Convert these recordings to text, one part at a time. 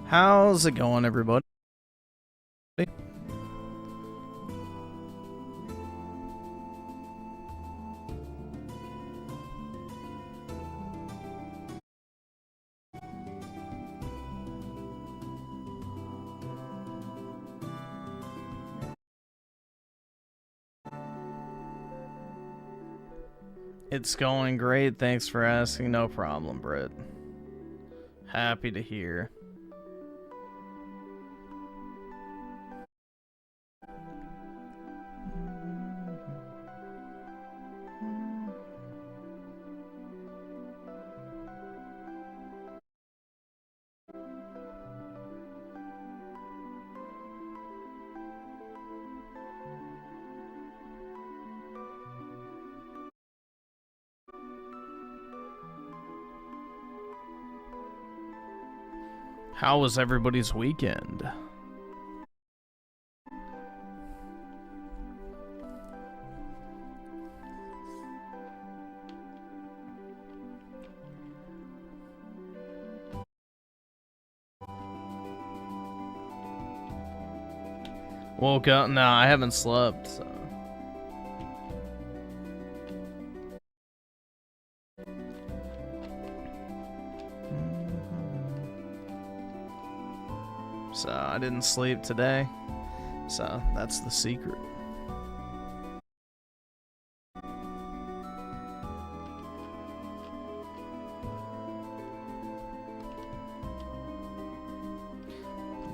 How's it going, everybody? It's going great. Thanks for asking. No problem, Britt. Happy to hear. How was everybody's weekend? Woke up? No, I haven't slept, so. So, I didn't sleep today. So, that's the secret.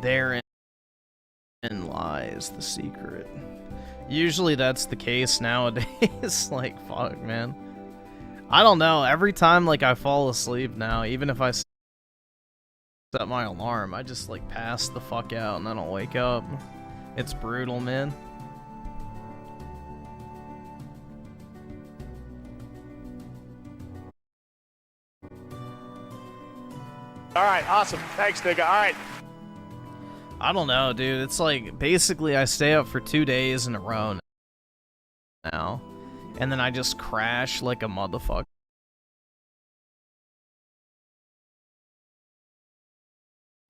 Therein lies the secret. Usually that's the case nowadays. Like, fuck, man. I don't know. Every time, like, I fall asleep now, even if I set my alarm, I just, like, pass the fuck out and I don't wake up. It's brutal, man. Alright, awesome. Thanks, nigga. Alright. I don't know, dude. It's like, basically, I stay up for 2 days in a row now. And then I just crash like a motherfucker.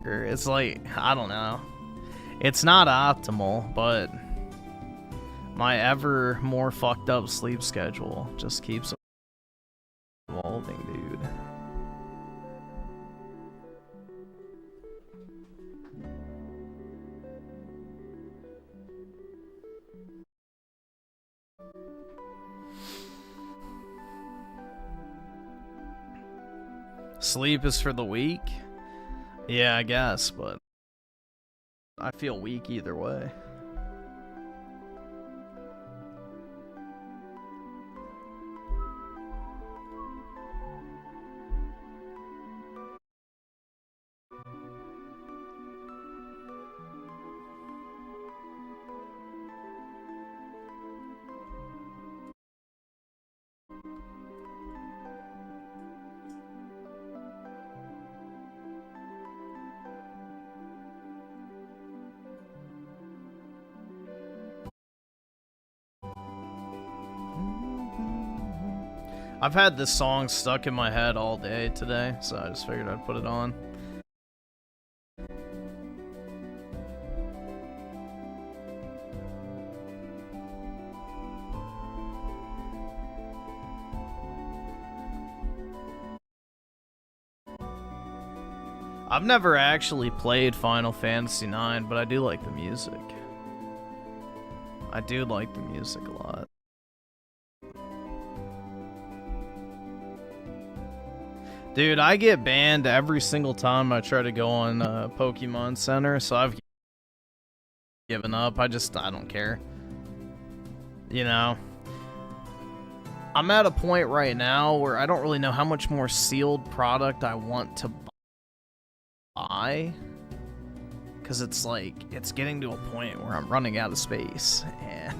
It's like, I don't know. It's not optimal, but my ever more fucked up sleep schedule just keeps evolving, dude. Sleep is for the weak? Yeah, I guess, but I feel weak either way. I've had this song stuck in my head all day today, so I just figured I'd put it on. I've never actually played Final Fantasy IX, but I do like the music. I do like the music a lot. Dude, I get banned every single time I try to go on Pokemon Center, so I've given up. I don't care. You know? I'm at a point right now where I don't really know how much more sealed product I want to buy. Because it's like, it's getting to a point where I'm running out of space. And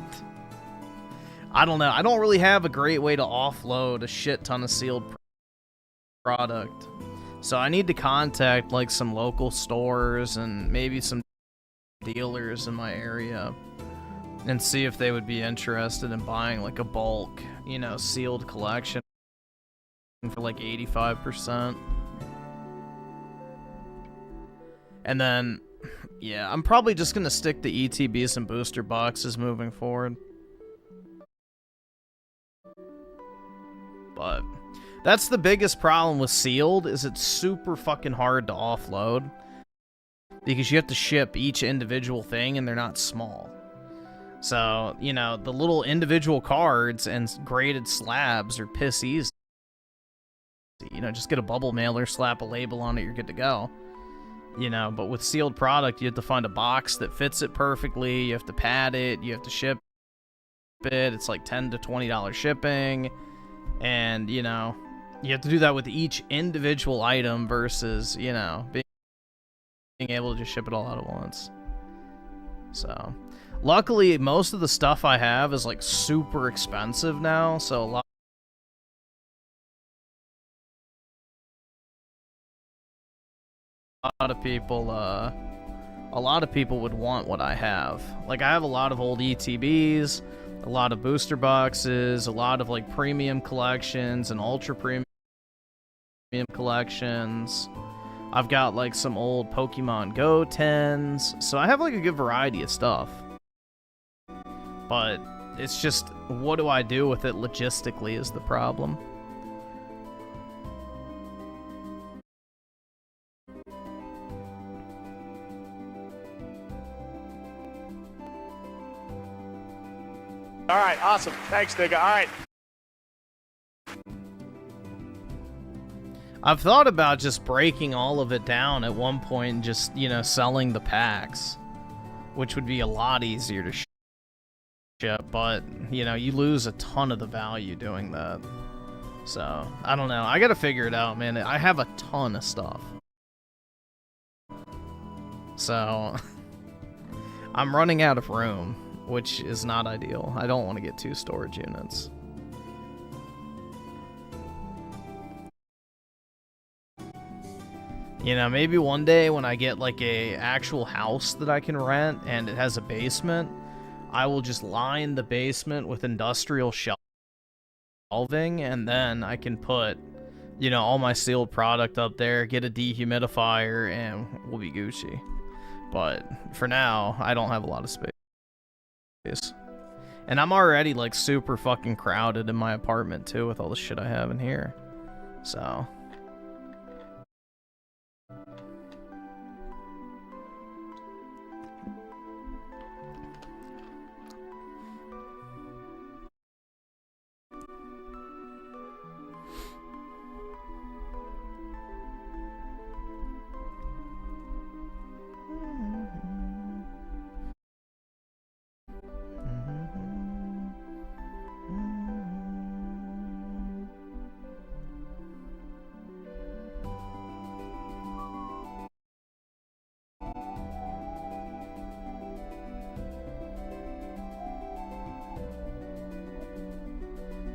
I don't know. I don't really have a great way to offload a shit ton of sealed product. So I need to contact like some local stores and maybe some dealers in my area and see if they would be interested in buying like a bulk, you know, sealed collection for like 85%. And then, yeah, I'm probably just going to stick to ETBs and booster boxes moving forward. But that's the biggest problem with sealed, is it's super fucking hard to offload. Because you have to ship each individual thing, and they're not small. So, you know, the little individual cards and graded slabs are piss easy. You know, just get a bubble mailer, slap a label on it, you're good to go. You know, but with sealed product, you have to find a box that fits it perfectly, you have to pad it, you have to ship it, it's like $10 to $20 shipping, and, you know, you have to do that with each individual item versus, you know, being able to just ship it all out at once. So, luckily, most of the stuff I have is, like, super expensive now, so a lot of people would want what I have. Like, I have a lot of old ETBs, a lot of booster boxes, a lot of, like, premium collections and ultra premium collections. I've got, like, some old Pokemon Go 10s, so I have, like, a good variety of stuff. But it's just, what do I do with it logistically is the problem. All right, awesome. Thanks, nigga. All right. I've thought about just breaking all of it down at one point and just, you know, selling the packs, which would be a lot easier to ship, but, you know, you lose a ton of the value doing that. So, I don't know. I gotta figure it out, man. I have a ton of stuff. So, I'm running out of room, which is not ideal. I don't want to get 2 storage units. You know, maybe one day when I get, like, a actual house that I can rent and it has a basement, I will just line the basement with industrial shelving, and then I can put, you know, all my sealed product up there, get a dehumidifier, and we'll be Gucci. But for now, I don't have a lot of space. And I'm already, like, super fucking crowded in my apartment, too, with all the shit I have in here. So...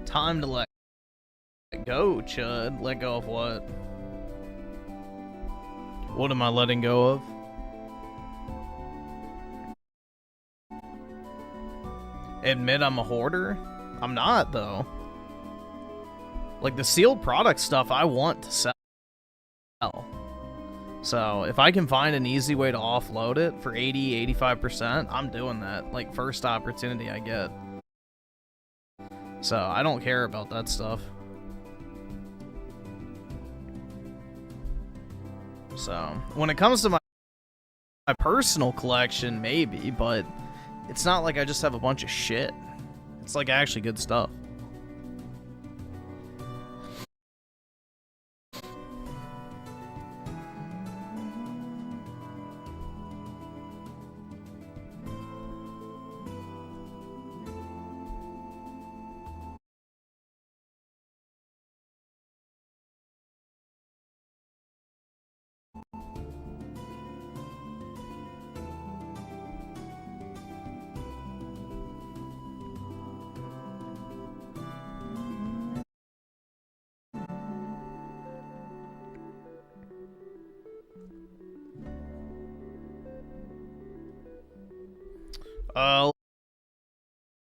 Time to let go, Chud. Let go of what? What am I letting go of? Admit I'm a hoarder? I'm not, though. Like, the sealed product stuff I want to sell. So, if I can find an easy way to offload it for 80, 85%, I'm doing that. Like, first opportunity I get. So, I don't care about that stuff. So, when it comes to my personal collection, maybe, but it's not like I just have a bunch of shit. It's like actually good stuff.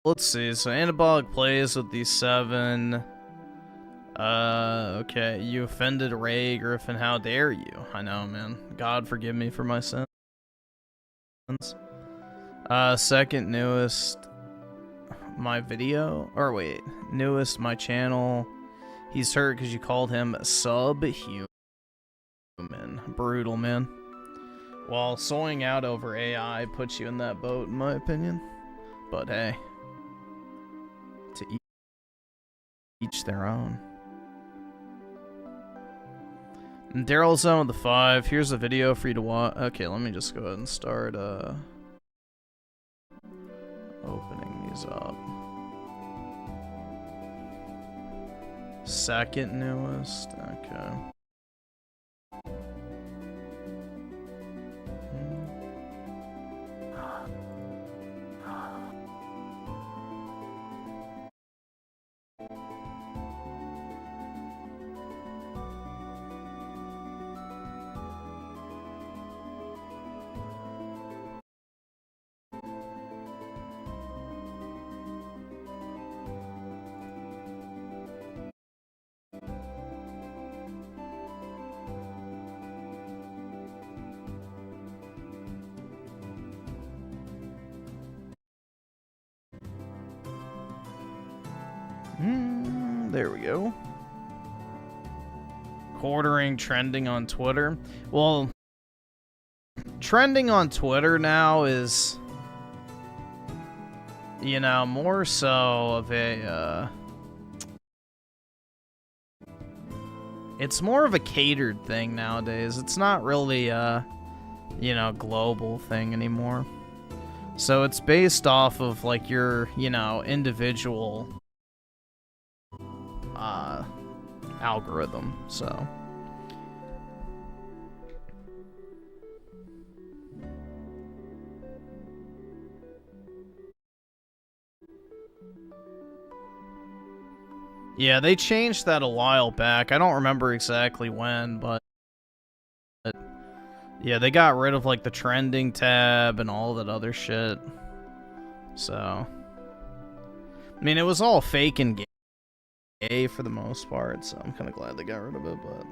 Let's see. So Anabolic plays with these 7. Okay. You offended Ray, Griffin. How dare you? I know, man. God forgive me for my sins. Second newest, my video. Or wait, newest, my channel. He's hurt because you called him subhuman. Brutal, man. Well, soying out over AI puts you in that boat, in my opinion. But hey, to each their own. And Daryl's on with the 5. Here's a video for you to watch. Okay, let me just go ahead and start opening these up. Second newest. Okay. There we go. Quartering trending on Twitter. Well, trending on Twitter now is, you know, more so of a, it's more of a catered thing nowadays. It's not really a, you know, global thing anymore. So it's based off of, like, your, you know, individual algorithm, so. Yeah, they changed that a while back. I don't remember exactly when, but yeah, they got rid of, like, the trending tab and all that other shit. So, I mean, it was all fake and gay for the most part, so I'm kind of glad they got rid of it, but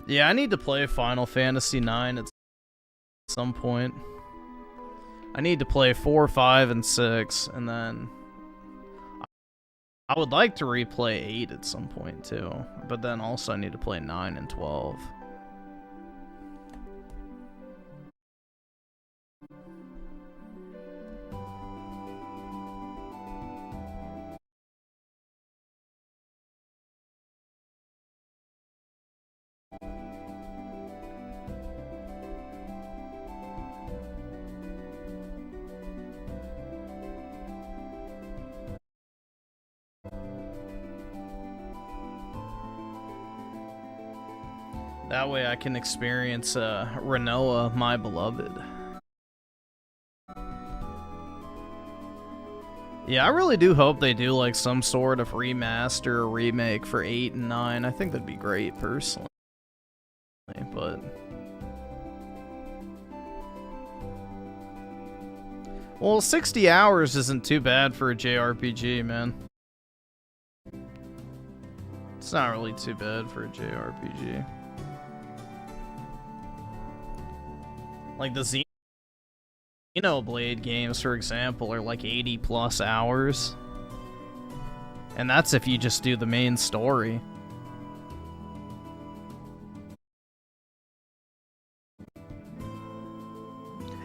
yeah, I need to play Final Fantasy IX at some point. I need to play 4, 5, and 6, and then I would like to replay 8 at some point too, but then also I need to play 9 and 12. That way I can experience Renoa, my beloved. Yeah, I really do hope they do like some sort of remaster or remake for 8 and 9. I think that'd be great, personally. But well, 60 hours isn't too bad for a JRPG, man. It's not really too bad for a JRPG. Like the Xenoblade games, for example, are like 80 plus hours. And that's if you just do the main story.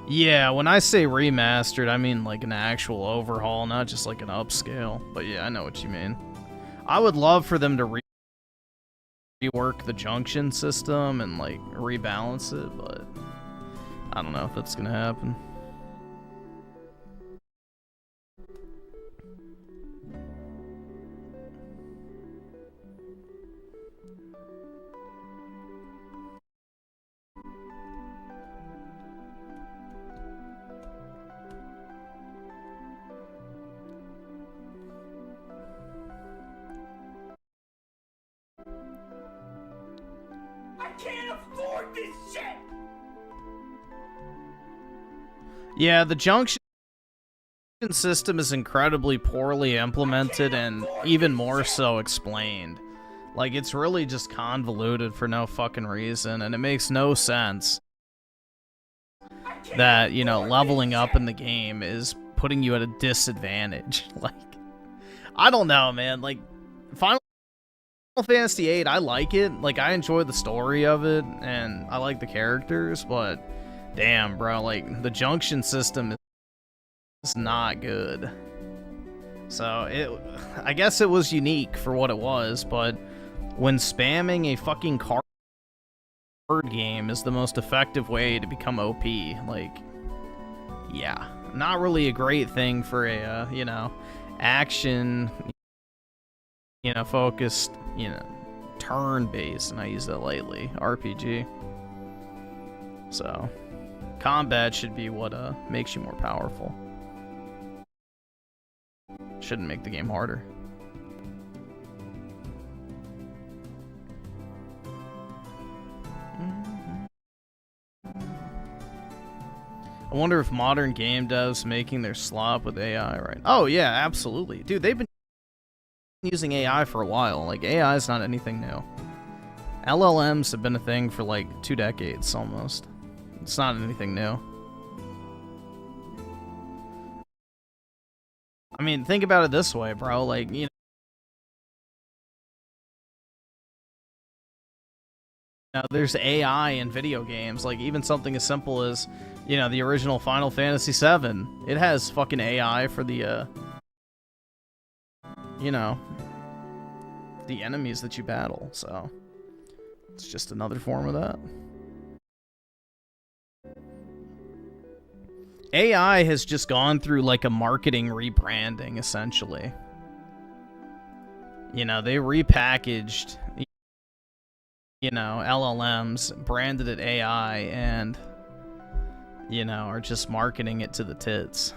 Yeah, when I say remastered, I mean like an actual overhaul, not just like an upscale. But yeah, I know what you mean. I would love for them to rework the junction system and like rebalance it, but I don't know if that's gonna happen. I can't afford this shit! Yeah, the junction system is incredibly poorly implemented and even more so explained. Like, it's really just convoluted for no fucking reason, and it makes no sense that, you know, leveling up in the game is putting you at a disadvantage. Like, I don't know, man. Like, Final Fantasy VIII, I like it. Like, I enjoy the story of it, and I like the characters, but damn, bro, like, the junction system is not good. So, I guess it was unique for what it was, but when spamming a fucking card game is the most effective way to become OP, like, yeah, not really a great thing for a, you know, action, you know, focused, you know, turn-based, and I use that lightly, RPG. So, combat should be what makes you more powerful. Shouldn't make the game harder. I wonder if modern game devs making their slop with AI, right? Oh yeah, absolutely. Dude, they've been using AI for a while. Like, AI is not anything new. LLMs have been a thing for like 2 decades almost. It's not anything new. I mean, think about it this way, bro. Like, you know, there's AI in video games. Like, even something as simple as, you know, the original Final Fantasy VII. It has fucking AI for the, you know, the enemies that you battle. So, it's just another form of that. AI has just gone through like a marketing rebranding, essentially. You know, they repackaged, you know, LLMs, branded it AI, and, you know, are just marketing it to the tits.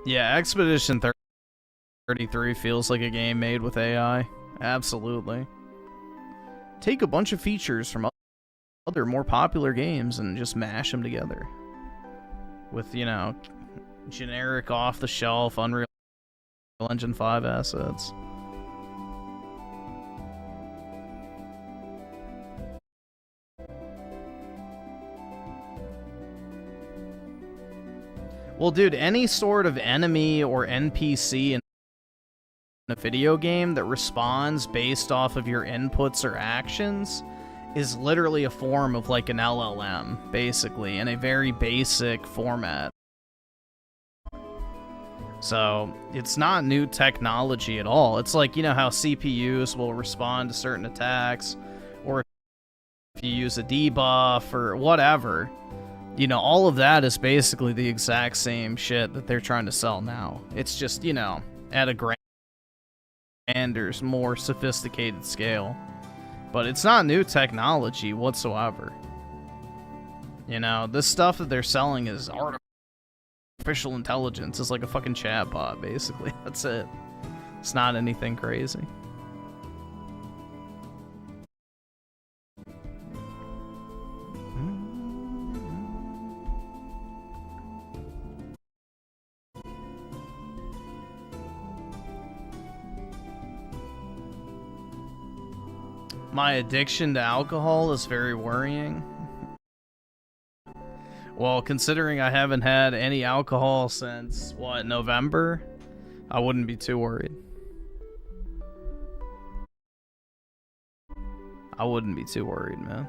Yeah, Expedition 33 feels like a game made with AI. Absolutely. Take a bunch of features from other more popular games and just mash them together. With, you know, generic off-the-shelf Unreal Engine 5 assets. Well, dude, any sort of enemy or NPC in a video game that responds based off of your inputs or actions is literally a form of like an LLM, basically, in a very basic format. So, it's not new technology at all. It's like, you know how CPUs will respond to certain attacks, or if you use a debuff or whatever. You know, all of that is basically the exact same shit that they're trying to sell now. It's just, you know, at a grander, more sophisticated scale. But it's not new technology whatsoever. You know, this stuff that they're selling is artificial intelligence. It's like a fucking chatbot, basically. That's it. It's not anything crazy. My addiction to alcohol is very worrying. Well, considering I haven't had any alcohol since, what, November? I wouldn't be too worried. I wouldn't be too worried, man.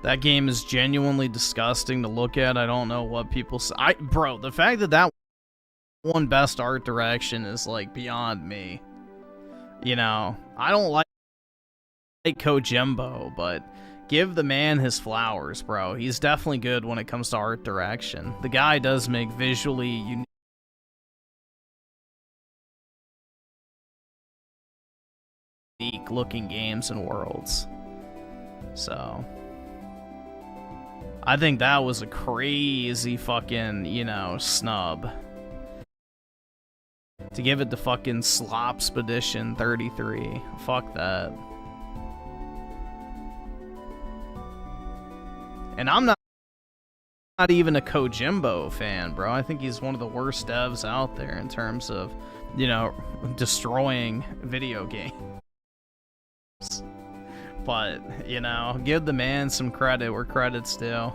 That game is genuinely disgusting to look at. I don't know what people say. Bro, the fact that that won Best Art Direction is, like, beyond me. You know, I don't like Kojimbo, but give the man his flowers, bro. He's definitely good when it comes to art direction. The guy does make visually unique unique looking games and worlds. So I think that was a crazy fucking, you know, snub. To give it to fucking Slopspedition 33. Fuck that. And I'm not even a Kojimbo fan, bro. I think he's one of the worst devs out there in terms of, you know, destroying video games. But, you know, give the man some credit where credit's due.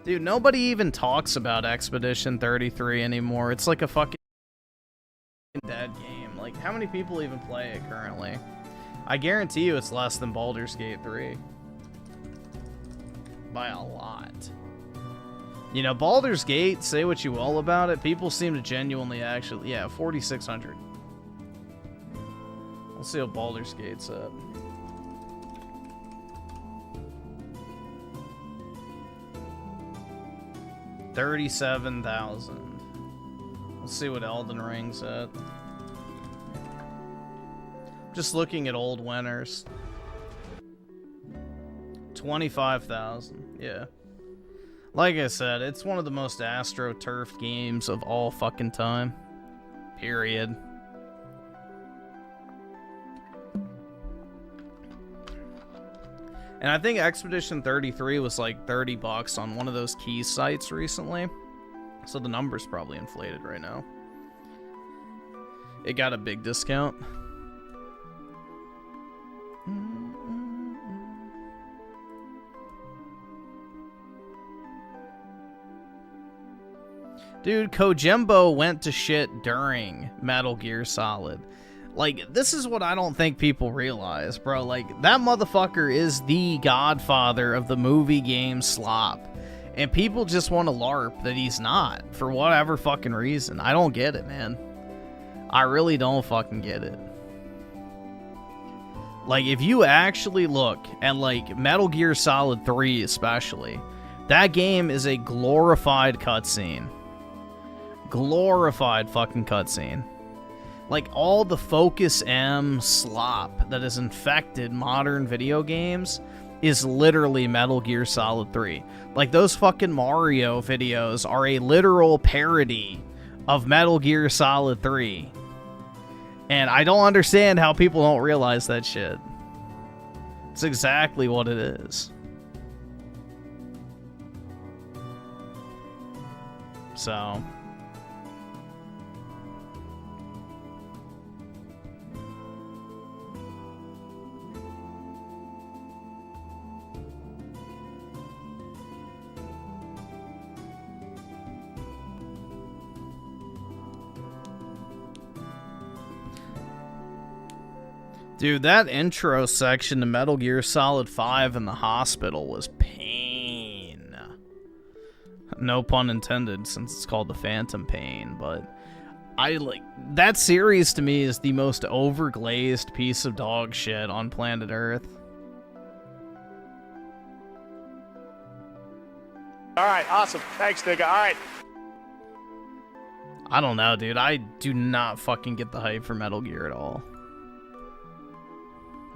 Dude, nobody even talks about Expedition 33 anymore. It's like a fucking dead game. Like, how many people even play it currently? I guarantee you it's less than Baldur's Gate 3. By a lot. You know, Baldur's Gate, say what you will about it, people seem to genuinely actually... Yeah, 4,600. Let's see what Baldur's Gate's at. $37,000. Let's see what Elden Ring's at. Just looking at old winners. 25,000. Yeah. Like I said, it's one of the most astroturfed games of all fucking time. Period. And I think Expedition 33 was like $30 on one of those key sites recently. So the number's probably inflated right now. It got a big discount. Dude, Kojimbo went to shit during Metal Gear Solid. Like, this is what I don't think people realize, bro. Like, that motherfucker is the godfather of the movie game slop. And people just want to LARP that he's not, for whatever fucking reason. I don't get it, man. I really don't fucking get it. Like, if you actually look at, like, Metal Gear Solid 3 especially, that game is a glorified cutscene. Glorified fucking cutscene. Like, all the Focus M slop that has infected modern video games is literally Metal Gear Solid 3. Like, those fucking Mario videos are a literal parody of Metal Gear Solid 3. And I don't understand how people don't realize that shit. It's exactly what it is. So... Dude, that intro section to Metal Gear Solid 5 in the hospital was pain. No pun intended, since it's called the Phantom Pain, but that series to me is the most overglazed piece of dog shit on planet Earth. All right, awesome. Thanks, nigga. All right. I don't know, dude. I do not fucking get the hype for Metal Gear at all.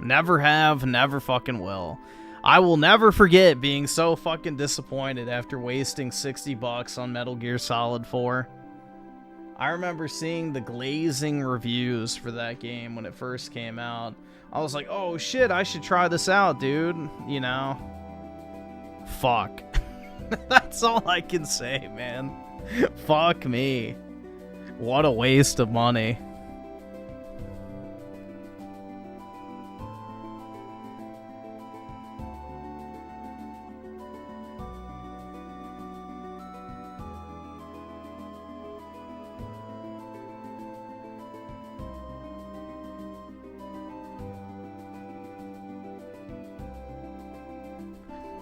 Never have, never fucking will. I will never forget being so fucking disappointed after wasting $60 on Metal Gear Solid 4. I remember seeing the glazing reviews for that game when it first came out. I was like, oh shit, I should try this out, dude. You know? Fuck. That's all I can say, man. Fuck me. What a waste of money.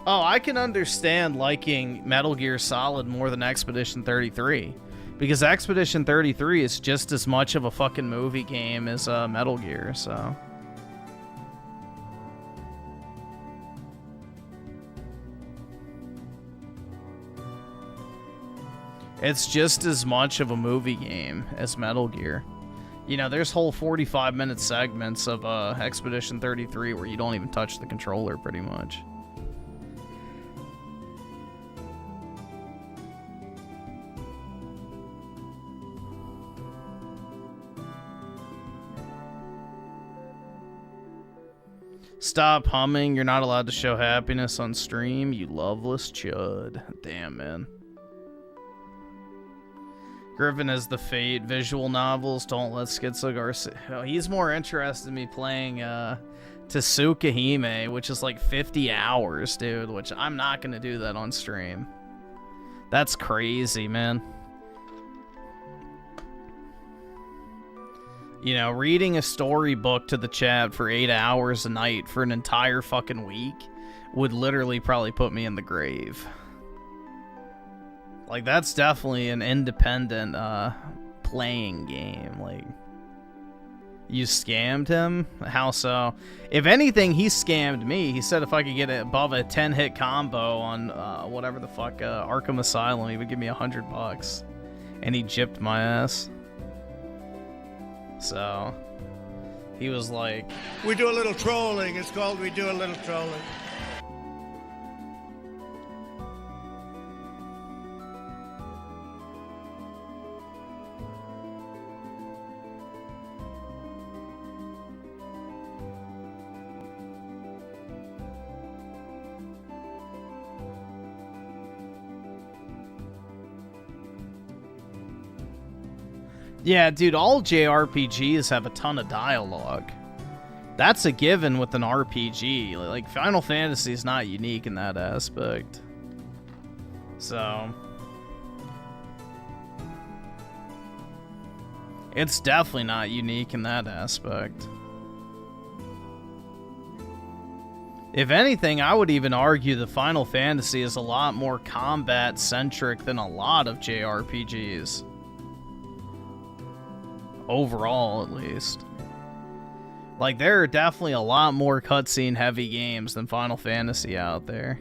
Oh, I can understand liking Metal Gear Solid more than Expedition 33. Because Expedition 33 is just as much of a fucking movie game as Metal Gear, so... It's just as much of a movie game as Metal Gear. You know, there's whole 45-minute segments of Expedition 33 where you don't even touch the controller, pretty much. Stop humming. You're not allowed to show happiness on stream, you loveless chud. Damn, man. Griffin is the Fate visual novels. Don't let Schizo Garcia... Oh, he's more interested in me playing Tasuka Hime, which is like 50 hours, dude. Which I'm not going to do that on stream. That's crazy, man. You know, reading a storybook to the chat for 8 hours a night for an entire fucking week would literally probably put me in the grave. Like, that's definitely an independent playing game. Like, you scammed him? How so? If anything, he scammed me. He said if I could get it above a 10-hit combo on whatever the fuck, Arkham Asylum, he would give me $100. And he gypped my ass. So, he was like... We do a little trolling. It's called We Do a Little Trolling. Yeah, dude, all JRPGs have a ton of dialogue. That's a given with an RPG. Like, Final Fantasy is not unique in that aspect. So... it's definitely not unique in that aspect. If anything, I would even argue that Final Fantasy is a lot more combat-centric than a lot of JRPGs. Overall, at least. Like, there are definitely a lot more cutscene-heavy games than Final Fantasy out there.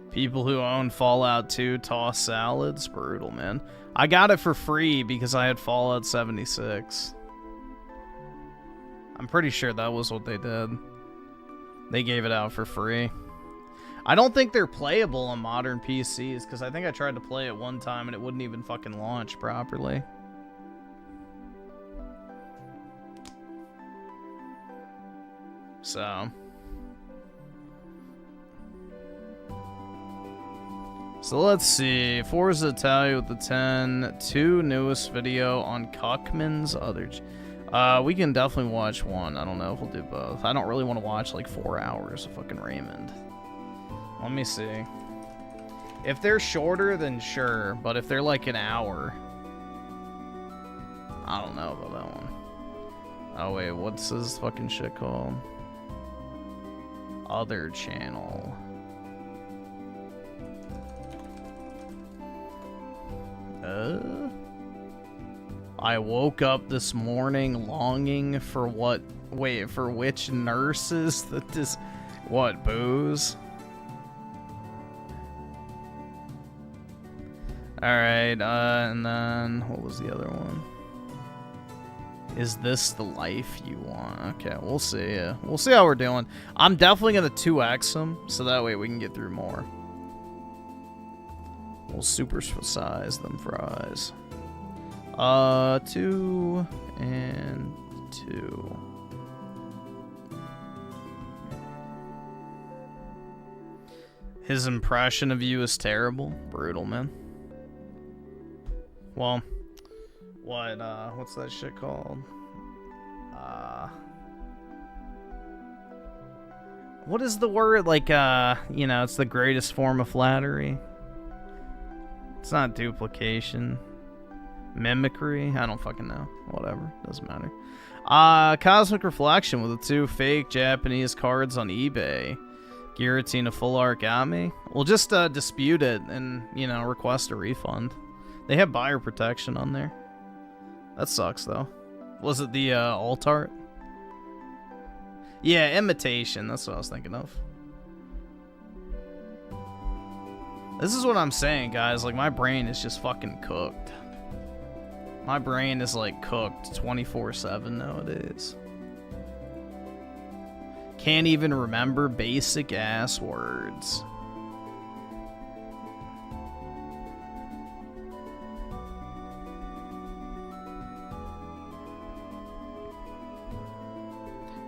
People who own Fallout 2 toss salads? Brutal, man. I got it for free because I had Fallout 76. I'm pretty sure that was what they did. They gave it out for free. I don't think they're playable on modern PCs, because I think I tried to play it one time and it wouldn't even fucking launch properly. So let's see. Forza Italia with the 10. 2 newest video on Cuckman's other... we can definitely watch one. I don't know if we'll do both. I don't really want to watch like 4 hours of fucking Raymond. Let me see. If they're shorter, then sure. But if they're like an hour... I don't know about that one. Oh wait, what's this fucking shit called? Other channel. I woke up this morning longing for what? Wait, for which nurses that this? What, booze? Alright, and then what was the other one? Is this the life you want? Okay, we'll see. We'll see how we're doing. I'm definitely gonna 2x them, so that way we can get through more. We'll supersize them fries. 2 and 2. His impression of you is terrible. Brutal, man. Well, what's that shit called? What is the word? Like, you know, it's the greatest form of flattery. It's not duplication. Mimicry? I don't fucking know. Whatever. Doesn't matter. Cosmic Reflection with the 2 fake Japanese cards on eBay. Giratina Full Origami. We'll just dispute it and, you know, request a refund. They have buyer protection on there. That sucks, though. Was it the alt art? Yeah, imitation. That's what I was thinking of. This is what I'm saying, guys. Like, my brain is just fucking cooked. My brain is, like, cooked 24/7 nowadays. Can't even remember basic ass words.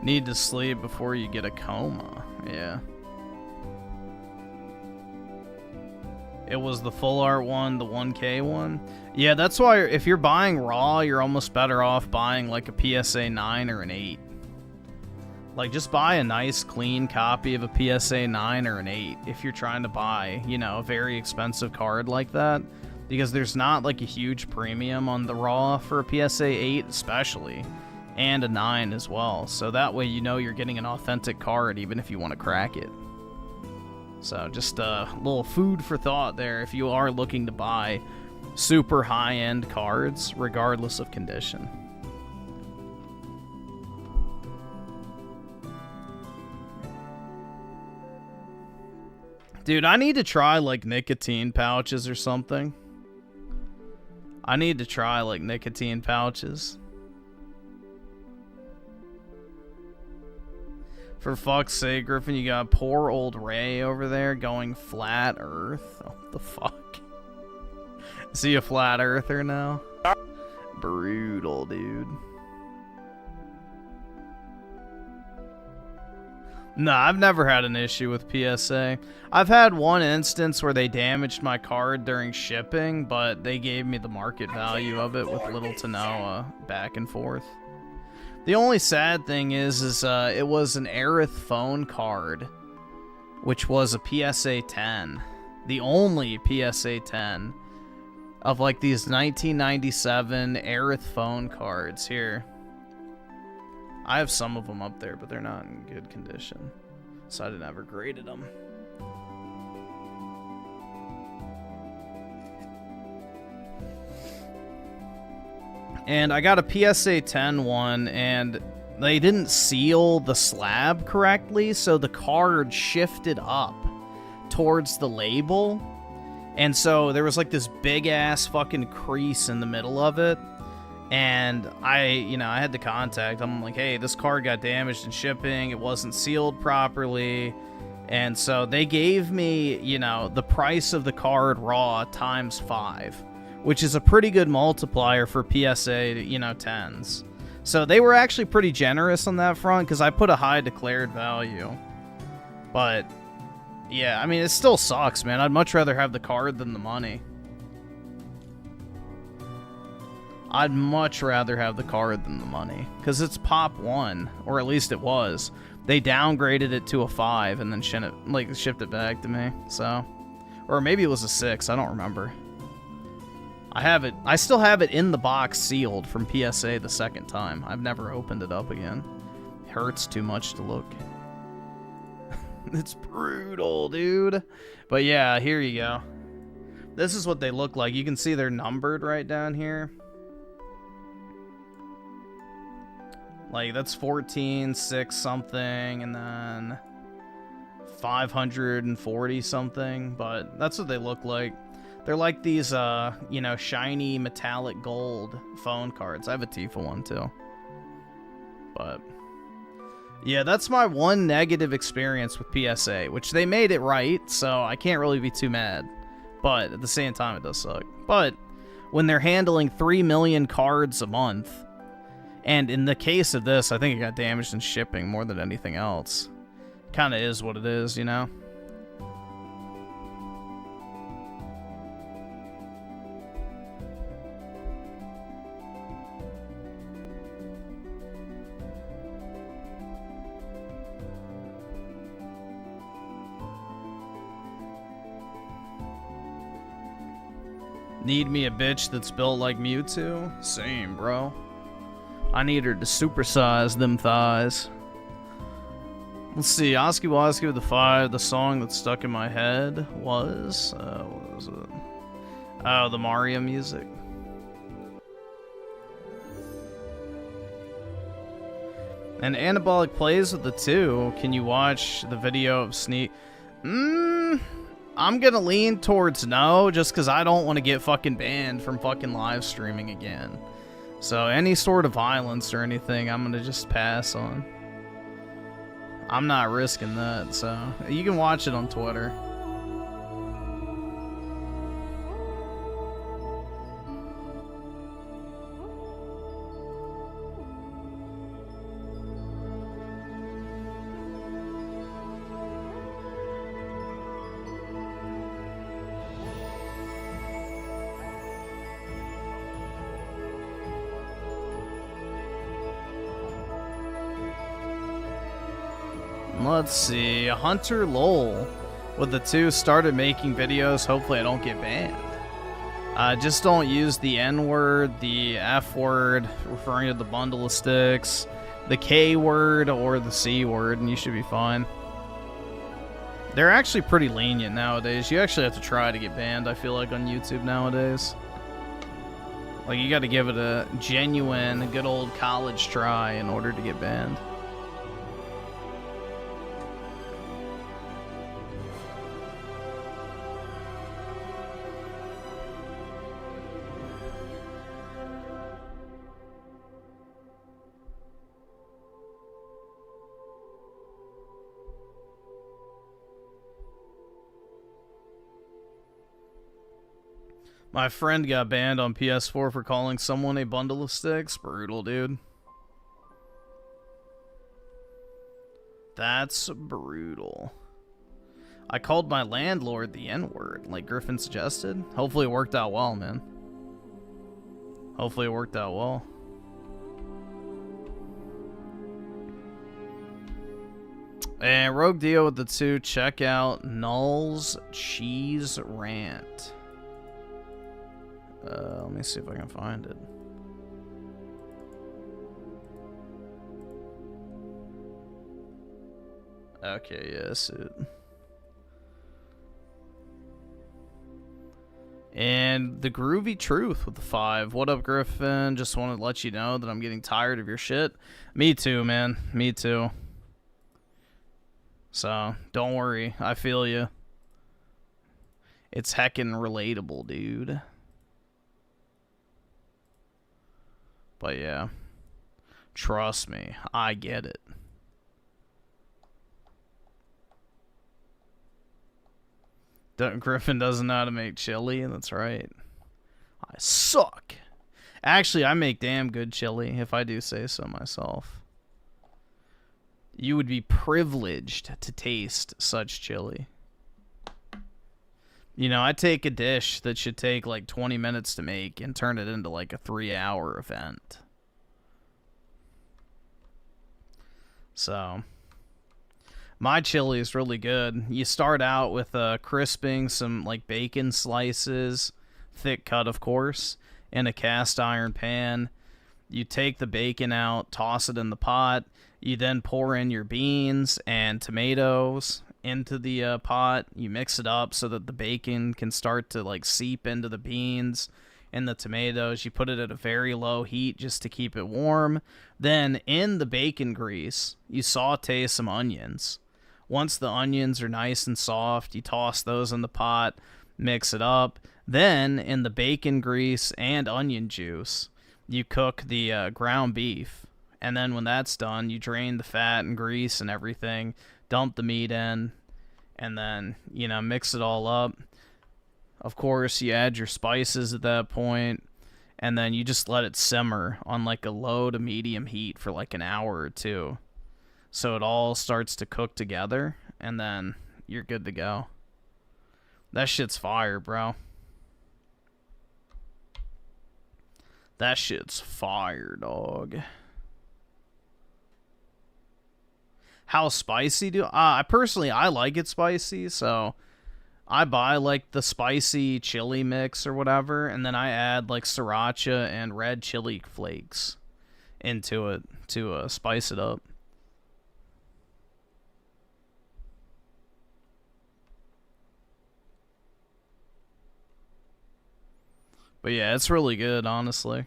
Need to sleep before you get a coma. Yeah. It was the full art one, the 1K one. Yeah, that's why if you're buying raw, you're almost better off buying like a PSA 9 or an 8. Like, just buy a nice, clean copy of a PSA 9 or an 8 if you're trying to buy, you know, a very expensive card like that. Because there's not, like, a huge premium on the raw for a PSA 8 especially. And a 9 as well. So that way you know you're getting an authentic card even if you want to crack it. So just a little food for thought there if you are looking to buy super high-end cards regardless of condition. Dude, I need to try like nicotine pouches or something. I need to try like nicotine pouches. For fuck's sake, Griffin, you got poor old Ray over there going flat earth. Oh, what the fuck? Is he a flat earther now? Brutal, dude. Nah, I've never had an issue with PSA. I've had one instance where they damaged my card during shipping, but they gave me the market value of it with little to no back and forth. The only sad thing is it was an Aerith phone card, which was a PSA 10. The only PSA 10 of like these 1997 Aerith phone cards here. I have some of them up there, but they're not in good condition, so I didn't ever graded them. And I got a PSA 10 one, and they didn't seal the slab correctly, so the card shifted up towards the label. And so there was like this big ass fucking crease in the middle of it. And I had to contact them. I'm like, hey, this card got damaged in shipping. It wasn't sealed properly. And so they gave me, the price of the card raw times 5. Which is a pretty good multiplier for PSA, 10s. So they were actually pretty generous on that front, because I put a high declared value. But, yeah, I mean, it still sucks, man. I'd much rather have the card than the money. I'd much rather have the card than the money, because it's Pop 1, or at least it was. They downgraded it to a 5 and then shipped it back to me, so. Or maybe it was a 6, I don't remember. I still have it in the box sealed from PSA the second time. I've never opened it up again. It hurts too much to look. It's brutal, dude. But yeah, here you go. This is what they look like. You can see they're numbered right down here. Like, that's 14, 6 something, and then 540 something. But that's what they look like. They're like these, shiny metallic gold phone cards. I have a Tifa one, too. But, yeah, that's my one negative experience with PSA, which they made it right, so I can't really be too mad. But, at the same time, it does suck. But, when they're handling 3 million cards a month, and in the case of this, I think it got damaged in shipping more than anything else. Kinda is what it is, you know? Need me a bitch that's built like Mewtwo? Same, bro. I need her to supersize them thighs. Let's see, Oski Woski with the 5. The song that stuck in my head was... what was it? Oh, the Mario music. And Anabolic plays with the 2. Can you watch the video of Sneak? I'm gonna lean towards no, just because I don't want to get fucking banned from fucking live streaming again. So any sort of violence or anything, I'm gonna just pass on. I'm not risking that, so you can watch it on Twitter. Let's see, Hunter Lowell with the 2 started making videos. Hopefully I don't get banned. Just don't use the N-word, the F-word, referring to the bundle of sticks, the K-word, or the C-word, and you should be fine. They're actually pretty lenient nowadays. You actually have to try to get banned, I feel like, on YouTube nowadays. Like, you gotta give it a genuine, good old college try in order to get banned. My friend got banned on PS4 for calling someone a bundle of sticks. Brutal, dude. That's brutal. I called my landlord the N-word, like Griffin suggested. Hopefully it worked out well, man. Hopefully it worked out well. And Rogue Dio with the 2. Check out Null's Cheese Rant. Let me see if I can find it. Okay, yes, it. And the Groovy Truth with the 5. What up, Griffin? Just wanted to let you know that I'm getting tired of your shit. Me too, man. Me too. So, don't worry. I feel you. It's heckin' relatable, dude. But yeah, trust me, I get it. Griffin doesn't know how to make chili, that's right. I suck. Actually, I make damn good chili, if I do say so myself. You would be privileged to taste such chili. You know, I take a dish that should take like 20 minutes to make and turn it into like a 3-hour event. So, my chili is really good. You start out with crisping some like bacon slices, thick cut of course, in a cast iron pan. You take the bacon out, toss it in the pot. You then pour in your beans and tomatoes into the pot. You mix it up so that the bacon can start to like seep into the beans and the tomatoes. You put it at a very low heat just to keep it warm. Then in the bacon grease, you saute some onions. Once the onions are nice and soft, you toss those in the pot, mix it up. Then in the bacon grease and onion juice, you cook the ground beef. And then when that's done, you drain the fat and grease and everything, dump the meat in, and then, you know, mix it all up. Of course, you add your spices at that point, and then you just let it simmer on like a low to medium heat for like an hour or two. So it all starts to cook together, and then you're good to go. That shit's fire, bro. That shit's fire, dog. How spicy do I personally like it spicy, so I buy like the spicy chili mix or whatever, and then I add like sriracha and red chili flakes into it to spice it up. But yeah, it's really good, honestly.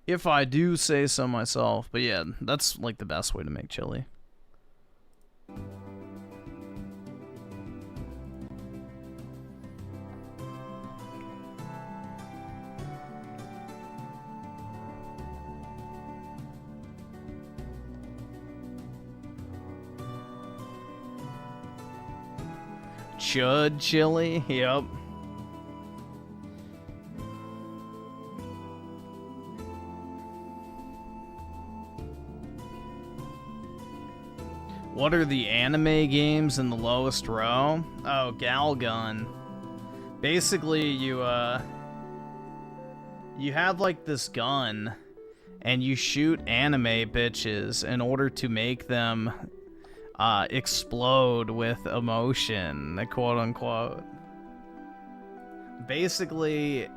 If I do say so myself. But yeah, that's like the best way to make chili. Chud chili, yep. What are the anime games in the lowest row? Oh, Galgun. Basically, you have like this gun, and you shoot anime bitches in order to make them explode with emotion, quote unquote. Basically,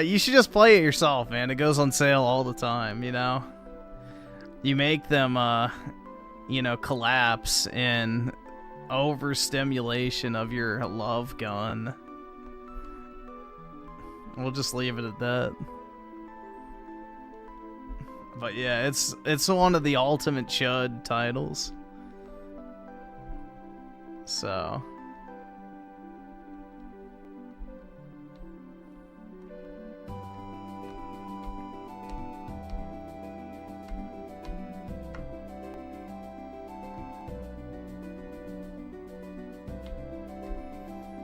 you should just play it yourself, man. It goes on sale all the time, you know? You make them, you know, collapse in overstimulation of your love gun. We'll just leave it at that. But yeah, it's one of the ultimate chud titles. So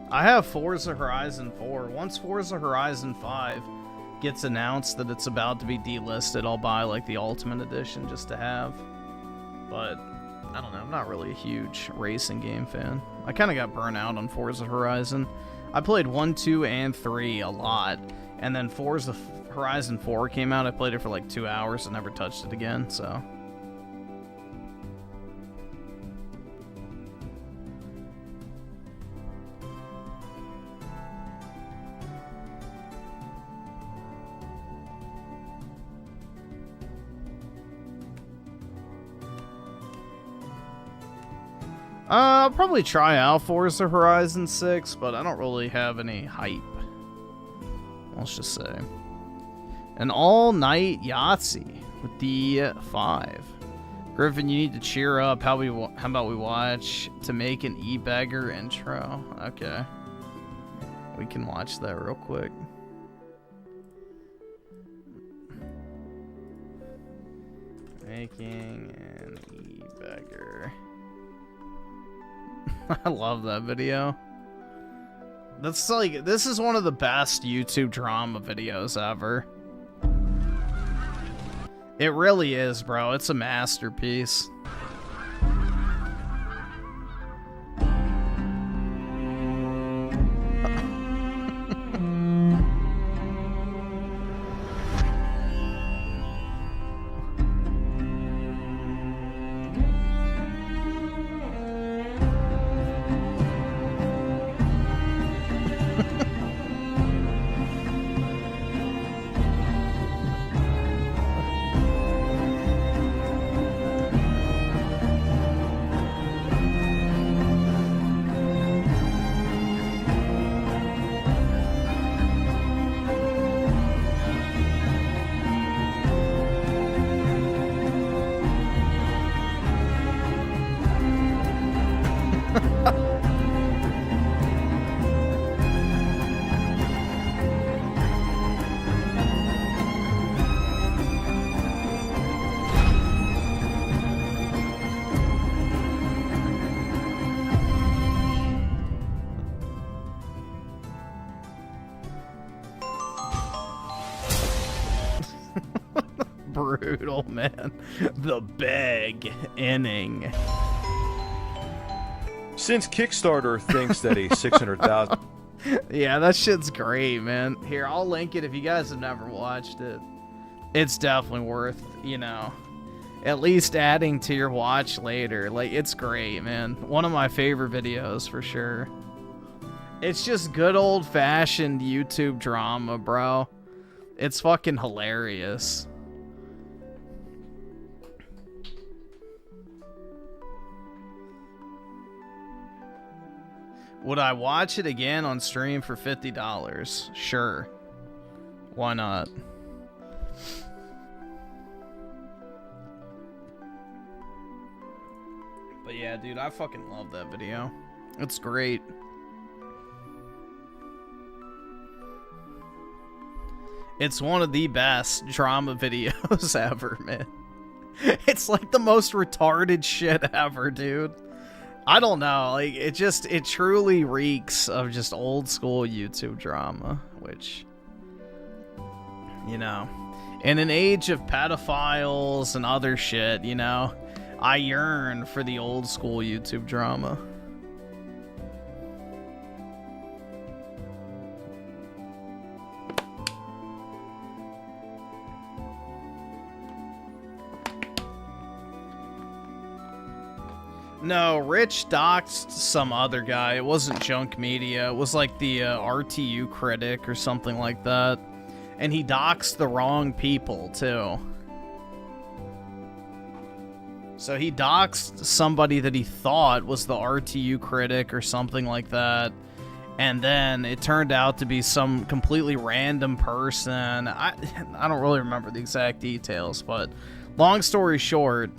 I have Forza Horizon 4. Once Forza Horizon 5 gets announced that it's about to be delisted, I'll buy like the Ultimate Edition just to have. But I don't know, I'm not really a huge racing game fan. I kind of got burnt out on Forza Horizon. I played 1, 2, and 3 a lot, and then Forza Horizon 4 came out. I played it for like 2 hours and never touched it again, so... I'll probably try out Forza Horizon 6, but I don't really have any hype. Let's just say. An all-night Yahtzee with D5. Griffin, you need to cheer up. How about we watch To Make an E-Bagger intro? Okay. We can watch that real quick. Making an E-Bagger. I love that video. That's like, this is one of the best YouTube drama videos ever. It really is, bro. It's a masterpiece. Brutal, man. The bag inning. Since Kickstarter thinks that a 600,000... Yeah, that shit's great, man. Here, I'll link it if you guys have never watched it. It's definitely worth, you know, at least adding to your watch later. Like, it's great, man. One of my favorite videos, for sure. It's just good old-fashioned YouTube drama, bro. It's fucking hilarious. Would I watch it again on stream for $50? Sure. Why not? But yeah, dude, I fucking love that video. It's great. It's one of the best drama videos ever, man. It's like the most retarded shit ever, dude. I don't know, like, it truly reeks of just old school YouTube drama, which, you know, in an age of pedophiles and other shit, you know, I yearn for the old school YouTube drama. No, Rich doxed some other guy. It wasn't Junk Media. It was like the RTU critic or something like that. And he doxed the wrong people, too. So he doxed somebody that he thought was the RTU critic or something like that. And then it turned out to be some completely random person. I don't really remember the exact details, but long story short,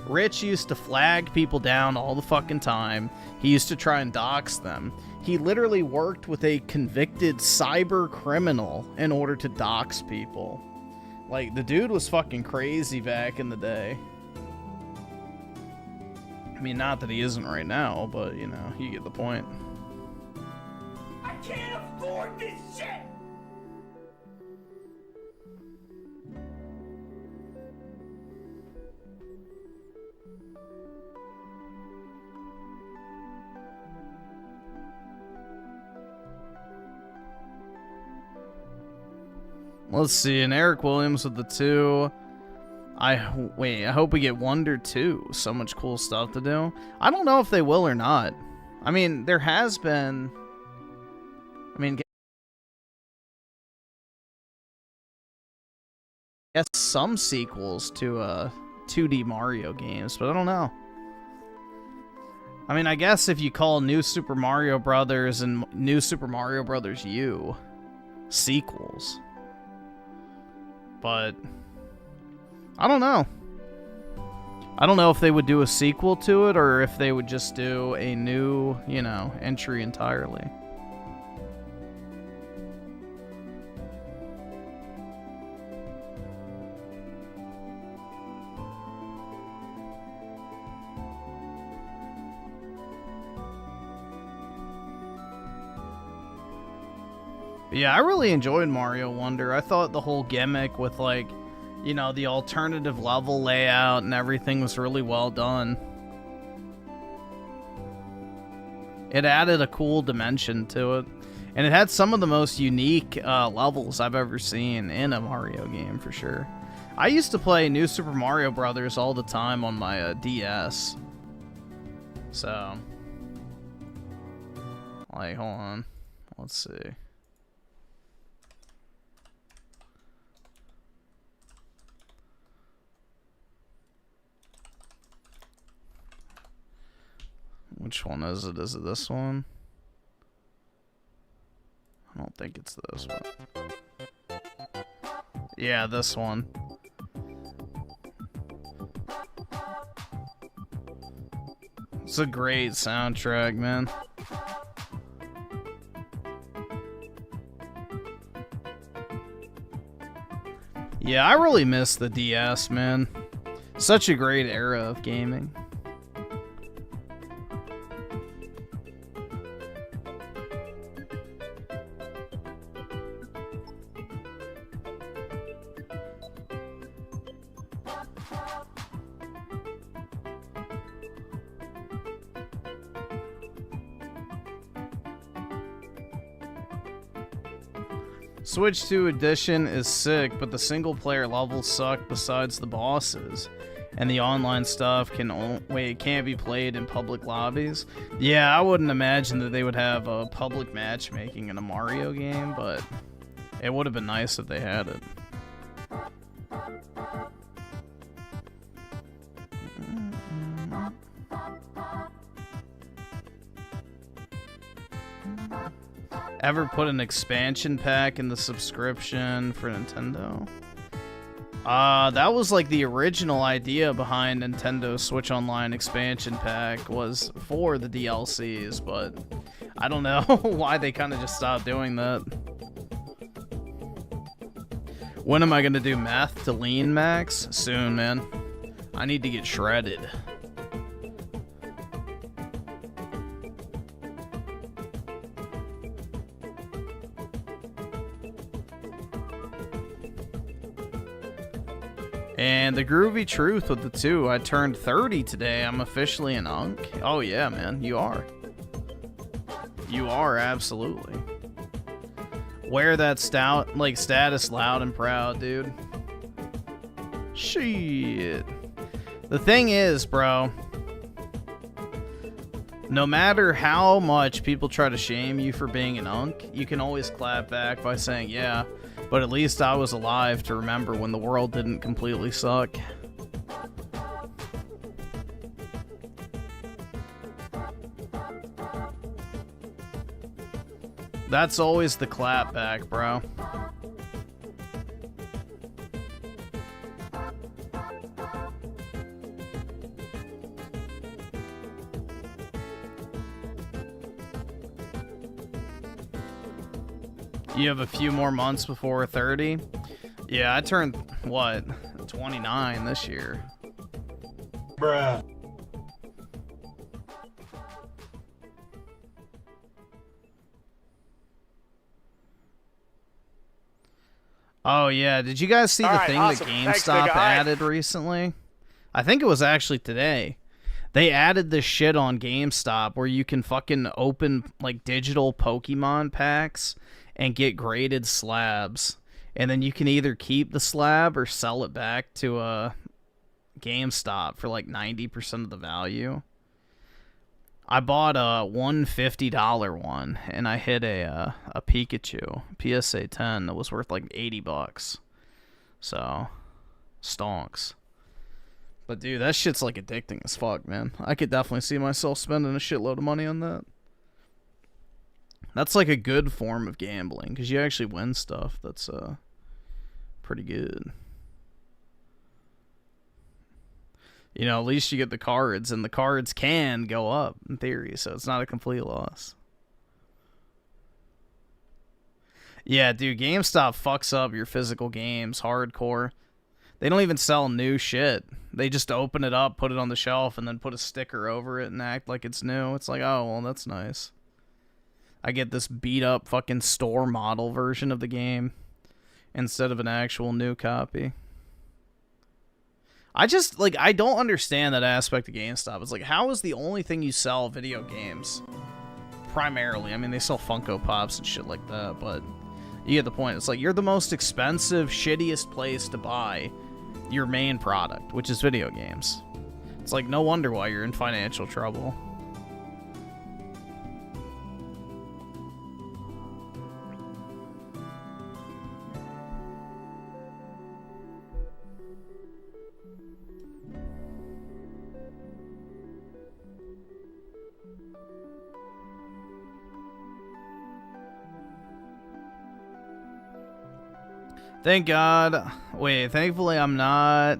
Rich used to flag people down all the fucking time. He used to try and dox them. He literally worked with a convicted cyber criminal in order to dox people. Like, the dude was fucking crazy back in the day. I mean, not that he isn't right now, but, you know, you get the point. I can't afford this shit! Let's see, and Eric Williams with the 2. I hope we get Wonder 2. So much cool stuff to do. I don't know if they will or not. I mean, there has been... I mean, I guess some sequels to 2D Mario games, but I don't know. I mean, I guess if you call New Super Mario Brothers and New Super Mario Brothers U sequels. But I don't know. I don't know if they would do a sequel to it or if they would just do a new, you know, entry entirely. Yeah, I really enjoyed Mario Wonder. I thought the whole gimmick with, like, you know, the alternative level layout and everything was really well done. It added a cool dimension to it. And it had some of the most unique levels I've ever seen in a Mario game, for sure. I used to play New Super Mario Brothers all the time on my DS. So, like, hold on. Let's see. Which one is it? Is it this one? I don't think it's this one. Yeah, this one. It's a great soundtrack, man. Yeah, I really miss the DS, man. Such a great era of gaming. Switch 2 Edition is sick, but the single player levels suck besides the bosses. And the online stuff can't be played in public lobbies. Yeah, I wouldn't imagine that they would have a public matchmaking in a Mario game, but it would have been nice if they had it. Ever put an expansion pack in the subscription for Nintendo? That was like the original idea behind Nintendo Switch Online expansion pack was for the DLCs, but I don't know why they kind of just stopped doing that. When am I gonna do meth to lean max? Soon, man. I need to get shredded. And the groovy truth with the 2, I turned 30 today. I'm officially an unk. Oh yeah, man, you are. You are, absolutely. Wear that stout, like, status loud and proud, dude. Shit. The thing is, bro, no matter how much people try to shame you for being an unk, you can always clap back by saying, yeah, but at least I was alive to remember when the world didn't completely suck. That's always the clap back, bro. You have a few more months before 30? Yeah, I turned, what, 29 this year. Bruh. Oh, yeah. Did you guys see the thing awesome. that Thanks, GameStop big guy. added recently? I think it was actually today. They added this shit on GameStop where you can fucking open, like, digital Pokemon packs and get graded slabs. And then you can either keep the slab or sell it back to a GameStop for, like, 90% of the value. I bought a $150 one, and I hit a Pikachu, PSA 10, that was worth like $80. So, stonks. But dude, that shit's like addicting as fuck, man. I could definitely see myself spending a shitload of money on that. That's like a good form of gambling, because you actually win stuff that's pretty good. You know, at least you get the cards, and the cards can go up, in theory, so it's not a complete loss. Yeah, dude, GameStop fucks up your physical games hardcore. They don't even sell new shit. They just open it up, put it on the shelf, and then put a sticker over it and act like it's new. It's like, oh, well, that's nice. I get this beat-up fucking store model version of the game instead of an actual new copy. I just, like, I don't understand that aspect of GameStop. It's like, how is the only thing you sell video games? Primarily. I mean, they sell Funko Pops and shit like that, but you get the point. It's like, you're the most expensive, shittiest place to buy your main product, which is video games. It's like, no wonder why you're in financial trouble. Thank God. Wait, thankfully I'm not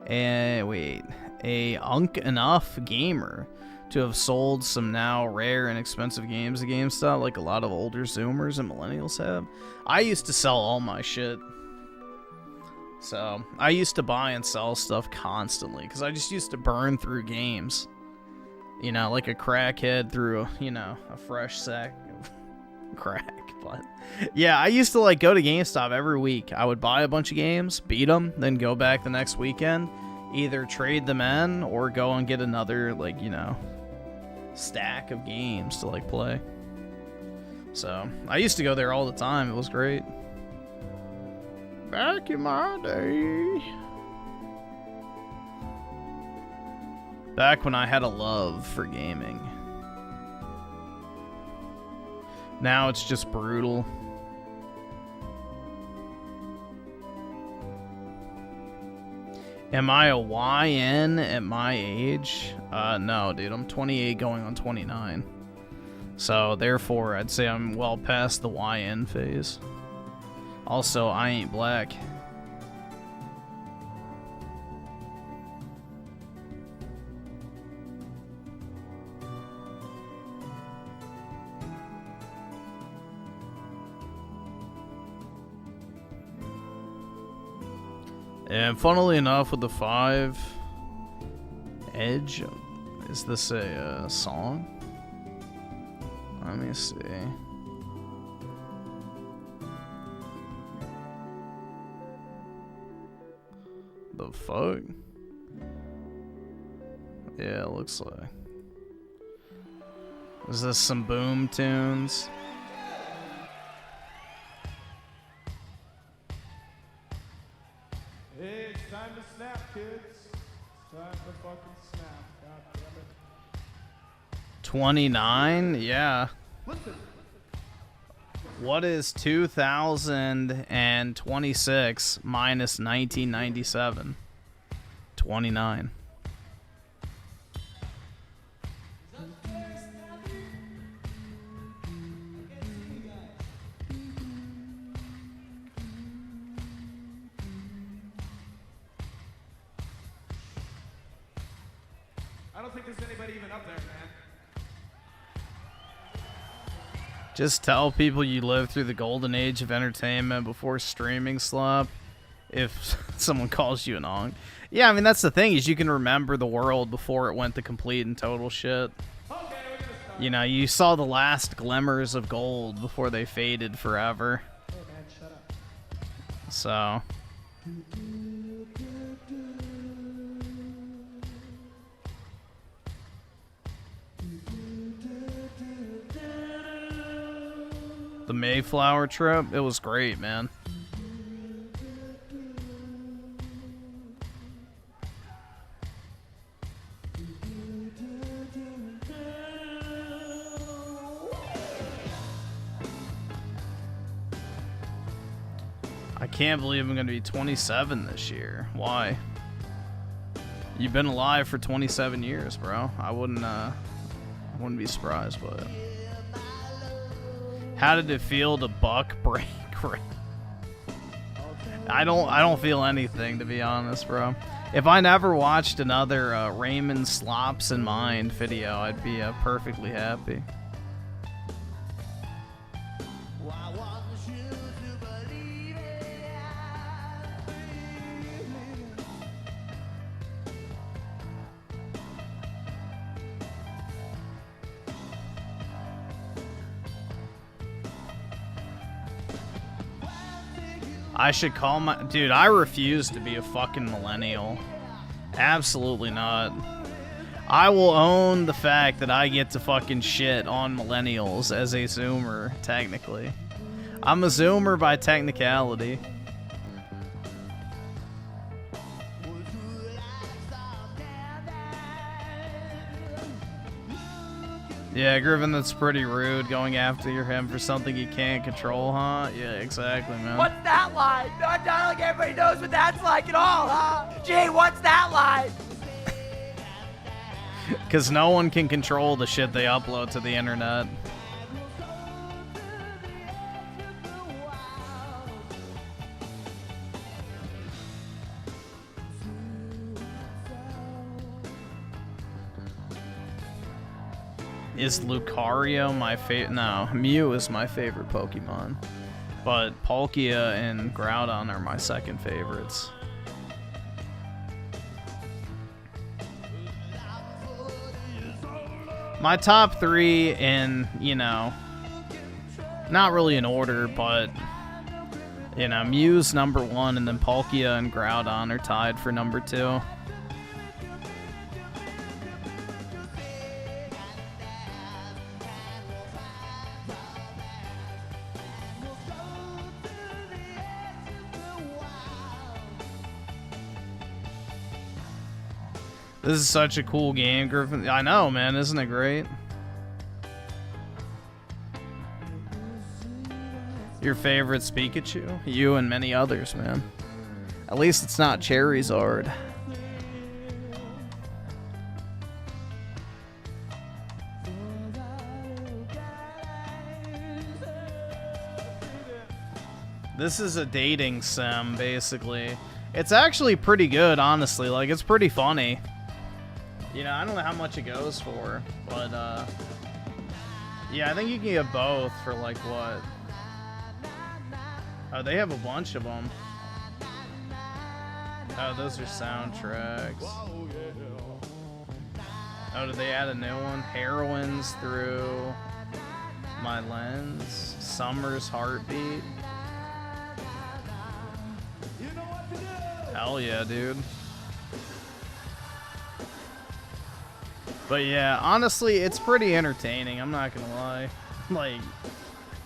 a unk enough gamer to have sold some now rare and expensive games to GameStop like a lot of older Zoomers and millennials have. I used to sell all my shit. So, I used to buy and sell stuff constantly because I just used to burn through games. You know, like a crackhead through, a fresh sack of crack. But yeah, I used to like go to GameStop every week. I would buy a bunch of games, beat them, then go back the next weekend, either trade them in or go and get another, like, stack of games to like play. So I used to go there all the time. It was great. Back in my day. Back when I had a love for gaming. Now it's just brutal. Am I a YN at my age? No, dude. I'm 28 going on 29. So therefore, I'd say I'm well past the YN phase. Also, I ain't black. And funnily enough, with the 5 Edge, is this a song? Let me see. The fuck? Yeah, it looks like. Is this some boom tunes? Hey, it's time to snap, kids. It's time to fucking snap. God damn it. 29? Yeah. Listen. What is 2026 minus 1997? 29. I don't think there's anybody even up there, man. Just tell people you lived through the golden age of entertainment before streaming slop if someone calls you an ong. Yeah, I mean, that's the thing, is you can remember the world before it went to complete and total shit. You know, you saw the last glimmers of gold before they faded forever. Hey, man, shut up. So... The Mayflower trip, it was great, man. I can't believe I'm gonna be 27 this year. Why? You've been alive for 27 years, bro. I wouldn't be surprised by it. How did it feel to buck break? I don't feel anything, to be honest, bro. If I never watched another Raymond Slops in Mind video, I'd be perfectly happy. I should call my... Dude, I refuse to be a fucking millennial. Absolutely not. I will own the fact that I get to fucking shit on millennials as a Zoomer, technically. I'm a Zoomer by technicality. Yeah, Griffin, that's pretty rude, going after him for something he can't control, huh? Yeah, exactly, man. What's that line? No, I don't think everybody knows what that's like at all, huh? Gee, what's that line? Because no one can control the shit they upload to the internet. Is Lucario my favorite? No, Mew is my favorite Pokemon. But Palkia and Groudon are my second favorites. My top 3 in, you know, not really in order, but, you know, Mew's number 1, and then Palkia and Groudon are tied for number 2. This is such a cool game, Griffin. I know, man. Isn't it great? Your favorite's Pikachu? You and many others, man. At least it's not Charizard. This is a dating sim, basically. It's actually pretty good, honestly. Like, it's pretty funny. You know, I don't know how much it goes for, but, yeah, I think you can get both for, like, what? Oh, they have a bunch of them. Oh, those are soundtracks. Oh, did they add a new one? Heroines Through My Lens. Summer's Heartbeat. Hell yeah, dude. But yeah, honestly, it's pretty entertaining. I'm not gonna lie. Like,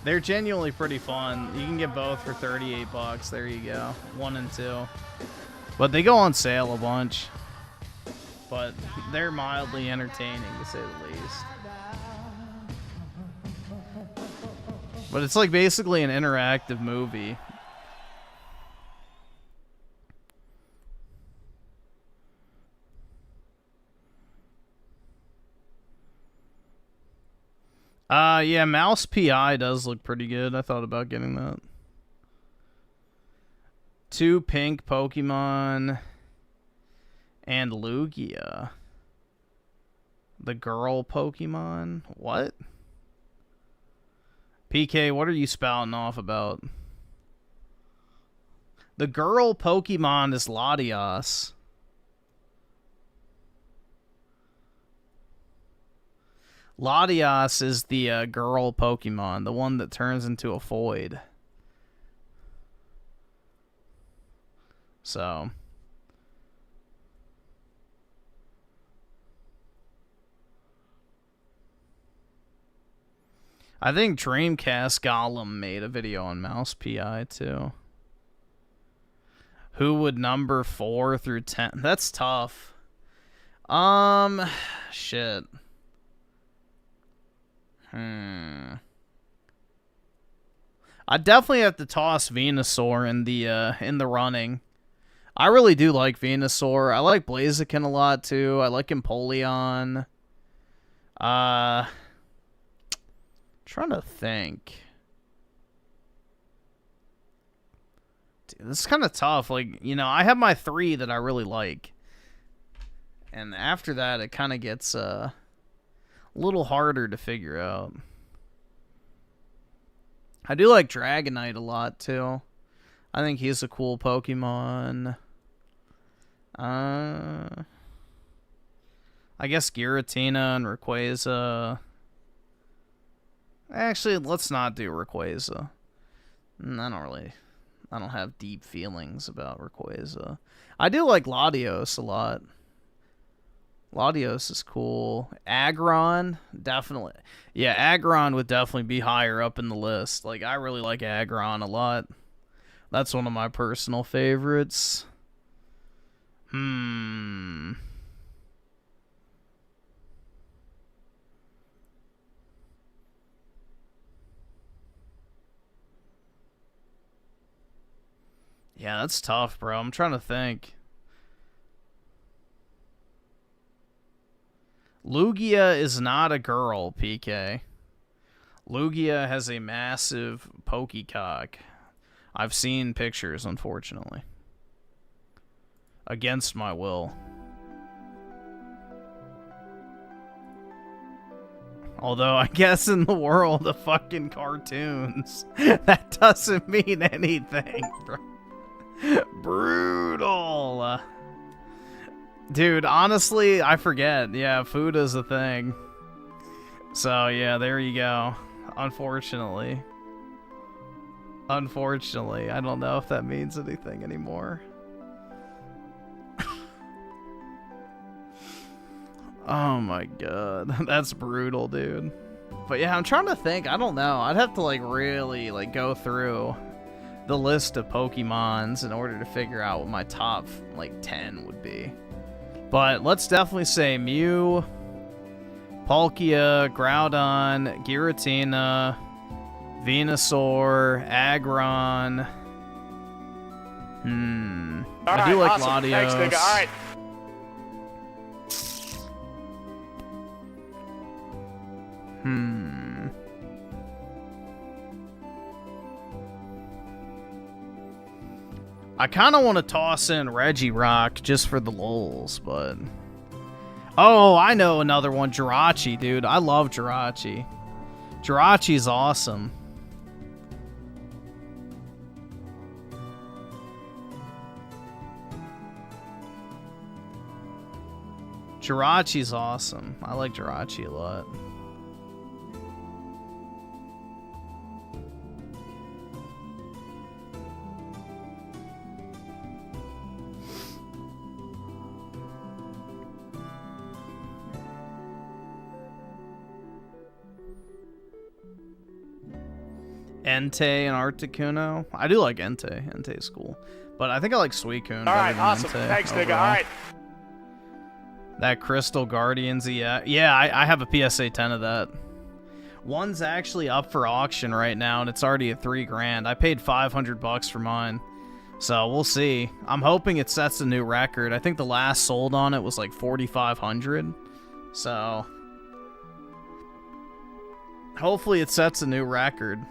they're genuinely pretty fun. You can get both for 38 bucks. There you go. 1 and 2. But they go on sale a bunch. But they're mildly entertaining, to say the least. But it's like basically an interactive movie. Yeah, Mouse PI does look pretty good. I thought about getting that. 2 pink Pokemon and Lugia. The girl Pokemon? What? PK, what are you spouting off about? The girl Pokemon is Latias. Latias is the girl Pokemon, the one that turns into a void. So, I think Dreamcast Gollum made a video on Mouse PI too. Who would number 4 through 10? That's tough. Shit. I definitely have to toss Venusaur in the running. I really do like Venusaur. I like Blaziken a lot too. I like Empoleon. Trying to think. Dude, this is kind of tough. Like, you know, I have my 3 that I really like. And after that, it kind of gets a little harder to figure out. I do like Dragonite a lot, too. I think he's a cool Pokemon. I guess Giratina and Rayquaza. Actually, let's not do Rayquaza. I don't have deep feelings about Rayquaza. I do like Latios a lot. Latios is cool. Aggron, definitely. Yeah, Aggron would definitely be higher up in the list. Like, I really like Aggron a lot. That's one of my personal favorites. Yeah, that's tough, bro. I'm trying to think. Lugia is not a girl, PK. Lugia has a massive Pokecock. I've seen pictures, unfortunately. Against my will. Although, I guess in the world of fucking cartoons, that doesn't mean anything, bro. Brutal. Dude, honestly, I forget. Yeah, food is a thing. So, yeah, there you go. Unfortunately. Unfortunately, I don't know if that means anything anymore. Oh my god. That's brutal, dude. But yeah, I'm trying to think. I don't know. I'd have to, like, really, like, go through the list of Pokemons in order to figure out what my top, like, 10 would be. But let's definitely say Mew, Palkia, Groudon, Giratina, Venusaur, Aggron. I do like awesome. Latios. Thanks, nigga. All right. I kind of want to toss in Reggie Rock just for the lulz, but... Oh, I know another one. Jirachi, dude. I love Jirachi. Jirachi's awesome. Jirachi's awesome. I like Jirachi a lot. Entei and Articuno. I do like Entei. Entei's cool. But I think I like Suicune. All right, awesome. Thanks, nigga. All right. That Crystal Guardians, yeah. Yeah, I have a PSA 10 of that. One's actually up for auction right now, and it's already at $3 grand. I paid $500 for mine. So we'll see. I'm hoping it sets a new record. I think the last sold on it was like 4,500. So hopefully it sets a new record.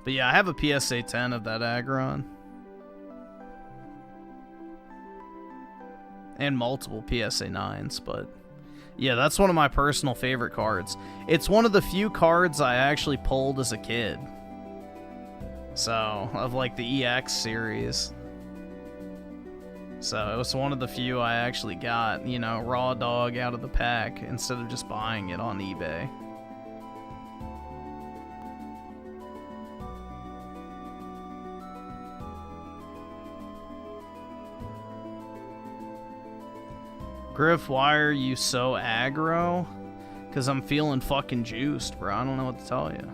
But yeah, I have a PSA 10 of that Aggron. And multiple PSA 9s, but yeah, that's one of my personal favorite cards. It's one of the few cards I actually pulled as a kid. So, of like the EX series. So, it was one of the few I actually got, you know, raw dog out of the pack instead of just buying it on eBay. Griff, why are you so aggro? Because I'm feeling fucking juiced, bro. I don't know what to tell you.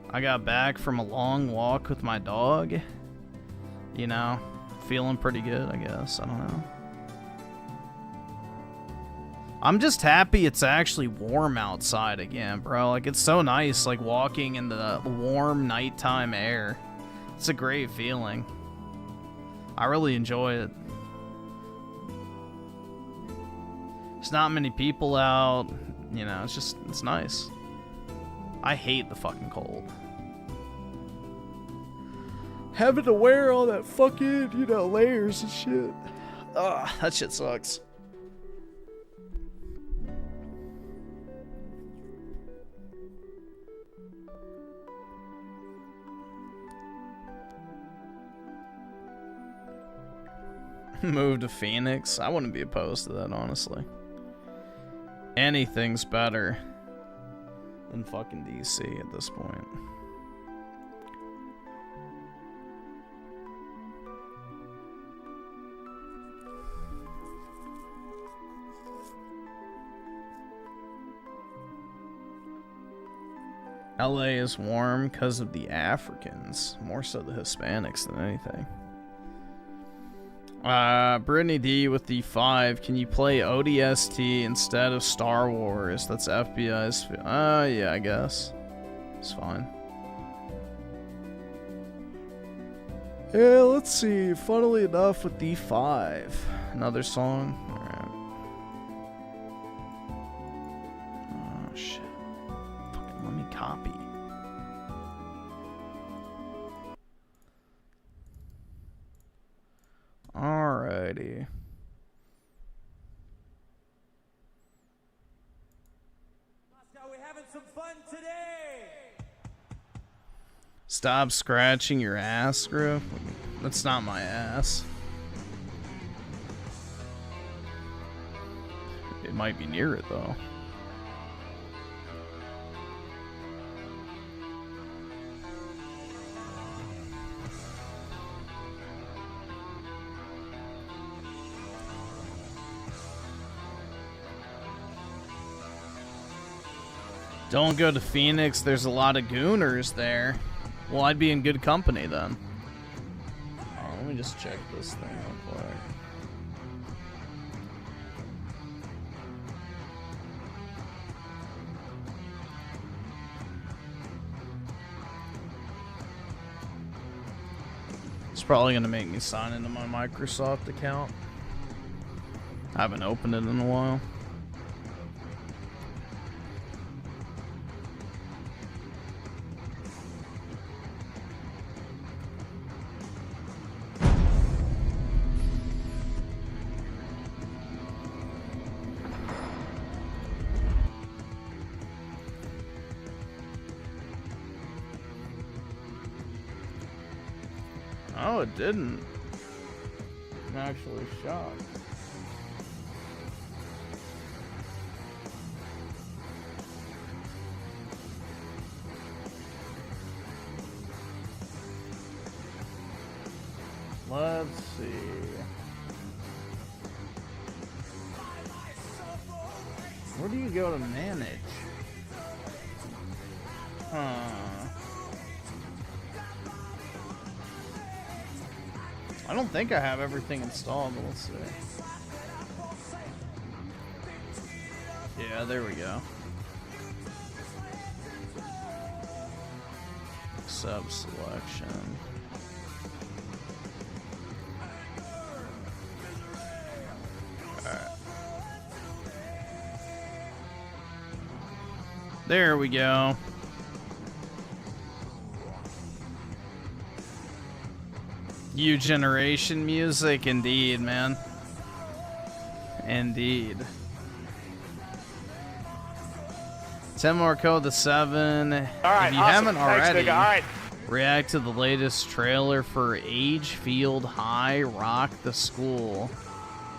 I got back from a long walk with my dog. You know, feeling pretty good, I guess. I don't know. I'm just happy it's actually warm outside again, bro. Like, it's so nice, like, walking in the warm nighttime air. It's a great feeling. I really enjoy it. There's not many people out, you know, it's nice. I hate the fucking cold. Having to wear all that fucking, you know, layers and shit. Ugh, that shit sucks. Move to Phoenix. I wouldn't be opposed to that, honestly. Anything's better than fucking DC at this point. LA is warm because of the Africans, more so the Hispanics than anything. Brittany D with the 5. Can you play ODST instead of Star Wars? That's FBI's. Yeah, I guess. It's fine. Yeah, let's see. Funnily enough, with D5. Another song. Alright. Oh, shit. Fucking let me copy. Alrighty. We're having some fun today. Stop scratching your ass, Griff. That's not my ass. It might be near it, though. Don't go to Phoenix, there's a lot of gooners there. Well, I'd be in good company then. Oh, let me just check this thing real quick. It's probably gonna make me sign into my Microsoft account. I haven't opened it in a while. Oh, it didn't. I'm actually shocked. Let's see. Where do you go to manage? I don't think I have everything installed, but let's see. Yeah, there we go. Sub selection. There we go. New generation music, indeed, man. Indeed. 10 more code to 7. All right, if you awesome. haven't Thanks, already, nigga. All right. react to the latest trailer for Agefield High Rock the School.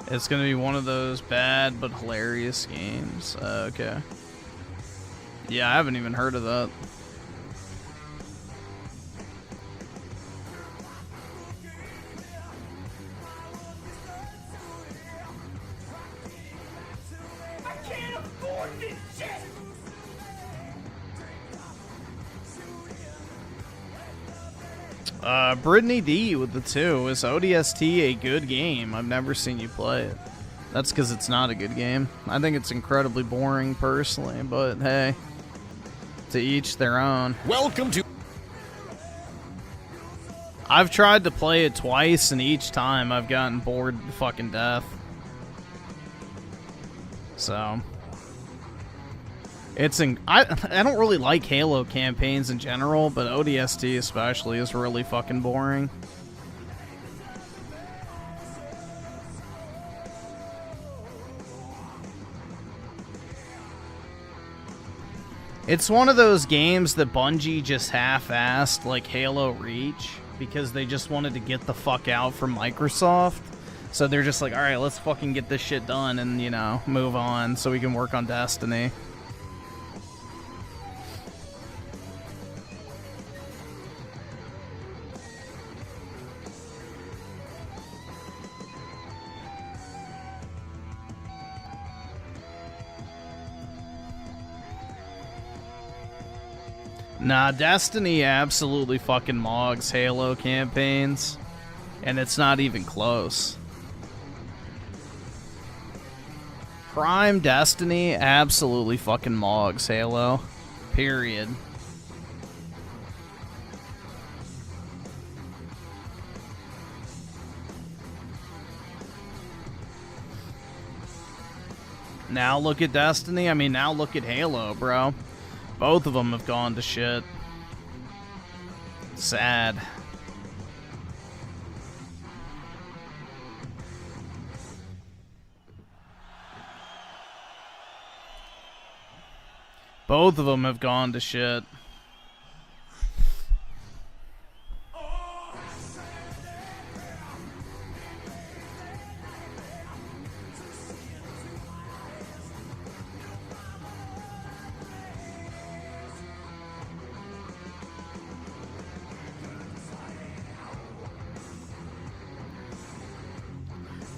It's gonna be one of those bad but hilarious games. Okay. Yeah, I haven't even heard of that. I can't afford this shit! Brittany D with the 2. Is ODST a good game? I've never seen you play it. That's because it's not a good game. I think it's incredibly boring personally, but hey, to each their own. Welcome to... I've tried to play it twice, and each time I've gotten bored to fucking death. So... I don't really like Halo campaigns in general, but ODST especially is really fucking boring. It's one of those games that Bungie just half-assed, like Halo Reach, because they just wanted to get the fuck out from Microsoft. So they're just like, alright, let's fucking get this shit done and, you know, move on so we can work on Destiny. Nah, Destiny absolutely fucking mogs Halo campaigns, and it's not even close. Prime Destiny absolutely fucking mogs Halo. Period. Now look at Destiny. I mean, now look at Halo, bro. Both of them have gone to shit. Sad. Both of them have gone to shit.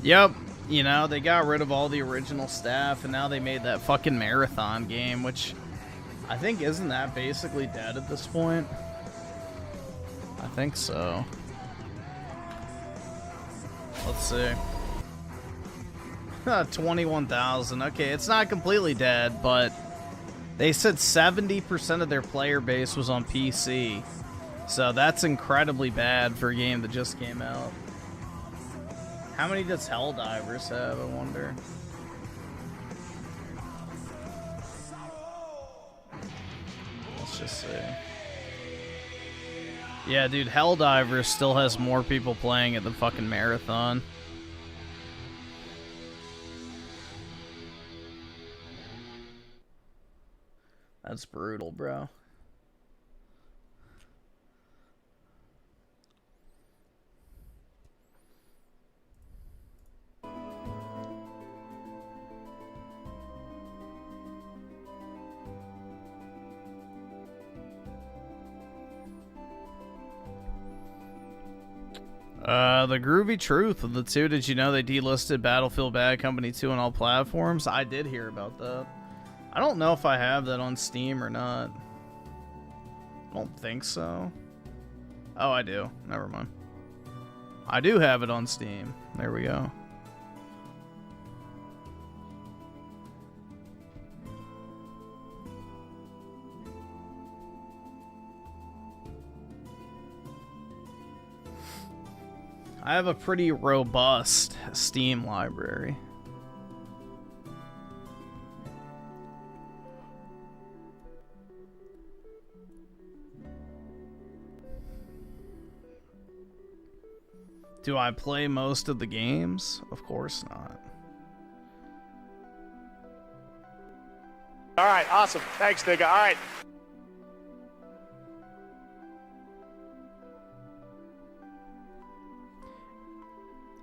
Yep, you know, they got rid of all the original staff, and now they made that fucking marathon game, which I think, isn't that basically dead at this point? I think so. Let's see. 21,000. Okay, it's not completely dead, but they said 70% of their player base was on PC. So that's incredibly bad for a game that just came out. How many does Helldivers have, I wonder? Let's just see. Yeah, dude, Helldivers still has more people playing it than fucking Marathon. That's brutal, bro. The Groovy Truth of the two. Did you know they delisted Battlefield Bad Company 2 on all platforms? I did hear about that. I don't know if I have that on Steam or not. I don't think so. Oh, I do. Never mind. I do have it on Steam. There we go. I have a pretty robust Steam library. Do I play most of the games? Of course not. All right, awesome. Thanks, nigga. All right.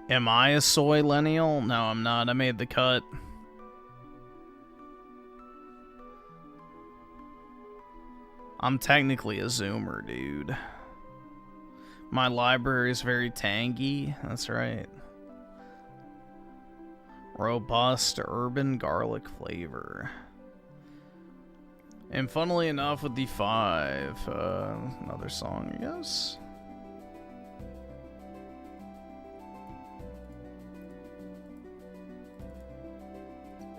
Am I a soy millennial? No, I'm not. I made the cut. I'm technically a zoomer, dude. My library is very tangy. That's right. Robust urban garlic flavor. And funnily enough, with the 5, another song, I guess.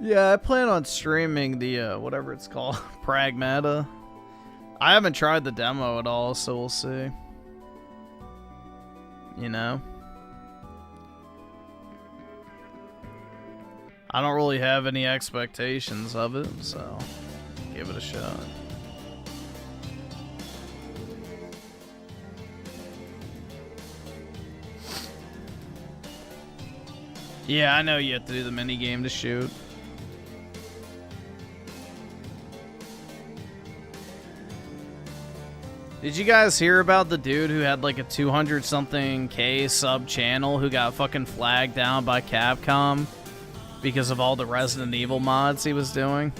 Yeah, I plan on streaming the, whatever it's called, Pragmata. I haven't tried the demo at all, so we'll see. You know? I don't really have any expectations of it, so give it a shot. Yeah, I know you have to do the minigame to shoot. Did you guys hear about the dude who had like a 200-something K sub channel who got fucking flagged down by Capcom because of all the Resident Evil mods he was doing?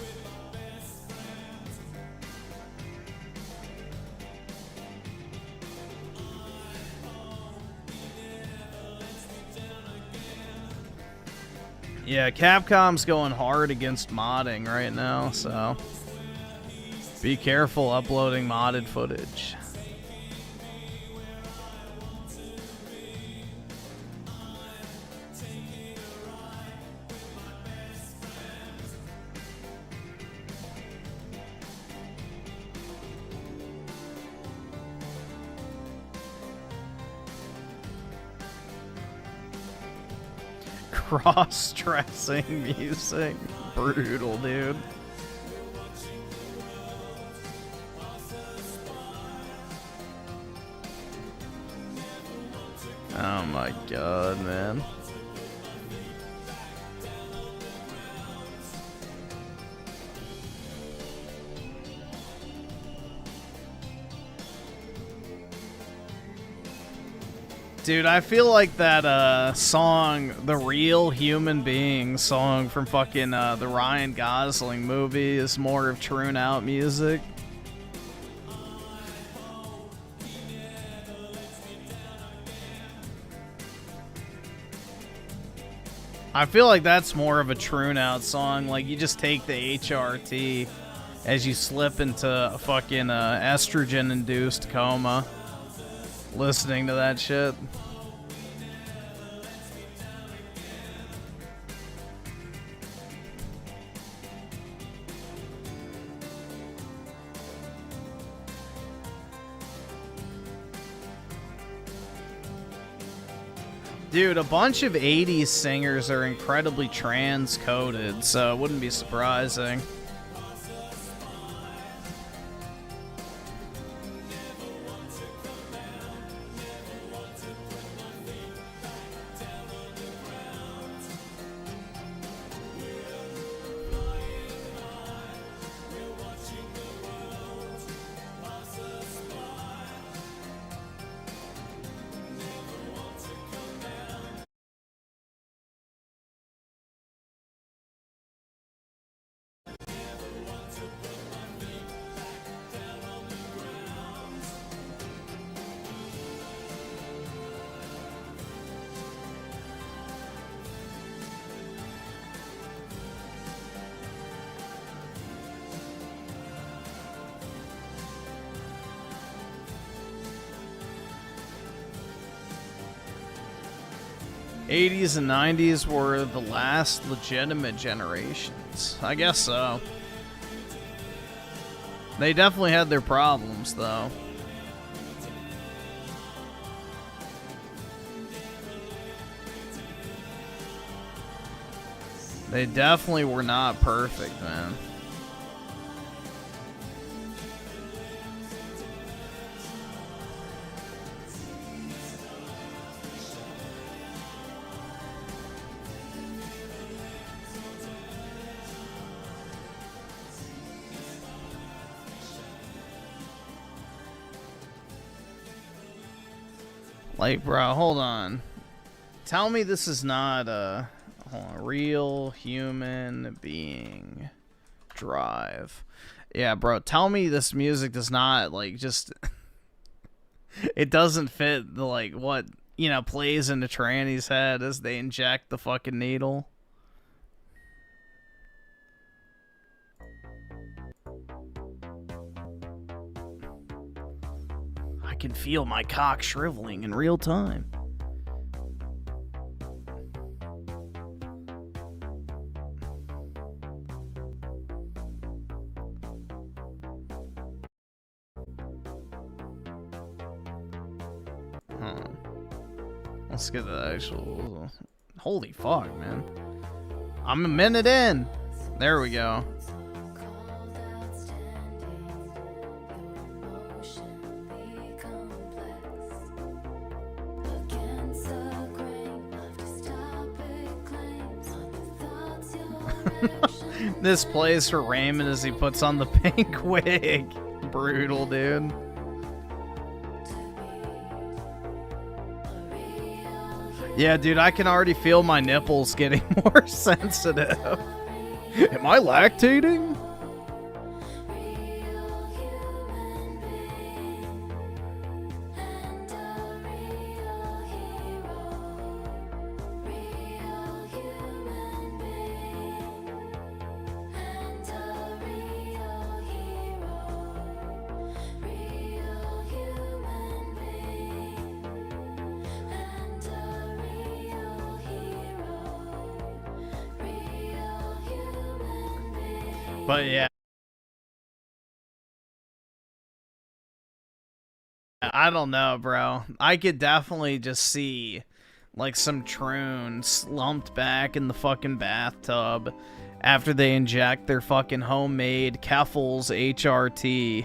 Yeah, Capcom's going hard against modding right now, so be careful uploading modded footage. Cross-dressing music. Brutal, dude. Oh my god, man. Dude, I feel like that song, the Real Human Being song from fucking the Ryan Gosling movie, is more of True Out music. I feel like that's more of a True Out song. Like, you just take the HRT as you slip into a fucking estrogen-induced coma listening to that shit. Dude, a bunch of 80s singers are incredibly trans-coded, so it wouldn't be surprising. 80s and 90s were the last legitimate generations. I guess so. They definitely had their problems, though. They definitely were not perfect, man. Like, bro, hold on. Tell me this is not a real human being drive. Yeah, bro, tell me this music does not, like, just... it doesn't fit the, like, what, you know, plays in the tranny's head as they inject the fucking needle. I can feel my cock shriveling in real time. Let's get the actual... Holy fuck, man. I'm a minute in. There we go. This plays for Raymond as he puts on the pink wig. Brutal, dude. Yeah, dude, I can already feel my nipples getting more sensitive. Am I lactating? But yeah, I don't know, bro. I could definitely just see like some troon slumped back in the fucking bathtub after they inject their fucking homemade Keffel's HRT,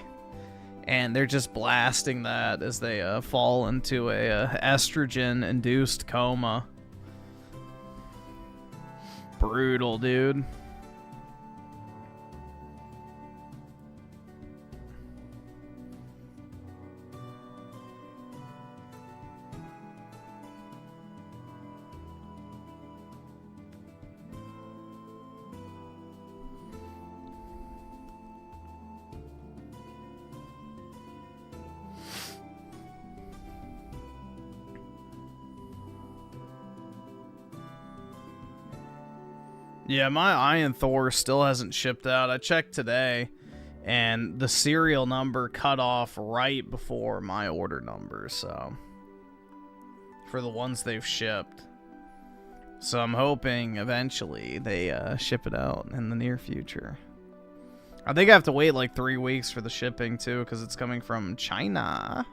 and they're just blasting that as they fall into a estrogen-induced coma. Brutal, dude. Yeah, my Iron Thor still hasn't shipped out. I checked today, and the serial number cut off right before my order number, so... for the ones they've shipped. So I'm hoping eventually they ship it out in the near future. I think I have to wait like 3 weeks for the shipping, too, because it's coming from China.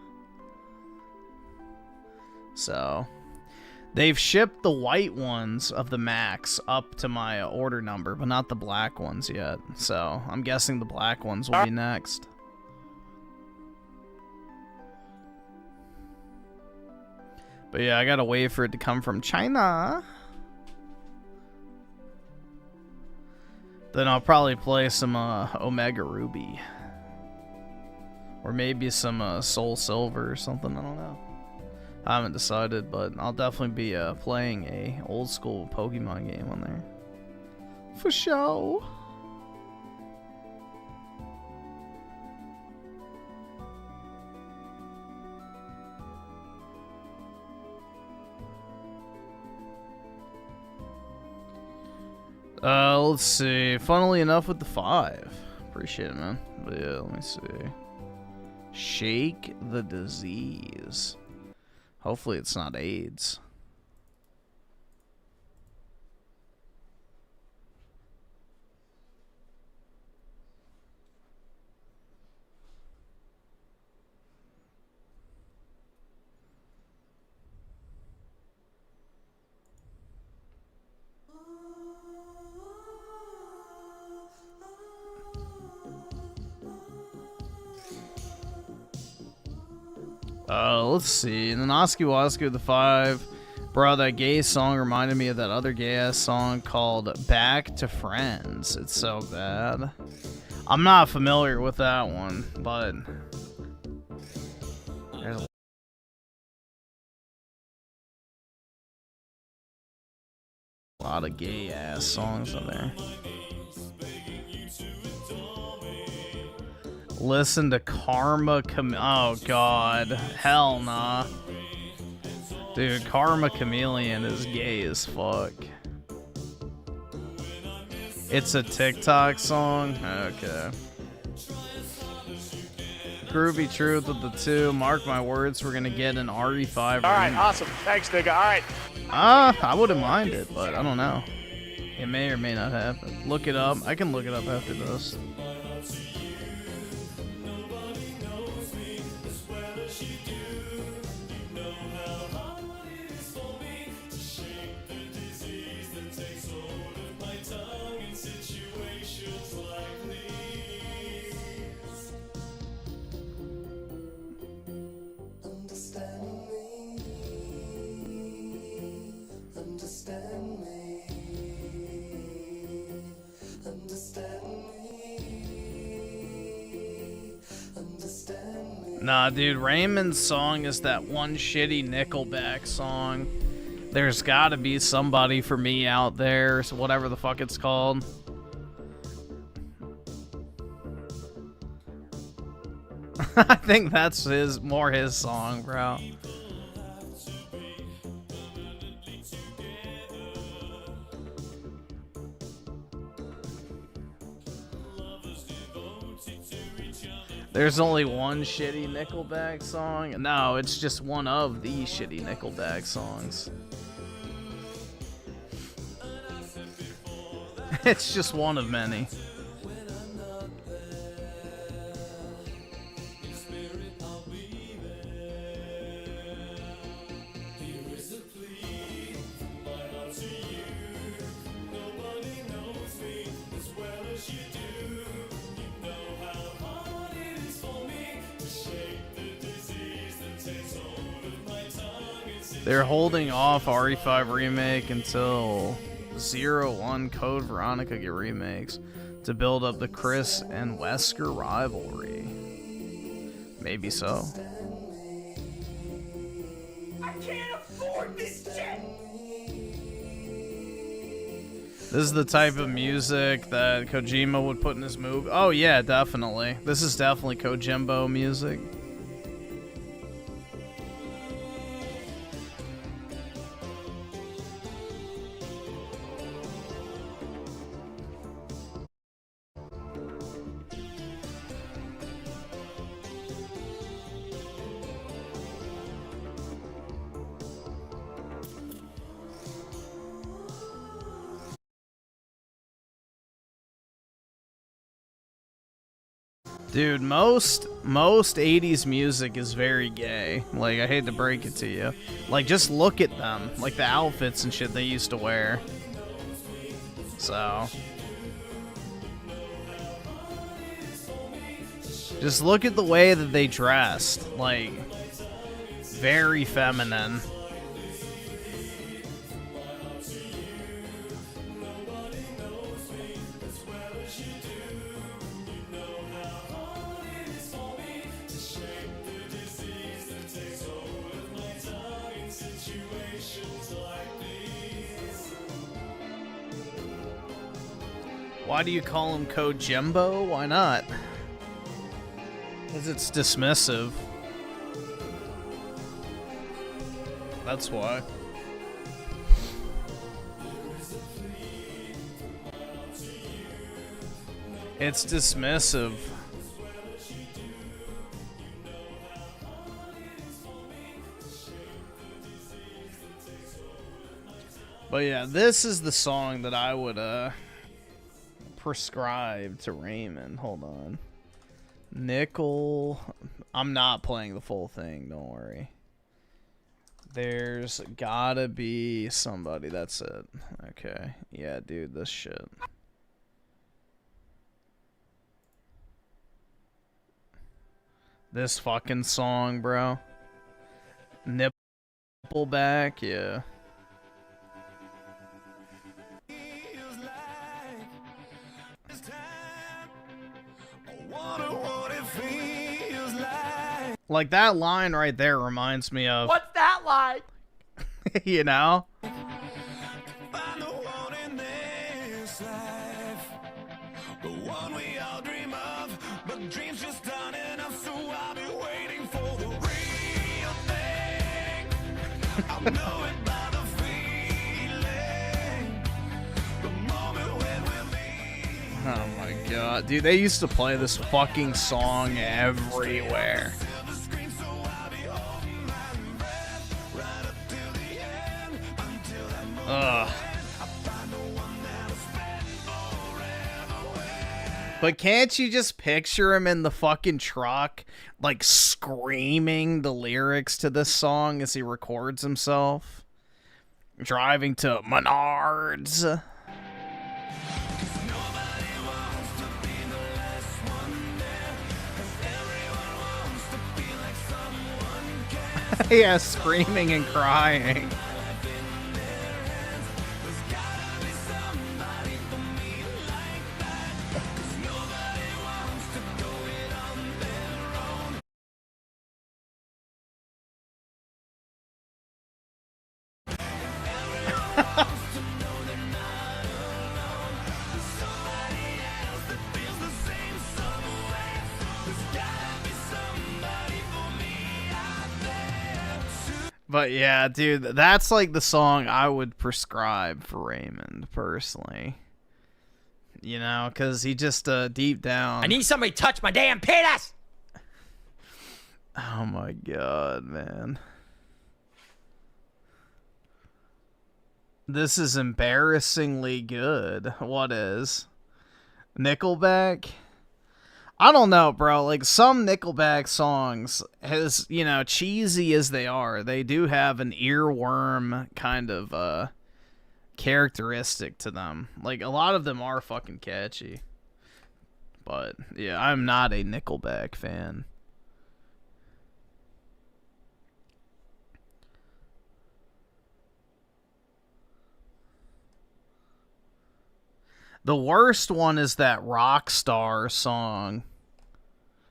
So... they've shipped the white ones of the Max up to my order number, but not the black ones yet. So, I'm guessing the black ones will be next. But yeah, I gotta wait for it to come from China. Then I'll probably play some Omega Ruby. Or maybe some Soul Silver or something, I don't know. I haven't decided, but I'll definitely be playing a old school Pokemon game on there. For sure. Let's see. Funnily enough with the 5. Appreciate it, man. But yeah, let me see. Shake the disease. Hopefully it's not AIDS. Let's see. And then Oski Wasku the 5. Bro, that gay song reminded me of that other gay-ass song called Back to Friends. It's so bad. I'm not familiar with that one, but... there's a lot of gay-ass songs in there. Listen to Karma oh god. Hell nah. Dude, Karma Chameleon is gay as fuck. It's a TikTok song? Okay. Groovy Truth with the 2. Mark my words, we're gonna get an RE5. All right, awesome. Thanks, nigga. All right. I wouldn't mind it, but I don't know. It may or may not happen. Look it up. I can look it up after this. Nah, dude, Raymond's song is that one shitty Nickelback song. There's gotta be somebody for me out there, so whatever the fuck it's called. I think that's more his song, bro. There's only one shitty Nickelback song? No, it's just one of the shitty Nickelback songs. It's just one of many. They're holding off RE5 remake until 01 Code Veronica get remakes to build up the Chris and Wesker rivalry. Maybe so. I can't afford this shit! This is the type of music that Kojima would put in his movie. Oh yeah, definitely. This is definitely Kojimbo music. Dude, most 80s music is very gay. Like, I hate to break it to you. Like, just look at them. Like, the outfits and shit they used to wear. So. Just look at the way that they dressed. Like, very feminine. Why do you call him Kojimbo? Why not? Because it's dismissive. That's why. It's dismissive. But yeah, this is the song that I would prescribe to Raymond. Hold on. Nickel. I'm not playing the full thing, don't worry. There's gotta be somebody. That's it. Okay. Yeah, dude, this shit. This fucking song, bro. Nippleback, yeah. Like, that line right there reminds me of... What's that like? You know? Oh my god. Dude, they used to play this fucking song everywhere. Ugh. But can't you just picture him in the fucking truck, like screaming the lyrics to this song as he records himself? Driving to Menards. Yeah, screaming and crying. But yeah, dude, that's like the song I would prescribe for Raymond, personally. You know, because he just, deep down... I need somebody to touch my damn penis! Oh my god, man. This is embarrassingly good. What is? Nickelback? I don't know, bro. Like, some Nickelback songs, as, you know, cheesy as they are, they do have an earworm kind of, characteristic to them. Like, a lot of them are fucking catchy. But, yeah, I'm not a Nickelback fan. The worst one is that Rockstar song.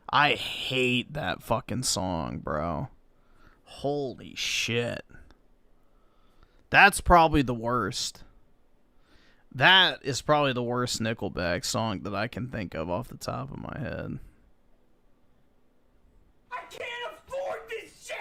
I hate that fucking song, bro. Holy shit. That's probably the worst. That is probably the worst Nickelback song that I can think of off the top of my head. I can't afford this shit!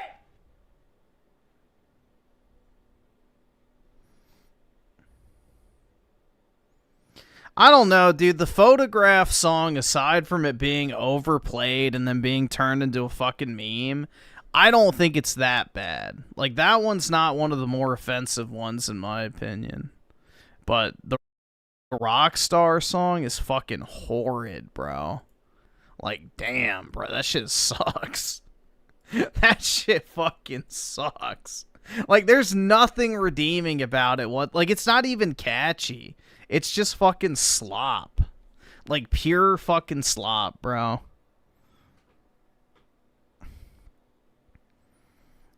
I don't know, dude. The Photograph song, aside from it being overplayed and then being turned into a fucking meme, I don't think it's that bad. Like, that one's not one of the more offensive ones, in my opinion. But the Rockstar song is fucking horrid, bro. Like, damn, bro. That shit sucks. That shit fucking sucks. Like, there's nothing redeeming about it. Like, it's not even catchy. It's just fucking slop. Like, pure fucking slop, bro.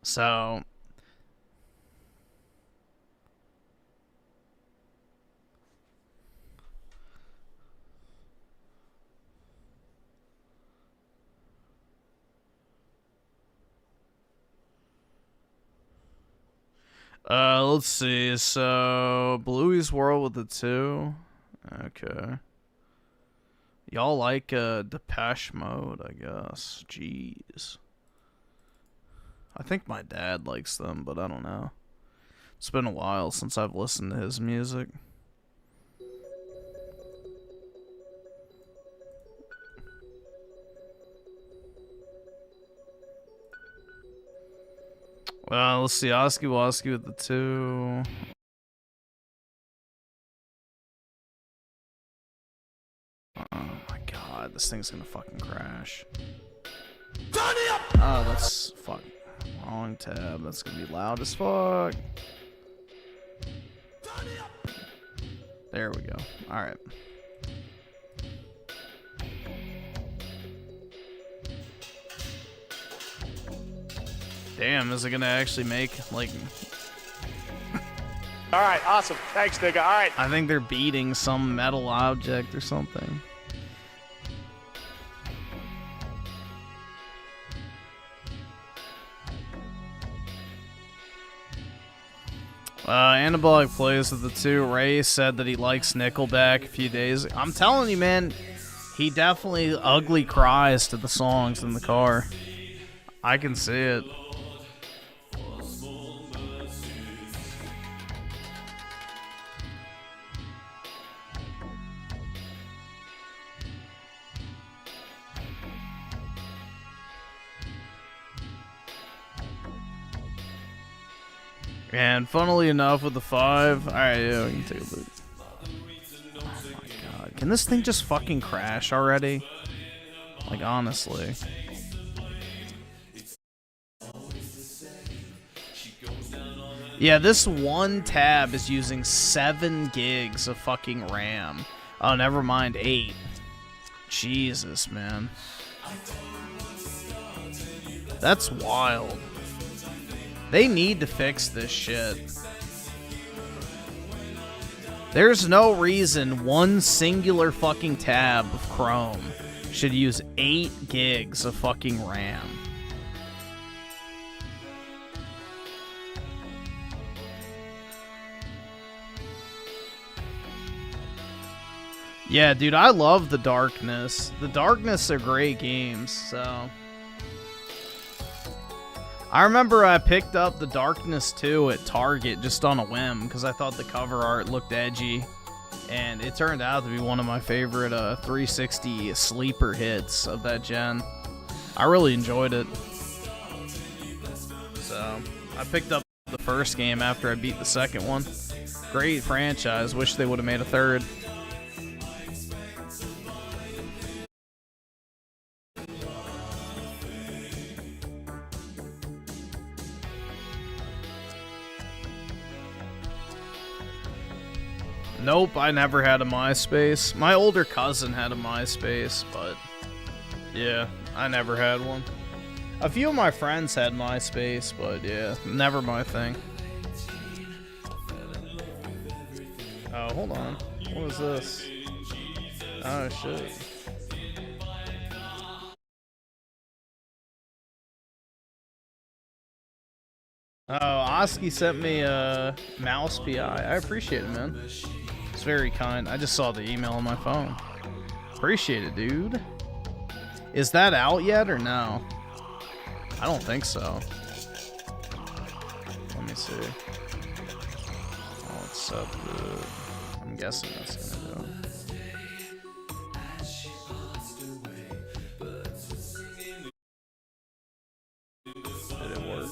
So... let's see. So, Bluey's World with the 2. Okay. Y'all like, Depeche Mode, I guess. Jeez. I think my dad likes them, but I don't know. It's been a while since I've listened to his music. Well, let's see. Oski Woski with the 2. Oh my god, this thing's gonna fucking crash. Oh, that's fuck. Wrong tab. That's gonna be loud as fuck. There we go. Alright. Damn, is it gonna actually make, like... All right, awesome. Thanks, nigga. All right. I think they're beating some metal object or something. Anabolic plays with the two. Ray said that he likes Nickelback a few days. I'm telling you, man, he definitely ugly cries to the songs in the car. I can see it. And funnily enough, with the 5, alright, yeah, we can take a look. Oh my god. Can this thing just fucking crash already? Like, honestly. Yeah, this one tab is using 7 gigs of fucking RAM. Oh, never mind, 8. Jesus, man. That's wild. They need to fix this shit. There's no reason one singular fucking tab of Chrome should use 8 gigs of fucking RAM. Yeah, dude, I love The Darkness. The Darkness are great games, so... I remember I picked up The Darkness 2 at Target just on a whim because I thought the cover art looked edgy. And it turned out to be one of my favorite 360 sleeper hits of that gen. I really enjoyed it. So, I picked up the first game after I beat the second one. Great franchise. Wish they would have made a third. Nope, I never had a MySpace. My older cousin had a MySpace, but yeah, I never had one. A few of my friends had MySpace, but yeah, never my thing. Oh, hold on. What is this? Oh, shit. Oh, Oski sent me a mouse PI. I appreciate it, man. It's very kind. I just saw the email on my phone. Appreciate it, dude. Is that out yet or no? I don't think so. Let me see. Oh, it's so good. I'm guessing that's gonna do it. Did it work?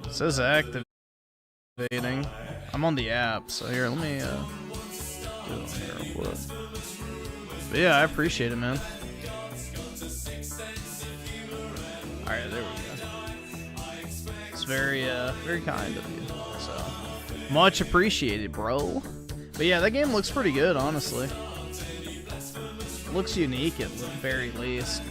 It says activating. I'm on the app, so here, let me do it on here real quick. But yeah, I appreciate it, man. Alright, there we go. It's very kind of you. So much appreciated, bro. But yeah, that game looks pretty good, honestly. It looks unique at the very least.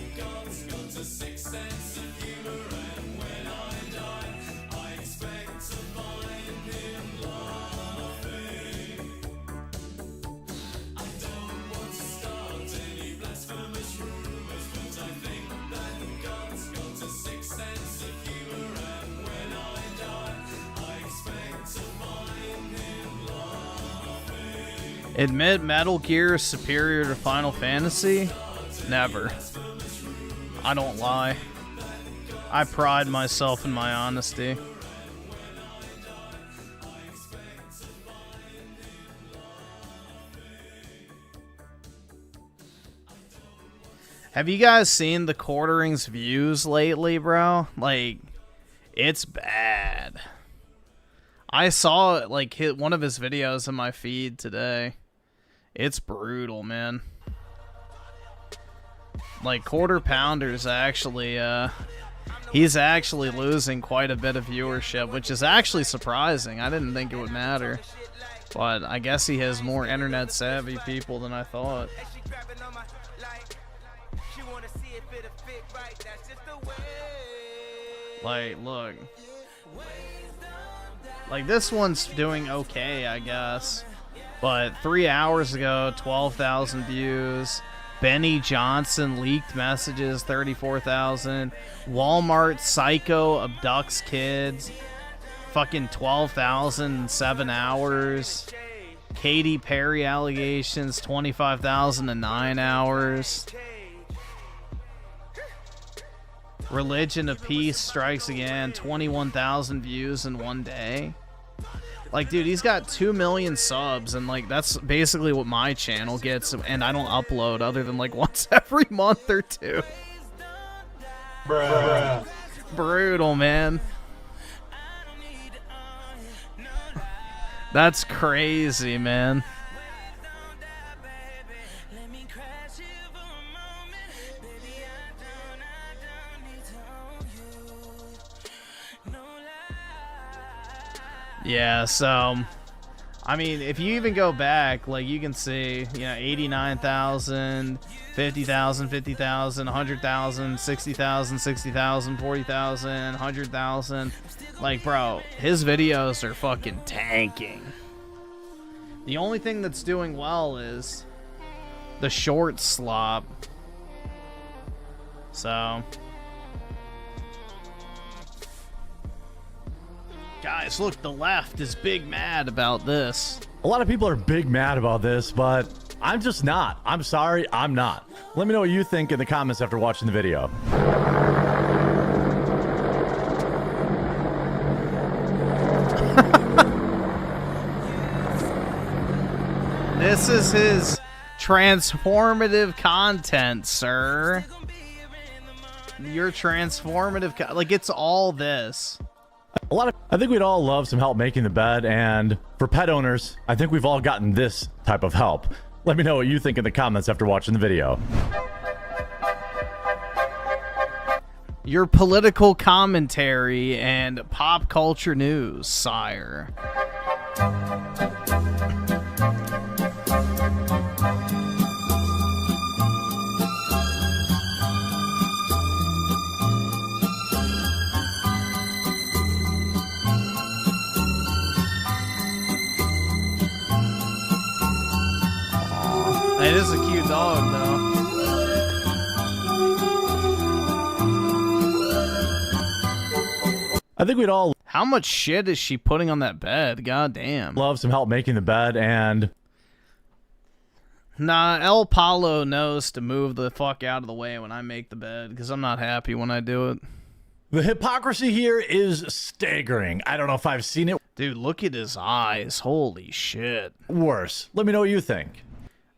Admit Metal Gear is superior to Final Fantasy? Never. I don't lie. I pride myself in my honesty. Have you guys seen the Quartering's views lately, bro? Like, it's bad. I saw like hit one of his videos in my feed today. It's brutal, man. Like, Quarter Pounder's actually, he's actually losing quite a bit of viewership, which is actually surprising. I didn't think it would matter. But I guess he has more internet savvy people than I thought. Like, look. Like, this one's doing okay, I guess. But 3 hours ago, 12,000 views. Benny Johnson leaked messages, 34,000. Walmart psycho abducts kids, fucking 12,000 in 7 hours. Katy Perry allegations, 25,000 in 9 hours. Religion of Peace strikes again, 21,000 views in 1 day. Like, dude, he's got 2 million subs, and like that's basically what my channel gets, and I don't upload other than like once every month or two. Bruh. Brutal, man. That's crazy, man. Yeah, so, I mean, if you even go back, like, you can see, you know, 89,000, 50,000, 50,000, 100,000, 60,000, 60,000, 40,000, 100,000. Like, bro, his videos are fucking tanking. The only thing that's doing well is the short slop. So... Guys, look, the left is big mad about this. A lot of people are big mad about this, but I'm just not. I'm sorry, I'm not. Let me know what you think in the comments after watching the video. This is his transformative content, sir. Your transformative, like, it's all this. I think we'd all love some help making the bed, and for pet owners, I think we've all gotten this type of help. Let me know what you think in the comments after watching the video. Your political commentary and pop culture news, sire. It is a cute dog, though. I think we'd all How much shit is she putting on that bed? God damn. love some help making the bed, and Nah, El Palo knows to move the fuck out of the way when I make the bed, because I'm not happy when I do it. the hypocrisy here is staggering. I don't know if I've seen it Dude, look at his eyes. Holy shit. worse. Let me know what you think.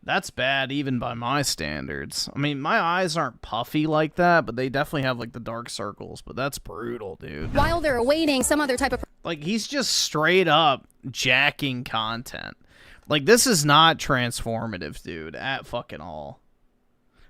That's bad even by my standards. I mean, my eyes aren't puffy like that, but they definitely have like the dark circles, but that's brutal, dude. While they're awaiting some other type of... Like, he's just straight up jacking content. Like, this is not transformative, dude, at fucking all.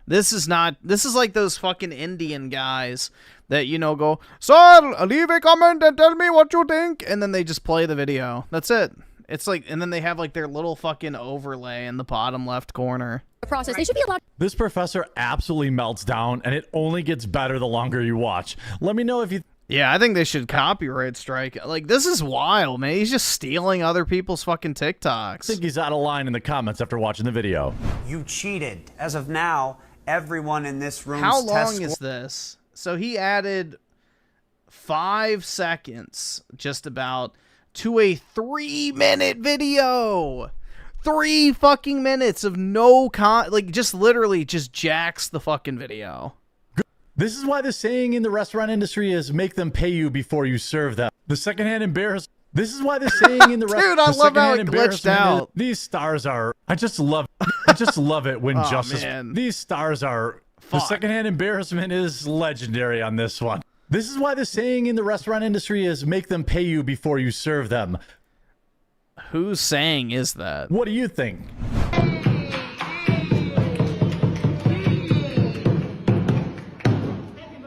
This is not... This is like those fucking Indian guys that, you know, go, "Sir, leave a comment and tell me what you think," and then they just play the video. That's it. It's like, and then they have like their little fucking overlay in the bottom left corner. process. They should be allowed... This professor absolutely melts down, and it only gets better the longer you watch. Let me know if you... Yeah, I think they should copyright strike. Like, this is wild, man. He's just stealing other people's fucking TikToks. think he's out of line in the comments after watching the video. You cheated. As of now, everyone in this room. How long is this? So he added 5 seconds just about to a 3-minute video. 3 fucking minutes of no like, just literally just jacks the fucking video. This is why the saying in the restaurant industry is make them pay you before you serve them. The secondhand embarrassment. This is why the saying in the Dude, I love how it glitched out. These stars are... I just love it when Oh, justice... man. These stars are... The Fuck. secondhand embarrassment is legendary on this one. This is why the saying in the restaurant industry is make them pay you before you serve them. Whose saying is that? What do you think?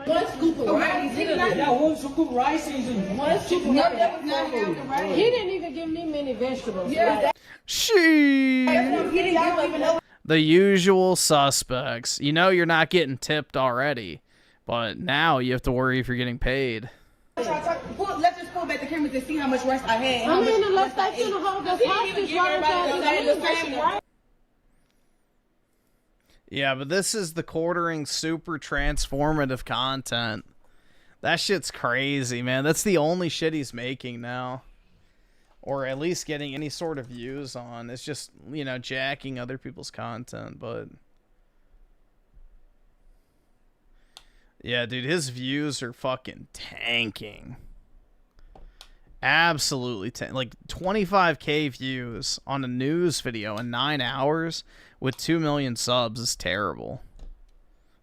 One scoop of rice. He didn't even can't give me many vegetables. She. The usual suspects. You know you're not getting tipped already, but now you have to worry if you're getting paid. Let's just pull back the cameras and see how much rice I had. I mean, unless they can hold us hostage, right? Yeah, but this is the quartering super transformative content. That shit's crazy, man. That's the only shit he's making now. Or at least getting any sort of views on. It's just, you know, jacking other people's content, but... Yeah, dude, his views are fucking tanking. Absolutely like 25k views on a news video in 9 hours with 2 million subs is terrible.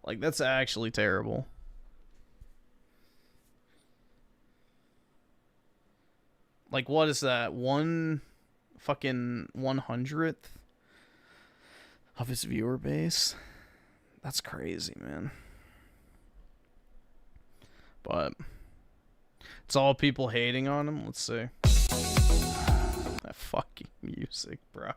Like, that's actually terrible. Like, what is that? 1/100th of his viewer base? That's crazy, man. But it's all people hating on him. Let's see. That fucking music, bro.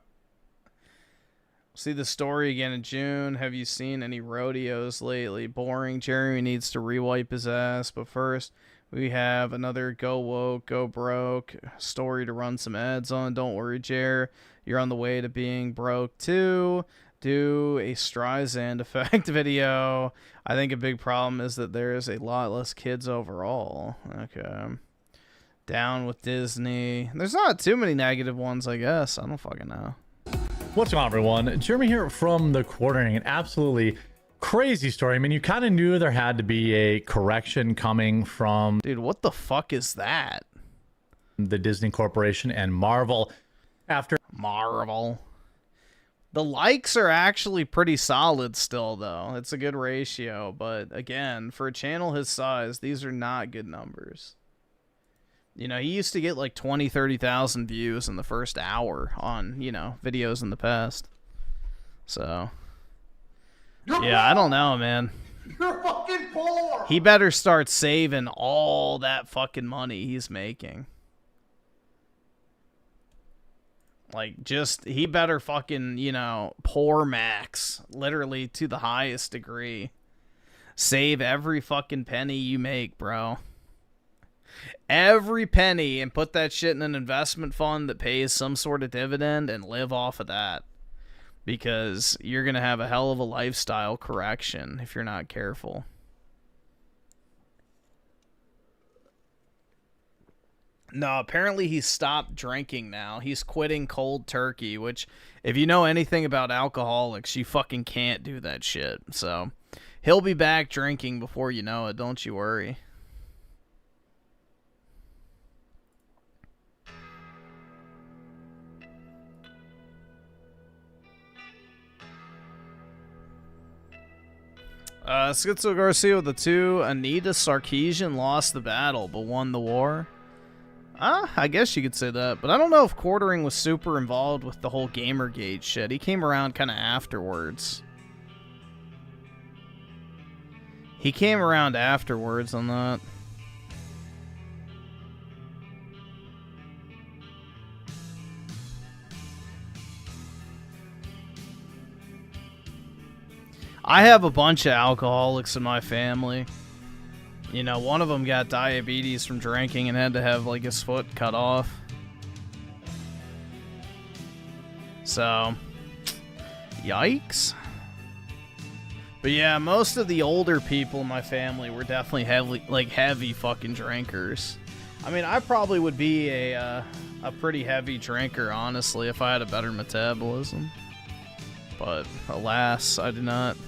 See the story again in June. Have you seen any rodeos lately? Boring. Jeremy needs to rewipe his ass. But first, we have another go woke, go broke story to run some ads on. Don't worry, Jer. You're on the way to being broke too. Do a Streisand effect video. I think a big problem is that there's a lot less kids overall. Okay. Down with Disney. There's not too many negative ones, I guess. I don't fucking know. What's going on, everyone? Jeremy here from the quartering. An absolutely crazy story. I mean, you kind of knew there had to be a correction coming from... Dude, what the fuck is that? The Disney Corporation and Marvel after... Marvel. The likes are actually pretty solid still, though. It's a good ratio, but again, for a channel his size, these are not good numbers. You know, he used to get like 20, 30,000 views in the first hour on, you know, videos in the past. So, yeah, I don't know, man. You're fucking poor. He better start saving all that fucking money he's making. Like, just, he better fucking, you know, poor max, literally to the highest degree. Save every fucking penny you make, bro. Every penny, and put that shit in an investment fund that pays some sort of dividend and live off of that. Because you're going to have a hell of a lifestyle correction if you're not careful. No, apparently he's stopped drinking now. He's quitting cold turkey, which, if you know anything about alcoholics, you fucking can't do that shit. So, he'll be back drinking before you know it, don't you worry. Schizo Garcia with the 2. Anita Sarkeesian lost the battle, but won the war. I guess you could say that, but I don't know if quartering was super involved with the whole Gamergate shit. He came around kind of afterwards. He came around afterwards on that. I have a bunch of alcoholics in my family. You know, one of them got diabetes from drinking and had to have, like, his foot cut off. So, yikes. But yeah, most of the older people in my family were definitely heavy fucking drinkers. I mean, I probably would be a pretty heavy drinker, honestly, if I had a better metabolism. But, alas, I do not.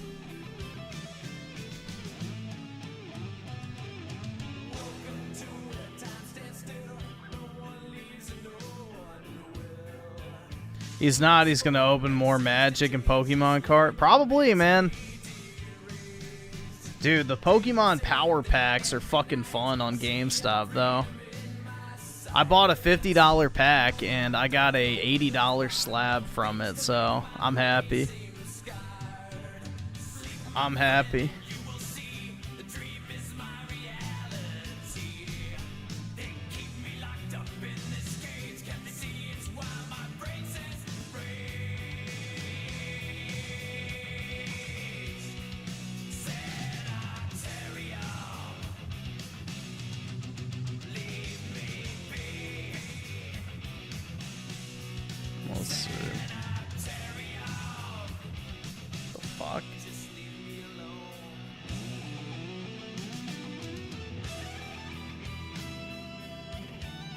He's not. He's going to open more Magic and Pokemon cart. Probably, man. Dude, the Pokemon Power Packs are fucking fun on GameStop, though. I bought a $50 pack, and I got a $80 slab from it, so I'm happy. I'm happy.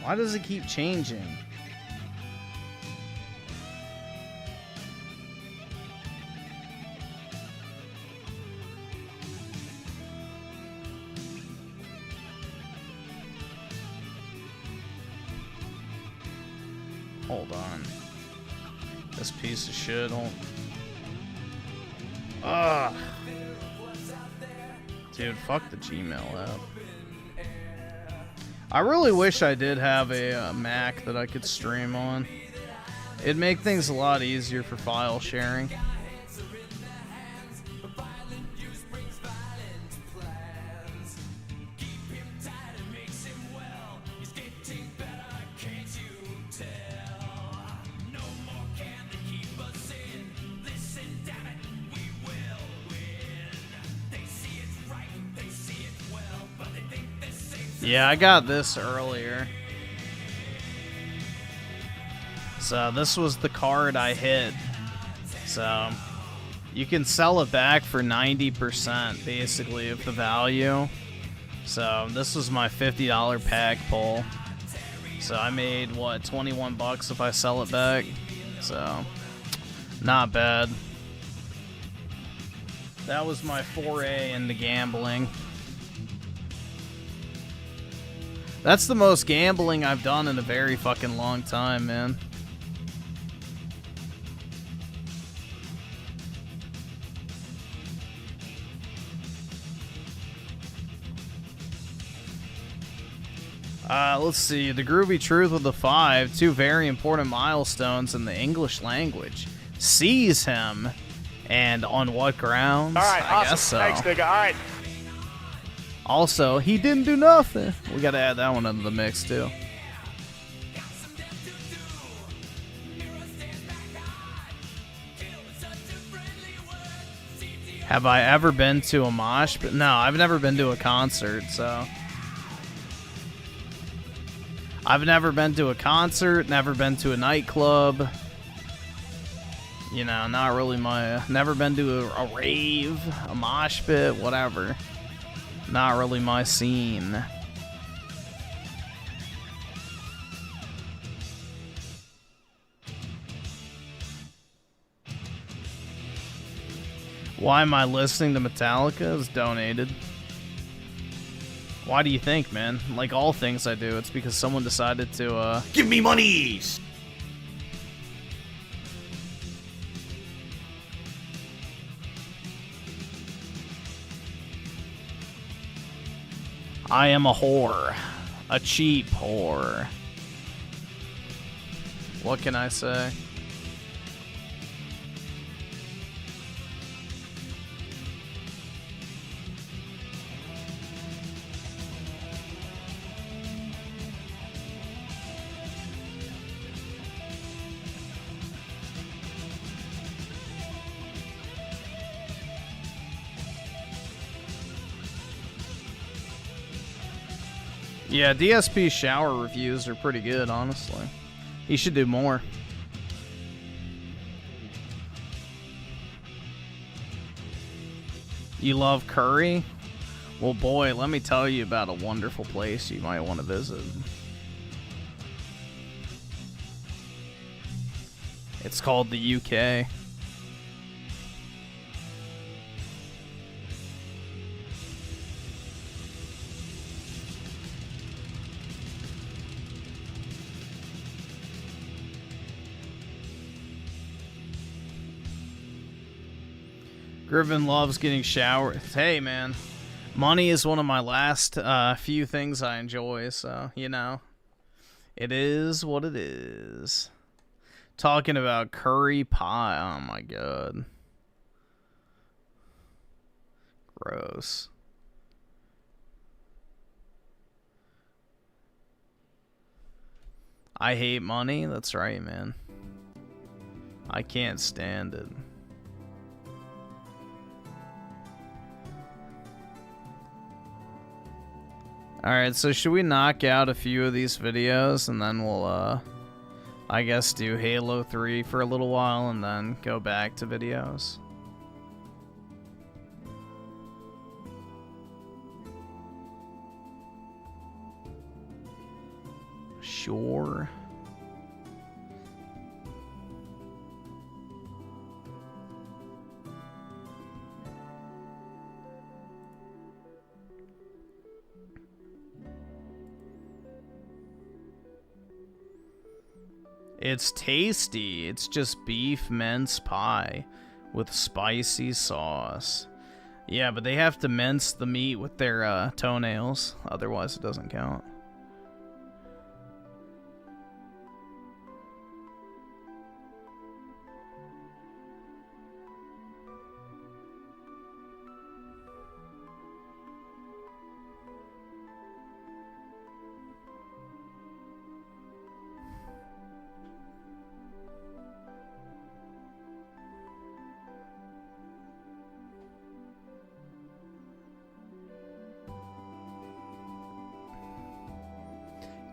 Why does it keep changing? Hold on. This piece of shit. Ugh. Dude, fuck the Gmail app. I really wish I did have a Mac that I could stream on. It'd make things a lot easier for file sharing. Yeah, I got this earlier. So this was the card I hit. So you can sell it back for 90% basically of the value. So this was my $50 pack pull. So I made what, 21 bucks if I sell it back. So not bad. That was my foray into gambling. That's the most gambling I've done in a very fucking long time, man. Let's see. The Groovy Truth with the 5. 2 very important milestones in the English language. Seize him. And on what grounds? All right, I awesome. guess so. Thanks, nigga. All right. Also, he didn't do nothing. We gotta add that one into the mix, too. Have I ever been to a mosh pit? No, I've never been to a concert, so... I've never been to a concert, never been to a nightclub. You know, not really my... Never been to a rave, a mosh pit, whatever. Not really my scene. Why am I listening to Metallica is donated. Why do you think, man? Like all things I do, it's because someone decided to, Give me monies! I am a whore. A cheap whore. What can I say? Yeah, DSP shower reviews are pretty good, honestly. He should do more. You love curry? Well, boy, let me tell you about a wonderful place you might want to visit. It's called the UK. Griffin loves getting showered. Hey, man. Money is one of my last few things I enjoy, so, you know. It is what it is. Talking about curry pie. Oh, my God. Gross. I hate money. That's right, man. I can't stand it. Alright, so should we knock out a few of these videos and then we'll, I guess do Halo 3 for a little while and then go back to videos? Sure. It's tasty. It's just beef mince pie with spicy sauce. Yeah, but they have to mince the meat with their toenails. Otherwise, it doesn't count.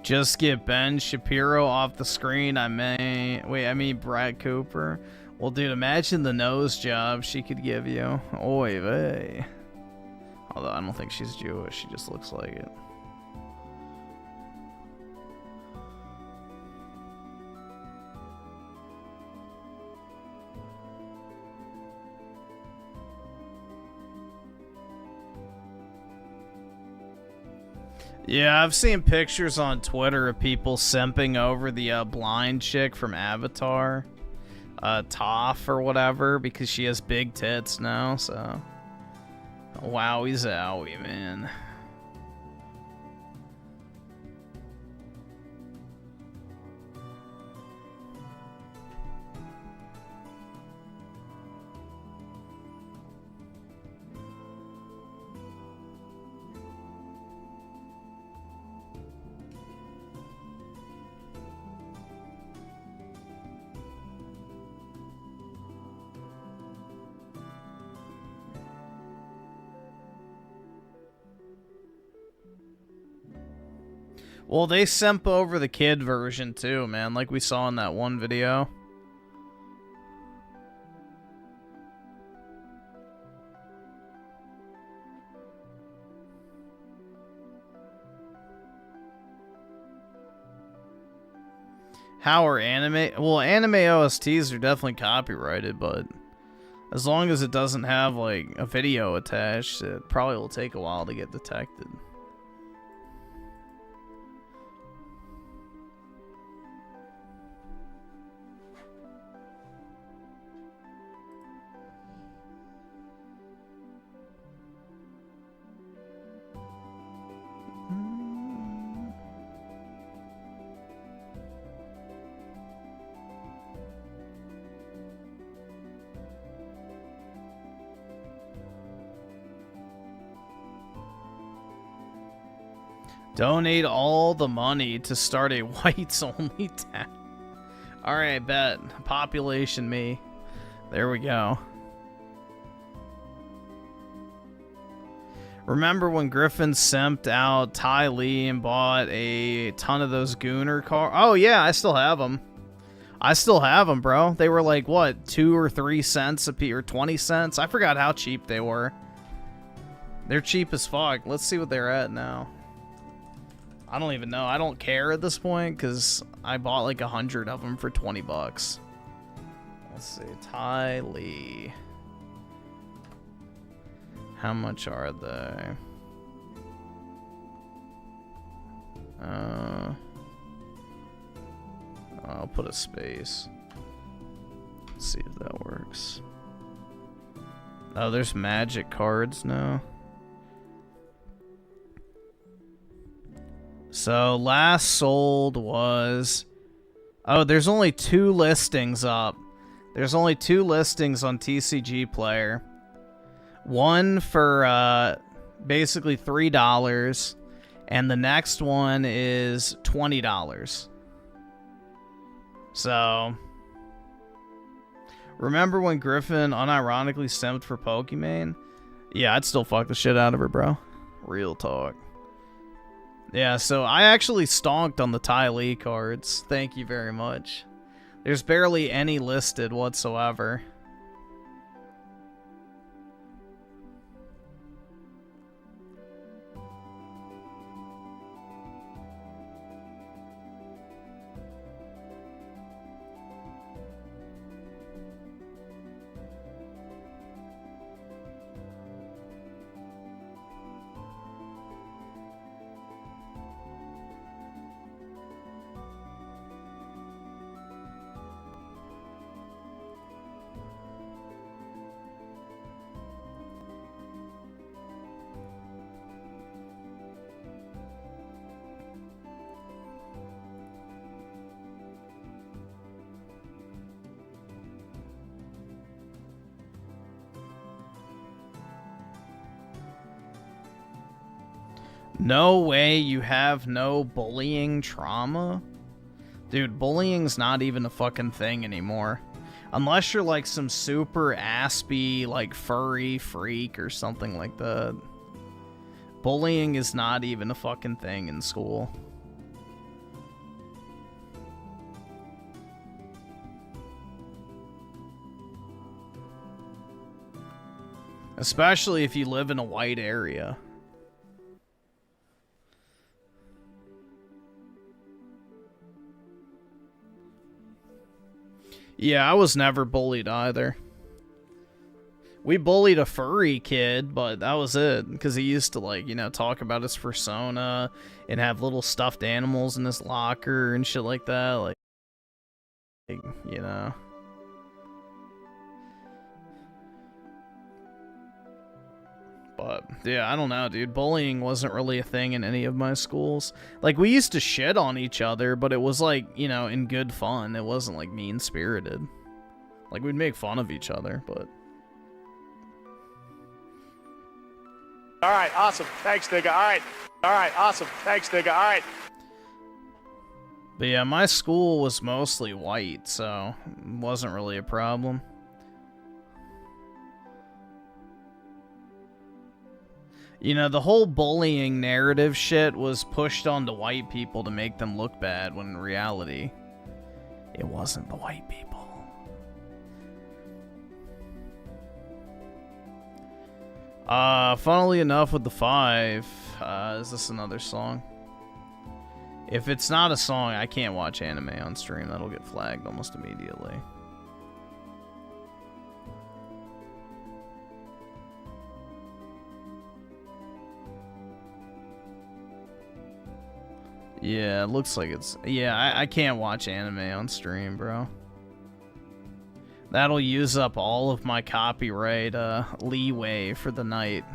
Just get Ben Shapiro off the screen. I mean Brad Cooper. Well, dude, imagine the nose job she could give you. Oy vey. Although I don't think she's Jewish. She just looks like it. Yeah, I've seen pictures on Twitter of people simping over the blind chick from Avatar, Toph or whatever, because she has big tits now, so. Wowie zowie, man. Well, they simp over the kid version too, man, like we saw in that one video. How are anime? Well, anime OSTs are definitely copyrighted, but as long as it doesn't have like a video attached, it probably will take a while to get detected. Donate all the money to start a whites-only town. Alright, bet. Population me. There we go. Remember when Griffin simped out Ty Lee and bought a ton of those Gooner cars? Oh, yeah, I still have them. I still have them, bro. They were like, what, 2 or 3 cents a piece, or 20 cents? I forgot how cheap they were. They're cheap as fuck. Let's see what they're at now. I don't even know. I don't care at this point because I bought like 100 of them for 20 bucks. Let's see. Ty Lee. How much are they? I'll put a space. Let's see if that works. Oh, there's magic cards now. So last sold was... Oh, there's only 2 listings up. There's only 2 listings on TCG Player. One for basically $3, and the next one is $20. So, remember when Griffin unironically simped for Pokemon? Yeah, I'd still fuck the shit out of her, bro. Real talk. Yeah, so I actually stonked on the Ty Lee cards. Thank you very much. There's barely any listed whatsoever. No way you have no bullying trauma? Dude, bullying's not even a fucking thing anymore. Unless you're like some super aspy, like furry freak or something like that. Bullying is not even a fucking thing in school. Especially if you live in a white area. Yeah, I was never bullied either. We bullied a furry kid, but that was it. Because he used to, like, you know, talk about his persona and have little stuffed animals in his locker and shit like that. Like you know. But, yeah, I don't know, dude. Bullying wasn't really a thing in any of my schools. Like, we used to shit on each other, but it was, like, you know, in good fun. It wasn't, like, mean-spirited. Like, we'd make fun of each other, but... All right, awesome. Thanks, nigga. All right, awesome. Thanks, nigga. All right. But, yeah, my school was mostly white, so it wasn't really a problem. You know, the whole bullying narrative shit was pushed onto white people to make them look bad, when in reality, it wasn't the white people. Funnily enough, with the 5, is this another song? If it's not a song, I can't watch anime on stream. That'll get flagged almost immediately. Yeah, it looks like it's... Yeah, I can't watch anime on stream, bro. That'll use up all of my copyright leeway for the night.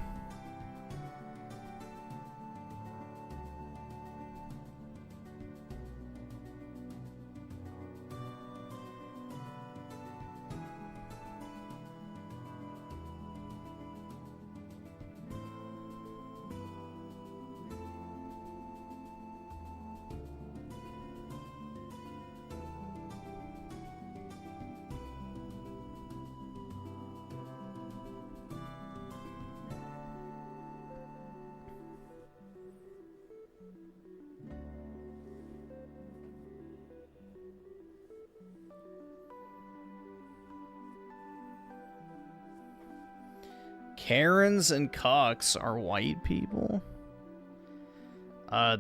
Karens and cucks are white people?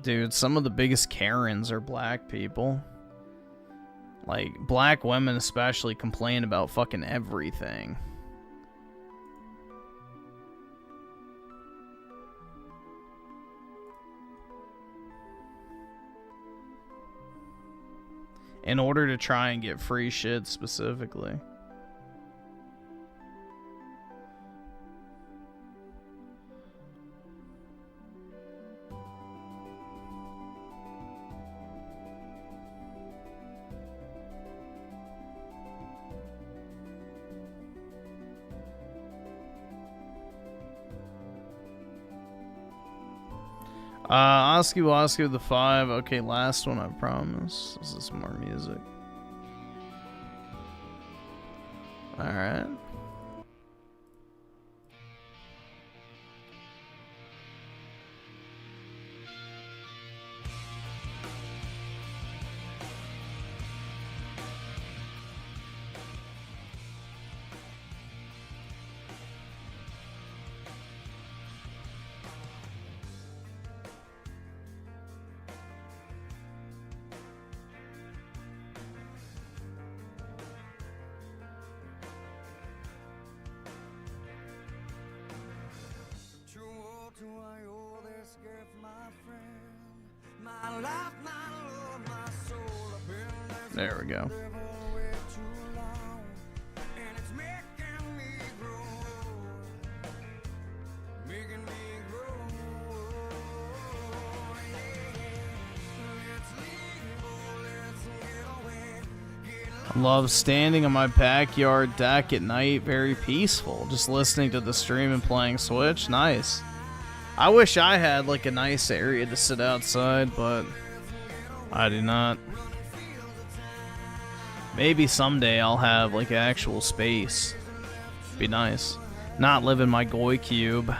Dude, some of the biggest Karens are black people. Like, black women especially complain about fucking everything. In order to try and get free shit specifically. Osky the 5. Okay, last one, I promise. This is more music. Alright. There we go. I love standing on my backyard deck at night, very peaceful. Just listening to the stream and playing Switch, nice. I wish I had like a nice area to sit outside, but I do not. Maybe someday I'll have like actual space. Be nice. Not live in my Goy cube.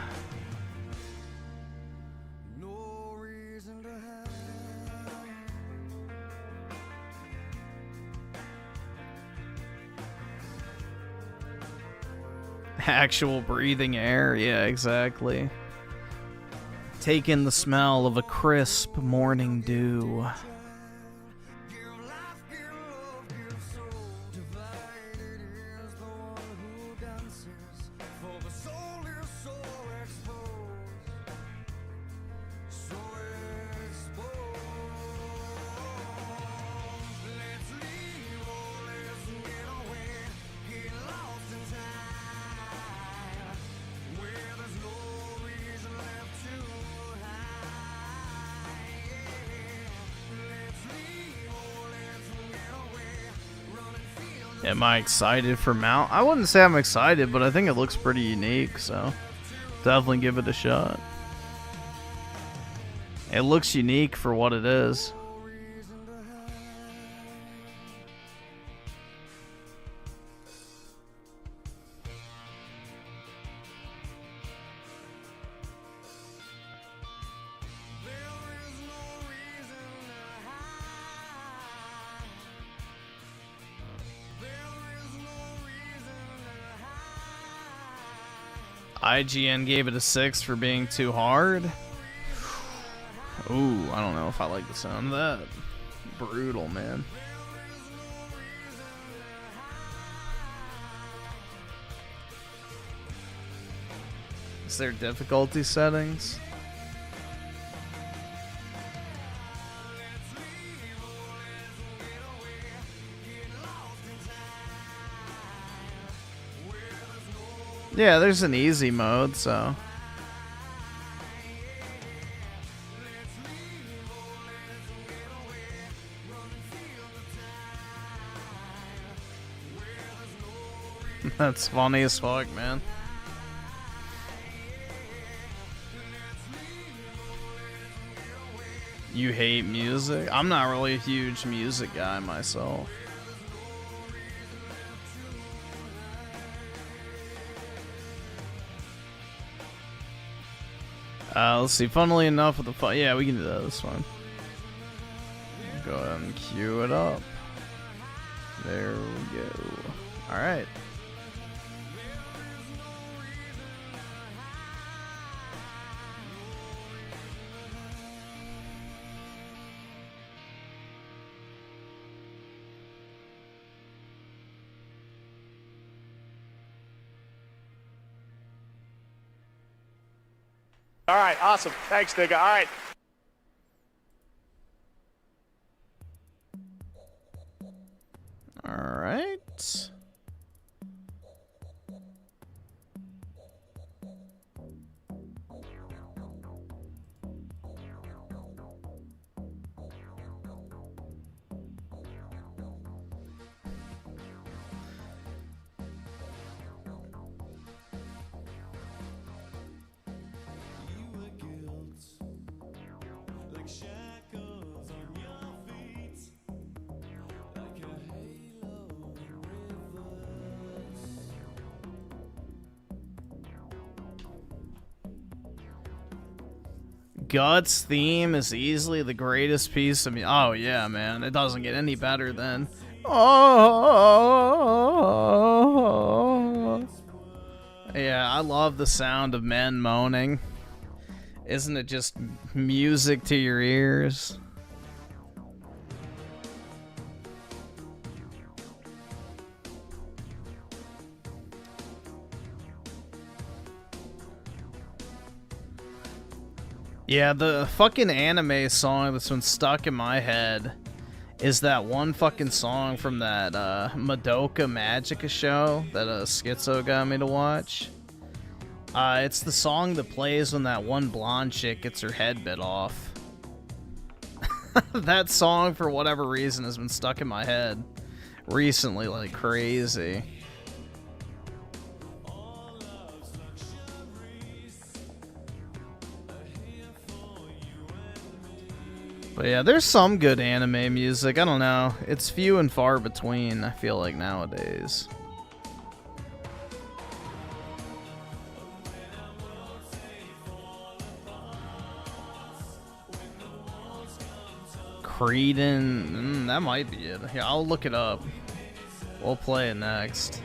Actual breathing air, yeah, exactly. Take in the smell of a crisp morning dew. Am I excited for Mount? I wouldn't say I'm excited, but I think it looks pretty unique, so definitely give it a shot. It looks unique for what it is. IGN gave it a 6 for being too hard. Ooh, I don't know if I like the sound of that. Brutal, man. Is there difficulty settings? Yeah, there's an easy mode, so. That's funny as fuck, man. You hate music? I'm not really a huge music guy myself. Let's see. Funnily enough, with the yeah, we can do that. This one. Go ahead and cue it up. There we go. All right. All right, awesome. Thanks, nigga. All right. All right. Guts theme is easily the greatest piece of me. Oh yeah, man, it doesn't get any better than. Oh, yeah, I love the sound of men moaning. Isn't it just music to your ears? Yeah, the fucking anime song that's been stuck in my head is that one fucking song from that Madoka Magica show that Schizo got me to watch. It's the song that plays when that one blonde chick gets her head bit off. That song, for whatever reason, has been stuck in my head recently like crazy. But yeah, there's some good anime music. I don't know. It's few and far between, I feel like, nowadays. Creedon, that might be it. Yeah, I'll look it up. We'll play it next.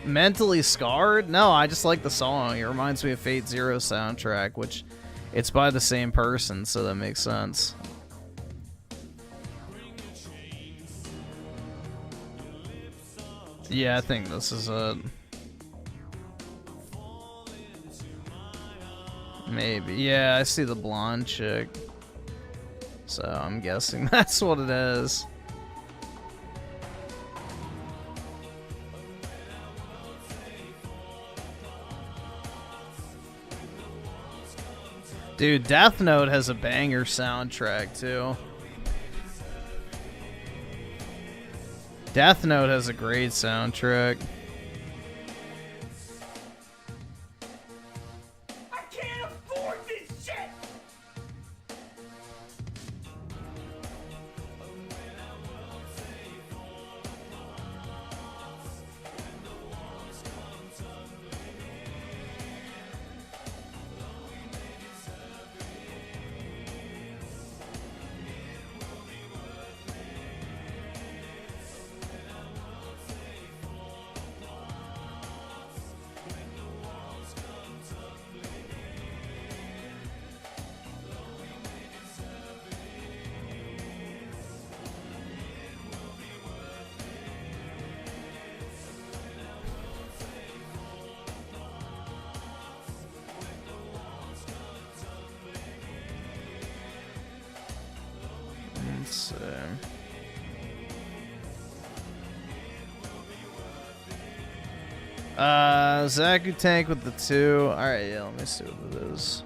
Mentally Scarred? No, I just like the song. It reminds me of Fate Zero soundtrack, which it's by the same person, so that makes sense. Yeah, I think this is it. Maybe. Yeah, I see the blonde chick. So I'm guessing that's what it is. Dude, Death Note has a banger soundtrack too. Death Note has a great soundtrack. I can't afford this shit! Let's see. Zaku tank with the 2. Alright, yeah, let me see what it is.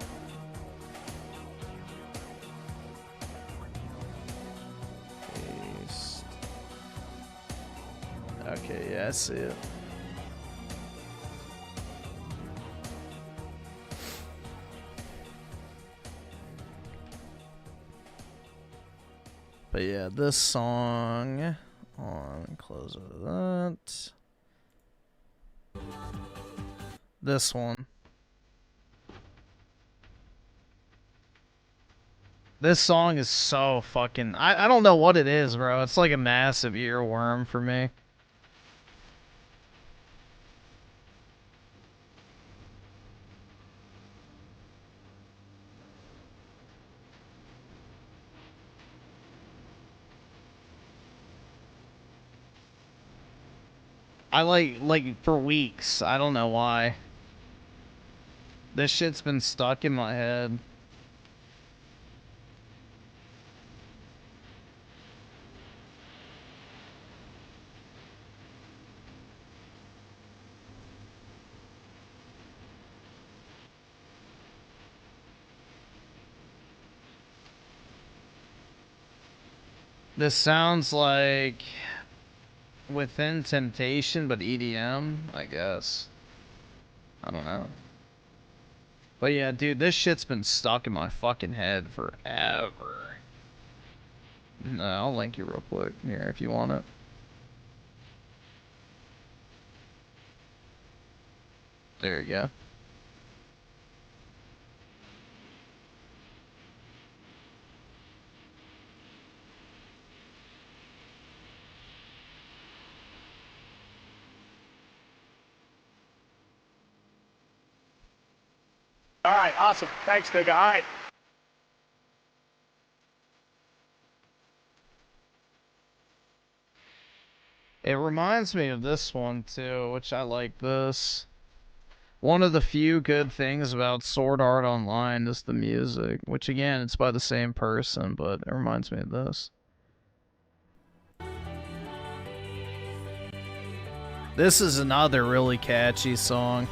Paste. Okay, yeah, I see it. But yeah, this song. On, close out of that. This one. This song is so fucking... I don't know what it is, bro. It's like a massive earworm for me. I like for weeks. I don't know why. This shit's been stuck in my head. This sounds like Within Temptation, but EDM, I guess. I don't know. But yeah, dude, this shit's been stuck in my fucking head forever. I'll link you real quick here if you want it. There you go. All right, awesome. Thanks, nigga. All right. It reminds me of this one too, which I like this. One of the few good things about Sword Art Online is the music, which again, it's by the same person, but it reminds me of this. This is another really catchy song.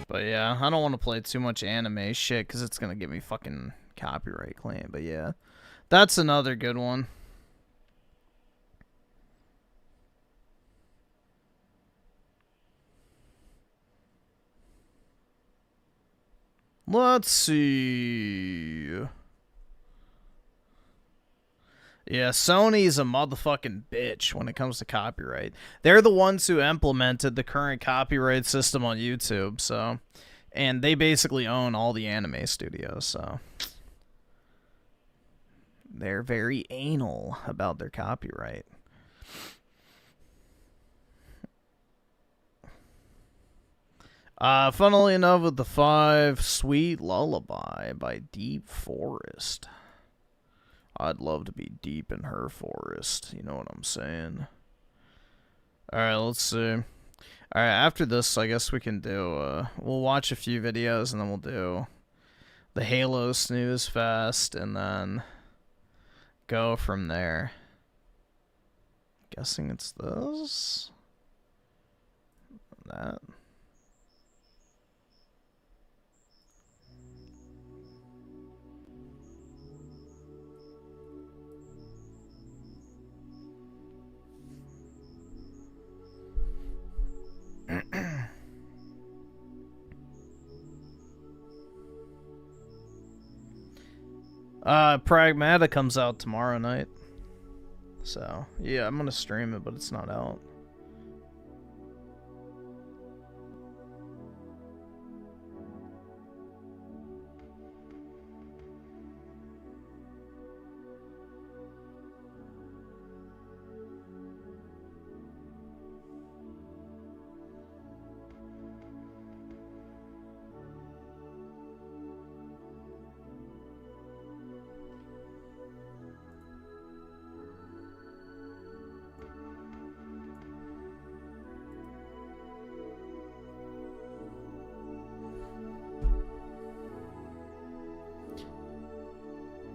But yeah, I don't want to play too much anime shit because it's going to get me fucking copyright claim. But yeah, that's another good one. Let's see. Yeah, Sony's a motherfucking bitch when it comes to copyright. They're the ones who implemented the current copyright system on YouTube, so... And they basically own all the anime studios, so... They're very anal about their copyright. Funnily enough, with the 5, Sweet Lullaby by Deep Forest. I'd love to be deep in her forest. You know what I'm saying? Alright, let's see. Alright, after this, I guess we can do... we'll watch a few videos, and then we'll do the Halo Snooze Fest, and then go from there. Guessing it's this? That... Pragmata comes out tomorrow night. So, yeah, I'm gonna stream it, but it's not out.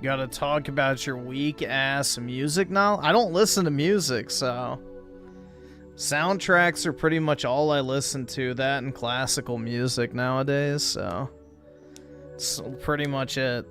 Gotta talk about your weak-ass music now? I don't listen to music, so... Soundtracks are pretty much all I listen to, that and classical music nowadays, so... It's pretty much it.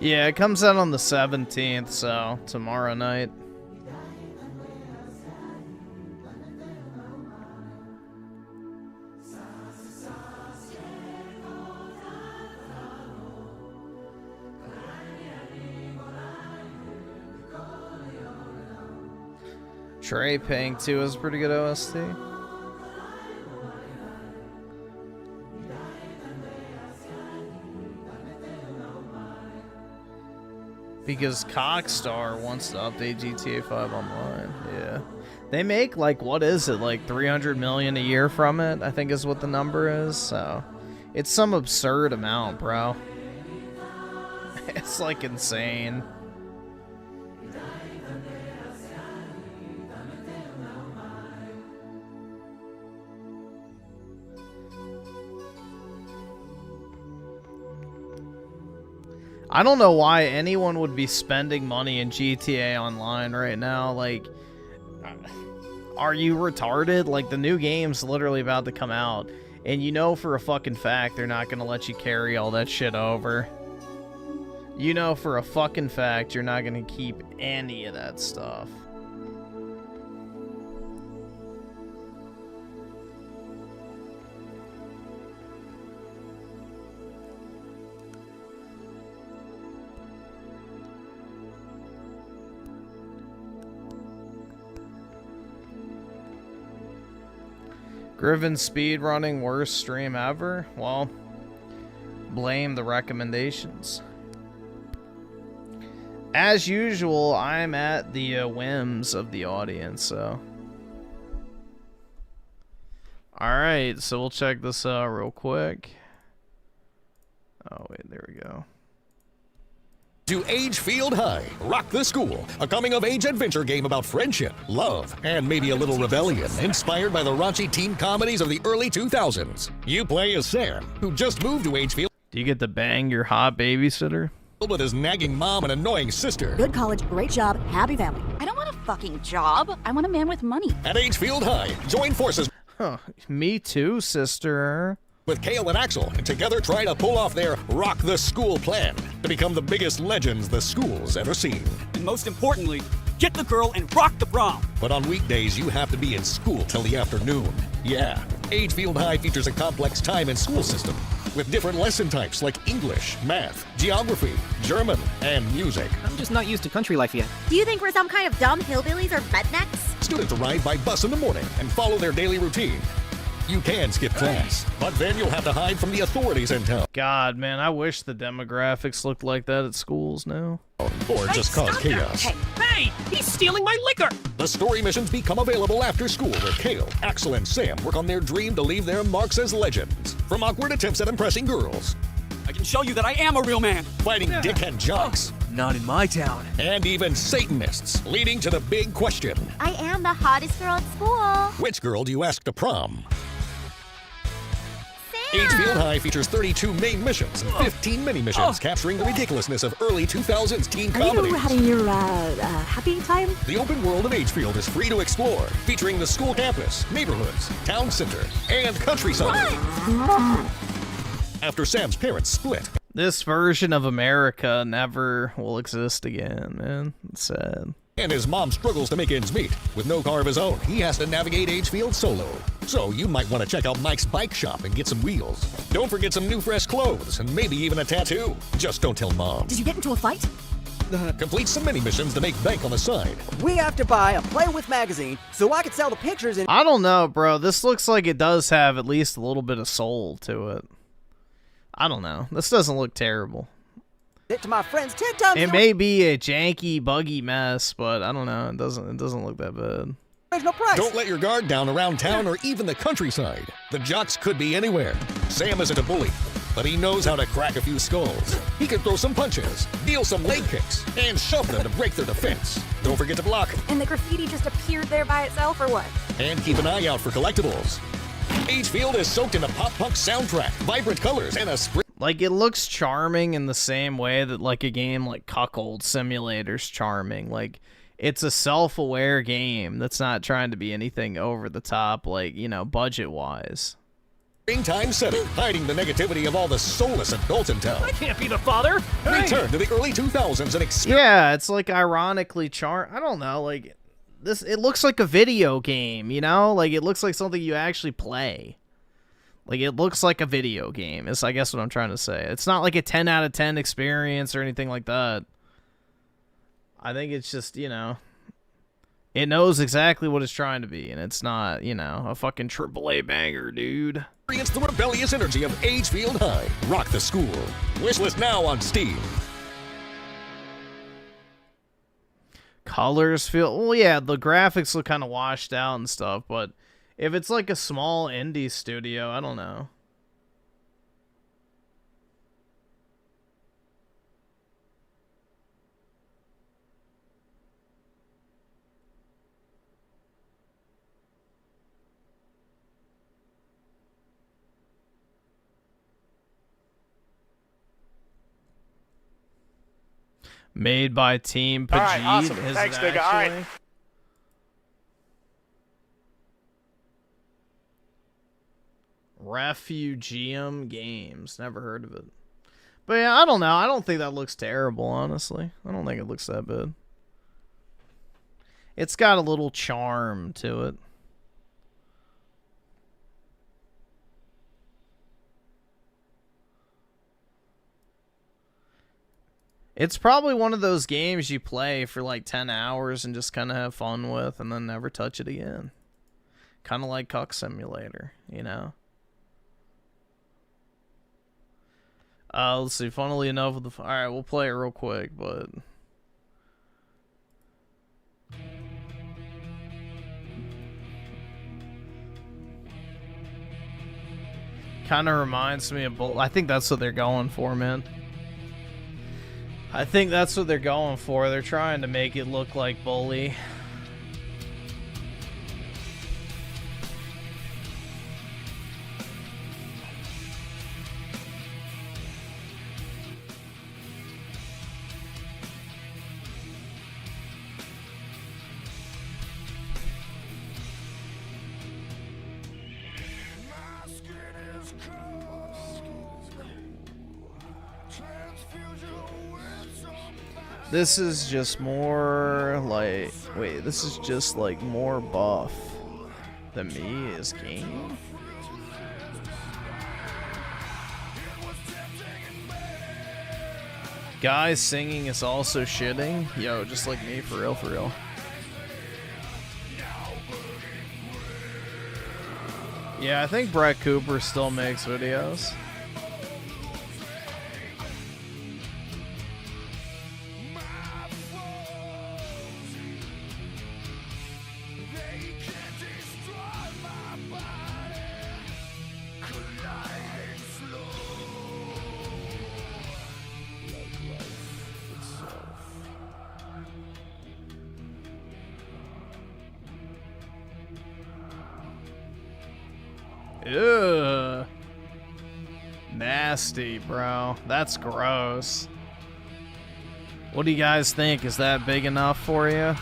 Yeah, it comes out on the 17th, so tomorrow night. Trey Paying 2 is a pretty good OST. Because Cockstar wants to update GTA 5 Online. Yeah. They make, like, what is it? Like, 300 million a year from it, I think is what the number is. So, it's some absurd amount, bro. It's, like, insane. I don't know why anyone would be spending money in GTA Online right now. Like, are you retarded? Like, the new game's literally about to come out, and you know for a fucking fact they're not gonna let you carry all that shit over. You know for a fucking fact you're not gonna keep any of that stuff. Griffin speedrunning, worst stream ever? Well, blame the recommendations. As usual, I'm at the whims of the audience, so... Alright, so we'll check this out real quick. Oh, wait, there we go. To Agefield High, Rock the School, a coming-of-age adventure game about friendship, love, and maybe a little rebellion, inspired by the raunchy teen comedies of the early 2000s. You play as Sam, who just moved to Agefield. Do you get to bang your hot babysitter? With his nagging mom and annoying sister. Good college, great job, happy family. I don't want a fucking job. I want a man with money. At Agefield High, join forces. Huh, me too, sister. With Kale and Axel, and together try to pull off their Rock the School plan to become the biggest legends the school's ever seen. And most importantly, get the girl and rock the prom. But on weekdays, you have to be in school till the afternoon. Yeah, Agefield High features a complex time and school system with different lesson types like English, math, geography, German, and music. I'm just not used to country life yet. Do you think we're some kind of dumb hillbillies or rednecks? Students arrive by bus in the morning and follow their daily routine. You can skip class, but then you'll have to hide from the authorities in town. God, man, I wish the demographics looked like that at schools now. Or just cause chaos. Hey, he's stealing my liquor! The story missions become available after school where Kale, Axel, and Sam work on their dream to leave their marks as legends. From awkward attempts at impressing girls. I can show you that I am a real man. Fighting dickhead jocks. Not in my town. And even Satanists, leading to the big question. I am the hottest girl at school. Which girl do you ask to prom? Agefield High features 32 main missions and 15 mini-missions capturing the ridiculousness of early 2000s teen comedies. Are you having your happy time? The open world of Agefield is free to explore, featuring the school campus, neighborhoods, town center, and countryside. After Sam's parents split. This version of America never will exist again, man. It's sad. And his mom struggles to make ends meet. With no car of his own, he has to navigate Agefield solo. So you might want to check out Mike's bike shop and get some wheels. Don't forget some new fresh clothes and maybe even a tattoo. Just don't tell mom. Did you get into a fight? Complete some mini missions to make bank on the side. We have to buy a Play With magazine so I can sell the pictures in. I don't know, bro. This looks like it does have at least a little bit of soul to it. I don't know. This doesn't look terrible. It to my friends 10 times. It may be a janky, buggy mess, but I don't know. It doesn't look that bad. Original price. Don't let your guard down around town or even the countryside. The jocks could be anywhere. Sam isn't a bully, but he knows how to crack a few skulls. He can throw some punches, deal some leg kicks, and shove them to break their defense. Don't forget to block. And the graffiti just appeared there by itself, or what? And keep an eye out for collectibles. Agefield is soaked in a pop-punk soundtrack, vibrant colors, and a spring. Like, it looks charming in the same way that, like, a game like Cuckold Simulator's charming. Like, it's a self-aware game that's not trying to be anything over the top, like, you know, budget-wise. Springtime setting, hiding the negativity of all the soulless adults in town. I can't be the father. Return to the early 2000s and yeah, it's, like, ironically I don't know, like, it looks like a video game, you know? Like, it looks like something you actually play. Like, it looks like a video game, is I guess what I'm trying to say. It's not like a 10 out of 10 experience or anything like that. I think it's just, you know, it knows exactly what it's trying to be, and it's not, you know, a fucking AAA banger, dude. Experience the rebellious energy of Agefield High. Rock the School. Wishlist now on Steam. Colors feel, well, yeah, the graphics look kind of washed out and stuff, but if it's like a small indie studio, I don't know. Made by Team Pajit. All right, awesome. Thanks, nigga. All right. Refugium Games. Never heard of it. But yeah, I don't know. I don't think that looks terrible, honestly. I don't think it looks that bad. It's got a little charm to it. It's probably one of those games you play for like 10 hours and just kind of have fun with and then never touch it again. Kind of like Cuck Simulator, you know? Let's see. Funnily enough, with the alright, we'll play it real quick, but Kind of reminds me of Bull. I think that's what they're going for, man. I think that's what they're going for. They're trying to make it look like Bully. This is just more like, wait, this is just like more buff than me is King. Guy singing is also shitting. Yo, just like me, for real, for real. Yeah, I think Brett Cooper still makes videos. Ugh. Nasty, bro. That's gross. What do you guys think? Is that big enough for you?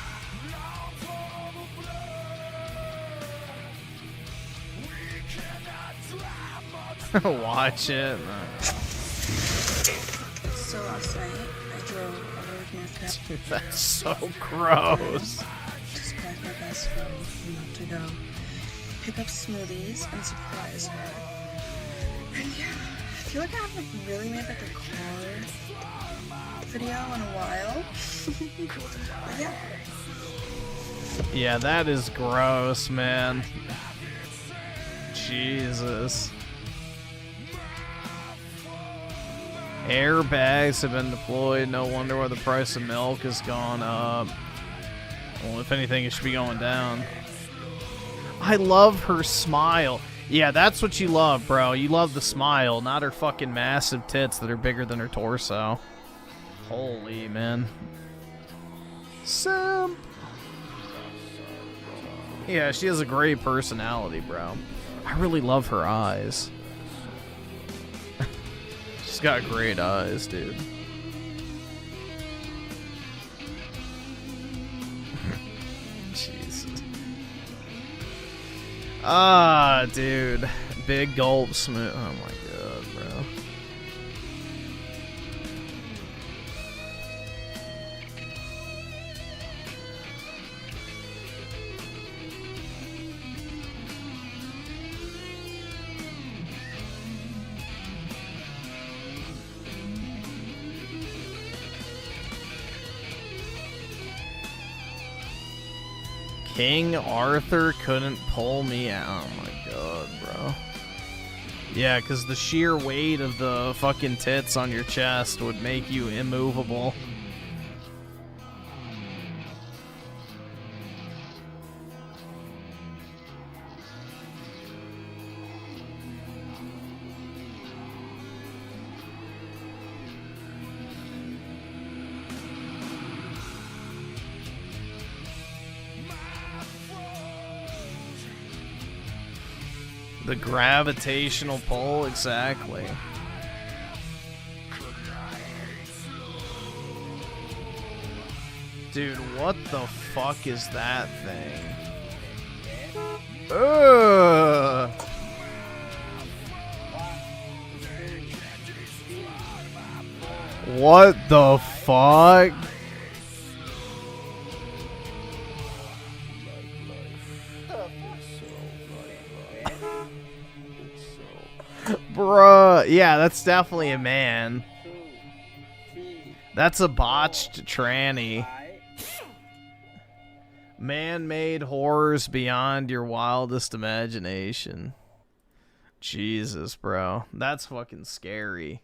Watch it. So last night, I drove over with my friend. Dude, that's so gross. Just packed my best friend to go pick up smoothies and surprise her. And yeah, I feel like I haven't really made like a car video in a while. But yeah. Yeah, that is gross, man. Jesus. Airbags have been deployed. No wonder why the price of milk has gone up. Well, if anything, it should be going down. I love her smile. Yeah, that's what you love, bro. You love the smile, not her fucking massive tits that are bigger than her torso. Holy, man. Simp. Yeah, she has a great personality, bro. I really love her eyes. She's got great eyes, dude. Jesus. Ah, dude. Big gulp smooth. Oh my god, bro. King Arthur couldn't pull me out. Oh my god, bro. Yeah, because the sheer weight of the fucking tits on your chest would make you immovable. The gravitational pull, exactly. Dude, what the fuck is that thing? Ugh. What the fuck? Bruh, yeah, that's definitely a man. That's a botched tranny. Man-made horrors beyond your wildest imagination. Jesus, bro. That's fucking scary.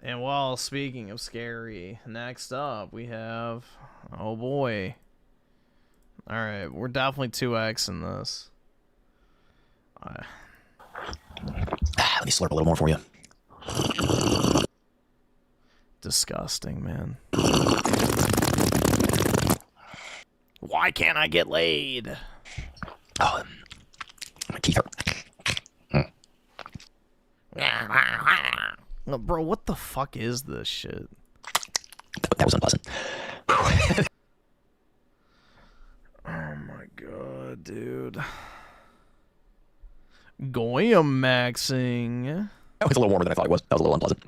And while speaking of scary, next up we have... Oh boy. Alright, we're definitely 2X in this. Let me slurp a little more for you. Disgusting, man. Why can't I get laid? Oh, my teeth hurt. Bro, what the fuck is this shit? That was unpleasant. Oh my god, dude. Goyam maxing. Oh, it's a little warmer than I thought it was. That was a little unpleasant.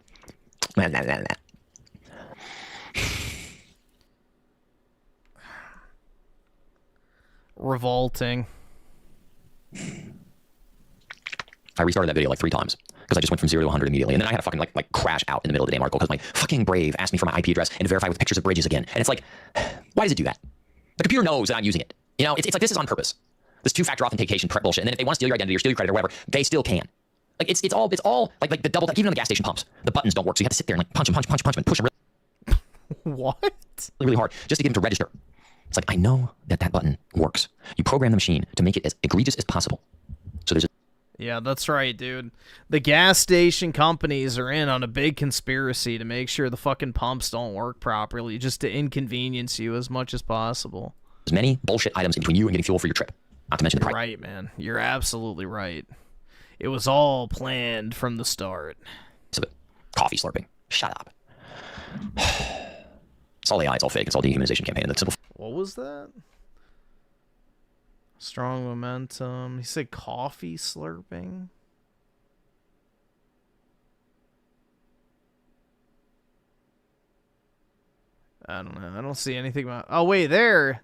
Revolting. I restarted that video like 3 times because I just went from 0 to 100 immediately, and then I had to fucking like crash out in the middle of the damn article because my fucking Brave asked me for my IP address and to verify with pictures of bridges again. And it's like, why does it do that? The computer knows that I'm using it. You know, it's like this is on purpose. This 2-factor authentication bullshit. And then if they want to steal your identity or steal your credit or whatever, they still can. Like it's all like the double, like even on the gas station pumps, the buttons don't work, so you have to sit there and like punch them, and push them what? Really hard just to get them to register. It's like, I know that button works. You program the machine to make it as egregious as possible. So there's Yeah, that's right, dude. The gas station companies are in on a big conspiracy to make sure the fucking pumps don't work properly, just to inconvenience you as much as possible. There's many bullshit items in between you and getting fuel for your trip. Not to mention the price. Right, man. You're absolutely right. It was all planned from the start. Coffee slurping. Shut up. It's all AI, it's all fake, it's all dehumanization campaign. That's simple. What was that? Strong momentum. He said coffee slurping. I don't know. I don't see anything about... Oh, wait, there.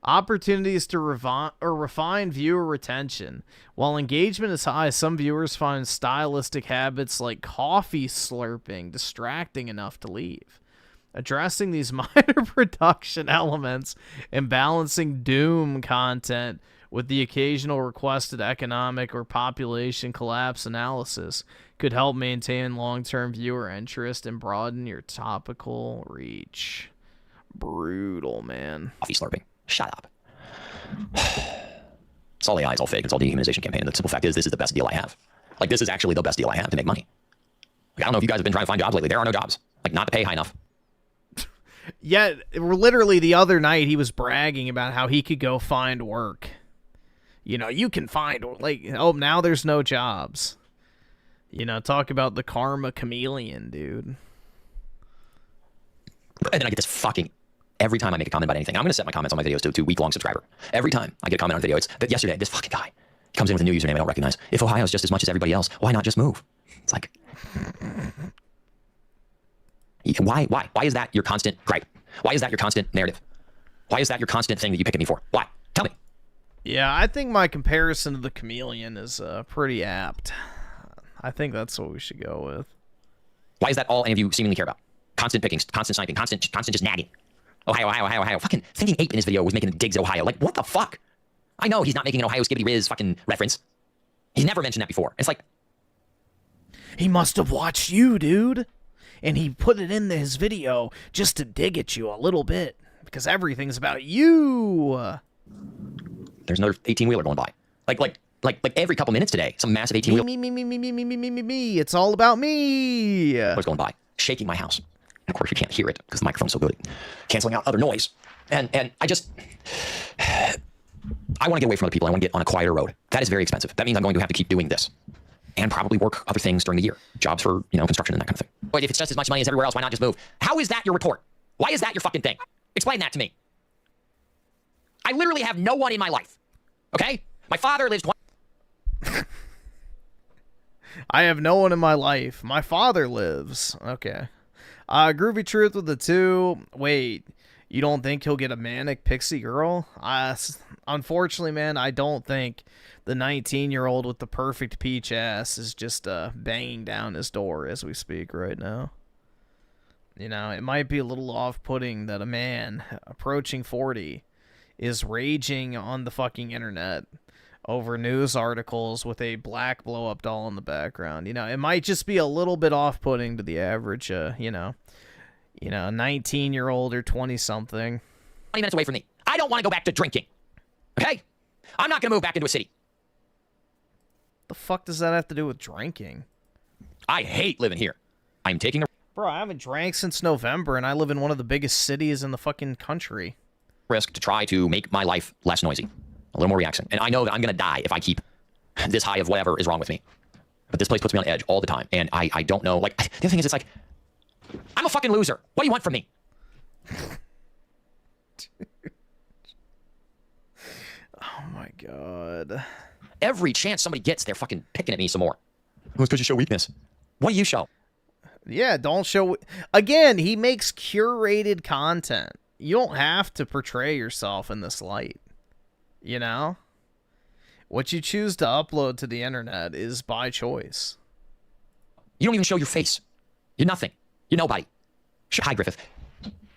Opportunities to refine viewer retention. While engagement is high, some viewers find stylistic habits like coffee slurping distracting enough to leave. Addressing these minor production elements and balancing Doom content with the occasional requested economic or population collapse analysis could help maintain long-term viewer interest and broaden your topical reach. Brutal, man. Coffee slurping. Shut up. It's all AI, it's all fake, it's all dehumanization campaign. And the simple fact is, this is the best deal I have. Like, this is actually the best deal I have to make money. Like, I don't know if you guys have been trying to find jobs lately. There are no jobs. Like, not to pay high enough. Yeah, literally the other night he was bragging about how he could go find work. You know, you can find, like, oh, now there's no jobs. You know, talk about the karma chameleon, dude. And then I get this fucking... Every time I make a comment about anything, I'm going to set my comments on my videos to week-long subscriber. Every time I get a comment on a video, it's that yesterday, this fucking guy comes in with a new username I don't recognize. If Ohio's just as much as everybody else, why not just move? It's like... Why is that your constant gripe? Why is that your constant narrative? Why is that your constant thing that you pick at me for? Why? Tell me. Yeah, I think my comparison to the chameleon is pretty apt. I think that's what we should go with. Why is that all any of you seemingly care about? Constant pickings, constant sniping, constant just nagging. Ohio. Fucking thinking Ape in his video was making digs at Ohio. Like, what the fuck? I know he's not making an Ohio Skibbity Riz fucking reference. He's never mentioned that before. It's like... He must have watched you, dude. And he put it in his video just to dig at you a little bit. Because everything's about you. There's another 18-wheeler going by. Like every couple minutes today, some massive 18-wheeler... Me. It's all about me. ...was going by, shaking my house. And of course, you can't hear it because the microphone's so good. Canceling out other noise. And I just... I want to get away from other people. I want to get on a quieter road. That is very expensive. That means I'm going to have to keep doing this. And probably work other things during the year. Jobs for, you know, construction and that kind of thing. But if it's just as much money as everywhere else, why not just move? How is that your report? Why is that your fucking thing? Explain that to me. I literally have no one in my life. Okay? My father lives... I have no one in my life. My father lives. Okay. Groovy Truth with the 2. Wait, you don't think he'll get a manic pixie girl? Unfortunately, man, I don't think the 19-year-old with the perfect peach ass is just banging down his door as we speak right now. You know, it might be a little off-putting that a man approaching 40 is raging on the fucking internet over news articles with a black blow-up doll in the background. You know, it might just be a little bit off-putting to the average, 19-year-old or 20-something. 20 minutes away from me. I don't want to go back to drinking. Okay? I'm not going to move back into a city. The fuck does that have to do with drinking? I hate living here. I'm taking a Bro, I haven't drank since November, and I live in one of the biggest cities in the fucking country. risk to try to make my life less noisy. A little more relaxing. And I know that I'm going to die if I keep this high of whatever is wrong with me. But this place puts me on edge all the time. And I don't know. Like, the other thing is, it's like, I'm a fucking loser. What do you want from me? Oh my god. Every chance somebody gets, they're fucking picking at me some more. Oh, it's because you show weakness. What do you show? Yeah, don't show... Again, he makes curated content. You don't have to portray yourself in this light. You know? What you choose to upload to the internet is by choice. You don't even show your face. You're nothing. You're nobody. Hi, Griffith.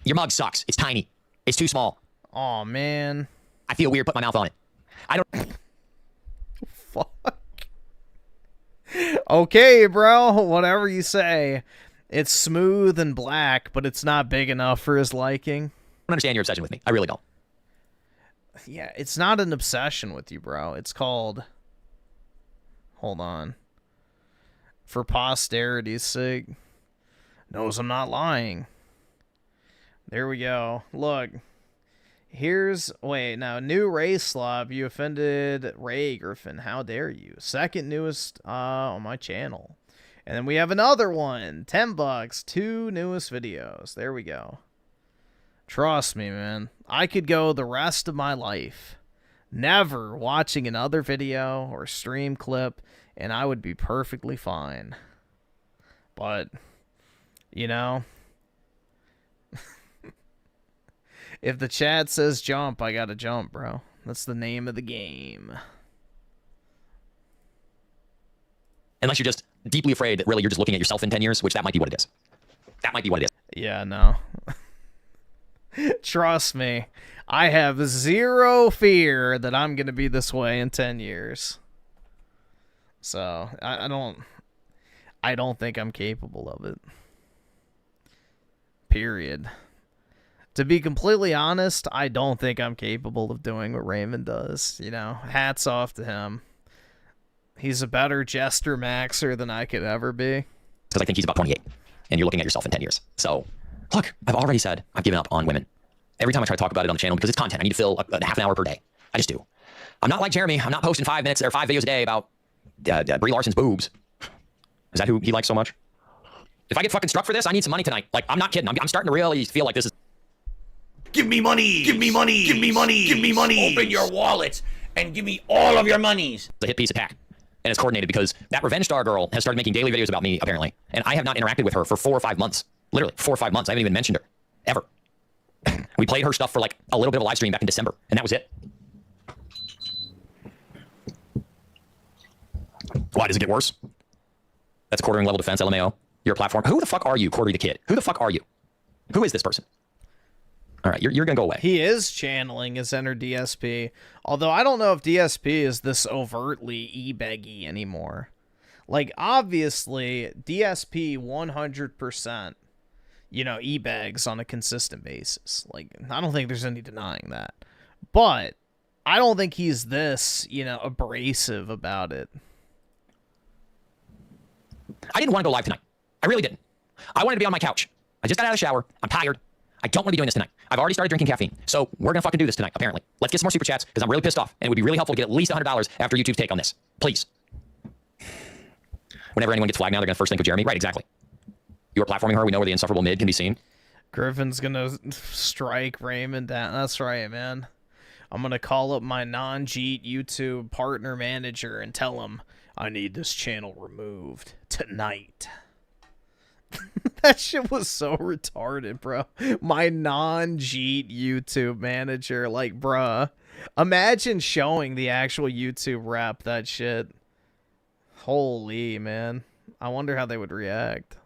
Your mug sucks. It's tiny. It's too small. Aw, man. I feel weird. Put my mouth on it. I don't... Fuck. Okay, bro. Whatever you say. It's smooth and black, but it's not big enough for his liking. I don't understand your obsession with me. I really don't. Yeah, it's not an obsession with you, bro. It's called... Hold on. For posterity's sake. Knows I'm not lying. There we go. Look. Here's... Wait, now, new Ray Slop. You offended Ray Griffin. How dare you? Second newest on my channel. And then we have another one. $10. 2 newest videos. There we go. Trust me, man. I could go the rest of my life never watching another video or stream clip, and I would be perfectly fine. But, you know, if the chat says jump, I gotta jump, bro. That's the name of the game. Unless you're just deeply afraid that really you're just looking at yourself in 10 years, which that might be what it is. That might be what it is. Yeah, no. Trust me, I have zero fear that I'm going to be this way in 10 years. So, I don't think I'm capable of it. Period. To be completely honest, I don't think I'm capable of doing what Raymond does. You know, hats off to him. He's a better jester maxer than I could ever be. Because I think he's about 28, and you're looking at yourself in 10 years. So, look, I've already said I've given up on women. Every time I try to talk about it on the channel, because it's content, I need to fill a half an hour per day. I just do. I'm not like Jeremy. I'm not posting 5 minutes or 5 videos a day about Brie Larson's boobs. Is that who he likes so much? If I get fucking struck for this, I need some money tonight. Like, I'm not kidding. I'm starting to really feel like this is... Give me money! Give me money! Give me money! Give me money! Open your wallets and give me all of your monies! It's a hit piece attack. And it's coordinated because that Revenge Star girl has started making daily videos about me, apparently. And I have not interacted with her for 4 or 5 months. Literally, 4 or 5 months. I haven't even mentioned her. Ever. We played her stuff for like a little bit of a live stream back in December. And that was it. Why, does it get worse? That's a quartering level defense, LMAO. You're a platform. Who the fuck are you, Corey the Kid? Who the fuck are you? Who is this person? All right, you're going to go away. He is channeling his inner DSP. Although I don't know if DSP is this overtly e-beggy anymore. Like, obviously, DSP 100%, you know, e-bags on a consistent basis. Like, I don't think there's any denying that. But I don't think he's this, you know, abrasive about it. I didn't want to go live tonight. I really didn't. I wanted to be on my couch. I just got out of the shower. I'm tired. I don't want to be doing this tonight. I've already started drinking caffeine. So we're going to fucking do this tonight, apparently. Let's get some more super chats, because I'm really pissed off. And it would be really helpful to get at least $100 after YouTube's take on this. Please. Whenever anyone gets flagged now, they're going to first think of Jeremy. Right, exactly. You are platforming her. We know where the insufferable mid can be seen. Griffin's going to strike Raymond down. That's right, man. I'm going to call up my non-Jeet YouTube partner manager and tell him I need this channel removed tonight. That shit was so retarded, bro. My non-Jeet YouTube manager, like, bruh. Imagine showing the actual YouTube rep that shit. Holy, man. I wonder how they would react.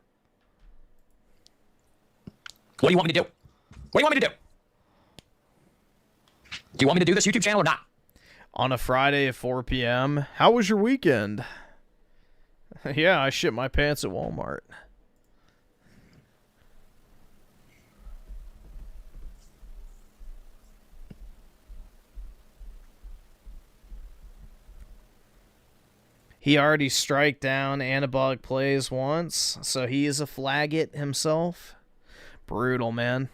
What do you want me to do? What do you want me to do? Do you want me to do this YouTube channel or not? On a Friday at 4 p.m. How was your weekend? Yeah, I shit my pants at Walmart. He already strike down anabolic plays once, so he is a flagget himself. Brutal, man.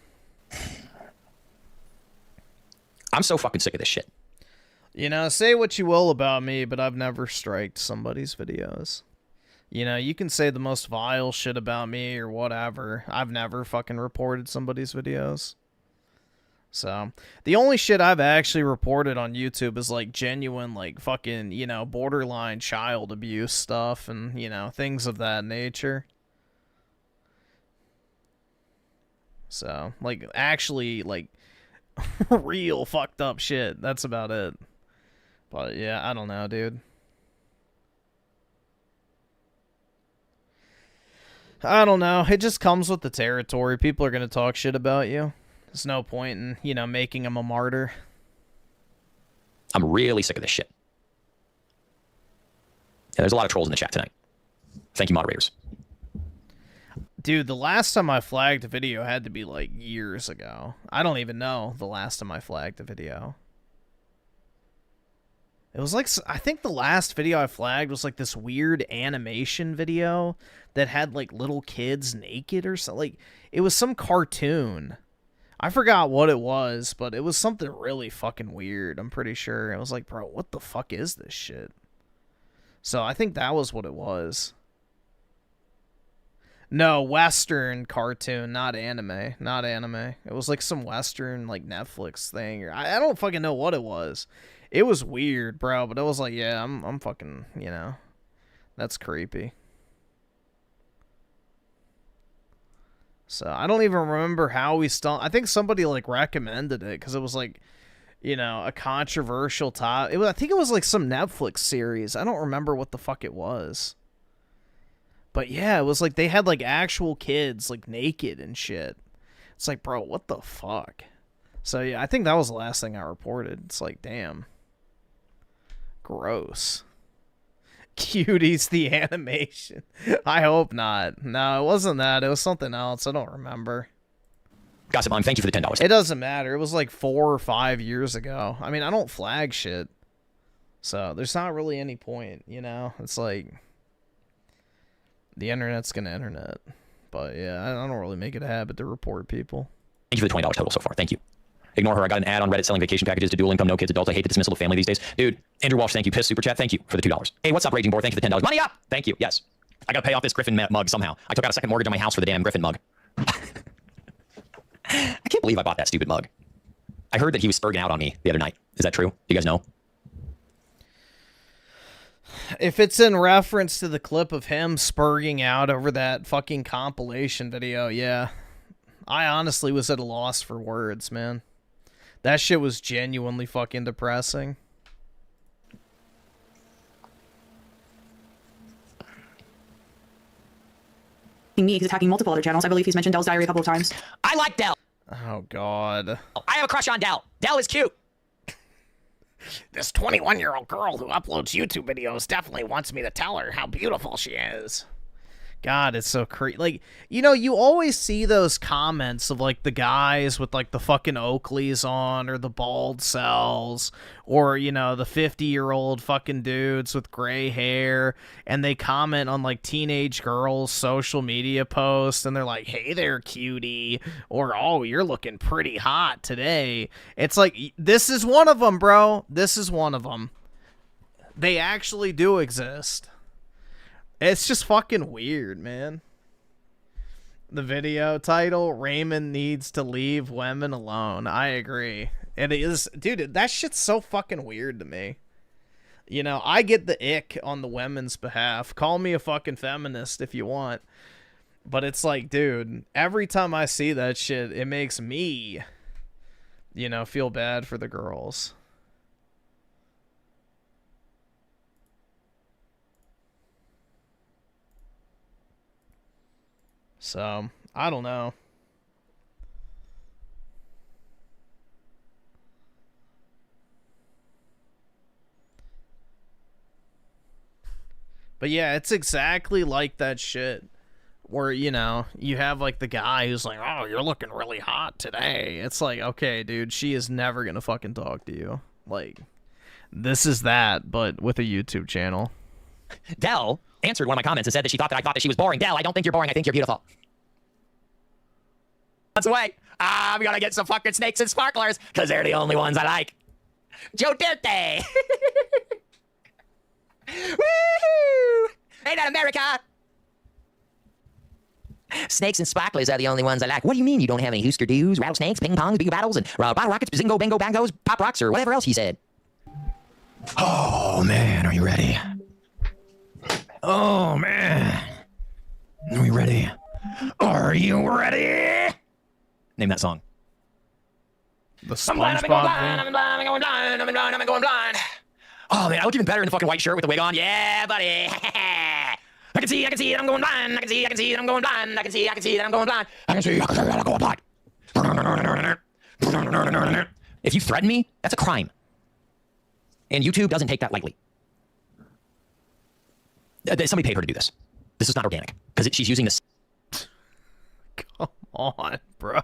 I'm so fucking sick of this shit. You know, say what you will about me, but I've never striked somebody's videos. You know, you can say the most vile shit about me or whatever. I've never fucking reported somebody's videos. So, the only shit I've actually reported on YouTube is, like, genuine, like, fucking, you know, borderline child abuse stuff and, you know, things of that nature. So, like, actually, like, real fucked up shit. That's about it. But, yeah, I don't know, dude. I don't know. It just comes with the territory. People are going to talk shit about you. There's no point in, you know, making him a martyr. I'm really sick of this shit. Yeah, there's a lot of trolls in the chat tonight. Thank you, moderators. Dude, the last time I flagged a video had to be, like, years ago. I don't even know the last time I flagged a video. It was like, I think the last video I flagged was, like, this weird animation video that had, like, little kids naked or something. Like, it was some cartoon. I forgot what it was, but it was something really fucking weird, I'm pretty sure. I was like, bro, what the fuck is this shit? So I think that was what it was. No, Western cartoon, not anime. Not anime. It was like some Western, like, Netflix thing. I don't fucking know what it was. It was weird, bro, but I was like, yeah, I'm fucking, you know, that's creepy. So, I don't even remember how we I think somebody, like, recommended it, because it was, like, you know, a controversial topic. I think it was, like, some Netflix series. I don't remember what the fuck it was. But, yeah, it was, like, they had, like, actual kids, like, naked and shit. It's like, bro, what the fuck? So, yeah, I think that was the last thing I reported. It's like, damn. Gross. Cuties the animation. I hope not. No, it wasn't that. It was something else. I don't remember. Gossip Mom, thank you for the $10. It doesn't matter. It was like 4 or 5 years ago. I mean, I don't flag shit. So, there's not really any point, you know? It's like, the internet's gonna internet. But, yeah, I don't really make it a habit to report people. Thank you for the $20 total so far. Thank you. Ignore her. I got an ad on Reddit selling vacation packages to dual income, no kids, adults. I hate the dismissal of family these days. Dude, Andrew Walsh, thank you. Piss Super Chat, thank you for the $2. Hey, what's up, Raging Boar? Thank you for the $10. Money up! Thank you. Yes. I gotta pay off this Griffin mug somehow. I took out a second mortgage on my house for the damn Griffin mug. I can't believe I bought that stupid mug. I heard that he was spurging out on me the other night. Is that true? You guys know? If it's in reference to the clip of him spurging out over that fucking compilation video, yeah. I honestly was at a loss for words, man. That shit was genuinely fucking depressing. Me, he's attacking multiple other channels. I believe he's mentioned Dell's diary a couple of times. I like Dell. Oh, God. I have a crush on Dell. Dell is cute. This 21-year-old girl who uploads YouTube videos definitely wants me to tell her how beautiful she is. God, it's so creepy. Like, you know, you always see those comments of, like, the guys with, like, the fucking Oakleys on, or the bald cells, or, you know, the 50-year-old fucking dudes with gray hair, and they comment on, like, teenage girls' social media posts, and they're like, hey there, cutie, or, oh, you're looking pretty hot today. It's like, this is one of them, bro. This is one of them. They actually do exist. It's just fucking weird, man. The video title, Raymond needs to leave women alone. I agree. It is, dude, that shit's so fucking weird to me. You know, I get the ick on the women's behalf. Call me a fucking feminist if you want. But it's like, dude, every time I see that shit, it makes me, you know, feel bad for the girls. So, I don't know. But yeah, it's exactly like that shit. Where, you know, you have like the guy who's like, oh, you're looking really hot today. It's like, okay, dude, she is never gonna fucking talk to you. Like, this is that, but with a YouTube channel. Dell answered one of my comments and said that she thought that she was boring. Dell, I don't think you're boring. I think you're beautiful. That's away. I'm gonna get some fucking snakes and sparklers because they're the only ones I like. Joe Dirte. Woo! Ain't that America? Snakes and sparklers are the only ones I like. What do you mean you don't have any Husker Doos, rattlesnakes, ping pongs, big battles, and bottle rockets, bazingo, bango, bangos, pop rocks, or whatever else he said? Oh, man, are you ready? Oh, man. Are we ready? Are you ready? Name that song. The I'm blind, I'm going SpongeBob blind, I'm blind, I'm going blind, I'm blind, I'm going blind. Oh, man, I look even better in the fucking white shirt with the wig on. Yeah, buddy. I can see that I'm going blind. I can see that I'm going blind. I can see that I'm going blind. I can see that I'm going blind. If you threaten me, that's a crime. And YouTube doesn't take that lightly. Somebody paid her to do this. This is not organic. Because she's using this... Come on, bro.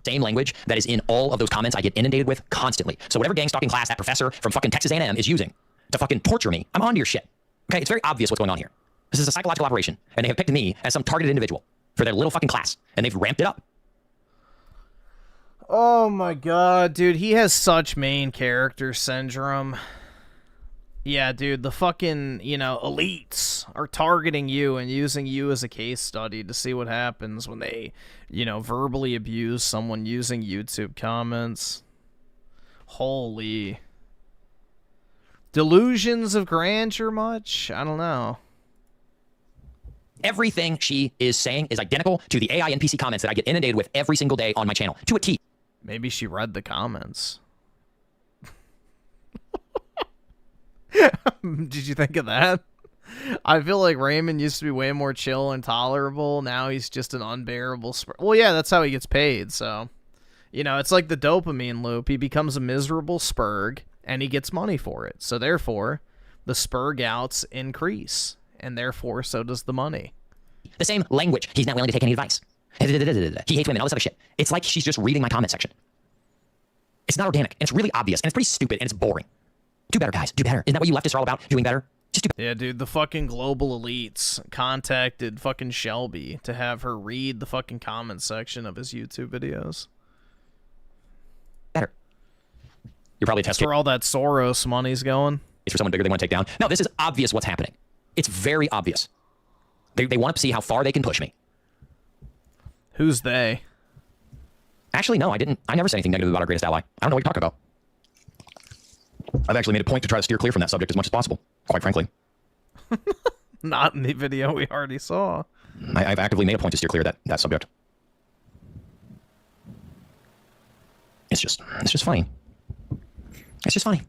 Same language that is in all of those comments I get inundated with constantly. So whatever gang stalking class that professor from fucking Texas A&M is using to fucking torture me, I'm onto your shit. Okay, it's very obvious what's going on here. This is a psychological operation, and they have picked me as some targeted individual for their little fucking class, and they've ramped it up. Oh my god, dude, he has such main character syndrome. Yeah, dude, the fucking, elites are targeting you and using you as a case study to see what happens when they, verbally abuse someone using YouTube comments. Holy. Delusions of grandeur much? I don't know. Everything she is saying is identical to the AI NPC comments that I get inundated with every single day on my channel, to a T. Maybe she read the comments. Did you think of that? I feel like Raymond used to be way more chill and tolerable. Now he's just an unbearable well, yeah, that's how he gets paid, so. It's like the dopamine loop. He becomes a miserable spurg, and he gets money for it. So therefore, the spurg outs increase. And therefore, so does the money. The same language. He's not willing to take any advice. He hates women, all this other shit. It's like she's just reading my comment section. It's not organic, and it's really obvious, and it's pretty stupid, and it's boring. Do better, guys. Do better. Isn't that what you leftists are all about? Doing better? Just do better. Yeah, dude, the fucking global elites contacted fucking Shelby to have her read the fucking comment section of his YouTube videos. Better. You're probably That's where all that Soros money's going. It's for someone bigger they want to take down. No, this is obvious what's happening. It's very obvious. They want to see how far they can push me. Who's they? Actually, no, I didn't. I never said anything negative about our greatest ally. I don't know what you're talking about. I've actually made a point to try to steer clear from that subject as much as possible, quite frankly. Not in the video we already saw. I've actively made a point to steer clear of that subject. It's just funny. It's just funny.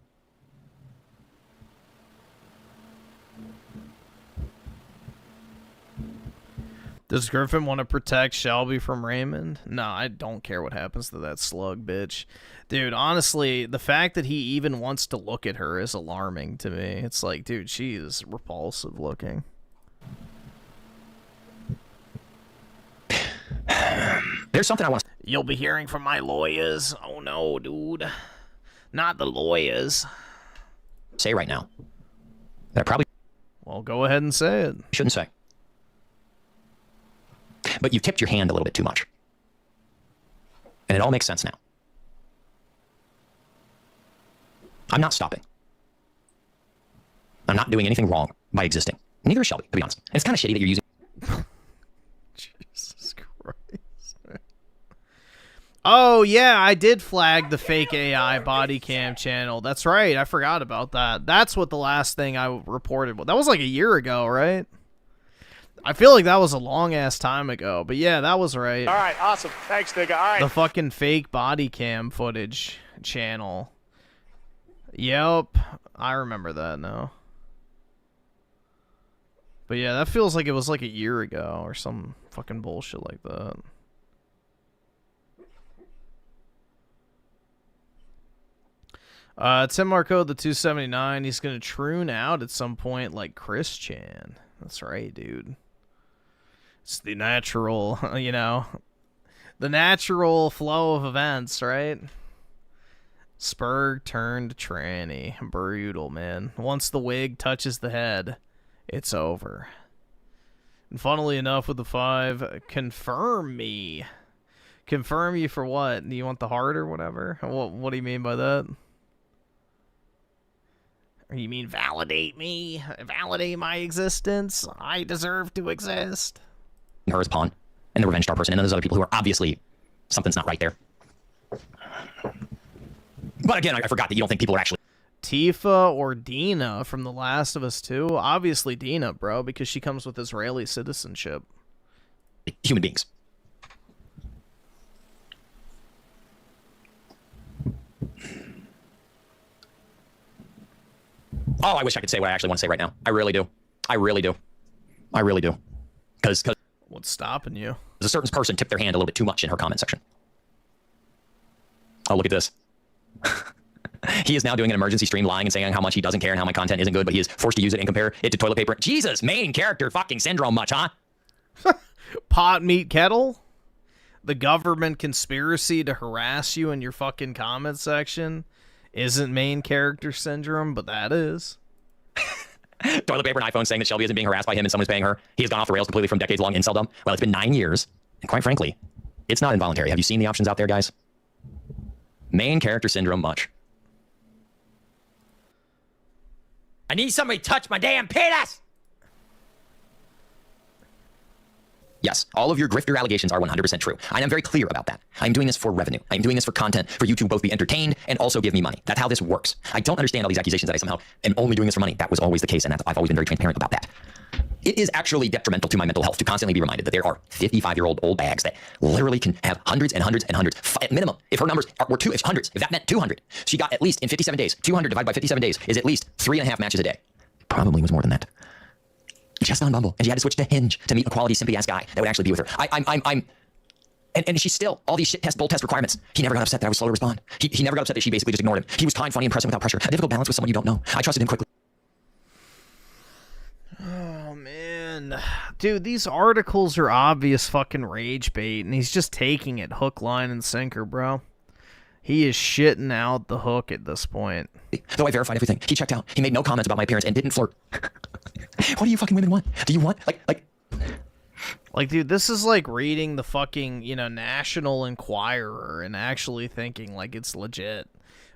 Does Griffin want to protect Shelby from Raymond? No, I don't care what happens to that slug bitch. Dude, honestly, the fact that he even wants to look at her is alarming to me. It's like, dude, she is repulsive looking. There's something I want to... You'll be hearing from my lawyers. Oh no, dude. Not the lawyers. Say right now. That I probably... Well, go ahead and say it. Shouldn't say. But you tipped your hand a little bit too much. And it all makes sense now. I'm not stopping. I'm not doing anything wrong by existing. Neither is Shelby, to be honest. And it's kind of shitty that you're using... Jesus Christ. Oh, yeah, I did flag the fake AI body cam channel. That's right, I forgot about that. That's what the last thing I reported was. That was like a year ago, right? I feel like that was a long-ass time ago, but yeah, that was right. All right, awesome. Thanks, nigga. All right. The fucking fake body cam footage channel. Yep, I remember that now. But yeah, that feels like it was like a year ago or some fucking bullshit like that. Tim Marco, the 279, he's gonna troon out at some point like Chris Chan. That's right, dude. It's the natural, the natural flow of events, right? Spurg turned tranny. Brutal, man. Once the wig touches the head, It's over. And funnily enough, with the 5, confirm me. Confirm you for what? Do you want the heart or whatever? What do you mean by that? Or you mean validate me? Validate my existence? I deserve to exist. Her as pawn, and the revenge star person, and then there's other people who are obviously something's not right there. But again, I forgot that you don't think people are actually Tifa or Dina from The Last of Us 2? Obviously Dina, bro, because she comes with Israeli citizenship. human beings. Oh, I wish I could say what I actually want to say right now. I really do. I really do. I really do. Because what's stopping you? A certain person tipped their hand a little bit too much in her comment section. Oh, look at this. He is now doing an emergency stream lying and saying how much he doesn't care and how my content isn't good, but he is forced to use it and compare it to toilet paper. Jesus, main character fucking syndrome much, huh? Pot meat kettle? The government conspiracy to harass you in your fucking comment section isn't main character syndrome, but that is. Toilet paper and iPhone saying that Shelby isn't being harassed by him and someone's paying her. He has gone off the rails completely from decades-long inceldom. Well, it's been 9 years, and quite frankly, it's not involuntary. Have you seen the options out there, guys? Main character syndrome much. I need somebody to touch my damn penis! Yes, all of your grifter allegations are 100% true. I am very clear about that. I'm doing this for revenue. I'm doing this for content, for you to both be entertained and also give me money. That's how this works. I don't understand all these accusations that I somehow am only doing this for money. That was always the case, and I've always been very transparent about that. It is actually detrimental to my mental health to constantly be reminded that there are 55-year-old old bags that literally can have hundreds and hundreds and hundreds. At minimum, if her numbers were if hundreds, if that meant 200, she got at least in 57 days. 200 divided by 57 days is at least 3.5 matches a day. Probably was more than that. Just on Bumble, and she had to switch to Hinge to meet a quality simpy ass guy that would actually be with her. And she's still all these shit test, bold test requirements. He never got upset that I was slow to respond. He never got upset that she basically just ignored him. He was kind, funny, and present without pressure. A difficult balance with someone you don't know. I trusted him quickly. Oh man, dude, these articles are obvious fucking rage bait, and he's just taking it hook, line, and sinker, bro. He is shitting out the hook at this point. Though I verified everything, he checked out. He made no comments about my appearance and didn't flirt. What do you fucking women want? Do you want like, dude, this is like reading the fucking, National Enquirer and actually thinking like it's legit.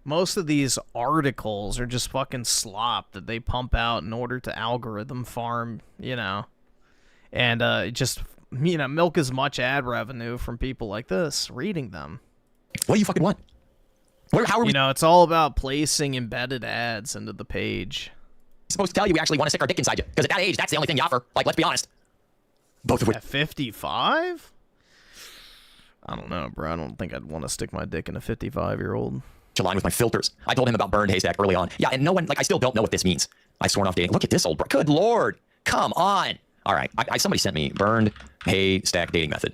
Most of these articles are just fucking slop that they pump out in order to algorithm farm, and just, milk as much ad revenue from people like this reading them. What do you fucking want? How are we? It's all about placing embedded ads into the page. Supposed to tell you we actually want to stick our dick inside you, because at that age, that's the only thing you offer. Like, let's be honest. Both of which. At 55? I don't know, bro. I don't think I'd want to stick my dick in a 55-year-old. Align with my filters. I told him about burned haystack early on. Yeah, and no one, I still don't know what this means. I've sworn off dating. Look at this old bro. Good Lord. Come on. All right. Somebody sent me burned haystack dating method.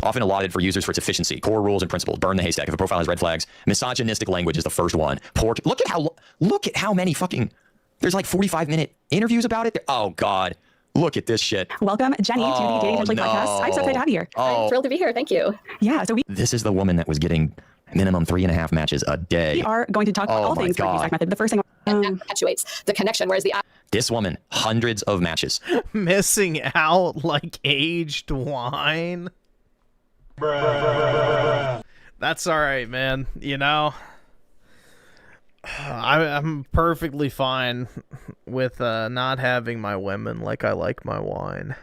Often allotted for users for its efficiency. Core rules and principles. Burn the haystack if a profile has red flags. Misogynistic language is the first one. Look at how many fucking. There's like 45-minute interviews about it. Oh God. Look at this shit. Welcome, Jenny, to the Dating Essentially podcast. I'm so excited to have you here. I'm thrilled to be here. Thank you. Yeah, so This is the woman that was getting minimum 3.5 matches a day. We are going to talk about all things for the haystack method. The first thing perpetuates the connection, whereas the this woman, hundreds of matches. Missing out like aged wine. Bruh. That's all right, man. I'm perfectly fine with not having my women like I like my wine.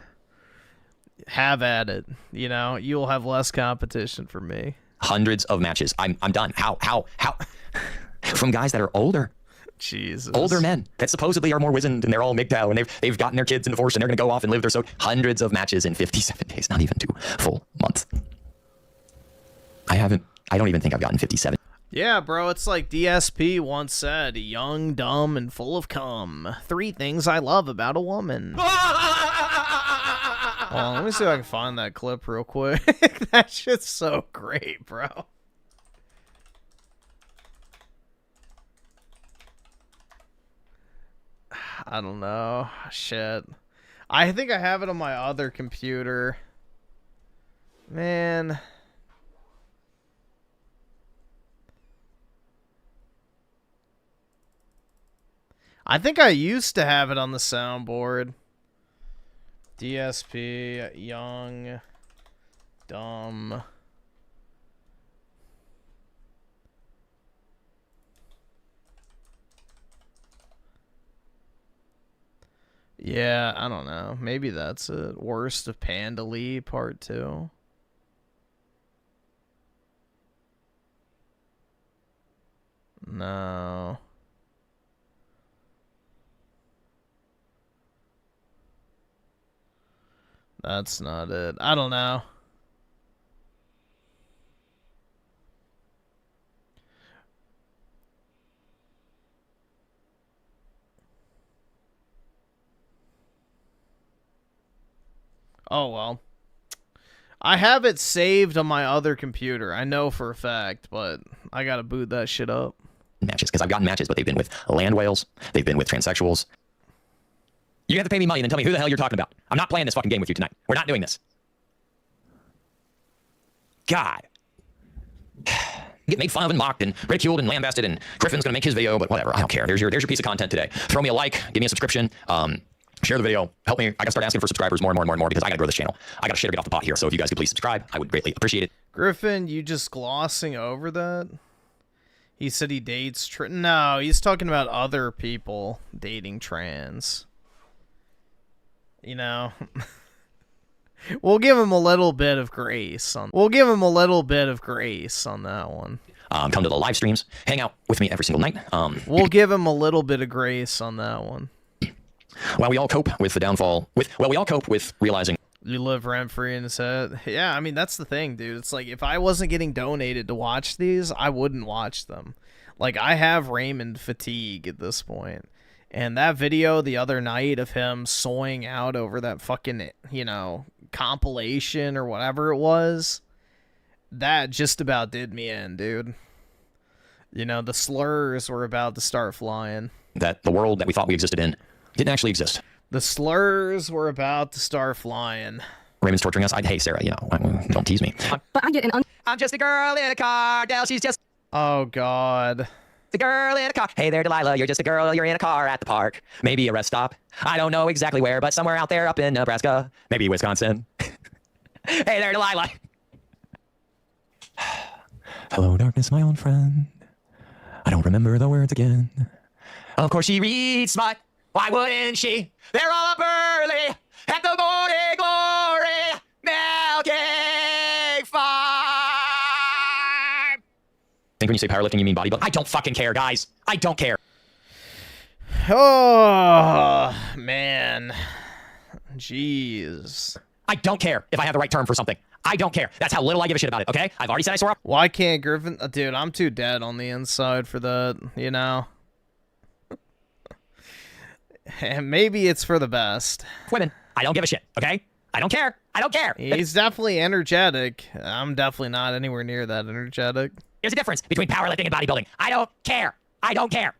Have at it. You'll have less competition for me. Hundreds of matches. I'm done. How? From guys that are older. Jesus. Older men that supposedly are more wizened and they're all MGTOW and they've gotten their kids and divorced and they're gonna go off and live their hundreds of matches in 57 days, not even 2 full months. I don't even think I've gotten 57. Yeah, bro, it's like DSP once said, young, dumb, and full of cum. 3 things I love about a woman. Well, let me see if I can find that clip real quick. That shit's so great, bro. I don't know. Shit. I think I have it on my other computer. Man. I think I used to have it on the soundboard. DSP, young, dumb. Yeah, I don't know. Maybe that's it. Worst of Panda Lee, part 2. No. That's not it. I don't know. Oh, well. I have it saved on my other computer. I know for a fact, but I gotta boot that shit up. Matches, because I've gotten matches, but they've been with land whales. They've been with transsexuals. You have to pay me money and then tell me who the hell you're talking about. I'm not playing this fucking game with you tonight. We're not doing this. God. Get made fun of and mocked and ridiculed and lambasted, and Griffin's gonna make his video, but whatever. I don't care. There's your piece of content today. Throw me a like, give me a subscription, share the video, help me. I gotta start asking for subscribers more and more and more and more because I gotta grow this channel. I got shit to get off the pot here, so if you guys could please subscribe, I would greatly appreciate it. Griffin, you just glossing over that? He said he dates no, he's talking about other people dating trans. You know, we'll give him a little bit of grace on. We'll give him a little bit of grace on that one. Come to the live streams, hang out with me every single night. We'll give him a little bit of grace on that one. While we all cope with the downfall, we all cope with realizing you live rent free in his head. Yeah, I mean that's the thing, dude. It's like if I wasn't getting donated to watch these, I wouldn't watch them. Like I have Raymond fatigue at this point. And that video the other night of him soying out over that fucking, you know, compilation or whatever it was, that just about did me in, dude. You know, the slurs were about to start flying. That the world that we thought we existed in didn't actually exist. The slurs were about to start flying. Raymond's torturing us. Hey, Sarah, you know, don't tease me. But I get an I'm just a girl in a car. Dell, she's just Oh, God. the girl in a car. Hey there, Delilah. You're just a girl. You're in a car at the park. Maybe a rest stop. I don't know exactly where, but somewhere out there up in Nebraska. Maybe Wisconsin. Hey there, Delilah. Hello, darkness, my old friend. I don't remember the words again. Of course she reads smut. Why wouldn't she? They're all up early at the morning glory milking farm. Think when you say powerlifting, you mean bodybuilding? I don't fucking care, guys. I don't care. Oh, man. Jeez. I don't care if I have the right term for something. I don't care. That's how little I give a shit about it, okay? I've already said I saw up. Why can't Griffin... Dude, I'm too dead on the inside for that, you know? And maybe it's for the best. Women, I don't give a shit, okay? I don't care. I don't care. He's definitely energetic. I'm definitely not anywhere near that energetic. There's a difference between powerlifting and bodybuilding. I don't care. I don't care.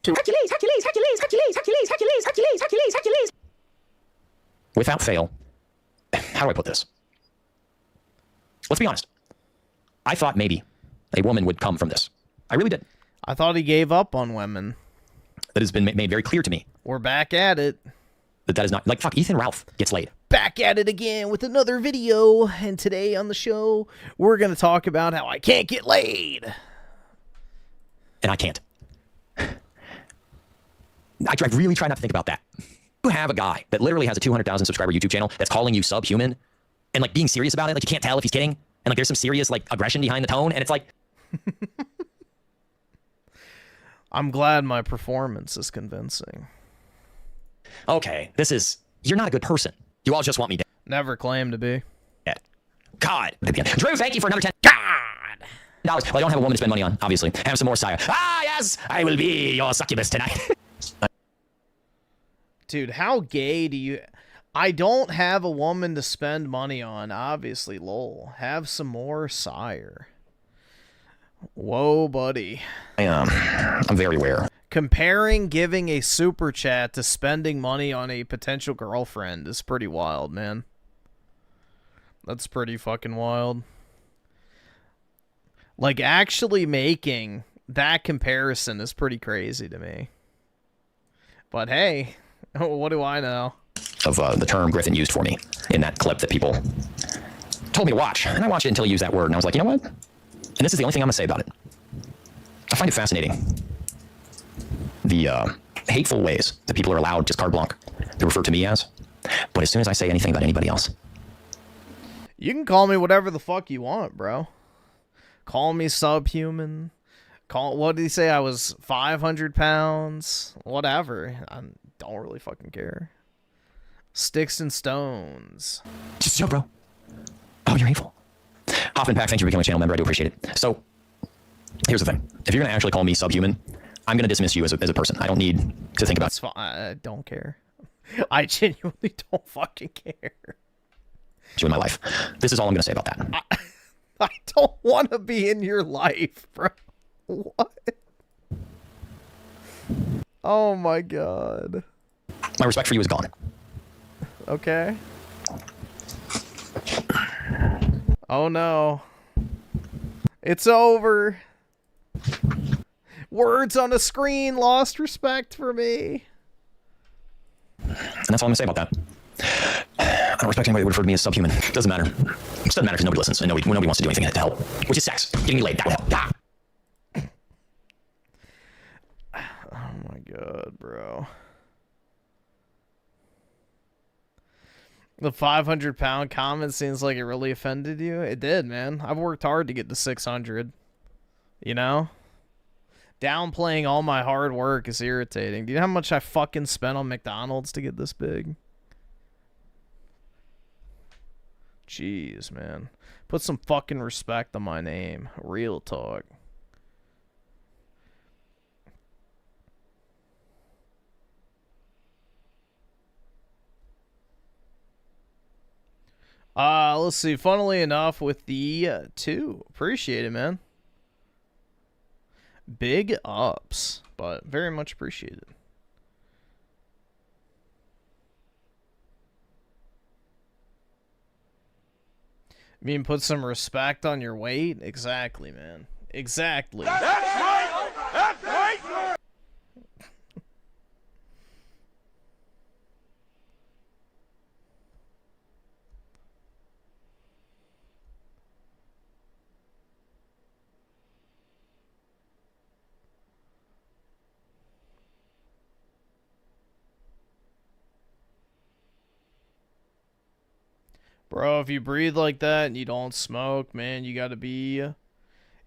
Hercules, Hercules, Hercules, Hercules, Hercules, Hercules, Hercules, Hercules, Hercules. Without fail, how do I put this? Let's be honest. I thought maybe a woman would come from this. I really did. I thought he gave up on women. That has been made very clear to me. We're back at it. That is not... Like, fuck, Ethan Ralph gets laid. Back at it again with another video. And today on the show, we're going to talk about how I can't get laid. And I can't. I really try not to think about that. You have a guy that literally has a 200,000 subscriber YouTube channel that's calling you subhuman and, like, being serious about it. Like, you can't tell if he's kidding. And, like, there's some serious, like, aggression behind the tone. And it's like... I'm glad my performance is convincing. Okay, this is... You're not a good person. You all just want me dead. Never claimed to be. God. Drew, thank you for another 10... God! Well, I don't have a woman to spend money on, obviously. Have some more, sire. Ah, yes! I will be your succubus tonight. Dude, how gay do you... I don't have a woman to spend money on, obviously, lol. Have some more, sire. Whoa, buddy. I'm very aware. Comparing giving a super chat to spending money on a potential girlfriend is pretty wild, man. That's pretty fucking wild. Like, actually making that comparison is pretty crazy to me. But hey, what do I know? Of the term Griffin used for me in that clip that people told me to watch. And I watched it until he used that word, and I was like, you know what? And this is the only thing I'm going to say about it. I find it fascinating. The hateful ways that people are allowed just carte blanche to refer to me as. But as soon as I say anything about anybody else, You can call me whatever the fuck you want, bro. Call me subhuman. What did he say? I was 500 pounds. Whatever. I don't really fucking care. Sticks and stones. just a joke, bro. Oh, you're hateful. Hoffman Pack, thank you for becoming a channel member. I do appreciate it. So, here's the thing. If you're going to actually call me subhuman, I'm going to dismiss you as a person. I don't need to think about... That's fine. I don't care. I genuinely don't fucking care. You in my life. This is all I'm going to say about that. I don't want to be in your life, bro. What? Oh my god. My respect for you is gone. Okay. Oh no. It's over. Words on a screen lost respect for me. And that's all I'm going to say about that. I don't respect anybody who would refer to me as subhuman. Doesn't matter. It doesn't matter because nobody listens and nobody wants to do anything to help. Which is sex. Getting me laid. That will help. Oh my god, bro. The 500-pound comment seems like it really offended you. It did, man. I've worked hard to get to 600. You know? Downplaying all my hard work is irritating. Do you know how much I fucking spent on McDonald's to get this big? Jeez, man. Put some fucking respect on my name. Real talk. Let's see. Funnily enough, with the 2. Appreciate it, man. Big ups, but very much appreciated. I mean, put some respect on your weight? Exactly, man. Exactly. That's right! That's right! Bro, if you breathe like that and you don't smoke, man, you gotta be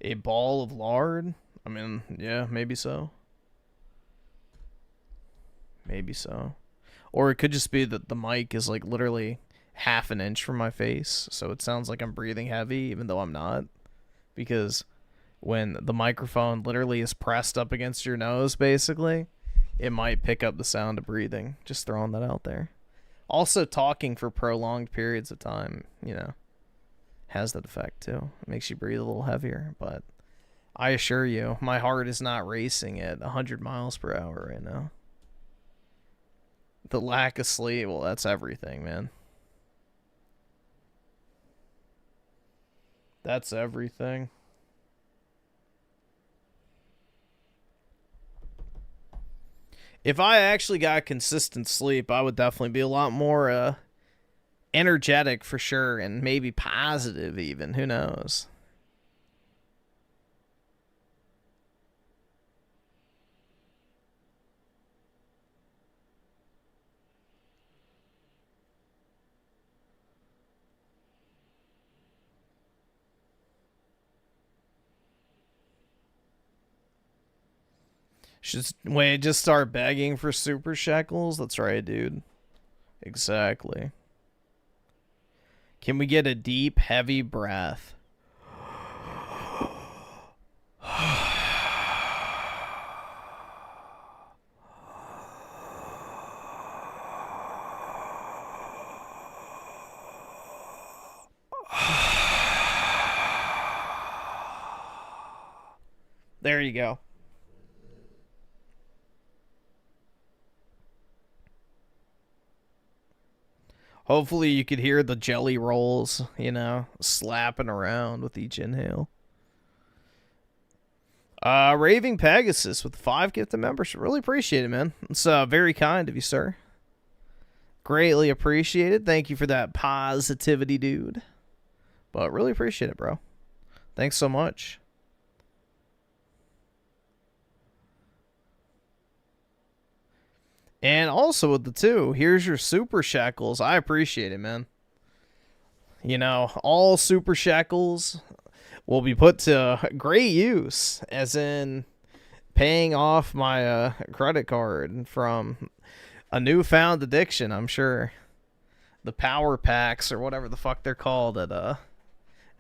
a ball of lard. I mean, yeah, maybe so. Maybe so. Or it could just be that the mic is like literally half an inch from my face, so it sounds like I'm breathing heavy even though I'm not. Because when the microphone literally is pressed up against your nose, basically, it might pick up the sound of breathing. Just throwing that out there. Also, talking for prolonged periods of time, you know, has that effect too. It makes you breathe a little heavier, but I assure you, my heart is not racing at 100 miles per hour right now. The lack of sleep, well, that's everything, man. That's everything. If I actually got consistent sleep, I would definitely be a lot more energetic for sure, and maybe positive even. Who knows? Just start begging for super shekels? That's right, dude. Exactly. Can we get a deep, heavy breath? There you go. Hopefully you could hear the jelly rolls, you know, slapping around with each inhale. Raving Pegasus with 5 gifted membership. Really appreciate it, man. It's very kind of you, sir. Greatly appreciated. Thank you for that positivity, dude. But really appreciate it, bro. Thanks so much. And also with the 2, here's your super shackles. I appreciate it, man. You know, all super shackles will be put to great use, as in paying off my credit card from a newfound addiction, I'm sure. The power packs or whatever the fuck they're called at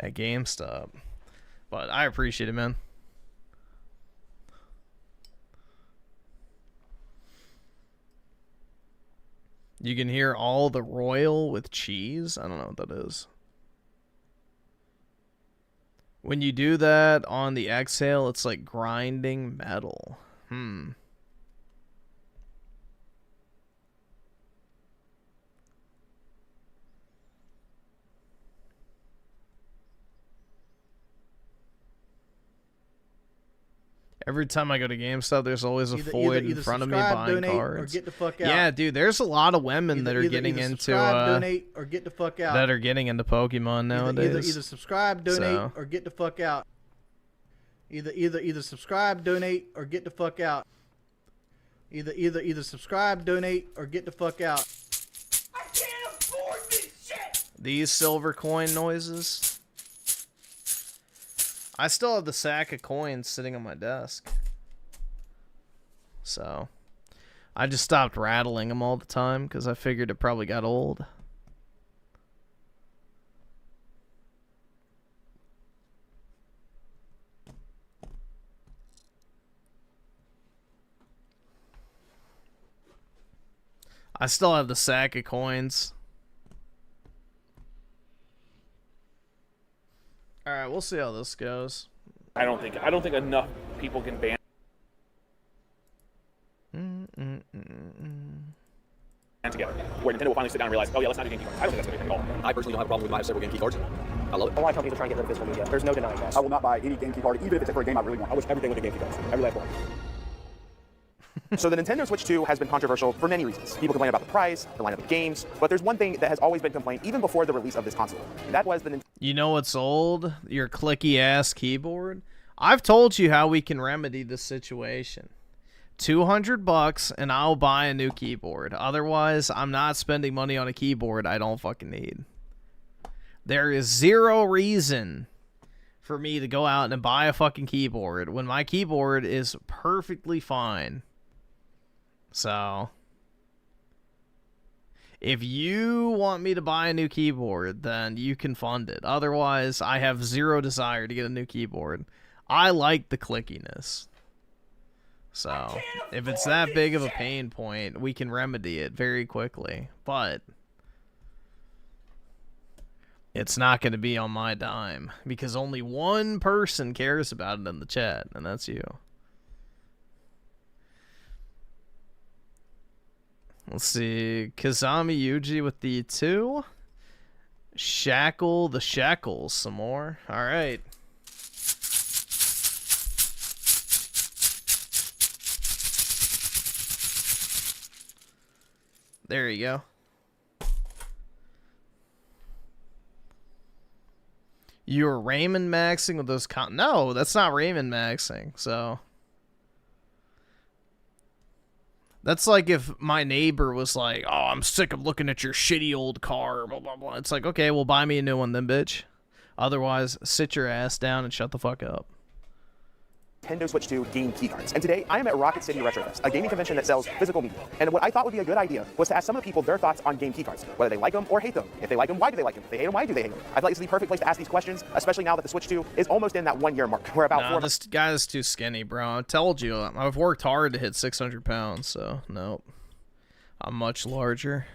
GameStop. But I appreciate it, man. You can hear all the royal with cheese. I don't know what that is. When you do that on the exhale, it's like grinding metal. Every time I go to GameStop, there's always a Floyd in front of me buying cards. Or get the fuck out. Yeah, dude, there's a lot of women that are getting into donate, or get the fuck out. that are getting into Pokemon nowadays. Either subscribe, donate, or get the fuck out. Either subscribe, donate, or get the fuck out. Either subscribe, donate, or get the fuck out. I can't afford this shit. These silver coin noises. I still have the sack of coins sitting on my desk. So, I just stopped rattling them all the time because I figured it probably got old. I still have the sack of coins. All right, we'll see how this goes. I don't think enough people can ban together. Where Nintendo will finally sit down and realize, oh yeah, let's not do game key cards. I don't think that's a good thing at all. I personally don't have a problem with buying several game key cards. I love it. A lot of companies are trying to get rid of physical media. There's no denying that. I will not buy any game key card, even if it's for a game I really want. I wish everything would get game key cards. Every last one. So the Nintendo Switch 2 has been controversial for many reasons. People complain about the price, the lineup of games, but there's one thing that has always been complained even before the release of this console. And that was the Nintendo. You know what's old? Your clicky ass keyboard. I've told you how we can remedy this situation. $200 and I'll buy a new keyboard. Otherwise, I'm not spending money on a keyboard I don't fucking need. There is zero reason for me to go out and buy a fucking keyboard when my keyboard is perfectly fine. So, if you want me to buy a new keyboard, then you can fund it. Otherwise, I have zero desire to get a new keyboard. I like the clickiness. So, if it's that big of a pain point, we can remedy it very quickly. But it's not going to be on my dime because only one person cares about it in the chat, and that's you. Let's see. Kazami Yuji with the 2. Shackle the shackles some more. All right. There you go. You're Raymond maxing with those no, that's not Raymond maxing, so. That's like if my neighbor was like, oh, I'm sick of looking at your shitty old car, blah, blah, blah. It's like, okay, well, buy me a new one then, bitch. Otherwise, sit your ass down and shut the fuck up. Nintendo Switch 2 game keycards. And today, I am at Rocket City Retro Fest, a gaming convention that sells physical media. And what I thought would be a good idea was to ask some of the people their thoughts on game keycards, whether they like them or hate them. If they like them, why do they like them? If they hate them, why do they hate them? I feel like this is the perfect place to ask these questions, especially now that the Switch 2 is almost in that 1 year mark. We're about 4 months. This guy is too skinny, bro. I told you, I've worked hard to hit 600 pounds, so nope. I'm much larger.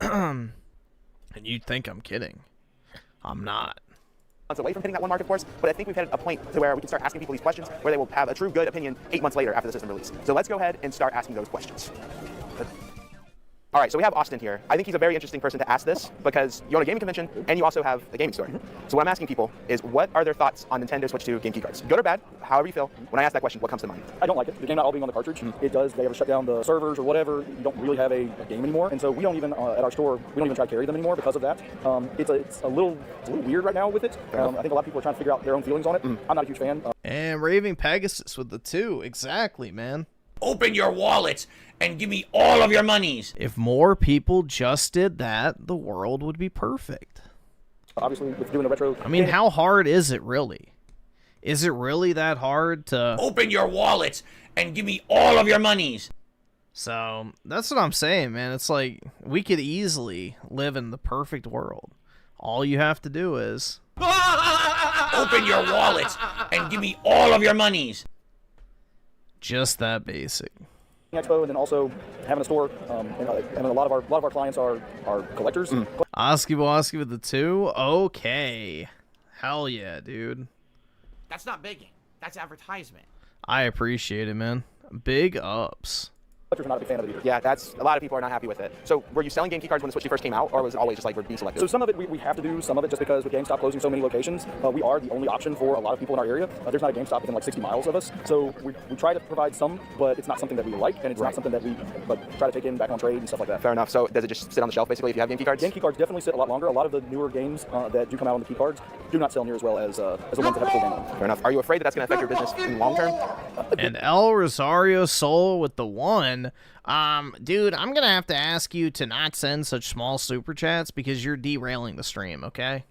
And you'd think I'm kidding. I'm not. Away from hitting that 1 mark, of course, but I think we've hit a point to where we can start asking people these questions where they will have a true good opinion 8 months later after the system release. So let's go ahead and start asking those questions. All right, so we have Austin here. I think he's a very interesting person to ask this because you own a gaming convention and you also have a gaming store. So what I'm asking people is, what are their thoughts on Nintendo Switch 2 game keycards? Good or bad, however you feel. When I ask that question, what comes to mind? I don't like it. The game not all being on the cartridge. It does, they ever shut down the servers or whatever, you don't really have a game anymore. And so we don't even, at our store, we don't even try to carry them anymore because of that. It's a little weird right now with it. I think a lot of people are trying to figure out their own feelings on it. I'm not a huge fan. And Raving Pegasus with the 2. Exactly, man. Open your wallets and give me all of your monies. If more people just did that, the world would be perfect. Obviously, with doing a retro... I mean, how hard is it really? Is it really that hard to... Open your wallets and give me all of your monies. So, that's what I'm saying, man. It's like, we could easily live in the perfect world. All you have to do is... Open your wallets and give me all of your monies. Just that basic. Expo, and then also having a store, and a lot of our clients are collectors. Oski Woski with the 2? Okay. Hell yeah, dude. That's not begging. That's advertisement. I appreciate it, man. Big ups. Collectors are not a big fan of it either. Yeah, that's a lot of people are not happy with it. So were you selling game keycards when the Switch 2 first came out, or was it always just like we're being selective? So some of it we have to do, some of it just because with GameStop closing so many locations, we are the only option for a lot of people in our area. There's not a GameStop within like 60 miles of us, so we try to provide some, but it's not something that we like, and it's not something that we try to take in back on trade and stuff like that. Fair enough. So does it just sit on the shelf basically if you have game keycards? Game keycards definitely sit a lot longer. A lot of the newer games that do come out on the keycards do not sell near as well as the ones that have a full game on them. Fair enough. Are you afraid that that's going to affect your business in the long term? And El Rosario Soul with the 1. Dude, I'm gonna have to ask you to not send such small super chats because you're derailing the stream, okay?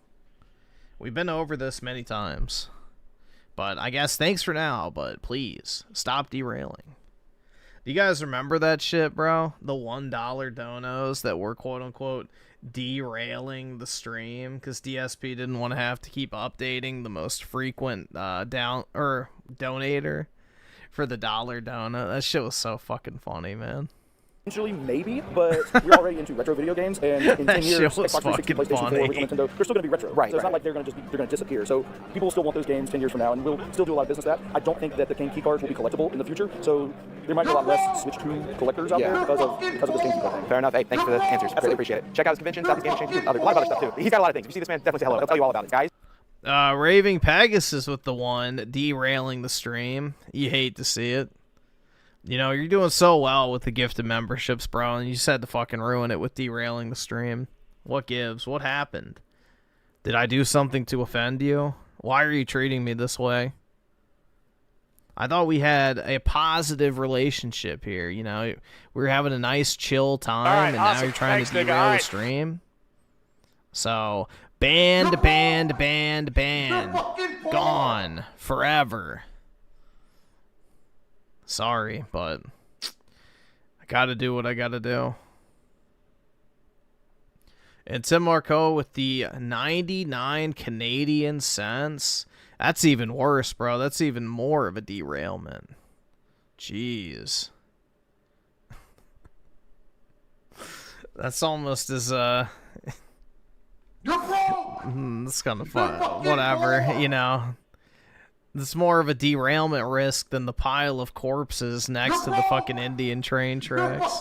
We've been over this many times. But I guess thanks for now, but please, stop derailing. Do you guys remember that shit, bro? The $1 donos that were quote-unquote derailing the stream because DSP didn't want to have to keep updating the most frequent donator for the $1 donut. That shit was so fucking funny, man. Eventually, maybe, but we're already into retro video games, and in 10 years, Xbox 360, PlayStation 4, original Nintendo, they're still going to be retro. Right, so it's not like they're going to disappear. So people will still want those games 10 years from now, and we'll still do a lot of business with that. I don't think that the game key cards will be collectible in the future, so there might be a lot less Switch 2 collectors out there because of this game key card thing. Fair enough. Hey, thanks for the answers. Absolutely appreciate it. Check out his convention, Southeast Game Exchange, a lot of other stuff too. He's got a lot of things. If you see this man, definitely say hello. He'll tell you all about it, guys. Raving Pegasus with the 1, derailing the stream. You hate to see it. You know, you're doing so well with the gifted memberships, bro, and you just had to fucking ruin it with derailing the stream. What gives? What happened? Did I do something to offend you? Why are you treating me this way? I thought we had a positive relationship here, you know? We were having a nice, chill time, right, and awesome. now you're trying Thanks, to nigga. derail All the right. stream? So, banned. Gone. Forever. Sorry, but I gotta do what I gotta do. And Tim Marco with the 99 Canadian cents. That's even worse, bro. That's even more of a derailment. Jeez. That's almost as, You're broke! That's kind of fun. Whatever, you know. It's more of a derailment risk than the pile of corpses next to the fucking Indian train tracks.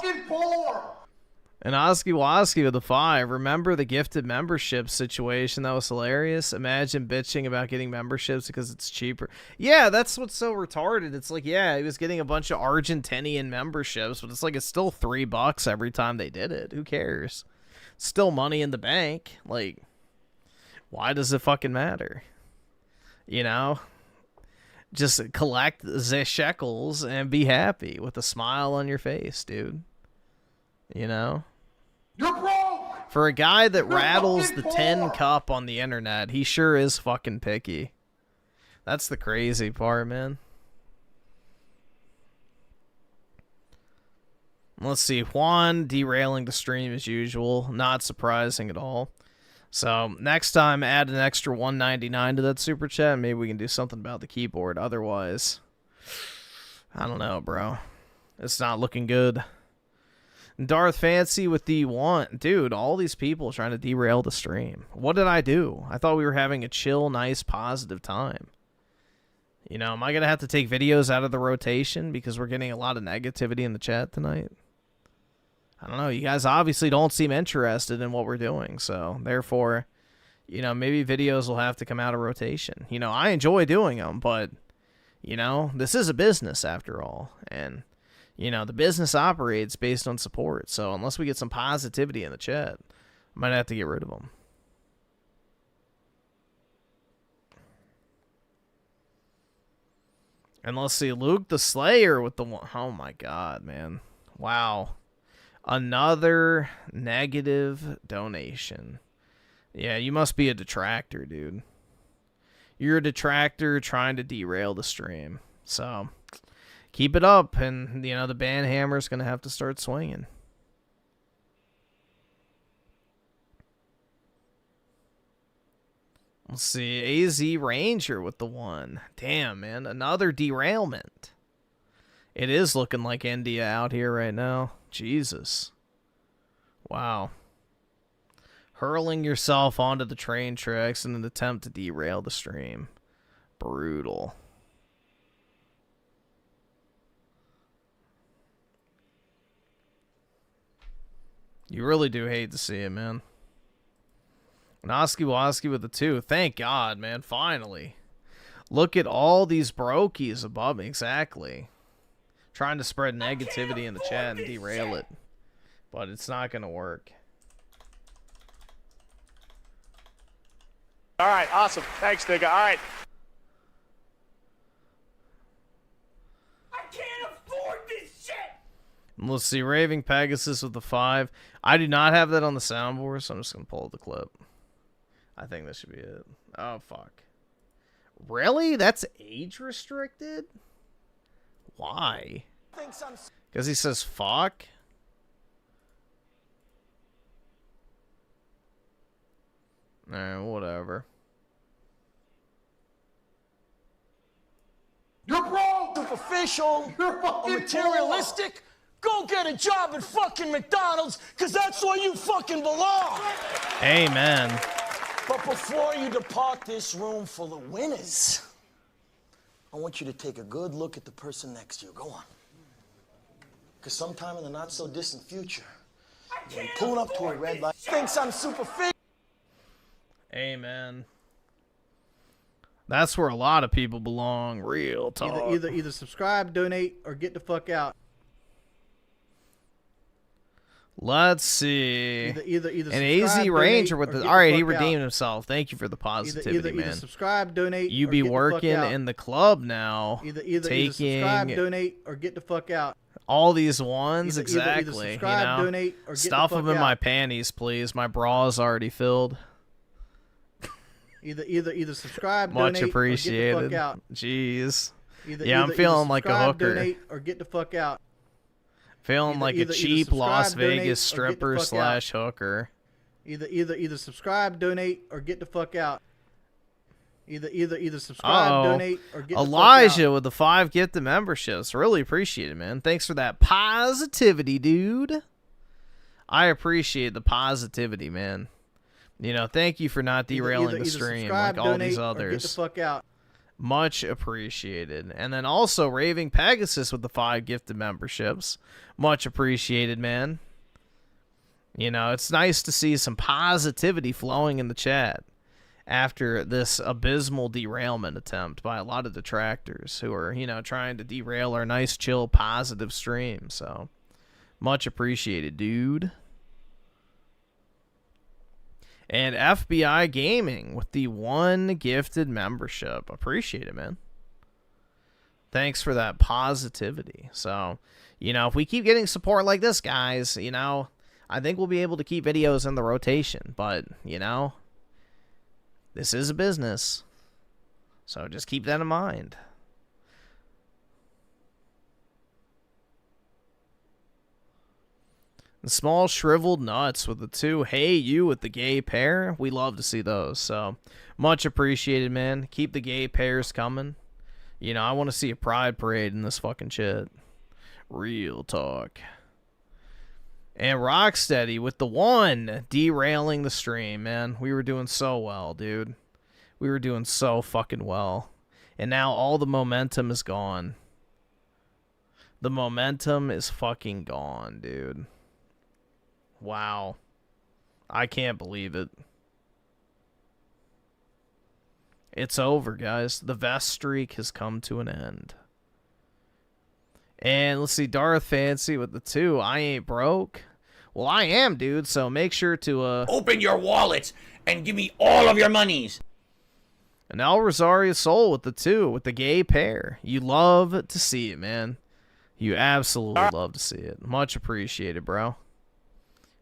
And Oski Woski with the 5. Remember the gifted membership situation? That was hilarious. Imagine bitching about getting memberships because it's cheaper. Yeah, that's what's so retarded. It's like, yeah, he was getting a bunch of Argentinian memberships, but it's like it's still $3 every time they did it. Who cares? Still money in the bank. Like, why does it fucking matter? You know? Just collect the shekels and be happy with a smile on your face, dude. You know? You're broke! For a guy that rattles the tin cup on the internet, he sure is fucking picky. That's the crazy part, man. Let's see. Juan derailing the stream as usual. Not surprising at all. So, next time, add an extra $1.99 to that super chat, and maybe we can do something about the keyboard. Otherwise, I don't know, bro. It's not looking good. Darth Fancy with the 1. Dude, all these people trying to derail the stream. What did I do? I thought we were having a chill, nice, positive time. You know, am I going to have to take videos out of the rotation because we're getting a lot of negativity in the chat tonight? I don't know. You guys obviously don't seem interested in what we're doing. So, therefore, you know, maybe videos will have to come out of rotation. You know, I enjoy doing them, but, you know, this is a business after all. And, you know, the business operates based on support. So, unless we get some positivity in the chat, I might have to get rid of them. And let's see, Luke the Slayer with the one. Oh my God, man. Wow. Another negative donation. Yeah, you must be a detractor, dude. You're a detractor trying to derail the stream. So, keep it up, and, you know, the ban hammer's going to have to start swinging. Let's see, AZ Ranger with the one. Damn, man, another derailment. It is looking like India out here right now. Jesus. Wow. Hurling yourself onto the train tracks in an attempt to derail the stream. Brutal. You really do hate to see it, man. Noski Woski with the 2. Thank God, man. Finally. Look at all these brokies above me. Exactly. Trying to spread negativity in the chat and derail it. But it's not going to work. All right, awesome. Thanks, nigga. All right. I can't afford this shit. Let's see. Raving Pegasus with the 5. I do not have that on the soundboard, so I'm just going to pull the clip. I think that should be it. Oh, fuck. Really? That's age restricted? Why? Because he says fuck? Alright, whatever. You're broke! Superficial, you're fucking materialistic. Go get a job at fucking McDonald's, because that's where you fucking belong. Amen. But before you depart this room full of winners, I want you to take a good look at the person next to you. Go on. Because sometime in the not-so-distant future, you're pulling up to a red light, thinks I'm superficial. Amen. That's where a lot of people belong. Real talk. Either subscribe, donate, or get the fuck out. Let's see. Either an AZ Ranger with the. All right, he redeemed himself. Thank you for the positivity, man. Either subscribe, donate. You be working in the club now. Either taking subscribe, donate, or get the fuck out. All these ones, Either exactly. subscribe, you know, donate, or get stuff the fuck them in out. my panties, please. My bra's already filled. Either subscribe, Much donate, appreciated. or get the fuck out. Jeez. Yeah, I'm feeling like a subscribe, hooker. Donate, or get the fuck out. Feeling like a cheap subscribe, Las donate, Vegas or get the stripper fuck out. / hooker. Either subscribe, donate, or get the fuck out. Either subscribe, donate, or get the fuck out. Elijah with the 5 gifted memberships. Really appreciate it, man. Thanks for that positivity, dude. I appreciate the positivity, man. You know, thank you for not derailing the stream like all these others. Or get the fuck out. Much appreciated. And then also Raving Pegasus with the 5 gifted memberships. Much appreciated, man. You know, it's nice to see some positivity flowing in the chat after this abysmal derailment attempt by a lot of detractors who are, you know, trying to derail our nice, chill, positive stream. So, much appreciated, dude. And FBI Gaming with the 1 gifted membership. Appreciate it, man. Thanks for that positivity. So, you know, if we keep getting support like this, guys, you know, I think we'll be able to keep videos in the rotation. But, you know, this is a business. So just keep that in mind. The small shriveled nuts with the 2. Hey, you with the gay pair. We love to see those. So much appreciated, man. Keep the gay pairs coming. You know, I want to see a pride parade in this fucking shit. Real talk. And Rocksteady with the 1 derailing the stream, man. We were doing so well, dude. We were doing so fucking well. And now all the momentum is gone. The momentum is fucking gone, dude. Wow. I can't believe it. It's over, guys. The vest streak has come to an end. And let's see, Darth Fancy with the 2. I ain't broke. Well, I am, dude, so make sure to Open your wallets and give me all of your monies. And El Rosario Soul with the 2, with the gay pair. You love to see it, man. You absolutely love to see it. Much appreciated, bro.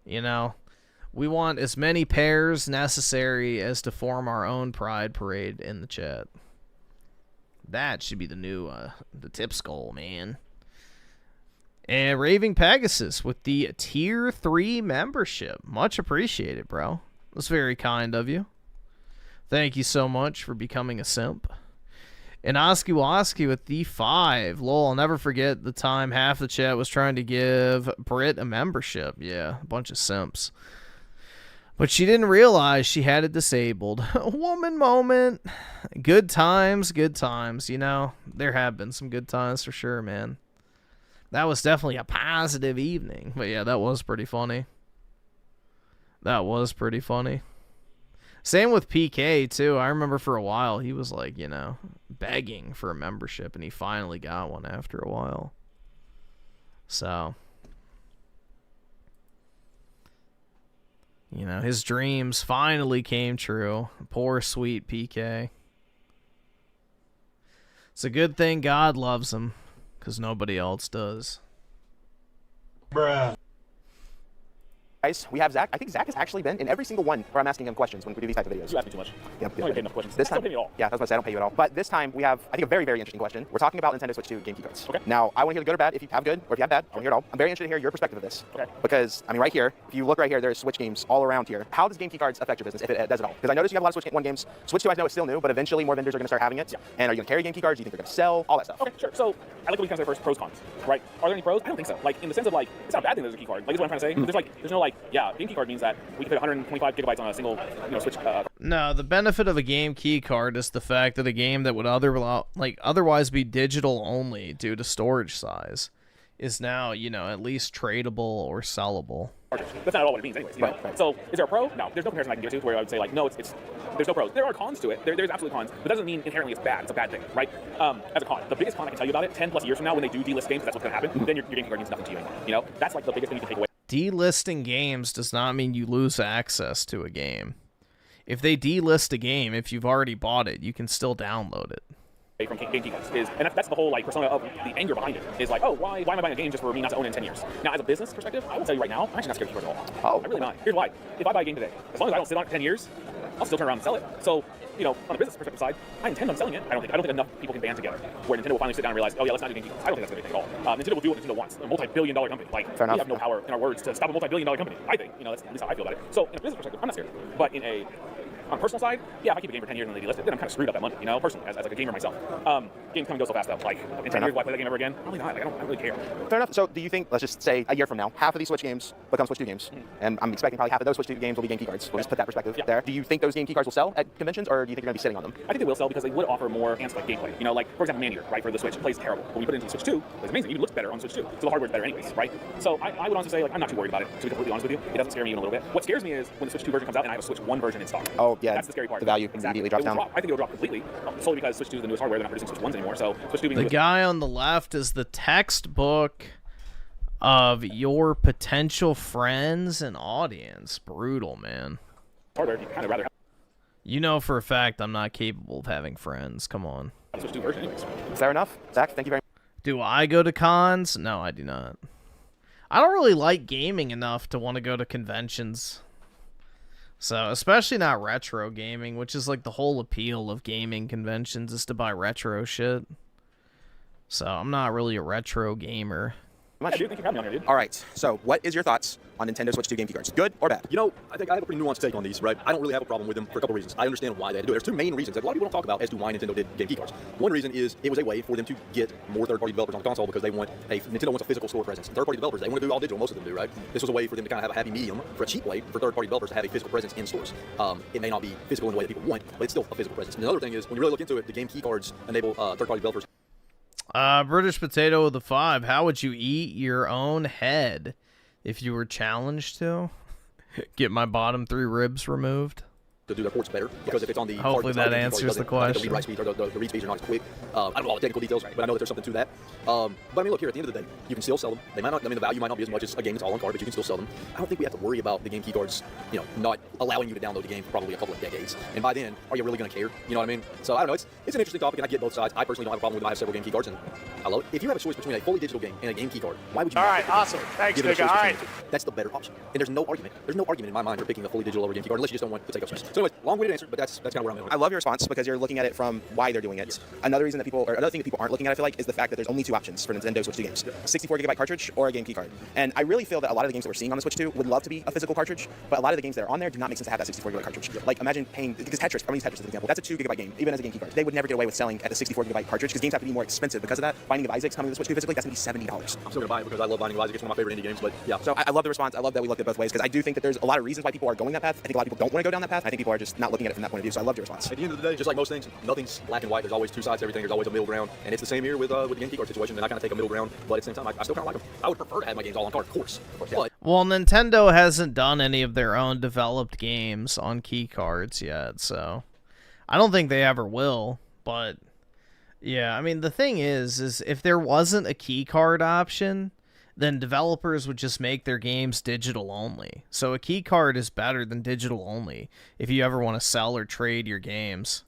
You know, we want as many pairs necessary as to form our own pride parade in the chat. That should be the new, the tips goal, man. And Raving Pegasus with the Tier 3 membership. Much appreciated, bro. That's very kind of you. Thank you so much for becoming a simp. And Oski Woski with the 5. Lol, I'll never forget the time half the chat was trying to give Brit a membership. Yeah, a bunch of simps. But she didn't realize she had it disabled. Woman moment. Good times, you know. There have been some good times for sure, man. That was definitely a positive evening. But yeah, that was pretty funny. That was pretty funny. Same with PK, too. I remember for a while, he was like, you know, begging for a membership, and he finally got one after a while. So, you know, his dreams finally came true. Poor, sweet PK. It's a good thing God loves him, because nobody else does. Bruh. Guys, we have Zach. I think Zach has actually been in every single one where I'm asking him questions when we do these type of videos. You ask me too much. Yeah, I don't pay enough questions. This I don't time, pay me at all. yeah, I was going to say I don't pay you at all. But this time we have, I think, a very, very interesting question. We're talking about Nintendo Switch 2 game key cards. Okay. Now, I want to hear the good or bad. If you have good or if you have bad, I want to hear it all. I'm very interested to hear your perspective of this. Okay. Because, I mean, right here, if you look right here, there's Switch games all around here. How does game key cards affect your business, if it does at all? Because I noticed you have a lot of Switch 1 games. Switch 2, I know it's still new, but eventually more vendors are going to start having it. Yeah. And are you going to carry game key cards? Do you think they're going to sell? All that stuff. Okay, sure. So, I like what we kind of say first, pros, cons, right? Are there any pros? I don't think so. Like, in the sense of, like, it's not a bad thing that there's a key card. Like, is what I'm trying to say. There's no, like, yeah, game key card means that we can fit 125 gigabytes on a single, you know, Switch. No, the benefit of a game key card is the fact that a game that would otherwise be digital only due to storage size is now, you know, at least tradable or sellable. That's not at all what it means anyways. You know? Right. So, is there a pro? No. There's no comparison I can give to where I would say, like, no, there's no pros. There are cons to it. There's absolutely cons. But that doesn't mean inherently it's bad. It's a bad thing, right? As a con. The biggest con I can tell you about it, 10 plus years from now when they do delist games, that's what's going to happen, then your game key card means nothing to you anymore. You know? That's like the biggest thing you can take away. Delisting games does not mean you lose access to a game. If they delist a game, if you've already bought it, you can still download it. From game key cards and that's the whole like persona of the anger behind it is like, oh, why am I buying a game just for me not to own it in 10 years? Now, as a business perspective, I will tell you right now, I'm actually not scared of key cards at all. I'm really not. Here's why. If I buy a game today, as long as I don't sit on it for 10 years, I'll still turn around and sell it. So, you know, on a business perspective side, I intend on selling it. I don't think enough people can band together where Nintendo will finally sit down and realize, oh yeah, let's not do game key cards. I don't think that's a good thing at all. Nintendo will do what Nintendo wants. A multi-billion-dollar company. Like, we have no power in our words to stop a multi-billion-dollar company. I think, you know, that's at least how I feel about it. So, in a business perspective, I'm not scared. But on a personal side, yeah, if I keep a game for 10 years and they delist it, then I'm kind of screwed up that money, you know, personally, as like a gamer myself. Games come and go so fast, though. Like, in 10 years, will I play that game ever again? Probably not. Like, I don't really care. Fair enough. So, do you think, let's just say a year from now, half of these Switch games become Switch 2 games, and I'm expecting probably half of those Switch 2 games will be game key cards. We'll just put that perspective there. Do you think those game key cards will sell at conventions, or do you think you're going to be sitting on them? I think they will sell because they would offer more enhanced gameplay. You know, like, for example, Maneater, right, for the Switch, plays terrible. But when you put it into the Switch 2, it's amazing. It even looks better on Switch 2. So the hardware's better anyways, right? So I would honestly say, like, I'm not too worried about it, to be completely honest with you. It doesn't scare me even a little bit. What scares me is when the Switch 2 version comes out and I have a Switch 1 version in stock. Oh, yeah. That's the scary part. The value immediately drops down. I think it'll drop completely, solely because Switch 2 is the newest hardware. They're not producing Switch 1s anymore. So Switch 2 being the guy on the left is the textbook of your potential friends and audience. Brutal, man. Hardware, you kind of rather have. You know for a fact I'm not capable of having friends. Come on. Switch 2 version anyways. Fair enough. Zach, thank you very much. Do I go to cons? No, I do not. I don't really like gaming enough to want to go to conventions. So, especially not retro gaming, which is like the whole appeal of gaming conventions is to buy retro shit. So, I'm not really a retro gamer. I do think you have me on here, dude. All right, so what is your thoughts on Nintendo Switch 2 game key cards? Good or bad? You know, I think I have a pretty nuanced take on these, right? I don't really have a problem with them for a couple reasons. I understand why they had to do it. There's two main reasons that a lot of people don't talk about as to why Nintendo did game key cards. One reason is it was a way for them to get more third-party developers on the console because Nintendo wants a physical store presence. Third-party developers, they want to do all digital, most of them do, right? This was a way for them to kind of have a happy medium, for a cheap way for third-party developers to have a physical presence in stores. It may not be physical in the way that people want, but it's still a physical presence. And another thing is, when you really look into it, the game key cards enable third-party developers. British Potato with the 5. How would you eat your own head? if you were challenged to get my bottom 3 ribs removed. To do their ports better, because if it's on the hopefully that answers the question. The read speeds or the read speeds are not as quick. I don't know all the technical details, but I know that there's something to that. But I mean, look here. At the end of the day, you can still sell them. They might not. I mean, the value might not be as much as a game that's all on card, but you can still sell them. I don't think we have to worry about the game key cards, you know, not allowing you to download the game for probably a couple of decades. And by then, are you really going to care? You know what I mean? So I don't know. It's an interesting topic, and I get both sides. I personally don't have a problem with it. I have several game key cards, and I love it. If you have a choice between a fully digital game and a game key card, why would you? All right, awesome. Thanks, Nigga. All right. That's the better option. And there's no argument. There's no argument in my mind for picking a fully digital over game key card, unless you just don't want to take up space. So anyways, long-winded answer, but that's kind of where I'm at. I love your response because you're looking at it from why they're doing it. Another reason that people, or another thing that people aren't looking at, I feel like, is the fact that there's only 2 options for Nintendo Switch 2 games: 64GB cartridge or a game key card. And I really feel that a lot of the games that we're seeing on the Switch 2 would love to be a physical cartridge, but a lot of the games that are on there do not make sense to have that 64GB cartridge. Like imagine paying, because Tetris, I'm going to use Tetris as an example. That's a 2GB game, even as a game key card. They would never get away with selling at the 64GB cartridge because games have to be more expensive because of that. Binding of Isaac's coming to the Switch 2 physically, that's going to be $70. I'm still going to buy it because I love Binding of Isaac. It's one of my favorite indie games, but yeah. So I love the response. I love that we looked at both ways because I do think that there's a lot of reasons why people are going that path. I think a lot of people don't want to go down that path. I think people are just not looking at it from that point of view. So I loved your response. At the end of the day, just like most things, nothing's black and white. There's always 2 sides to everything. There's always a middle ground, and it's the same here with the game key card situation. And I kind of take a middle ground, but at the same time, I still kind of like them. I would prefer to have my games all on card, of course. But well, Nintendo hasn't done any of their own developed games on key cards yet, so I don't think they ever will. But yeah, I mean, the thing is if there wasn't a key card option, then developers would just make their games digital only. So a key card is better than digital only if you ever want to sell or trade your games.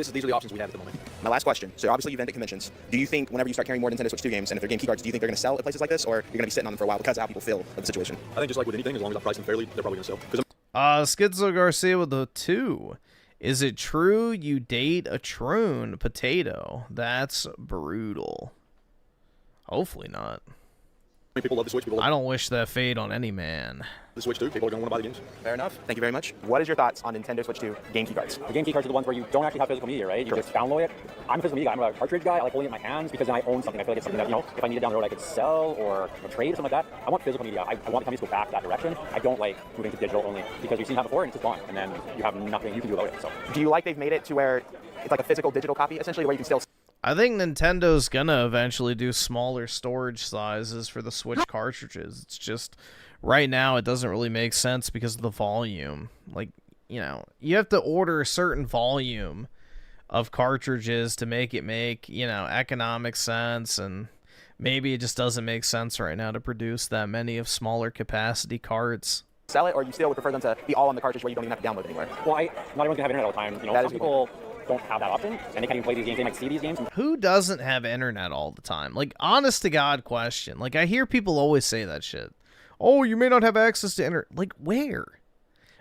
these are the options we have at the moment. My last question. So obviously you've been at conventions. Do you think whenever you start carrying more Nintendo Switch 2 games, and if they're game key cards, do you think they're going to sell at places like this, or you're going to be sitting on them for a while because of how people feel of the situation? I think just like with anything, as long as I price them fairly, they're probably going to sell. Schizo Garcia with the 2. Is it true you date a troon potato? That's brutal. Hopefully not. People love the Switch. I don't wish that fate on any man. The Switch 2, people are going to want to buy the games. Fair enough. Thank you very much. What is your thoughts on Nintendo Switch 2 game key cards? The game key cards are the ones where you don't actually have physical media, right? You just download it. I'm a physical media guy. I'm a cartridge guy. I like holding it in my hands because then I own something. I feel like it's something that, you know, if I need it down the road, I could sell or trade or something like that. I want physical media. I want companies to go back that direction. I don't like moving to digital only because we've seen that before and it's just gone. And then you have nothing you can do about it. So, do you like they've made it to where it's like a physical digital copy, essentially, where you can still... I think Nintendo's gonna eventually do smaller storage sizes for the Switch cartridges. It's just, right now, it doesn't really make sense because of the volume. Like, you know, you have to order a certain volume of cartridges to make it make, you know, economic sense, and maybe it just doesn't make sense right now to produce that many of smaller capacity cards. Sell it, or you still would prefer them to be all on the cartridge where you don't even have to download anywhere? Well, not everyone's gonna have internet all the time. You know, some people don't have that option, and they can't even play these games. They might see these games. Who doesn't have internet all the time? Like, honest to God question. Like, I hear people always say that shit. Oh, you may not have access to internet. Like, where?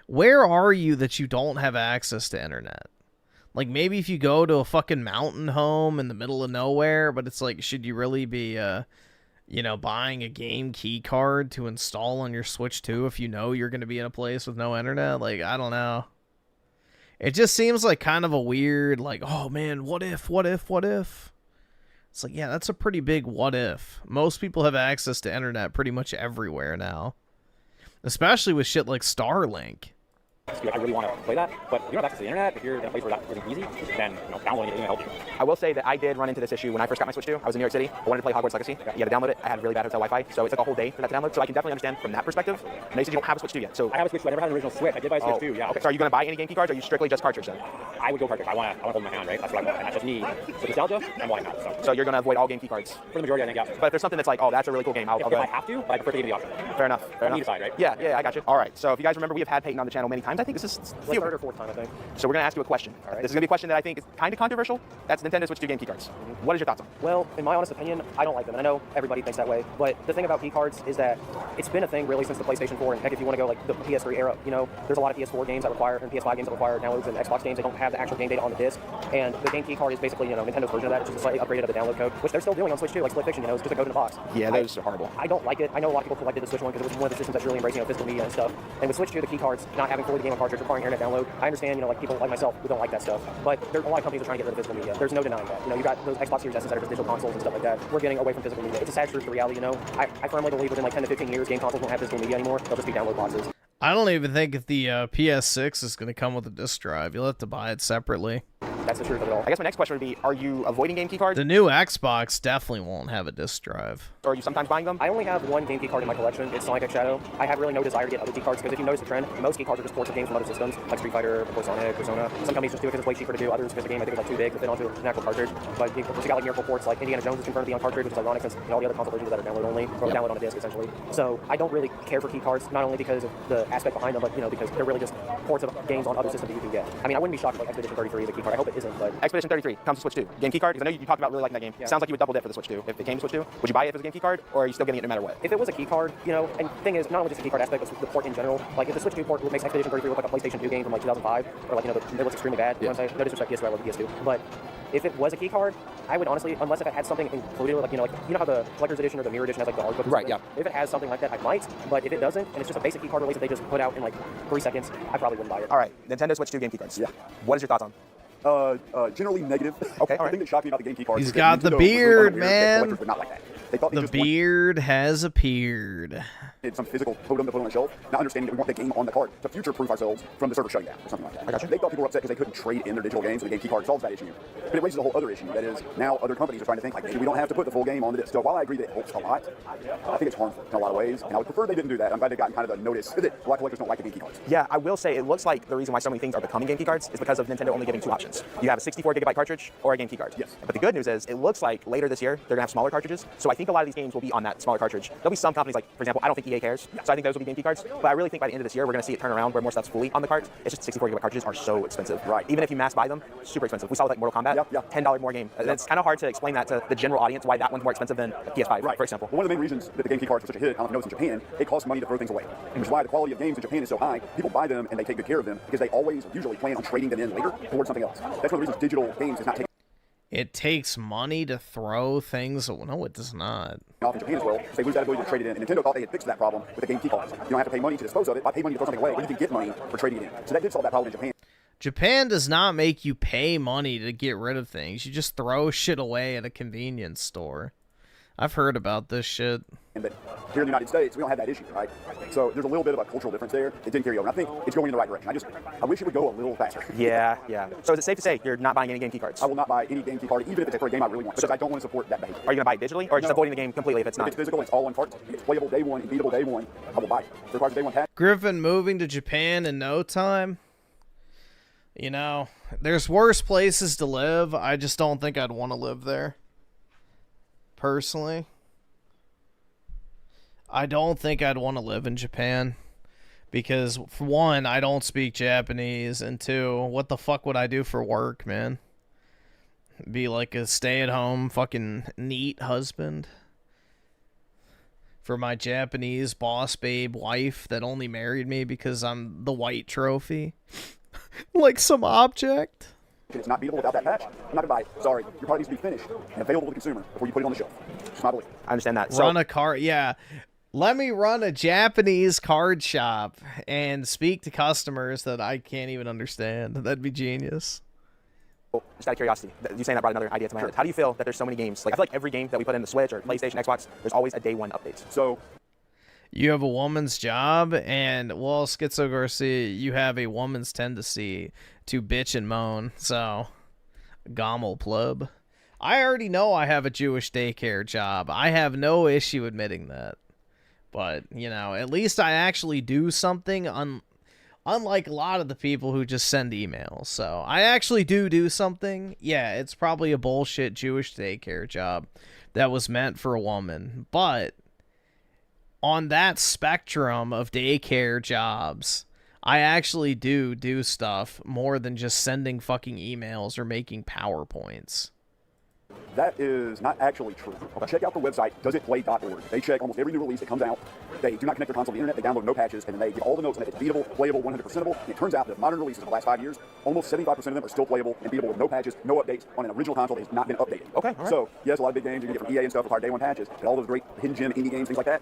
Where are you that you don't have access to internet? Like, maybe if you go to a fucking mountain home in the middle of nowhere, but it's like, should you really be, you know, buying a game key card to install on your Switch 2 if you know you're going to be in a place with no internet? Like, I don't know. It just seems like kind of a weird, like, oh man, what if? It's like, yeah, that's a pretty big what if. Most people have access to internet pretty much everywhere now. Especially with shit like Starlink. I really want to play that, but if you don't have access to the internet, if you're in a place where that isn't easy, then, you know, downloading it isn't going to help you. I will say that I did run into this issue when I first got my Switch 2. I was in New York City. I wanted to play Hogwarts Legacy. You had to download it. I had really bad hotel Wi-Fi, so it took a whole day for that to download. So I can definitely understand from that perspective. And you said you don't have a Switch 2 yet. So I have a Switch 2. I never had an original Switch. I did buy a Switch 2, yeah. Okay. So are you going to buy any game key cards, or are you strictly just cartridge then? I would go cartridge. I want to hold in my hand, right? That's what I want. And that's just me. With nostalgia, I'm wanting that. So you're going to avoid all game key cards? For the majority, I think, yeah. But if there's something that's like, oh, that's a really cool game, I'll go. If I have to, but I prefer to give you the option. Fair enough. Fair enough. Decide, right? Yeah, I got you. All right. So if you guys remember, we have had Peyton on the channel many times. I think this is like third or fourth time, I think. So we're going to ask you a question. All right. This is going to be a question that I think is kind of controversial. That's Nintendo Switch 2 game key cards. What is your thoughts on? Well, in my honest opinion, I don't like them, and I know everybody thinks that way. But the thing about key cards is that it's been a thing really since the PlayStation 4, and heck, if you want to go like the PS3 era, you know, there's a lot of PS4 games that require and PS5 games that require downloads, and Xbox games that don't have the actual game data on the disc. And the game key card is basically, you know, Nintendo's version of that, which is a slightly upgraded of the download code, which they're still doing on Switch 2, like Split Fiction, you know, it's just a code in a box. Yeah, those are horrible. I don't like it. I know a lot of people collected the Switch one because it was one of the systems that's really embracing, you know, physical media and stuff. And with Switch 2, the key cards not having fully the game on cartridge, requiring internet download, I understand, you know, like people like myself who don't like that stuff. But there's a lot of companies that are trying to get rid of physical media. There's no denying that. You know, you got those Xbox Series S's that are just digital consoles and stuff like that. We're getting away from physical media. It's a sad truth to reality, you know. I firmly believe within like 10 to 15 years, game consoles won't have physical media anymore. They'll just be download boxes. I don't even think if the PS6 is going to come with a disc drive. You'll have to buy it separately. That's the truth of it all. I guess my next question would be, are you avoiding game key cards? The new Xbox definitely won't have a disc drive. Or are you sometimes buying them? I only have one game key card in my collection. It's Sonic X Shadow. I have really no desire to get other key cards because if you notice the trend, most key cards are just ports of games from other systems, like Street Fighter, or Sonic, Persona. Some companies just do it because it's way cheaper to do. Others because the game I think is like too big to fit onto an actual cartridge. But you got like Miracle ports, like Indiana Jones is confirmed to be on cartridge, which is ironic since all the other console versions that are download only, or download on a disc essentially. So I don't really care for key cards, not only because of the aspect behind them, but because they're really just ports of games on other systems that you can get. I mean, I wouldn't be shocked if like Expedition 33 is a key card. I hope it isn't, but Expedition 33 comes to Switch 2. Game key card? Because I know you talked about really liking that game. Yeah. Sounds like you would double dip for the Switch 2 if it came to Switch 2. Would you buy it if it was a game key card, or are you still getting it no matter what? if it was a key card, and the thing is, not only just the key card aspect, but the port in general. Like if the Switch 2 port makes Expedition 33 look like a PlayStation 2 game from like 2005, or like it looks extremely bad. You know what I'm saying? No disrespect, PS2, I love PS2, but if it was a key card, I would honestly, unless if it had something included, like how the collector's edition or the mirror edition has like the art book. Right. Yeah. If it has something like that, I might. But if it doesn't, and it's just a basic key card release that they just put out in like 3 seconds, I probably wouldn't buy it. All right. Nintendo Switch 2 game key cards. Yeah. What is your thoughts on? Generally negative. Okay. The thing that shocked me about the game key cards. He's is got that the Nintendo was beard, really unaware that man. collectors would not like that. They thought they The just beard has appeared. wanted some physical totem to put on the shelf, not understanding that we want the game on the card to future-proof ourselves from the server shutting down or something like that. I got you. They thought people were upset because they couldn't trade in their digital games, so the game key card solves that issue. But it raises a whole other issue. That is, now other companies are trying to think like, maybe we don't have to put the full game on the disc. So while I agree that it helps a lot, I think it's harmful in a lot of ways, and I would prefer they didn't do that. I'm glad they've gotten kind of a notice that a lot of collectors don't like the game key cards. Yeah, I will say it looks like the reason why so many things are becoming game key cards is because of Nintendo only giving 2 options. You have a 64GB cartridge or a game key card. Yes. But the good news is it looks like later this year they're gonna have smaller cartridges. So I think a lot of these games will be on that smaller cartridge. There'll be some companies like, for example, I don't think EA cares. So I think those will be game key cards. But I really think by the end of this year we're gonna see it turn around where more stuff's fully on the cart. It's just 64GB cartridges are so expensive. Right. Even if you mass buy them, super expensive. We saw with like Mortal Kombat, $10 more game. And it's kind of hard to explain that to the general audience why that one's more expensive than a PS5, right, for example. Well, one of the main reasons that the game key cards are such a hit, I don't know if you know this in Japan, it costs money to throw things away. Which is why the quality of games in Japan is so high. People buy them and they take good care of them because they always usually plan on trading them in later towards something else. That's one of the reasons digital games is not taking It takes money to throw things. No, it does not. off in Japan as well, because they lose that ability to trade it in. And Nintendo thought they had fixed that problem with the game key cards. You don't have to pay money to dispose of it. I pay money to throw something away, or you can get money for trading it in. So that did solve that problem in Japan. Japan does not make you pay money to get rid of things. You just throw shit away at a convenience store. I've heard about this shit. But here in the United States, we don't have that issue, right? So there's a little bit of a cultural difference there. It didn't carry over. And I think it's going in the right direction. I wish it would go a little faster. Yeah. So is it safe to say you're not buying any game key cards? I will not buy any game key card, even if it's for a game I really want, because I don't want to support that behavior. Are you going to buy it digitally, or just avoiding the game completely if it's not? If it's physical, it's all on cart. It's playable day one, beatable day one, I will buy it. If it requires a day one pack. Griffin moving to Japan in no time. There's worse places to live. I just don't think I'd want to live there. Personally. I don't think I'd want to live in Japan. Because, for one, I don't speak Japanese. And two, what the fuck would I do for work, man? Be like a stay-at-home fucking neat husband? For my Japanese boss babe wife that only married me because I'm the white trophy? Like some object? It's not beatable without that patch. I'm not going to buy it. Sorry. Your product needs to be finished and available to the consumer before you put it on the shelf. It's my belief. I understand that. Run a card, yeah. Let me run a Japanese card shop and speak to customers that I can't even understand. That'd be genius. Just out of curiosity, you saying that brought another idea to my head. How do you feel that there's so many games? Like, I feel like every game that we put in the Switch or PlayStation, Xbox, there's always a day one update. So you have a woman's job, and, well, Schizo Garcia, you have a woman's tendency to bitch and moan. So, Gommel pleb. I already know I have a Jewish daycare job. I have no issue admitting that. But, at least I actually do something, unlike a lot of the people who just send emails. So, I actually do something. Yeah, it's probably a bullshit Jewish daycare job that was meant for a woman. But on that spectrum of daycare jobs, I actually do stuff more than just sending fucking emails or making PowerPoints. that is not actually true. Check out the website, doesitplay.org. They check almost every new release that comes out. They do not connect their console to the internet. They download no patches, and then they give all the notes on it. It's beatable, playable, 100%able. And it turns out that modern releases of the last 5 years, almost 75% of them are still playable and beatable with no patches, no updates on an original console that has not been updated. Okay, all right. So, yes, a lot of big games you can get from EA and stuff require day one patches, but all those great hidden gem indie games, things like that,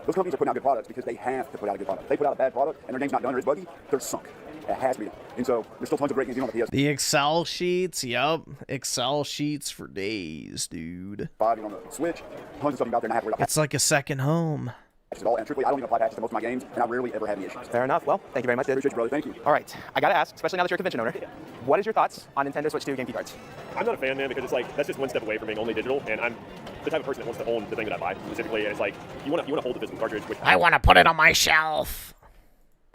those companies are putting out good products because they have to put out a good product. If they put out a bad product and their game's not done or is buggy, they're sunk. It has to be done. And so there's still tons of great games on the PS. The Excel sheets, yup. Excel sheets for days, dude. On the Switch, tons of stuff you got there not have to worry about. It's like a second home. at all. And truthfully, I don't even apply patches to most of my games, and I rarely ever have any issues. Fair enough. Well, thank you very much, dude. Appreciate you, brother. Thank you. All right, I gotta ask, especially now that you're a convention owner, what is your thoughts on Nintendo Switch 2 game key cards? I'm not a fan, man, because it's like that's just one step away from being only digital, and I'm the type of person that wants to own the thing that I buy specifically. And it's like you want to hold the physical cartridge, which I want to put it on my shelf.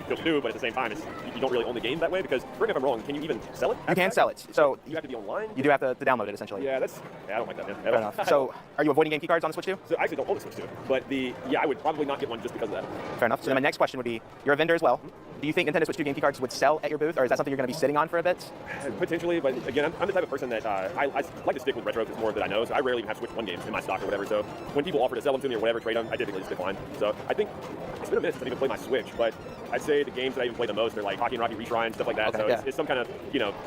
People do, but at the same time, you don't really own the game that way because, correct me if I'm wrong, can you even sell it? You can sell it. So you have to be online? You do have to download it, essentially. Yeah, I don't like that, man. Fair enough. So are you avoiding game key cards on the Switch 2? So I actually don't hold the Switch 2, but I would probably not get one just because of that. Fair enough. So then my next question would be, you're a vendor as well. Do you think Nintendo Switch 2 game key cards would sell at your booth, or is that something you're going to be sitting on for a bit? Potentially, but again, I'm the type of person that I like to stick with retro because more that I know, so I rarely even have Switch 1 games in my stock or whatever, so when people offer to sell them to me or whatever, trade them, I typically just decline. So I think it's been a minute since I even played my Switch, but I'd say the games that I even play the most are like Hockey and Rocky Reshrine, stuff like that, Okay, so yeah. it's some kind of,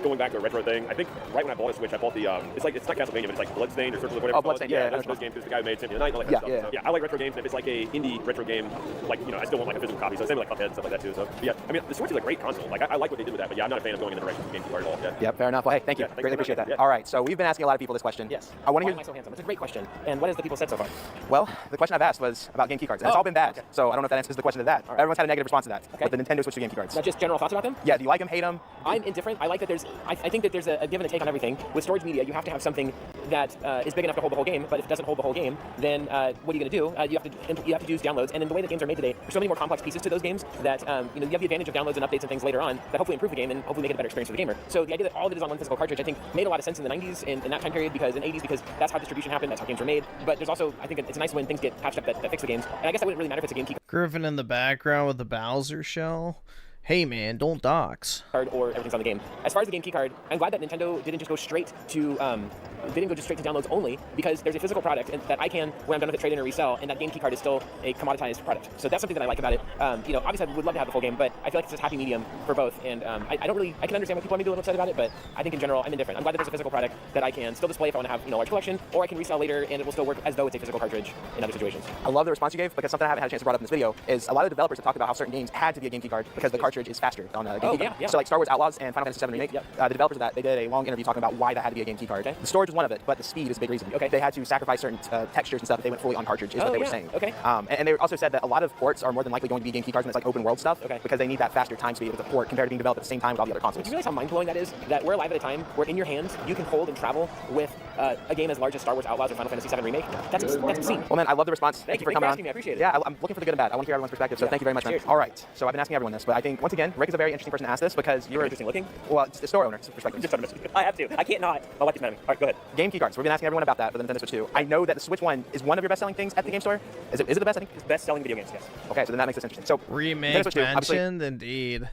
going back to a retro thing. I think right when I bought a Switch, I bought the, it's not Castlevania, but it's like Bloodstained or Circles of whatever. Oh, Bloodstained, yeah. Those games, because the guy who made Symphony of the Night and all that kind of stuff. So, yeah, I like retro games, and if it's like a indie retro game, like, I still want like a physical copy, so same with like Cuphead and stuff like that too, so yeah, I mean, the Switch is a great console, like I like what they did with that, but yeah, I'm not a fan of going in the direction of game key card at all. Yeah. Yep, fair enough. Well, hey, thank you. Yeah, Greatly appreciate that. Yeah. All right, so we've been asking a lot of people this question. Yes. I want to Why hear. am I so handsome? It's a great question. And what has the people said so far? Well, the question I've asked was about game key cards, and it's all been bad. Okay. So I don't know if that answers the question to that. Everyone's had a negative response to that. Okay. With the Nintendo Switch 2 game key cards. Not just general thoughts about them? Yeah, do you like them, hate them? I'm indifferent. I like that there's. I think that there's a give and a take on everything. With storage media, you have to have something that is big enough to hold the whole game. But if it doesn't hold the whole game, then what are you going to do? You have to use downloads. And in the way that games are made today, there's so many more complex pieces to those games that you have the advantage of downloads and updates and things later on that hopefully improve the game and hopefully make it a better experience for the gamer. So the idea that all of it is on one physical cartridge, I think, made a lot of sense in the 90s in that time period because in 80s because that's how distribution happened, that's how games were made. But there's also, I think it's nice when things get patched up that fix the games. And I guess that wouldn't really matter if it's a game key Griffin in the background with the Bowser shell. Hey man, don't dox. card or everything's on the game. As far as the game key card, I'm glad that Nintendo didn't go just straight to downloads only because there's a physical product and that I can, when I'm done with it, trade in or resell, and that game key card is still a commoditized product. So that's something that I like about it. Obviously I would love to have the full game, but I feel like it's this happy medium for both. And I can understand why people are maybe a little upset about it, but I think in general I'm indifferent. I'm glad that there's a physical product that I can still display if I want to have a large collection, or I can resell later and it will still work as though it's a physical cartridge in other situations. I love the response you gave because something I haven't had a chance to bring up in this video is a lot of the developers have talked about how certain games had to be a game key card because the cartridge is faster on a game key card. Yeah. So like Star Wars Outlaws and Final Fantasy VII Remake, the developers of that, they did a long interview talking about why that had to be a game key card. Okay. The storage was one of it, but the speed is a big reason. Okay. They had to sacrifice certain textures and stuff if they went fully on cartridge is what they were saying. Okay. And they also said that a lot of ports are more than likely going to be game key cards when it's like open world stuff because they need that faster time speed with the port compared to being developed at the same time with all the other consoles. Do you realize how mind-blowing that is? That we're alive at a time where in your hands you can hold and travel with a game as large as Star Wars Outlaws or Final Fantasy VII Remake. That's obscene. Well, man, I love the response. Thank you for coming on. Me. I appreciate it. Yeah, I'm looking for the good and bad. I want to hear everyone's perspective, so thank you very much, man. All right, so I've been asking everyone this, but I think, once again, Rick is a very interesting person to ask this because you're interesting looking? Well, it's the store owner's perspective. I have to. I can't not. I'll let you mad at me. All right, go ahead. Game key cards. We've been asking everyone about that for the Nintendo Switch 2. I know that the Switch 1 is one of your best-selling things at the game store. Is it the best? I think it's best-selling video games, yes. Okay, so then that makes this interesting. So remake mentioned, indeed.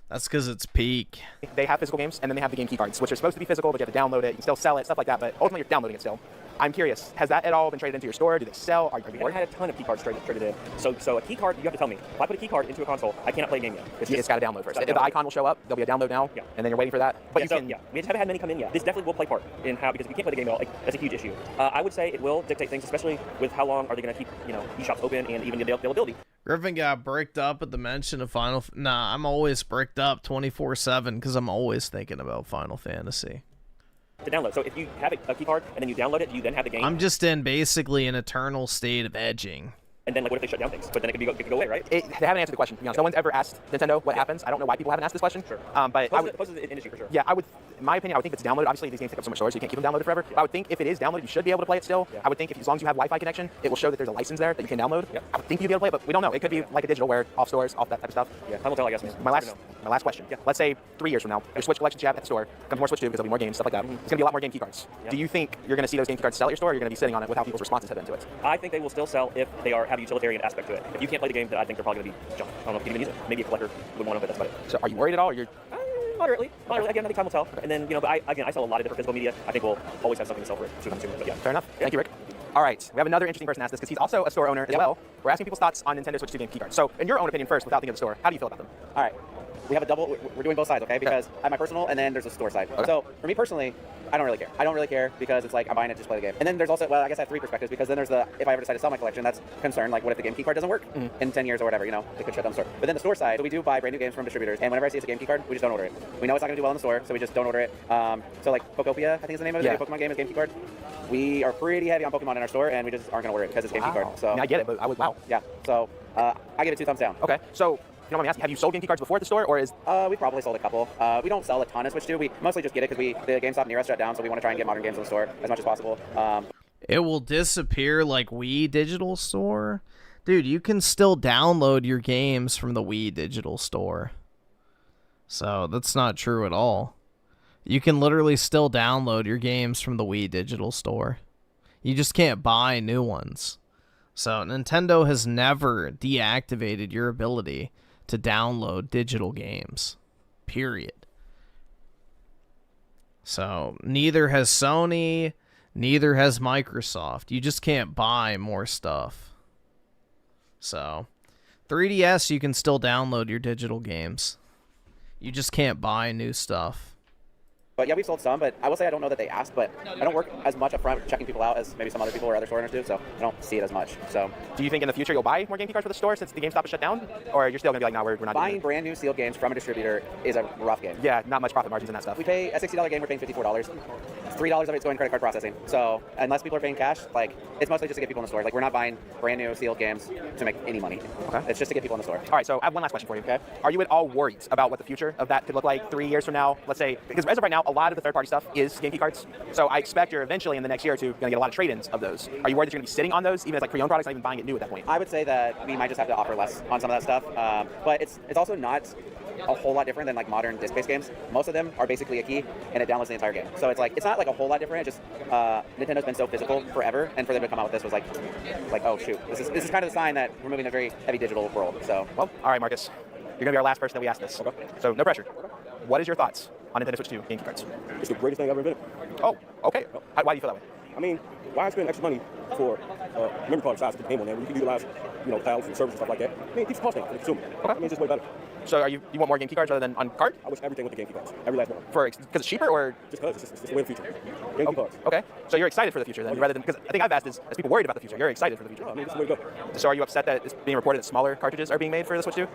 That's because it's peak. They have physical games, and then they have the game key cards, which are supposed to be physical, but you have to download it. You can still sell it, stuff like that, but ultimately you're downloading it still. I'm curious, has that at all been traded into your store? Do they sell? Are you bored? I had a ton of key cards traded in. So a key card, you have to tell me. If I put a key card into a console, I cannot play a game yet. It's got to download first. The icon will show up. There'll be a download now, and then you're waiting for that. But we just haven't had many come in yet. This definitely will play part in how, because if you can't play the game at all, that's a huge issue. I would say it will dictate things, especially with how long are they going to keep eShops open and even the availability. Griffin got bricked up at the mention of Final. Nah, I'm always bricked up 24/7 because I'm always thinking about Final Fantasy. To download. So if you have a key card and then you download it, do you then have the game? I'm just in basically an eternal state of edging. And then, what if they shut down things? But then it could go away, right? They haven't answered the question, to be honest. No one's ever asked Nintendo what happens. I don't know why people haven't asked this question. Sure. But Poses an issue for sure. Yeah, in my opinion, I would think if it's downloaded. Obviously, these games take up so much storage, so you can't keep them downloaded forever. But I would think if it is downloaded, you should be able to play it still. Yeah. I would think as long as you have Wi-Fi connection, it will show that there's a license there that you can download. Yep. I would think you'd be able to play it, but we don't know. It could be like a digital where off stores, off that type of stuff. Yeah, time will tell, I guess, man. My last question. Yeah. Let's say 3 years from now, your Switch collection you have at the store becomes more Switch 2 because there'll be more games, stuff like that. There's going to be a lot more game key cards. Yeah. Do you think you're going to see those game key cards sell at your store, or you're going to be sitting on it with how people's responses have been to it? I think they will still sell if they have a utilitarian aspect to it. If you can't play the game, then I think they're probably going to be junk. I don't know if you can even use it. Maybe a collector would want them, but that's about it. So are you worried at all? Or you're Moderately. Again, I think time will tell. And then, but I sell a lot of different physical media. I think we'll always have something to sell for it to the consumer. But yeah. Fair enough. Thank you, Rick. All right, we have another interesting person ask this because he's also a store owner as well. We're asking people's thoughts on Nintendo Switch 2 game key cards. So, in your own opinion first, without thinking of the store, how do you feel about them? All right. we have a double. We're doing both sides, okay? Because I have my personal, and then there's a store side. Okay. So for me personally, I don't really care. I don't really care because it's like I'm buying it just to play the game. And then there's also, well, I guess I have 3 perspectives because then there's the, if I ever decide to sell my collection, that's concern. Like, what if the game key card doesn't work in 10 years or whatever? You know, it could shut down the store. But then the store side, so we do buy brand new games from distributors, and whenever I see it's a game key card, we just don't order it. We know it's not going to do well in the store, so we just don't order it. So like Pokopia, I think is the name of it. Yeah. The Pokemon game is game key card. We are pretty heavy on Pokemon in our store, and we just aren't going to order it because it's game key card. So I mean, I get it, but I would, wow. Yeah. So I give it 2 thumbs down. Okay. So, you know what I'm asking? Have you sold game key cards before at the store, or is? We probably sold a couple. We don't sell a ton of Switch 2. We mostly just get it because the GameStop near us shut down, so we want to try and get modern games in the store as much as possible. It will disappear like Wii Digital Store. Dude, you can still download your games from the Wii Digital Store. So that's not true at all. You can literally still download your games from the Wii Digital Store. You just can't buy new ones. So Nintendo has never deactivated your ability to download digital games. Period. So neither has Sony, neither has Microsoft. You just can't buy more stuff. So 3DS, you can still download your digital games. You just can't buy new stuff. But yeah, we've sold some, but I will say I don't know that they asked, but I don't work as much up front checking people out as maybe some other people or other store owners do, so I don't see it as much. So, do you think in the future you'll buy more game key cards for the store since the GameStop is shut down? Or you're still going to be like, no, we're not buying brand new sealed games from a distributor is a rough game. Yeah, not much profit margins in that stuff. We pay a $60 game, we're paying $54. $3 of it's going credit card processing. So unless people are paying cash, like it's mostly just to get people in the store. Like we're not buying brand new sealed games to make any money. Okay. It's just to get people in the store. All right, so I have one last question for you. Okay. Are you at all worried about what the future of that could look like 3 years from now? Let's say, because as of right now, a lot of the third-party stuff is game key cards. So I expect you're eventually in the next year or two going to get a lot of trade-ins of those. Are you worried that you're going to be sitting on those, even as like pre-owned products, not even buying it new at that point? I would say that we might just have to offer less on some of that stuff. But it's also not a whole lot different than like modern disc-based games. Most of them are basically a key and it downloads the entire game. So it's not like a whole lot different. It's just Nintendo's been so physical forever, and for them to come out with this was like oh shoot, this is kind of the sign that we're moving in a very heavy digital world. So well, all right, Marcus, you're gonna be our last person that we ask this. Okay. So no pressure. What is your thoughts on Nintendo Switch 2 game key cards? It's the greatest thing I've ever invented. Oh, okay. Why do you feel that way? I mean, why spend extra money for memory card size to put the game on there when you can utilize, clouds and servers and stuff like that? I mean, it keeps the cost down for the consumer. Okay. I mean, it's just way better. So you want more game key cards rather than on card? I wish everything went to game key cards. Every last one. Because it's cheaper, or just because it's the way of the future. Game key cards. Okay. So you're excited for the future then, rather than, because I think I've asked is people worried about the future? You're excited for the future. I mean, this is the way to go. So are you upset that it's being reported that smaller cartridges are being made for the Switch 2?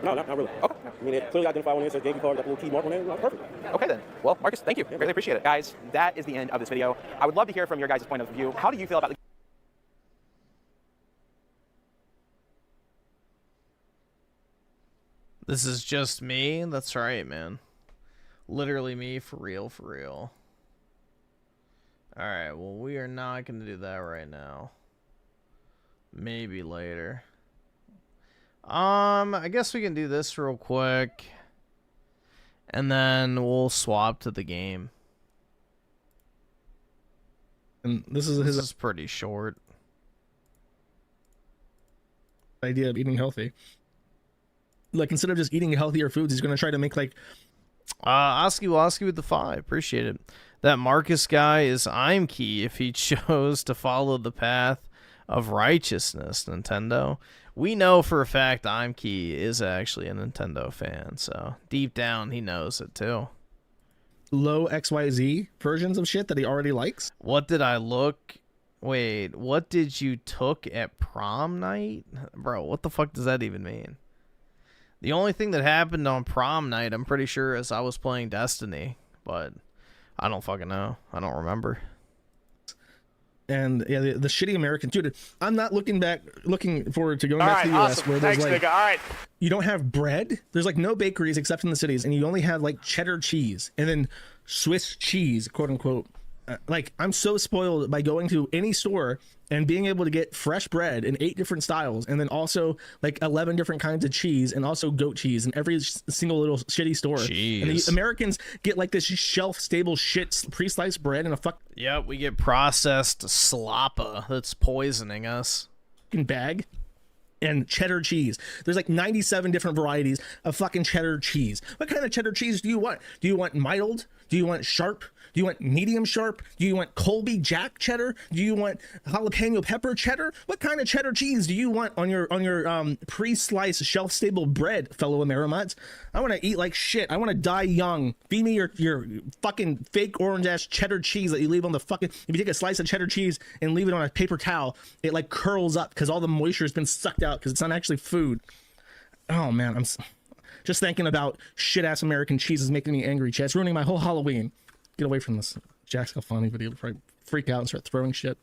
No, not really. Okay. I mean, it clearly identified when it says game key card, got the little key mark on there. Perfect. Okay then. Well, Marcus, thank you. Greatly appreciate it. Guys, that is the end of this video. I would love to hear from your guys' point of view. How do you feel about the This is just me? That's right, man. Literally me, for real, for real. Alright, well, we are not going to do that right now. Maybe later. I guess we can do this real quick. And then we'll swap to the game. And this is pretty short. Idea of eating healthy. Like, instead of just eating healthier foods, he's going to try to make, like... Oski with the 5. Appreciate it. That Marcus guy is I'm key if he chose to follow the path of righteousness, Nintendo. We know for a fact I'm key is actually a Nintendo fan, so deep down he knows it too. Low XYZ versions of shit that he already likes? What did I look... Wait, what did you took at prom night? Bro, what the fuck does that even mean? The only thing that happened on prom night, I'm pretty sure, is I was playing Destiny, but I don't fucking know. I don't remember. And yeah, the shitty American dude. I'm not looking forward to going back to the US where there's like, all right. You don't have bread. There's like no bakeries except in the cities, and you only have like cheddar cheese and then Swiss cheese, quote unquote. Like, I'm so spoiled by going to any store and being able to get fresh bread in 8 different styles, and then also like 11 different kinds of cheese, and also goat cheese in every single little shitty store. Jeez. And the Americans get like this shelf-stable shit pre-sliced bread in a Yep, we get processed sloppa that's poisoning us. Bag. And cheddar cheese. There's like 97 different varieties of fucking cheddar cheese. What kind of cheddar cheese do you want? Do you want mild? Do you want sharp? Do you want medium sharp? Do you want Colby Jack cheddar? Do you want jalapeno pepper cheddar? What kind of cheddar cheese do you want on your pre-sliced shelf-stable bread, fellow Amerimuts? I want to eat like shit. I want to die young. Feed me your fucking fake orange-ass cheddar cheese that you leave on the fucking... If you take a slice of cheddar cheese and leave it on a paper towel, it like curls up because all the moisture has been sucked out because it's not actually food. Oh man, I'm just thinking about shit-ass American cheese is making me angry, chat. It's ruining my whole Halloween. Get away from this Jack's funny video before I freak out and start throwing shit.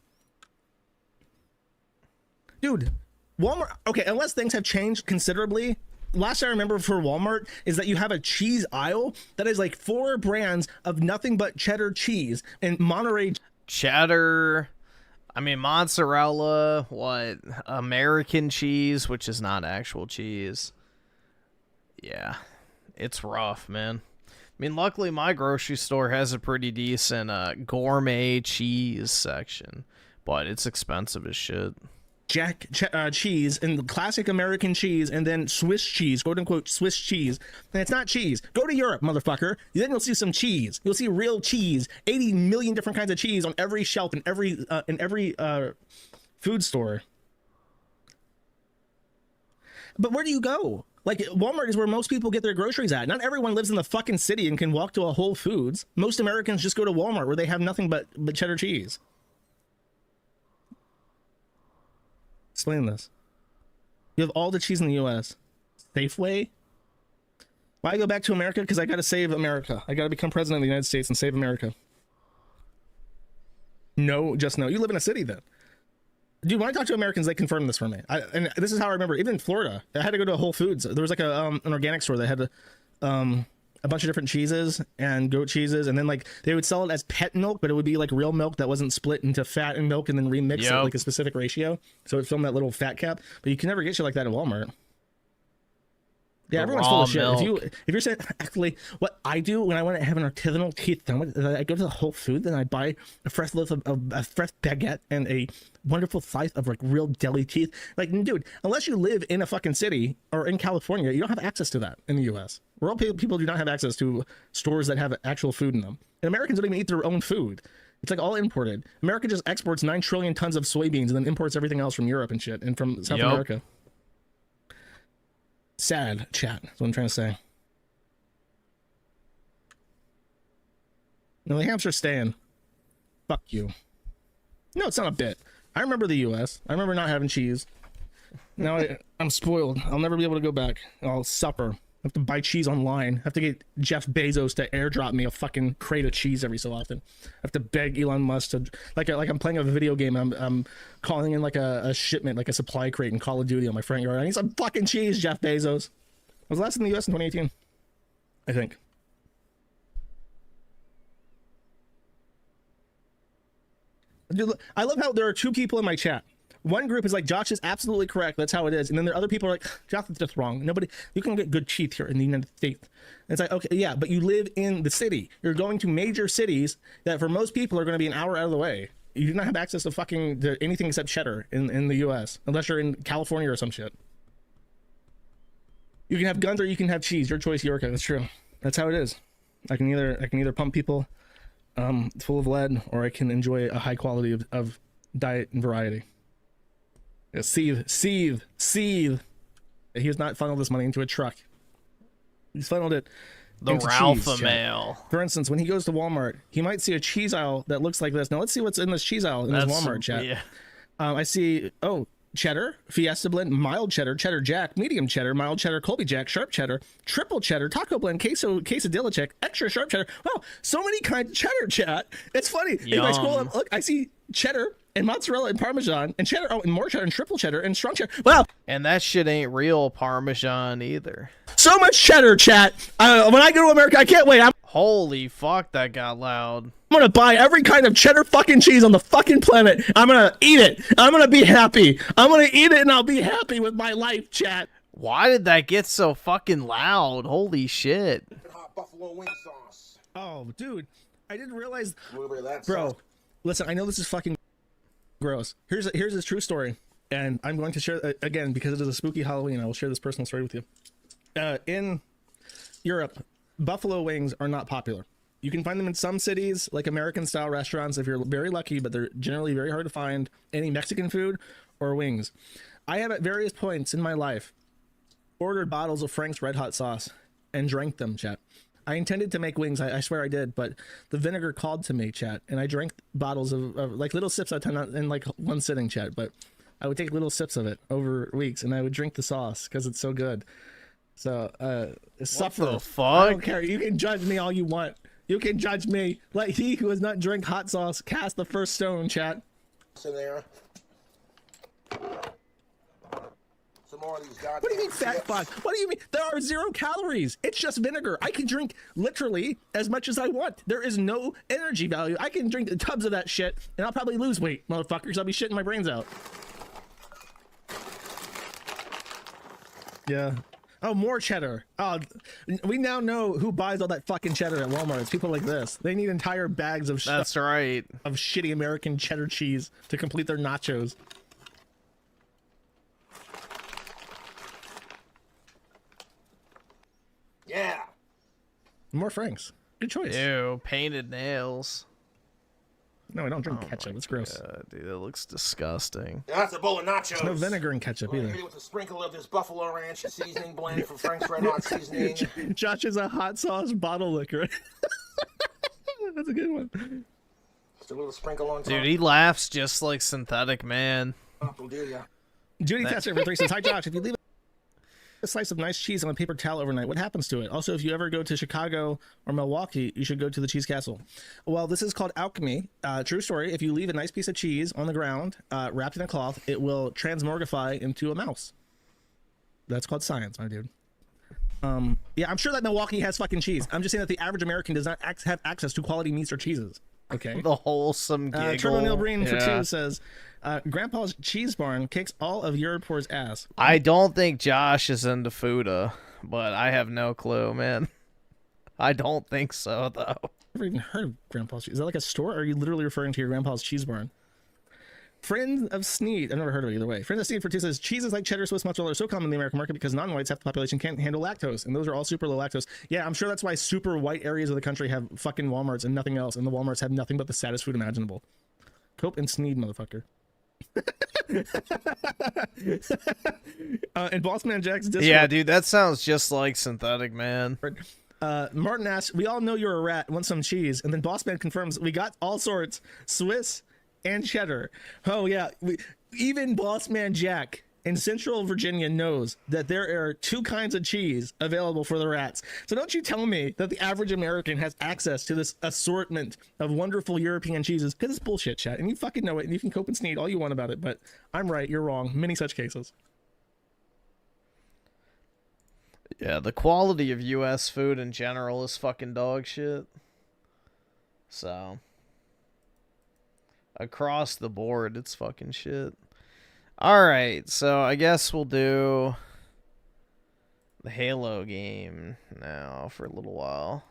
Dude, Walmart, okay, unless things have changed considerably, last I remember for Walmart is that you have a cheese aisle that is like 4 brands of nothing but cheddar cheese and Monterey cheddar, I mean mozzarella, what, American cheese, which is not actual cheese. Yeah, it's rough, man. I mean, luckily my grocery store has a pretty decent gourmet cheese section, but it's expensive as shit. Cheese and classic American cheese and then Swiss cheese, quote unquote Swiss cheese. And it's not cheese. Go to Europe, motherfucker. Then you'll see some cheese. You'll see real cheese. 80 million different kinds of cheese on every shelf in every food store. But where do you go? Like, Walmart is where most people get their groceries at. Not everyone lives in the fucking city and can walk to a Whole Foods. Most Americans just go to Walmart where they have nothing but cheddar cheese. Explain this. You have all the cheese in the U.S. Safeway? Why go back to America? Because I got to save America. I got to become president of the United States and save America. No, just no. You live in a city then. Dude, when I talk to Americans, they confirm this for me. And this is how I remember. Even in Florida, I had to go to a Whole Foods. There was like an organic store that had a bunch of different cheeses and goat cheeses, and then like they would sell it as pet milk, but it would be like real milk that wasn't split into fat and milk and then remix it like a specific ratio. So it filmed that little fat cap. But you can never get shit like that at Walmart. Yeah, everyone's full of shit. If you're saying actually what I do when I want to have an artisanal teeth sandwich, I go to the Whole Foods and I buy a fresh loaf of a fresh baguette and a wonderful slice of like real deli teeth. Like, dude, unless you live in a fucking city or in California, you don't have access to that in the U.S. Rural people do not have access to stores that have actual food in them. And Americans don't even eat their own food. It's like all imported. America just exports 9 trillion tons of soybeans and then imports everything else from Europe and shit and from South America. Sad, chat. That's what I'm trying to say. No, the hamster's staying. Fuck you. No, it's not a bit. I remember the U.S. I remember not having cheese. Now I'm spoiled. I'll never be able to go back. I'll suffer. I have to buy cheese online. I have to get Jeff Bezos to airdrop me a fucking crate of cheese every so often. I have to beg Elon Musk to, like I'm playing a video game. I'm calling in like a shipment, like a supply crate in Call of Duty on my front yard. I need some fucking cheese, Jeff Bezos. I was last in the U.S. in 2018, I think. Dude, I love how there are 2 people in my chat. One group is like, Josh is absolutely correct. That's how it is. And then there are other people are like, Josh is just wrong. Nobody, you can get good cheese here in the United States. And it's like, okay, yeah, but you live in the city. You're going to major cities that for most people are going to be an hour out of the way. You do not have access to fucking to anything except cheddar in the U.S. unless you're in California or some shit. You can have guns or you can have cheese. Your choice, Yorka. That's true. That's how it is. I can either pump people full of lead, or I can enjoy a high quality of diet and variety. Yeah, seethe. He has not funneled this money into a truck. He's funneled it into Ralpha mail. For instance, when he goes to Walmart, he might see a cheese aisle that looks like this. Now let's see what's in this cheese aisle in his Walmart chat. Yeah. I see, cheddar, Fiesta blend, mild cheddar, cheddar jack, medium cheddar, mild cheddar, Colby Jack, sharp cheddar, triple cheddar, taco blend, quesadilla check, extra sharp cheddar. Wow, so many kinds of cheddar, chat. It's funny. If I scroll up, look, I see cheddar and mozzarella and parmesan and cheddar, and more cheddar and triple cheddar and strong cheddar. Wow. And that shit ain't real parmesan either. So much cheddar, chat. When I go to America, I can't wait. Holy fuck, that got loud. I'm gonna buy every kind of cheddar fucking cheese on the fucking planet. I'm gonna eat it. I'm gonna be happy. I'm gonna eat it and I'll be happy with my life, chat. Why did that get so fucking loud? Holy shit. Hot buffalo wing sauce. Oh, dude. I didn't realize. A little bit of that bro, sauce. Listen, I know this is fucking gross. Here's a true story. And I'm going to share, again, because it is a spooky Halloween, I will share this personal story with you. In Europe, buffalo wings are not popular. You can find them in some cities, like American-style restaurants, if you're very lucky, but they're generally very hard to find. Any Mexican food or wings. I have at various points in my life ordered bottles of Frank's Red Hot sauce and drank them, chat. I intended to make wings, I swear I did, but the vinegar called to me, chat, and I drank bottles of like little sips at a time, not in like one sitting, chat, but I would take little sips of it over weeks, and I would drink the sauce because it's so good. So, suffer. the fuck? I don't care. You can judge me all you want. You can judge me. Let he who has not drank hot sauce cast the first stone, chat. In there. Some more of these goddamn. What do you mean, fat fuck? What do you mean? There are 0 calories. It's just vinegar. I can drink literally as much as I want. There is no energy value. I can drink tubs of that shit, and I'll probably lose weight, motherfuckers. I'll be shitting my brains out. Yeah. Oh, more cheddar. Oh, we now know who buys all that fucking cheddar at Walmart. It's people like this. They need entire bags of That's right. Of shitty American cheddar cheese to complete their nachos. Yeah. More Franks. Good choice. Ew, painted nails. No, I don't drink ketchup. It's gross. God, dude, that looks disgusting. That's a bowl of nachos. There's no vinegar in ketchup either. With a sprinkle of this buffalo ranch seasoning blend from Frank's Red Hot seasoning. Josh is a hot sauce bottle liquor. That's a good one. Just a little sprinkle on top. Dude, he laughs just like Synthetic Man. Will do ya. Judy Tester for 3 says, hi Josh, if you leave a slice of nice cheese on a paper towel overnight, what happens to it? Also, if you ever go to Chicago or Milwaukee, you should go to the Cheese Castle. Well, this is called alchemy. True story. If you leave a nice piece of cheese on the ground, wrapped in a cloth, it will transmorgify into a mouse. That's called science, my dude. Yeah, I'm sure that Milwaukee has fucking cheese. I'm just saying that the average American does not have access to quality meats or cheeses. Okay. The wholesome giggle. Turbo Neil Breen for 2 says, Grandpa's Cheese Barn kicks all of Europe for his ass. I don't think Josh is into Fuda, but I have no clue, man. I don't think so, though. I've never even heard of Grandpa's Cheese. Is that like a store, or are you literally referring to your Grandpa's Cheese Barn? Friend of Sneed, I've never heard of it either way. Friend of Sneed for 2 says, cheeses like cheddar, Swiss mozzarella are so common in the American market because non-whites, half the population can't handle lactose, and those are all super low lactose. Yeah, I'm sure that's why super white areas of the country have fucking Walmarts and nothing else, and the Walmarts have nothing but the saddest food imaginable. Cope and Sneed, motherfucker. And Bossman Jack's Discord. Yeah, dude, that sounds just like Synthetic Man. Martin asks, we all know you're a rat, want some cheese, and then Bossman confirms, we got all sorts, Swiss and cheddar. Oh yeah, even Bossman Jack in Central Virginia knows that there are 2 kinds of cheese available for the rats. So don't you tell me that the average American has access to this assortment of wonderful European cheeses, because it's bullshit, chat, and you fucking know it, and you can cope and sneed all you want about it, but I'm right, you're wrong. Many such cases. Yeah, the quality of U.S. food in general is fucking dog shit. So, across the board, it's fucking shit. Alright, so I guess we'll do the Halo game now for a little while.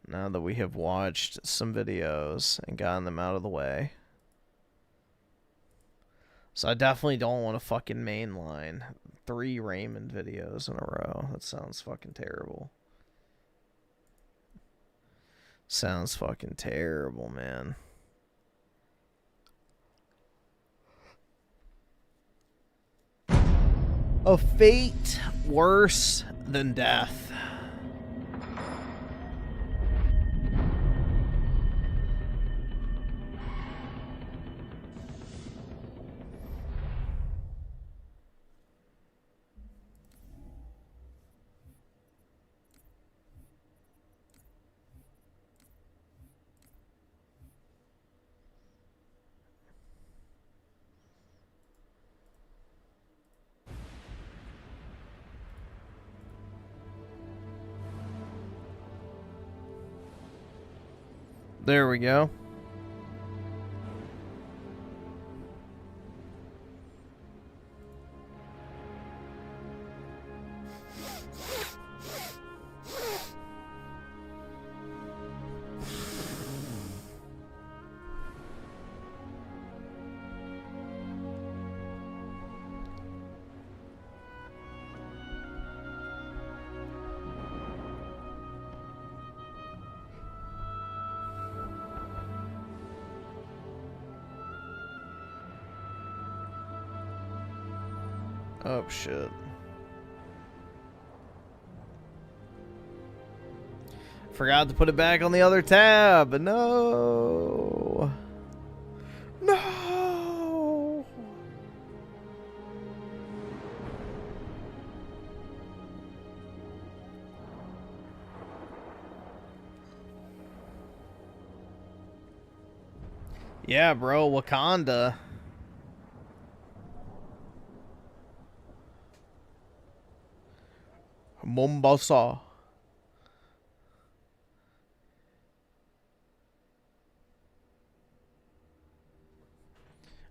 Now that we have watched some videos and gotten them out of the way. So I definitely don't want to fucking mainline 3 Raymond videos in a row. That sounds fucking terrible. Sounds fucking terrible, man. A fate worse than death. There we go. Oh, shit. Forgot to put it back on the other tab. No. No. Yeah, bro, Wakanda. Mombasa.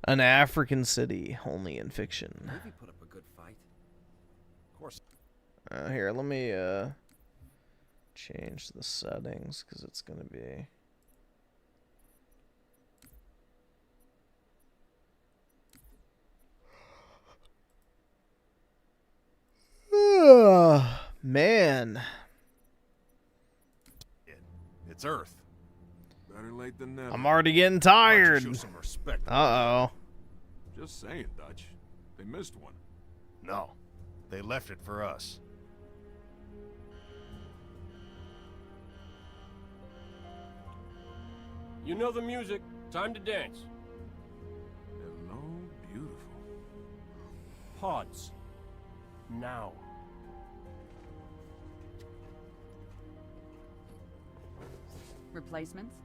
An African city, only in fiction. Navy put up a good fight. Of course. Here, let me change the settings because it's gonna be. Man. It's Earth. Better late than never. I'm already getting tired. Show some respect. Uh-oh. Just saying, Dutch. They missed one. No, they left it for us. You know the music. Time to dance. Hello, beautiful. Pods. Now. Replacements?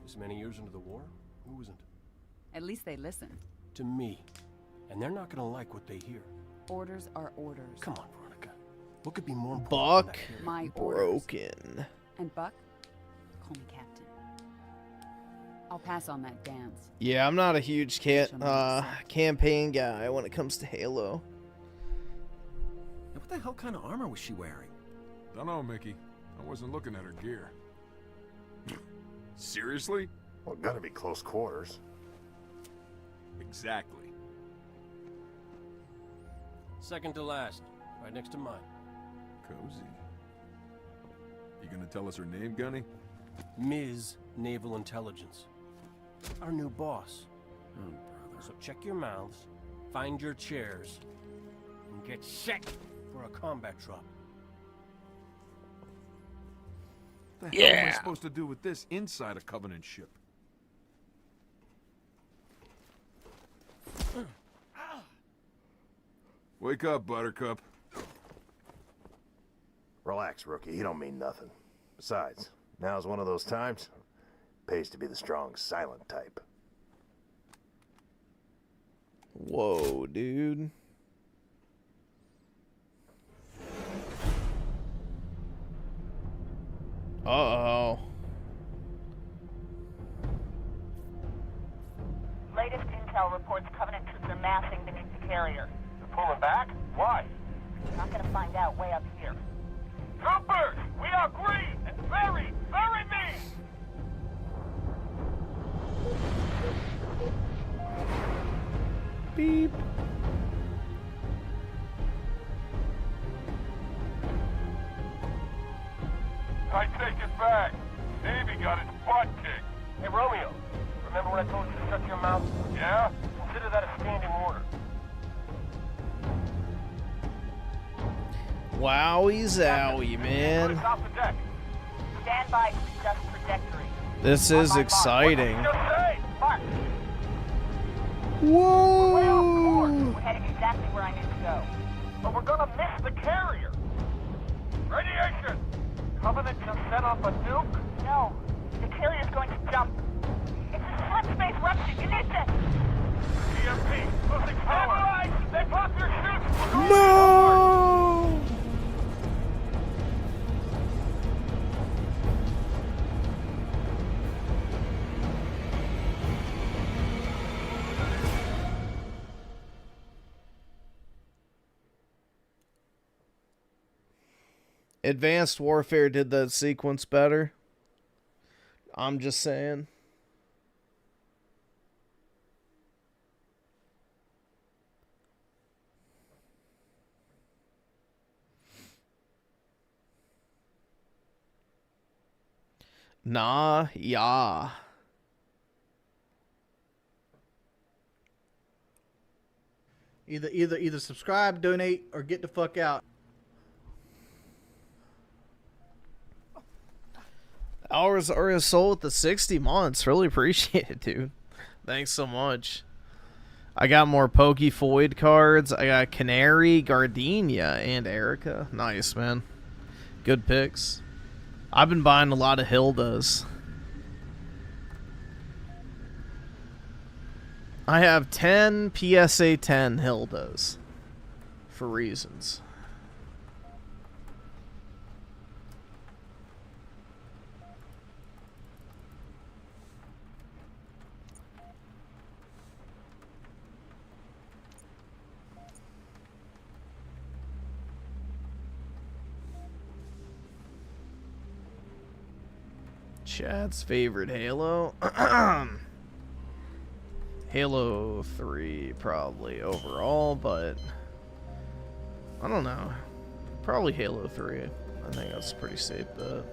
This many years into the war? Who isn't? At least they listened. To me. And they're not gonna like what they hear. Orders are orders. Come on, Veronica. What could be more important Buck than that? My broken. And Buck, call me Captain. I'll pass on that dance. Yeah, I'm not a huge campaign guy when it comes to Halo. And what the hell kind of armor was she wearing? Dunno, Mickey. I wasn't looking at her gear. Seriously? Well, gotta be close quarters. Exactly. Second to last. Right next to mine. Cozy. You gonna tell us her name, Gunny? Ms. Naval Intelligence. Our new boss. Oh, brother. So check your mouths, find your chairs, and get set for a combat drop. What the hell am I supposed to do with this inside a Covenant ship? Wake up, Buttercup. Relax, rookie. He don't mean nothing. Besides, now's one of those times. Pays to be the strong, silent type. Whoa, dude. Uh-oh. Latest intel reports Covenant troops are massing beneath the carrier. They're pulling back? Why? Not gonna find out way up here. Troopers! We are green and very, very mean! Beep. I take it back. Navy got its butt kicked. Hey, Romeo. Remember when I told you to shut your mouth? Yeah? Consider that a standing order. Wowie zowie, man. Off the deck. Stand by to adjust trajectory. This is exciting. Mark. Whoa! Way off course. We're heading exactly where I need to go. But we're gonna miss the carrier. Radiation! Covenant just set off a nuke? No. The carrier's going to jump. It's a slip-space rupture. You need to... EMP! Losing power! They blocked their chutes! No! Advanced Warfare did that sequence better. I'm just saying. Nah, yeah. Either subscribe, donate, or get the fuck out. Hours are sold with the 60 months. Really appreciate it, dude. Thanks so much. I got more Pokefoid cards. I got Canary, Gardenia, and Erica. Nice, man. Good picks. I've been buying a lot of Hildas. I have 10 PSA 10 Hildas. For reasons. Chad's favorite Halo. Halo 3 probably overall, but I don't know. Probably Halo 3. I think that's a pretty safe bet.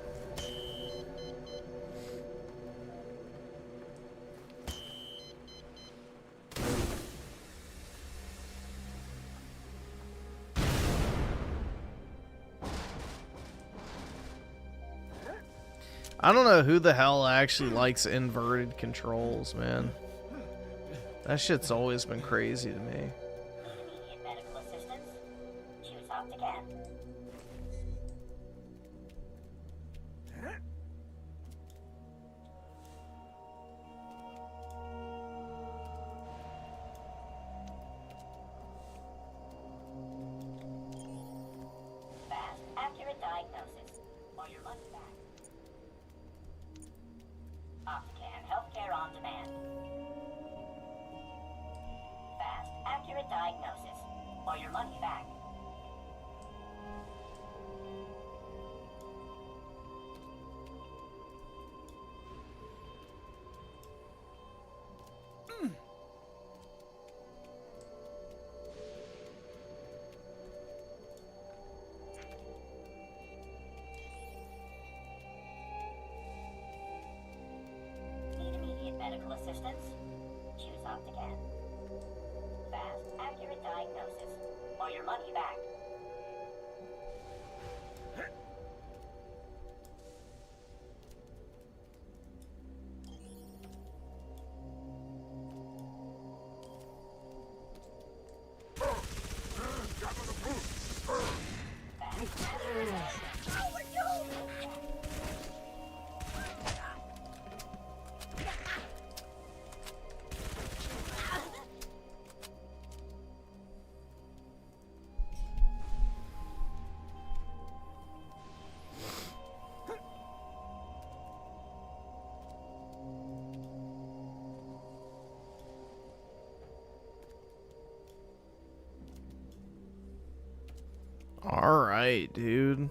I don't know who the hell actually likes inverted controls, man. That shit's always been crazy to me. Medical assistance. Choose opt again. Fast, accurate diagnosis, or your money back. Optican, healthcare on demand. Fast, accurate diagnosis, or your money back. Need immediate medical assistance? Choose opt again. Fast, accurate diagnosis, or your money back. Alright, dude.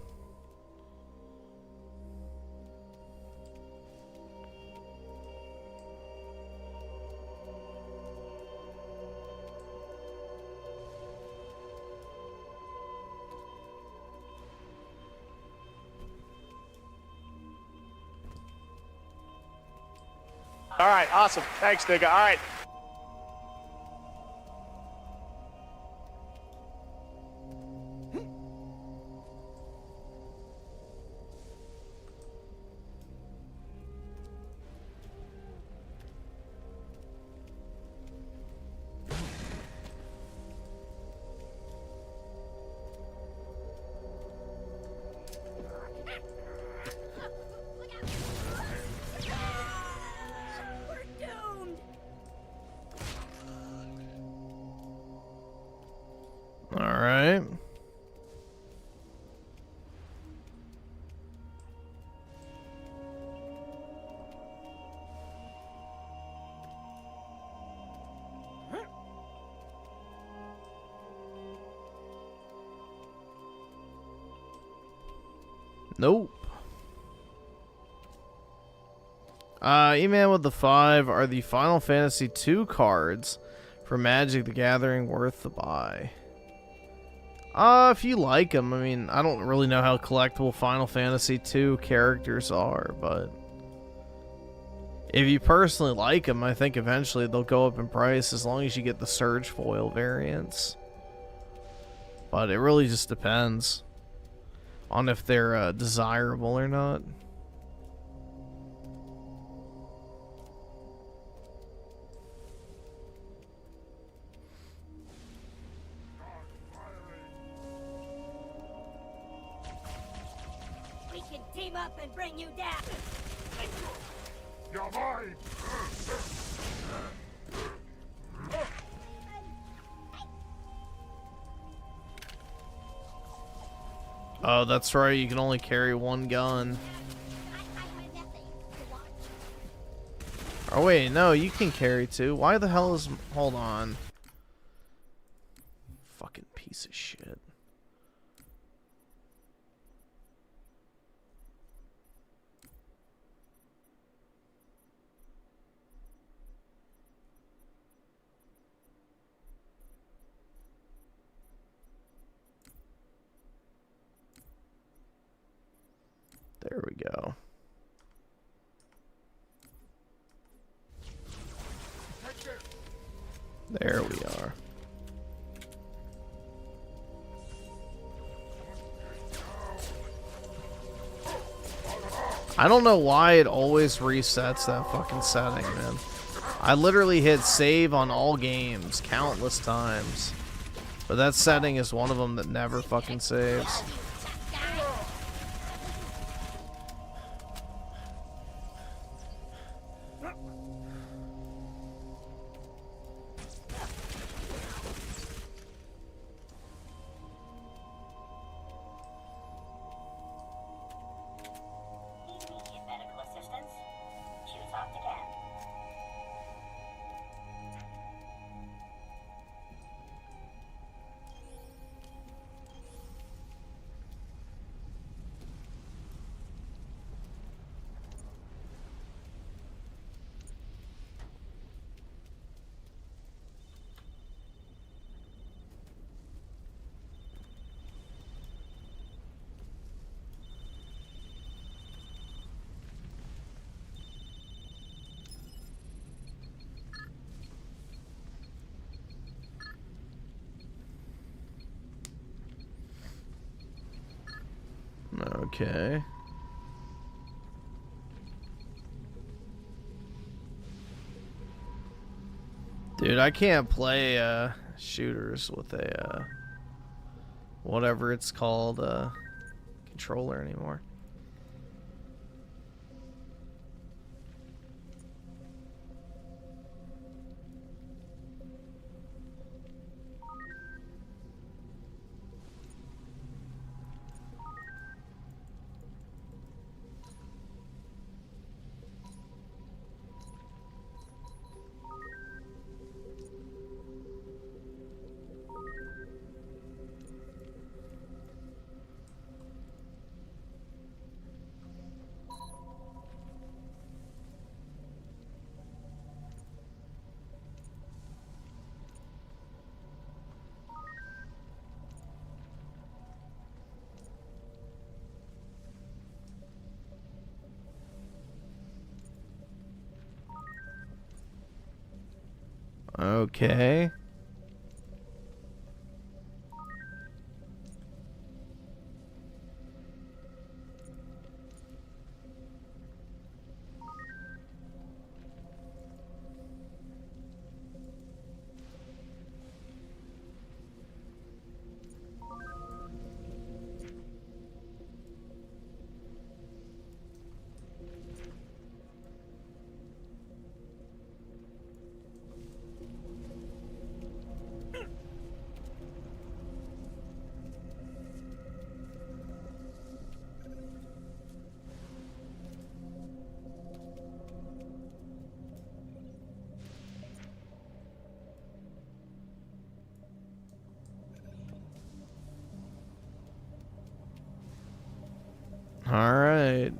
All right, awesome. Thanks, nigga. All right. Alright. Nope. Email with the 5. Are the Final Fantasy 2 cards for Magic the Gathering worth the buy? If you like them. I mean, I don't really know how collectible Final Fantasy 2 characters are, but If you personally like them, I think eventually they'll go up in price as long as you get the surge foil variants. But it really just depends on if they're desirable or not. We can team up and bring you down. You're mine! Oh, that's right, you can only carry one gun. Oh wait, no, you can carry two. Why the hell is... Hold on. Fucking piece of shit. There we go. There we are. I don't know why it always resets that fucking setting, man. I literally hit save on all games countless times. But that setting is one of them that never fucking saves. Okay. Dude, I can't play shooters with a whatever it's called controller anymore. Okay. All right.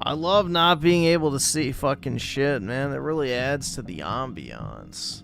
I love not being able to see fucking shit, man. It really adds to the ambiance.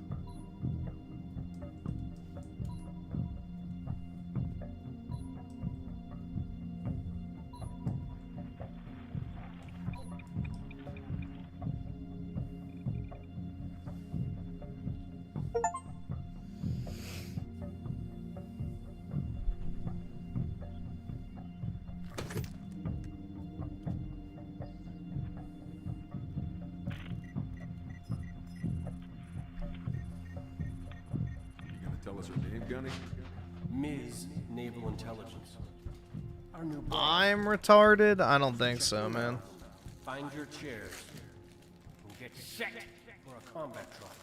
Tell us her name, Gunny? Ms. Naval Intelligence. Our new boss. I'm retarded? I don't think so, man. Find your chairs and get set for a combat trial.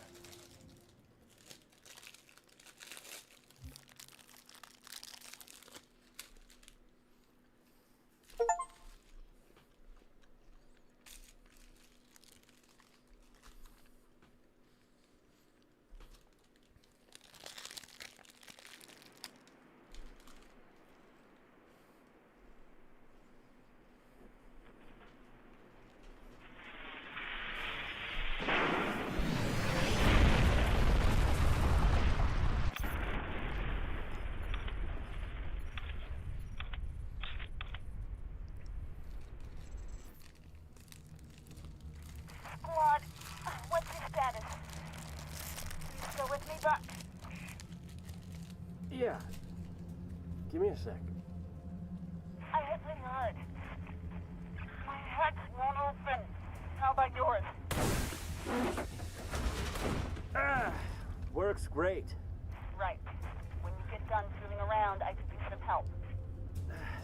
Squad, what's your status? You still with me, Buck? Yeah. Give me a sec. I hit me hard. My hatch won't open. How about yours? Works great. Right. When you get done fooling around, I could use some help.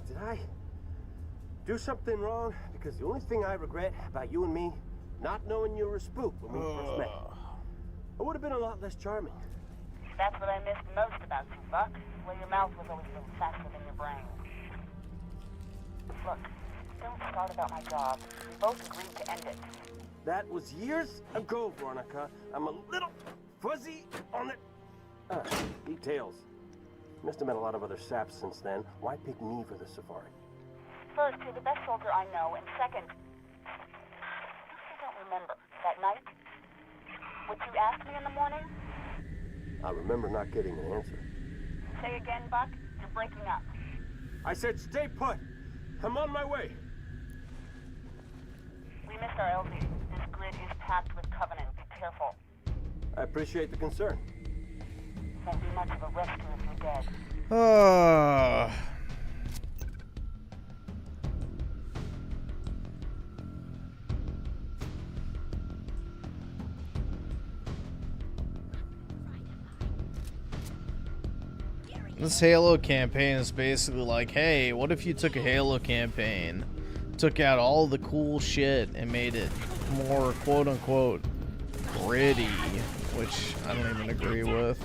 Did I do something wrong? Because the only thing I regret about you and me, not knowing you were a spook when we first met. I would have been a lot less charming. That's what I missed most about you, Buck. Where your mouth was always a little faster than your brain. Look, don't start about my job. We both agreed to end it. That was years ago, Veronica. I'm a little fuzzy on it. Details. Must have met a lot of other saps since then. Why pick me for the safari? First, you're the best soldier I know, and second, I don't remember that night. What you asked me in the morning? I remember not getting an answer. Say again, Buck. You're breaking up. I said stay put. I'm on my way. We missed our LZ. This grid is packed with Covenant. Be careful. I appreciate the concern. Won't be much of a rescue if you're dead. This Halo campaign is basically like, hey, what if you took a Halo campaign, took out all the cool shit, and made it more quote-unquote gritty, which I don't even agree with.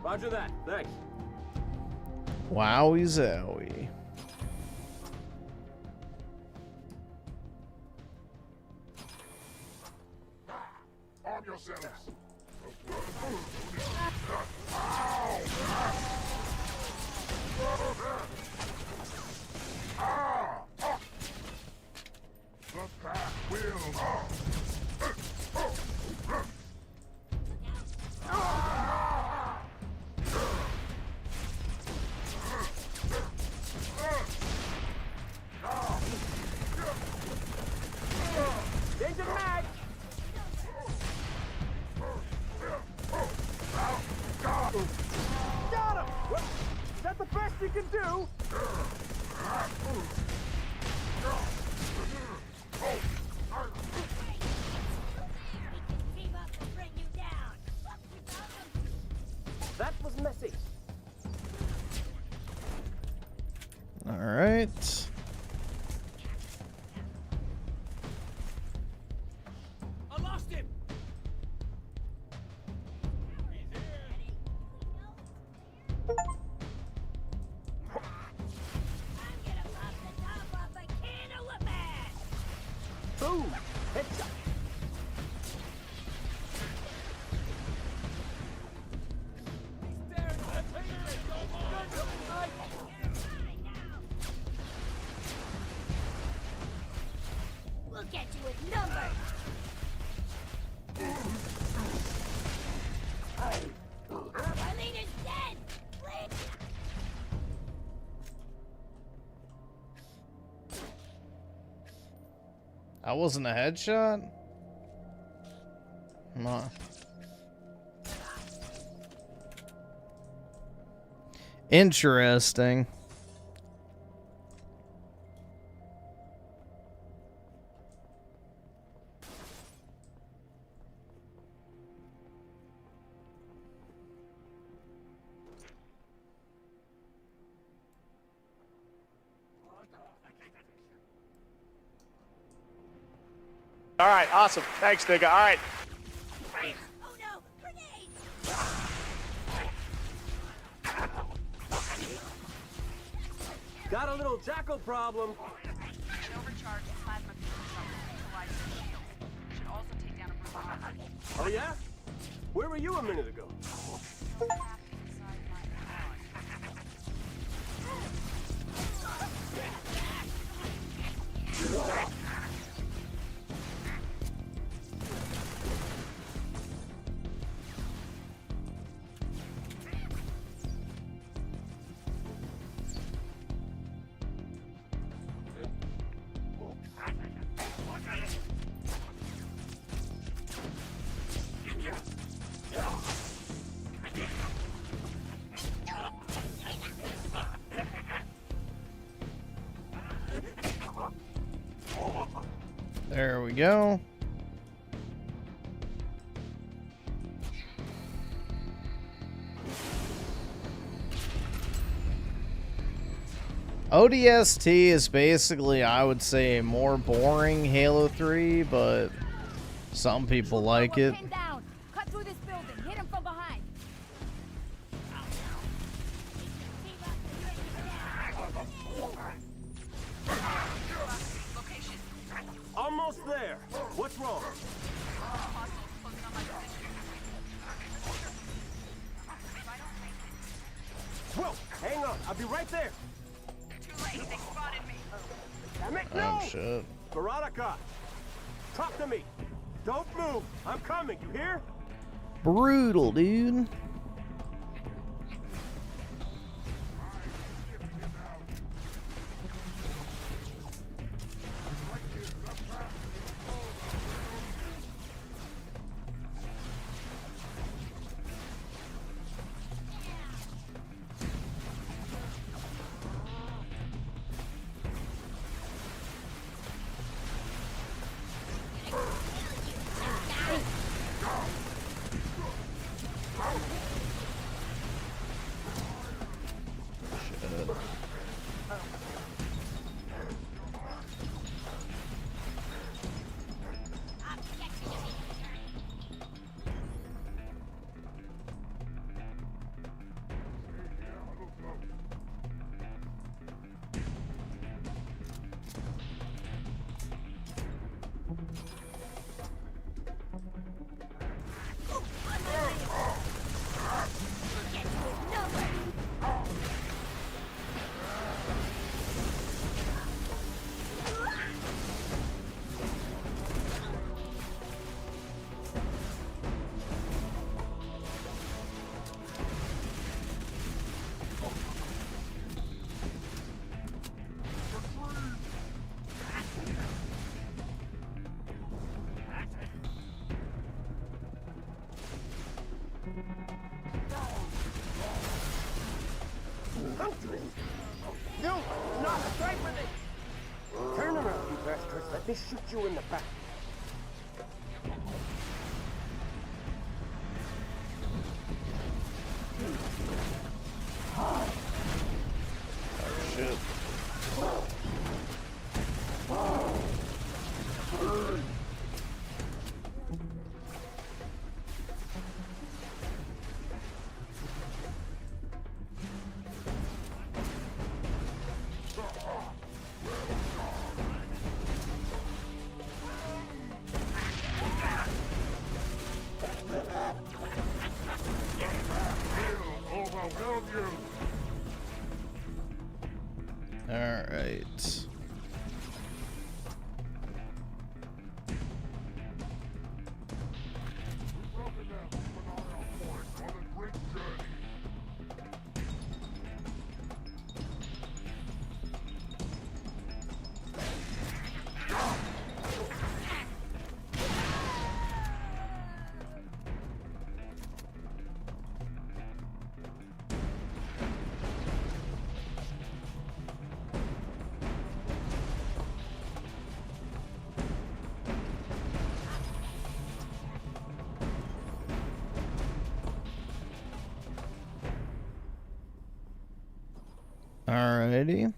Roger that. Thanks. Wowie zowie. Arm yourselves. The path will. Boom! Headshot. We'll get you with numbers. Our leader's dead. Please. That wasn't a headshot? Nah. Interesting. All right, awesome. Thanks, nigga. All right. Oh no, grenade! Got a little jackal problem. Overcharged plasma neutralize your shield. Should also take down a bruise. Oh yeah? Where were you a minute ago? There we go. ODST is basically, I would say, a more boring Halo 3, but some people like it. Down. Cut through this building. Hit him from behind. Almost there. What's wrong? Whoa, hang on. I'll be right there. Too late. They spotted me. Damn it, Oh, no! shit. Jartycuck, talk to me. Don't move. I'm coming. You hear? Brutal, dude. No, not straight for me. Turn around, you bastards. Let me shoot you in the back. Oh, shit. Alrighty.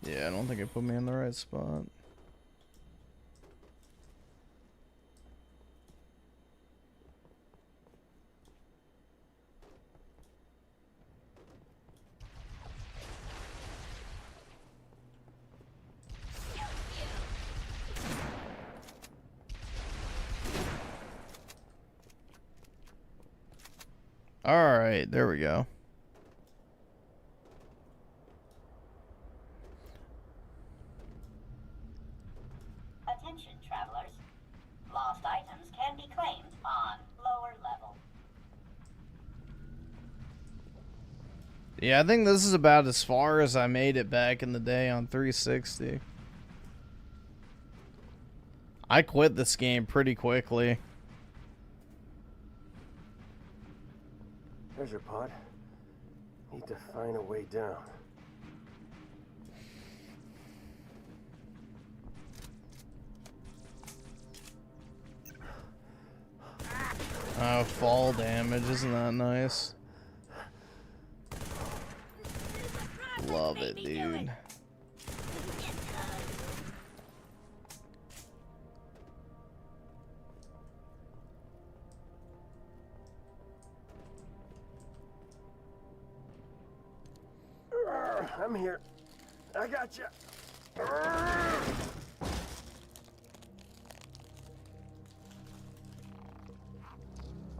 Yeah, I don't think it put me in the right spot. Alright, there we go. Attention, travelers. Lost items can be claimed on lower level. Yeah, I think this is about as far as I made it back in the day on 360. I quit this game pretty quickly. Treasure pod. Need to find a way down. Oh, fall damage. Isn't that nice? Love it, dude. I'm here. I got you.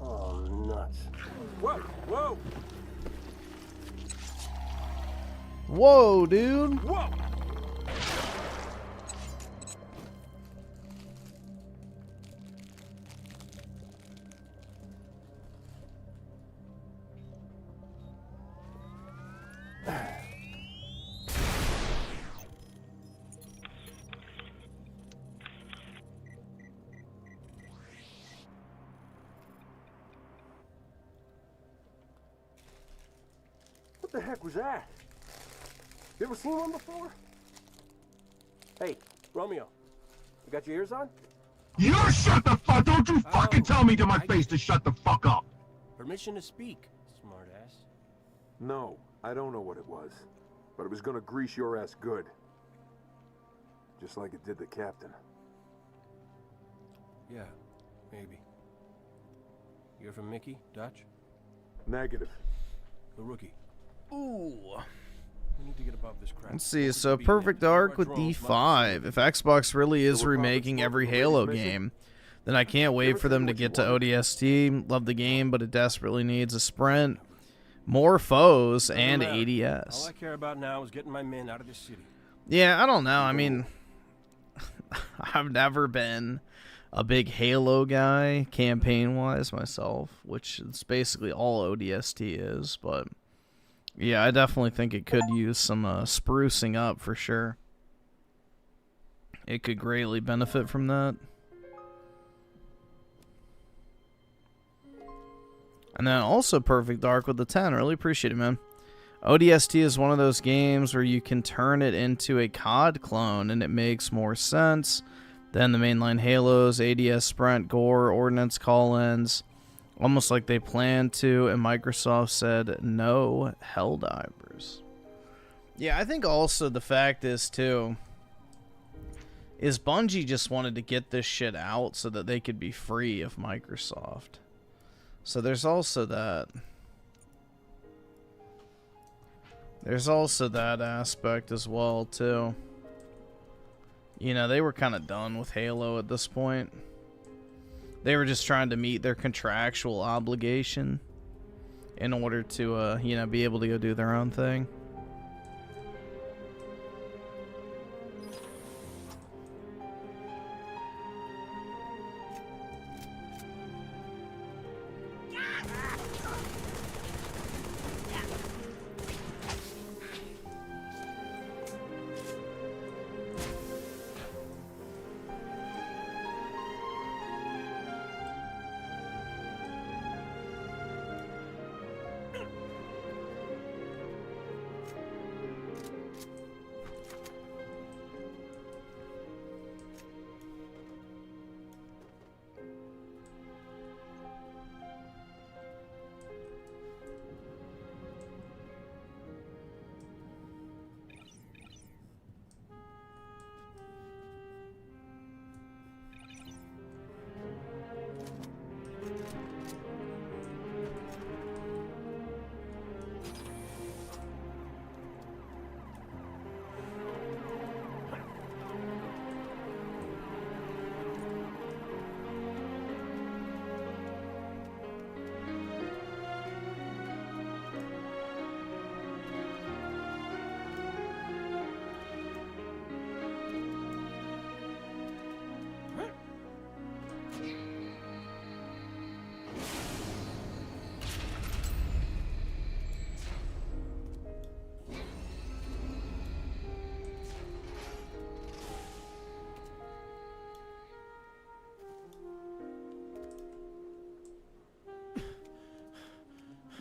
Oh, nuts. Whoa, whoa. Whoa, dude. Whoa. What the heck was that? You ever seen one before? Hey, Romeo, you got your ears on? You shut the fuck! Don't you fucking tell me to my face to shut the fuck up! Permission to speak, smartass. No, I don't know what it was, but it was gonna grease your ass good. Just like it did the captain. Yeah, maybe. You're from Mickey, Dutch? Negative. The rookie. Ooh. We need to get above this crap. Let's see, so Perfect Dark with D5. If Xbox really is remaking every Halo game, then I can't wait for them to get to ODST. Love the game, but it desperately needs a sprint, more foes, and All ADS. I care about now is getting my men out of this city. Yeah, I don't know. I mean, I've never been a big Halo guy, campaign-wise, myself, which is basically all ODST is, but yeah, I definitely think it could use some sprucing up for sure. It could greatly benefit from that. And then also Perfect Dark with the 10. Really appreciate it, man. ODST is one of those games where you can turn it into a COD clone, and it makes more sense than the mainline Halos, ADS Sprint, Gore, Ordnance Call-ins. Almost like they planned to, and Microsoft said no Helldivers. Yeah, I think also the fact is, too, is Bungie just wanted to get this shit out so that they could be free of Microsoft. So there's also that. There's also that aspect as well, too. You know, they were kind of done with Halo at this point. They were just trying to meet their contractual obligation in order to, you know, be able to go do their own thing.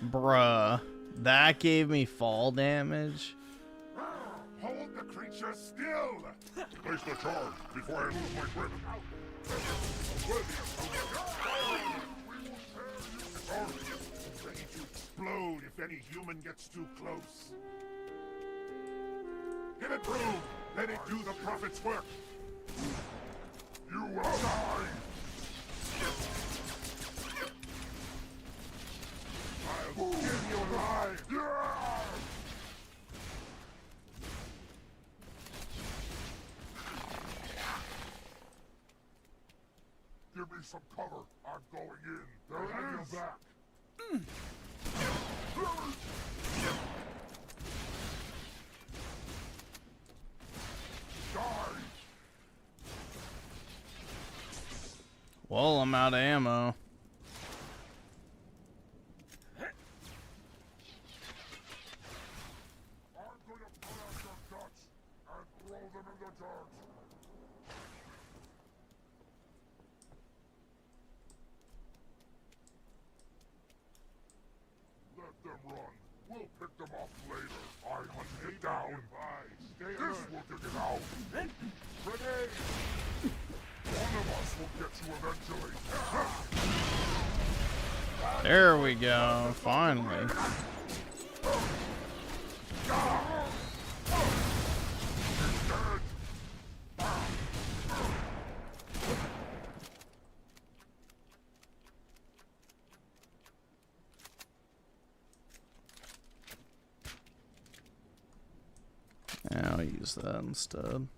Bruh. That gave me fall damage. Hold the creature still! Place the charge before I lose my grip. Ready to explode if any human gets too close. Get it through! Let it do the prophet's work! You will die! I'll give you alive! Give me some cover. I'm going in. They're on your back. Die! Well, I'm out of ammo. Let them run. We'll pick them off later. I hunted it down. This will dig it out. Grenade! One of us will get you eventually. There we go. Finally. Yeah, I'll use that instead.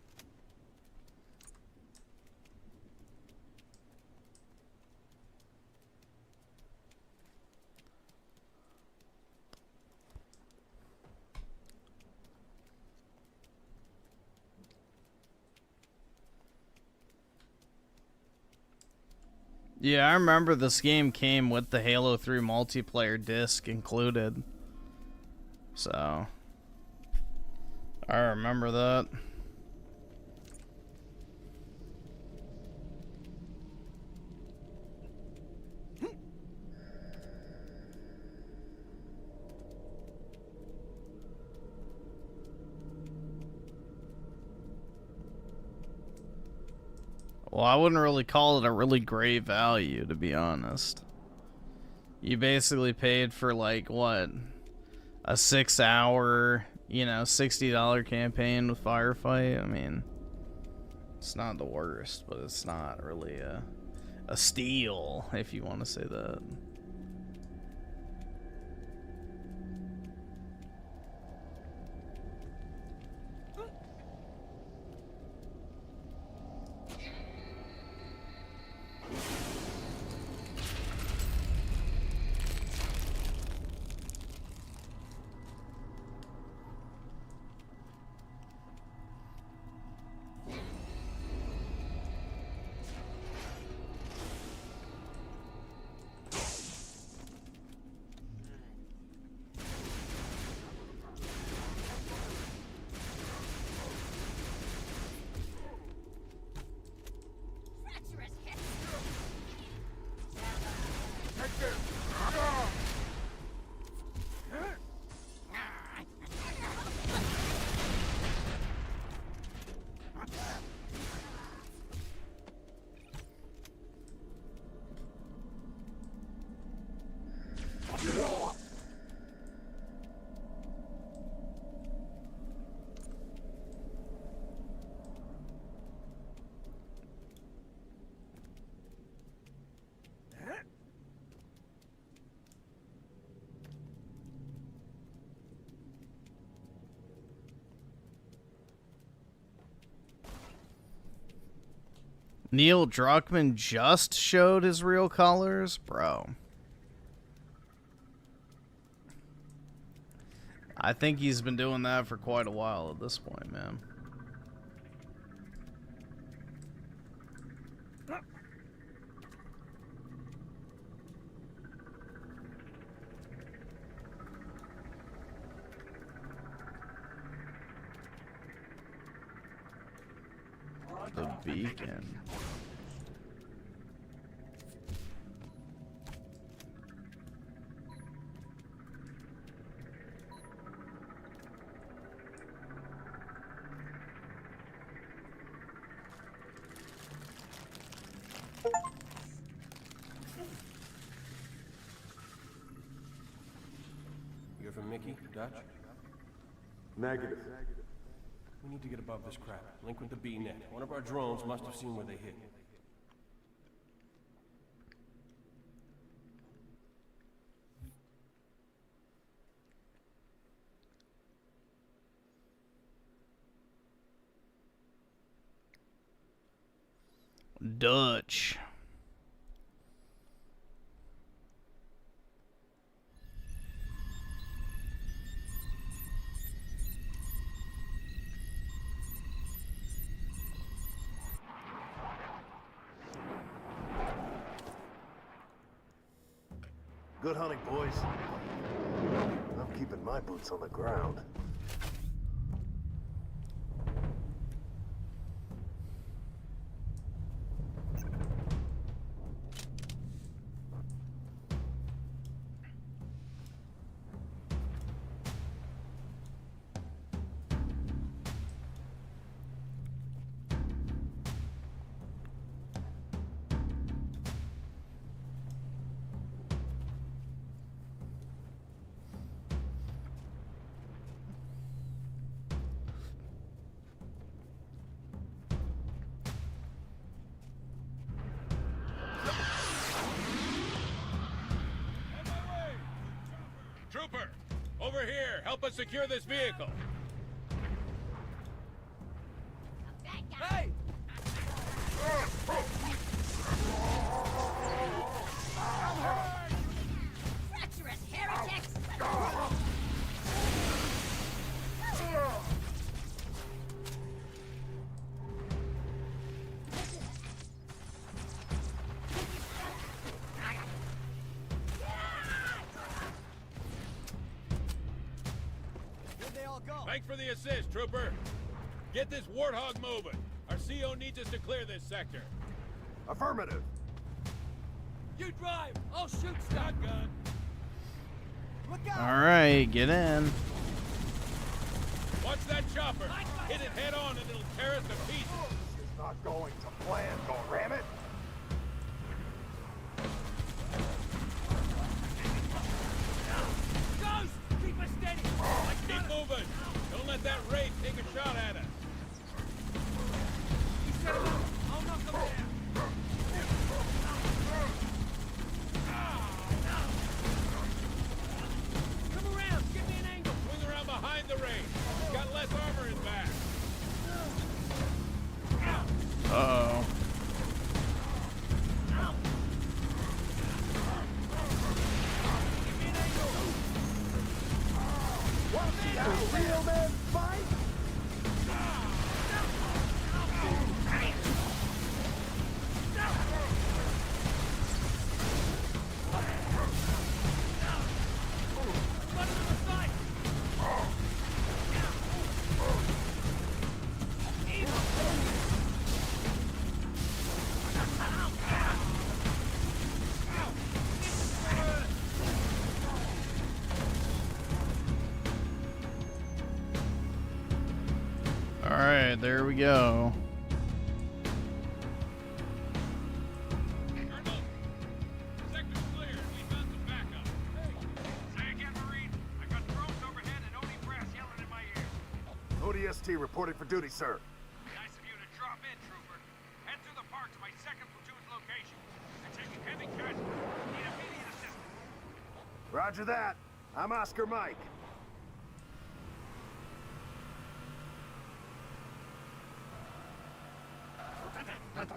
Yeah, I remember this game came with the Halo 3 multiplayer disc included. So, I remember that. Well, I wouldn't really call it a really great value, to be honest. You basically paid for, like, what? A 6-hour, you know, $60 campaign with Firefight? I mean, it's not the worst, but it's not really a steal, if you want to say that. Neil Druckmann just showed his real colors? Bro. I think he's been doing that for quite a while at this point, man. The beacon. Yankee? Dutch? Negative. We need to get above this crap. Link with the B-net. One of our drones must have seen where they hit. Dutch. Good hunting, boys. I'm keeping my boots on the ground. Trooper, over here. Help us secure this vehicle. Hey! Treacherous heretics! Thanks for the assist, Trooper. Get this warthog moving. Our CO needs us to clear this sector. Affirmative. You drive! I'll shoot shotgun! Look out! Alright, get in. Watch that chopper. Hit it head on and it'll tear us to pieces. This is not going to plan, go ram it. Ghost! Keep us steady! Keep moving. Don't let that Wraith take a shot at us. You set him up. I'll knock him down. Come around. Give me an angle. Swing around behind the Wraith. He's got less armor in back. Uh-oh. Real men fight? Alright, there we go. ODST reporting for duty, sir. Nice of you to drop in, Trooper. Head through the park to my second platoon's location. They're taking heavy casualties. Need immediate assistance. Roger that. I'm Oscar Mike. I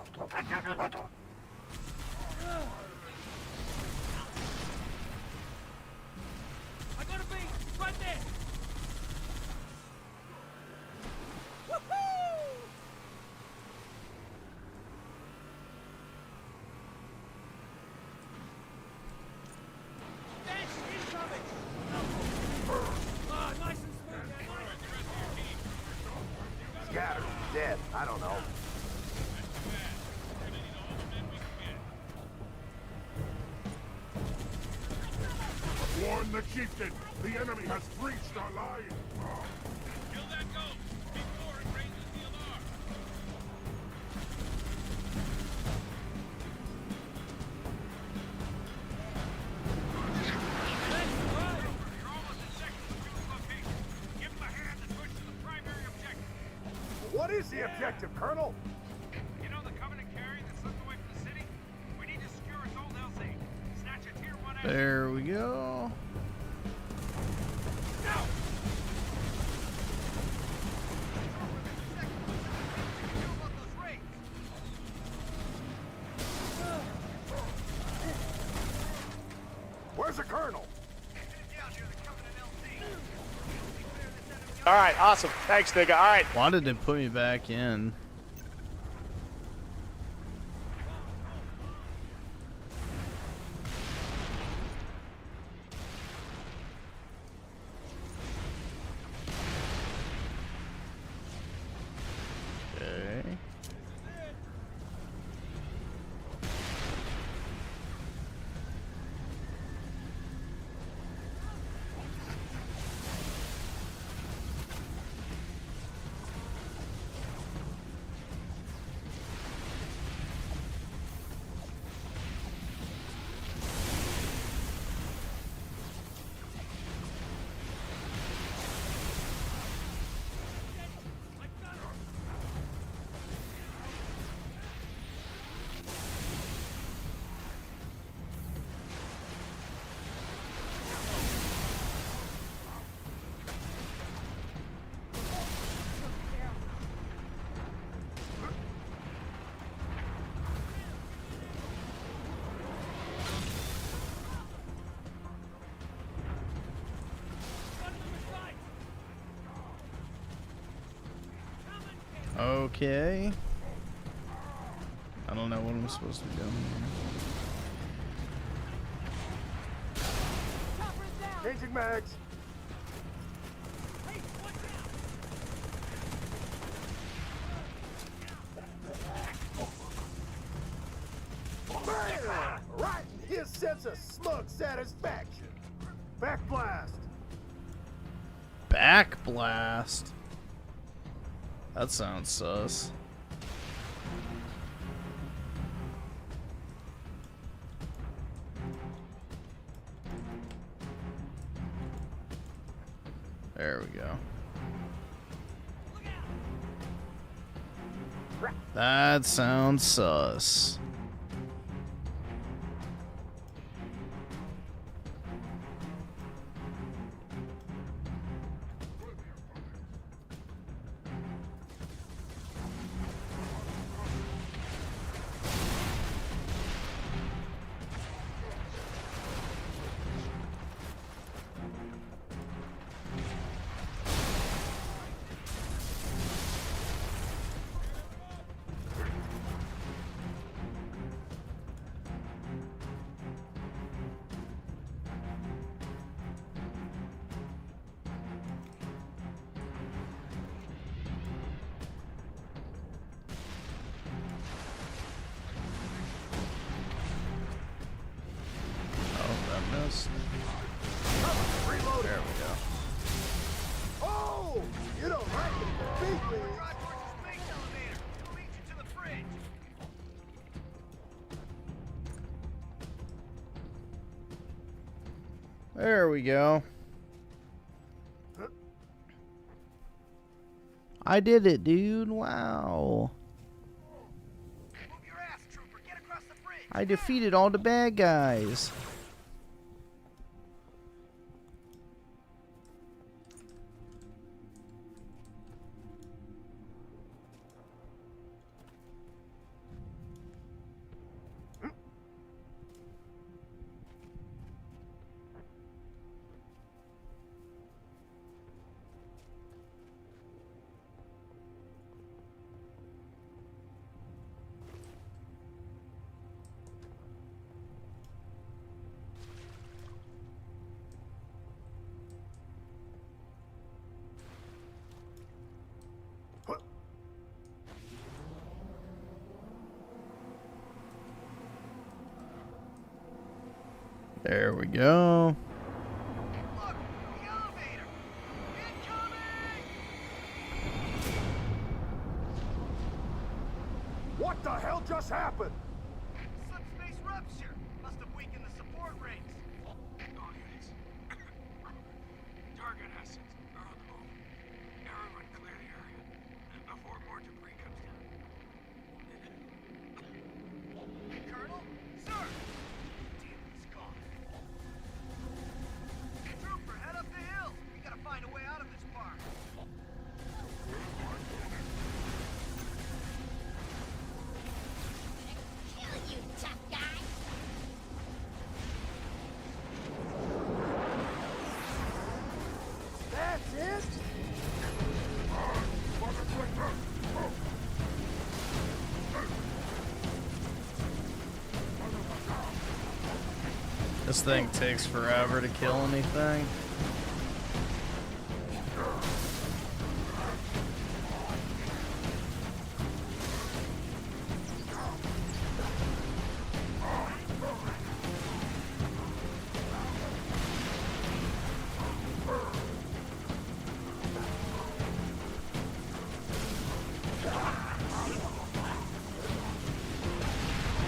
got a beat! Right there! Woohoo! Dash incoming! Ah, nice and smooth now, nice. Scattered. Dead. I don't know. Warn the chieftain. The enemy has breached our line. Kill that ghost before it raises the alarm. is the objective, Colonel? You know the Covenant carrier that slipped away from the city? We need to secure its old LZ. Snatch a tier 1 asset. There we go. Where's the Colonel? All right, awesome. Thanks, nigga. All right. Why did it put me back in? Okay. Okay. I don't know what I'm supposed to be doing here. Changing mags. Bam! Right in his sense of smug satisfaction. Back blast. Back blast. That sounds sus. There we go. That sounds sus. There we go. Oh, you don't like it, beat me. There we go. I did it, dude. Wow. I defeated all the bad guys. There we go. What the hell just happened? Subspace rupture. Must have weakened the support rates. All units. Target assets are on the move. Everyone clear the area. And before more This thing takes forever to kill anything.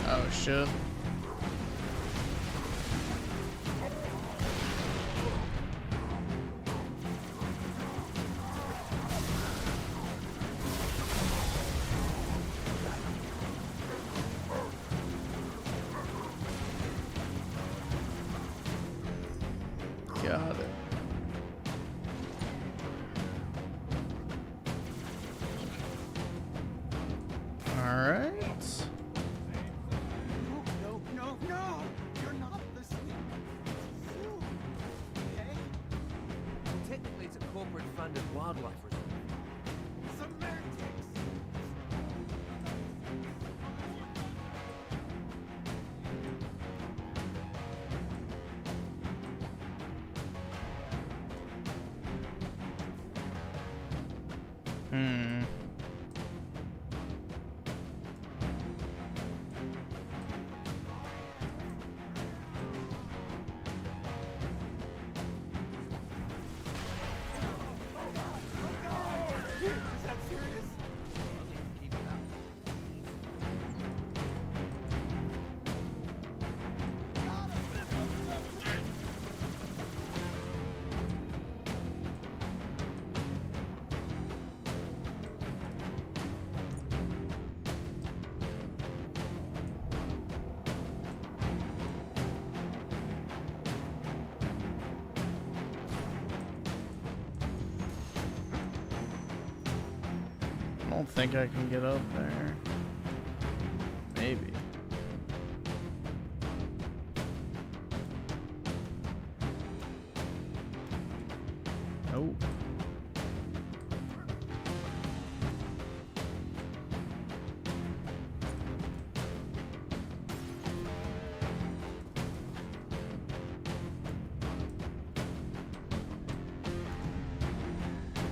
Oh shit. Got it. All right. No, no, no! You're not listening. You, okay? Technically, it's a corporate-funded wildlife reserve. Semantics! Hmm. Is that serious? I don't think I can get up there. Maybe. Nope.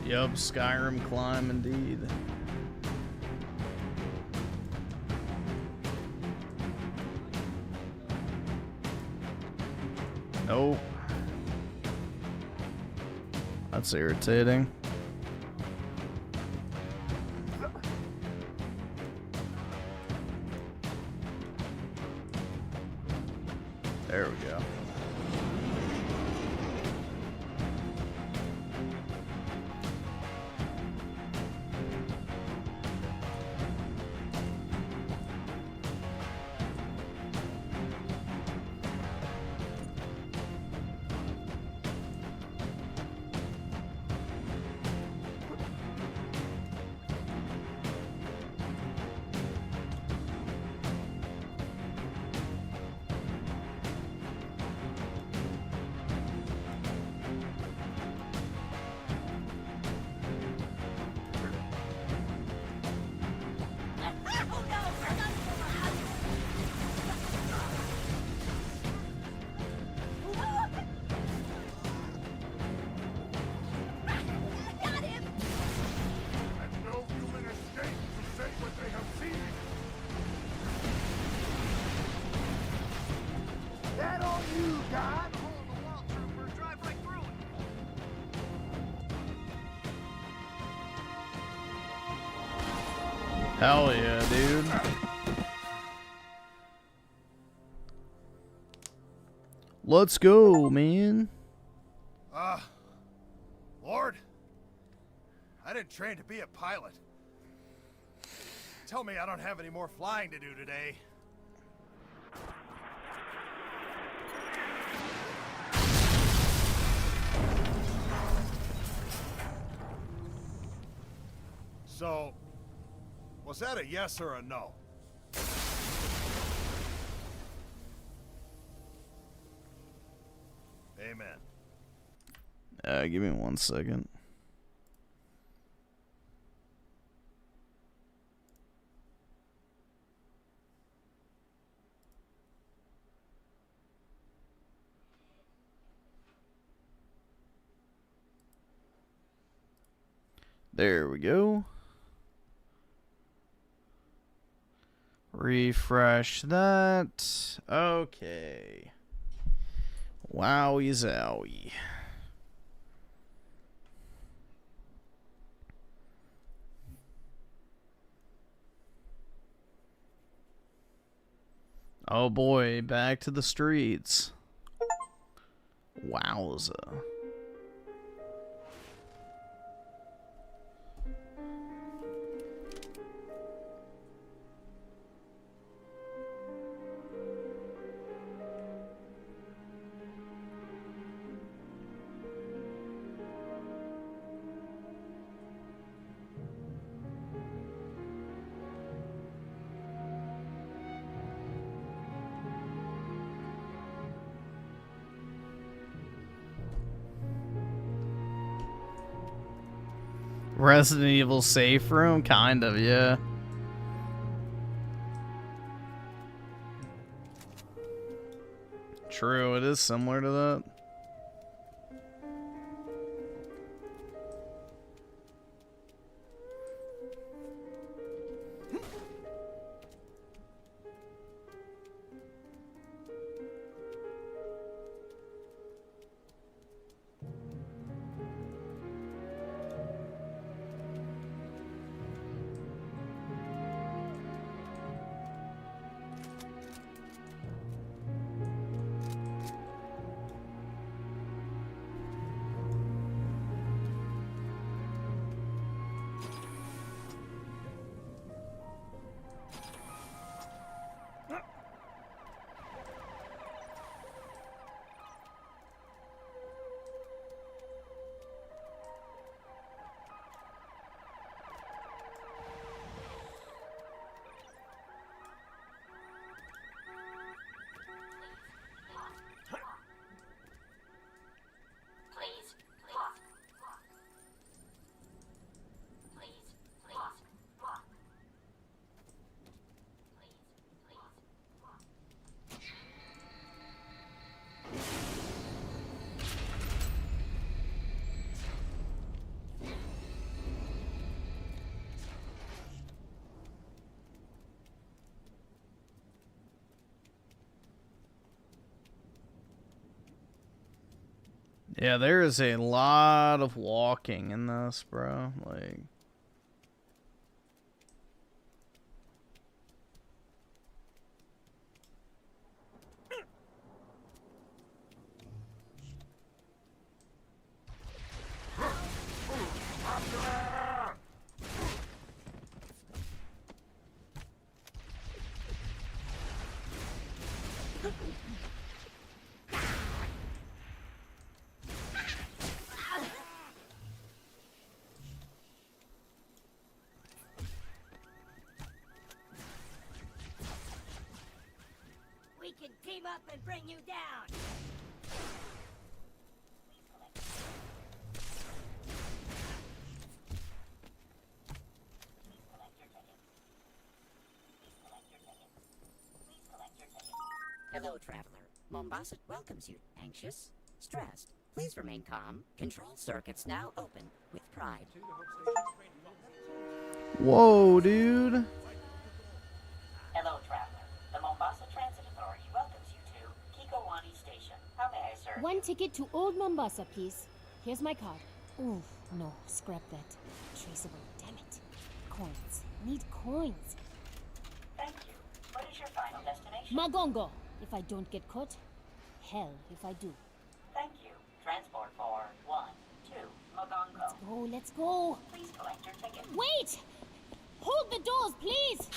Yup, Skyrim climb indeed. Nope. That's irritating. There we go. Hell yeah, dude. Let's go, man. Lord, I didn't train to be a pilot. Tell me I don't have any more flying to do today. So, was that a yes or a no? Amen. Give me 1 second. There we go. Refresh that. Okay. Wowie zowie. Oh boy, back to the streets. Wowza. Resident Evil safe room? Kind of, yeah. True, it is similar to that. Yeah, there is a lot of walking in this, bro. Like, We can team up and bring you down. Hello, traveler. Mombasa welcomes you. Anxious? Stressed? Please remain calm. Control circuits now open with pride. whoa, dude. Hello, traveler. The Mombasa Transit Authority welcomes you to Kikowani Station. How may I serve? One ticket to Old Mombasa, please. Here's my card. Ooh, no, scrap that. Traceable, damn it. Coins. Need coins. Thank you. What is your final destination? Magongo, if I don't get caught. Hell, if I do. Thank you. Transport for 1, 2, Mogongo. Let's go. Please collect your ticket. Wait! Hold the doors, please!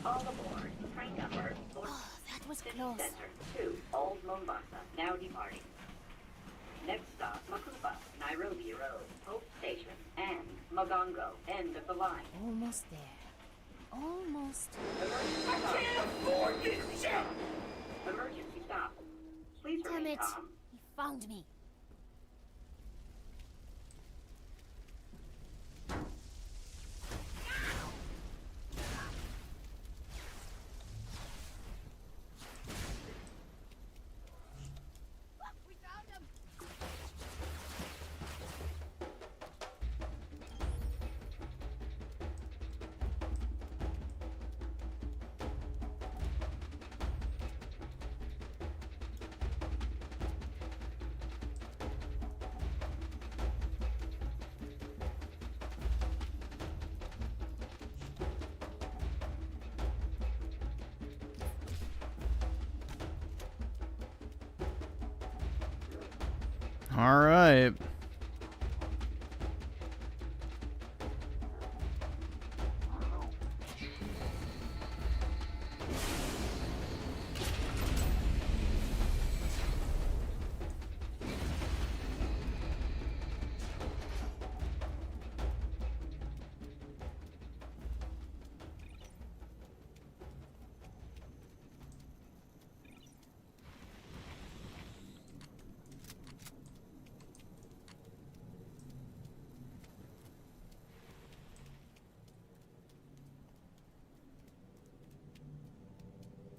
All aboard. Train number 4. Oh, that was City close. Center to Old Mombasa. Now departing. Next stop, Makupa, Nairobi Road, Hope Station, and Mogongo, end of the line. Almost there. Almost. I can't afford this shit! Emergency stop. Please Damn remain it. calm. He found me. All right.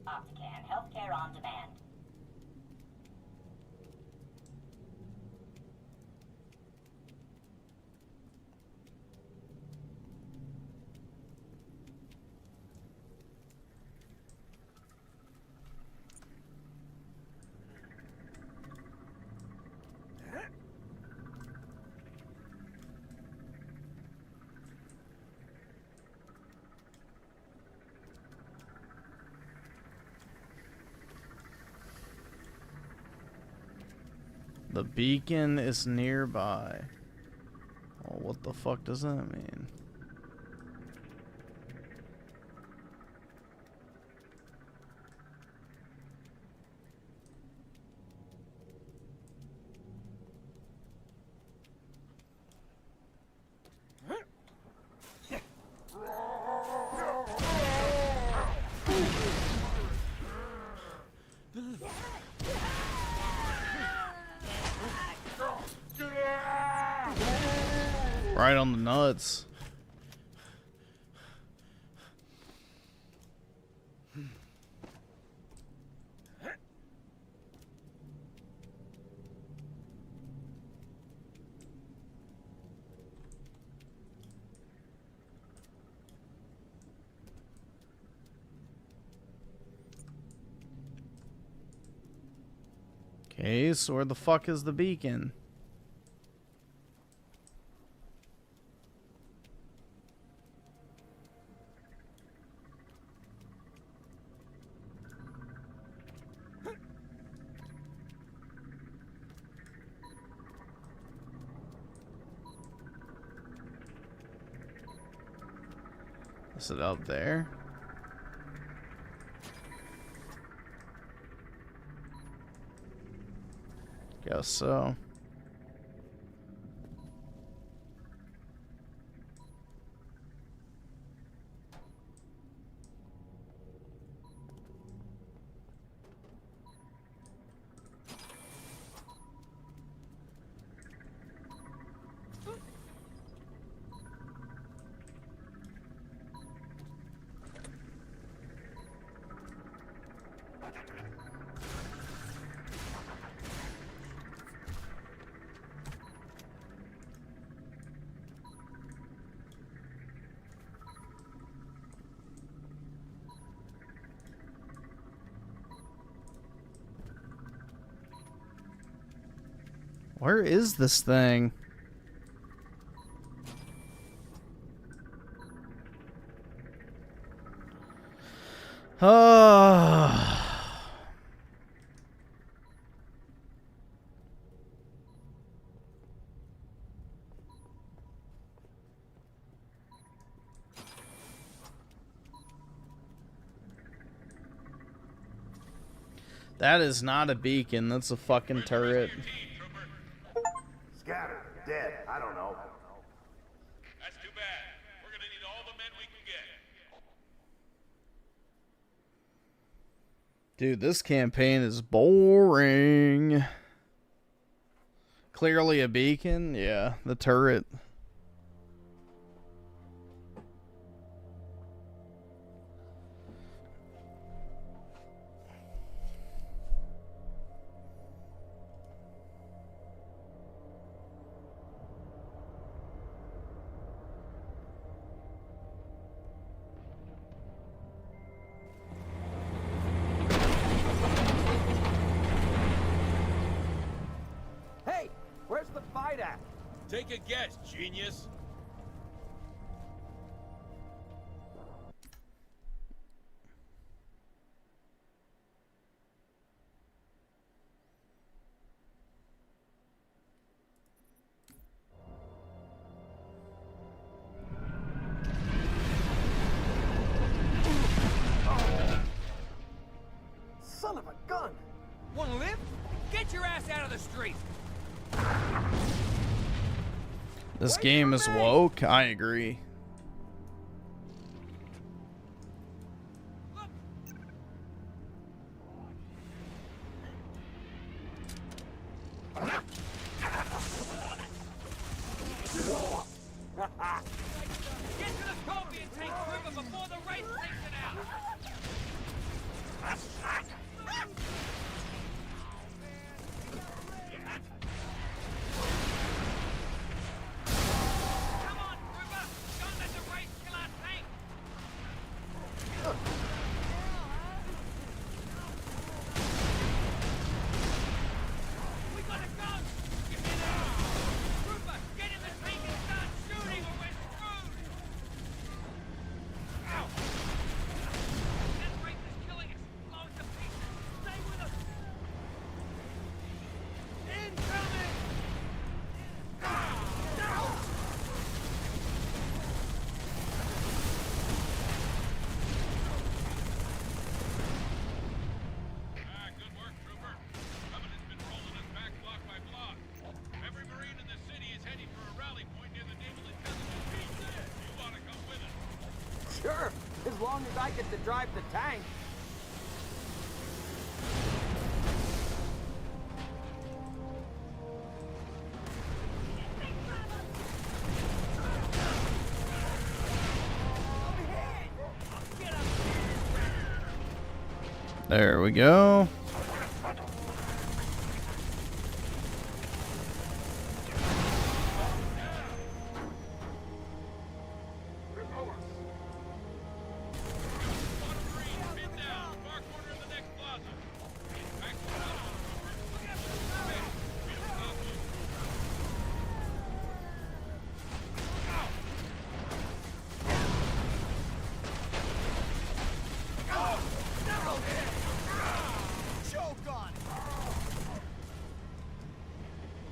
Optican, healthcare on demand. The beacon is nearby. Oh, what the fuck does that mean? Right on the nuts. Okay, so where the fuck is the beacon? Is it up there? Guess so. Where is this thing? That is not a beacon, that's a fucking turret. Scattered, dead, I don't know. That's too bad. We're gonna need all the men we can get. Dude, this campaign is boring. Clearly a beacon? Yeah, the turret. Hey, where's the fight at? Take a guess, genius. Want to live? Get your ass out of the street. This game is woke. I agree. Get to the copy and take Griffin before the race takes it out. Come on, Griffin! Don't let the race kill our tank. We gotta go! Get in there! Griffin, get in the tank and start shooting or we're screwed! Ow! That race is killing us! Blow it to pieces! Stay with us! Incoming! Good work, Trooper. Covenant's been rolling us back block by block. Every Marine in the city is heading for a rally point near the Naval Intelligence Base. You want to come with us? Sure, as long as I get to drive the tank. There we go.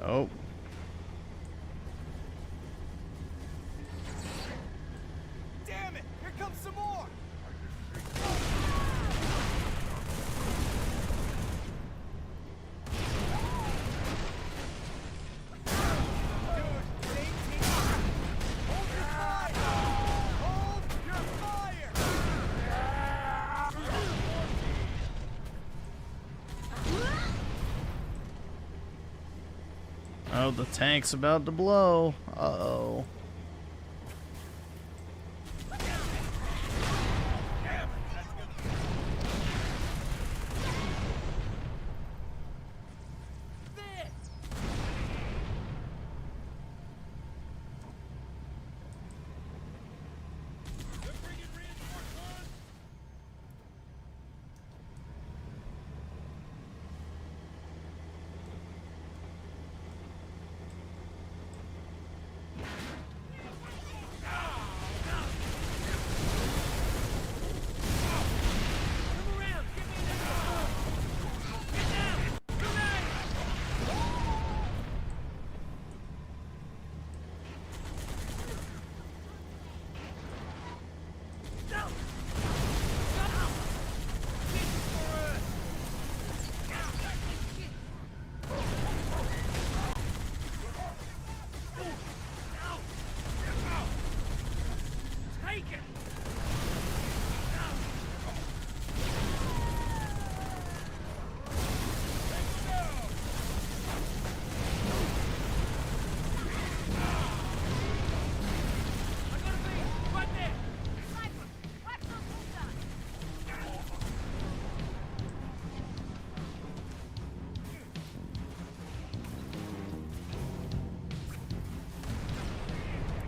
Oh. Damn it! Here comes some more! Oh, the tank's about to blow. Uh-oh.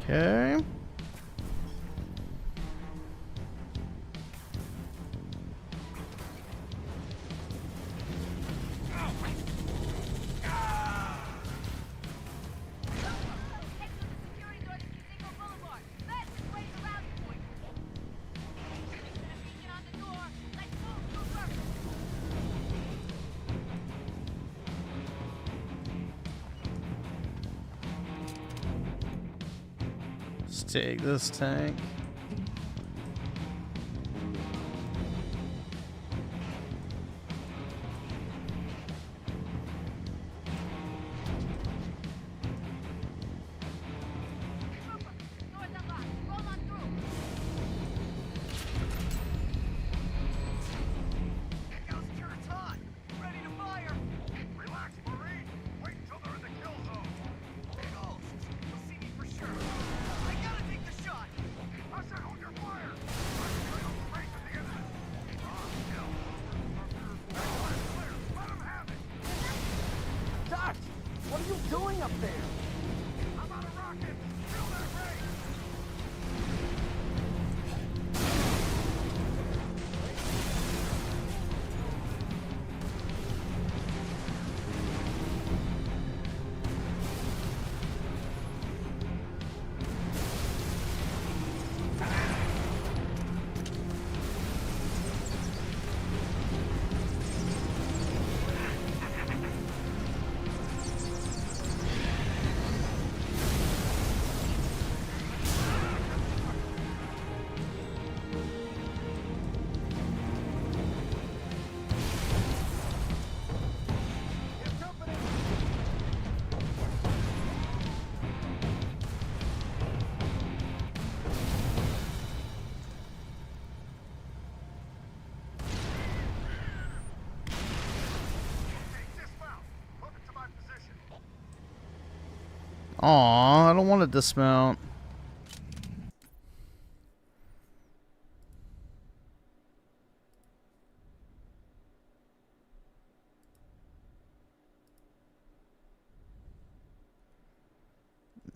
Okay. Let's take this tank. doing up there? I'm on a rocket. Fill that ray. Aw, I don't want to dismount.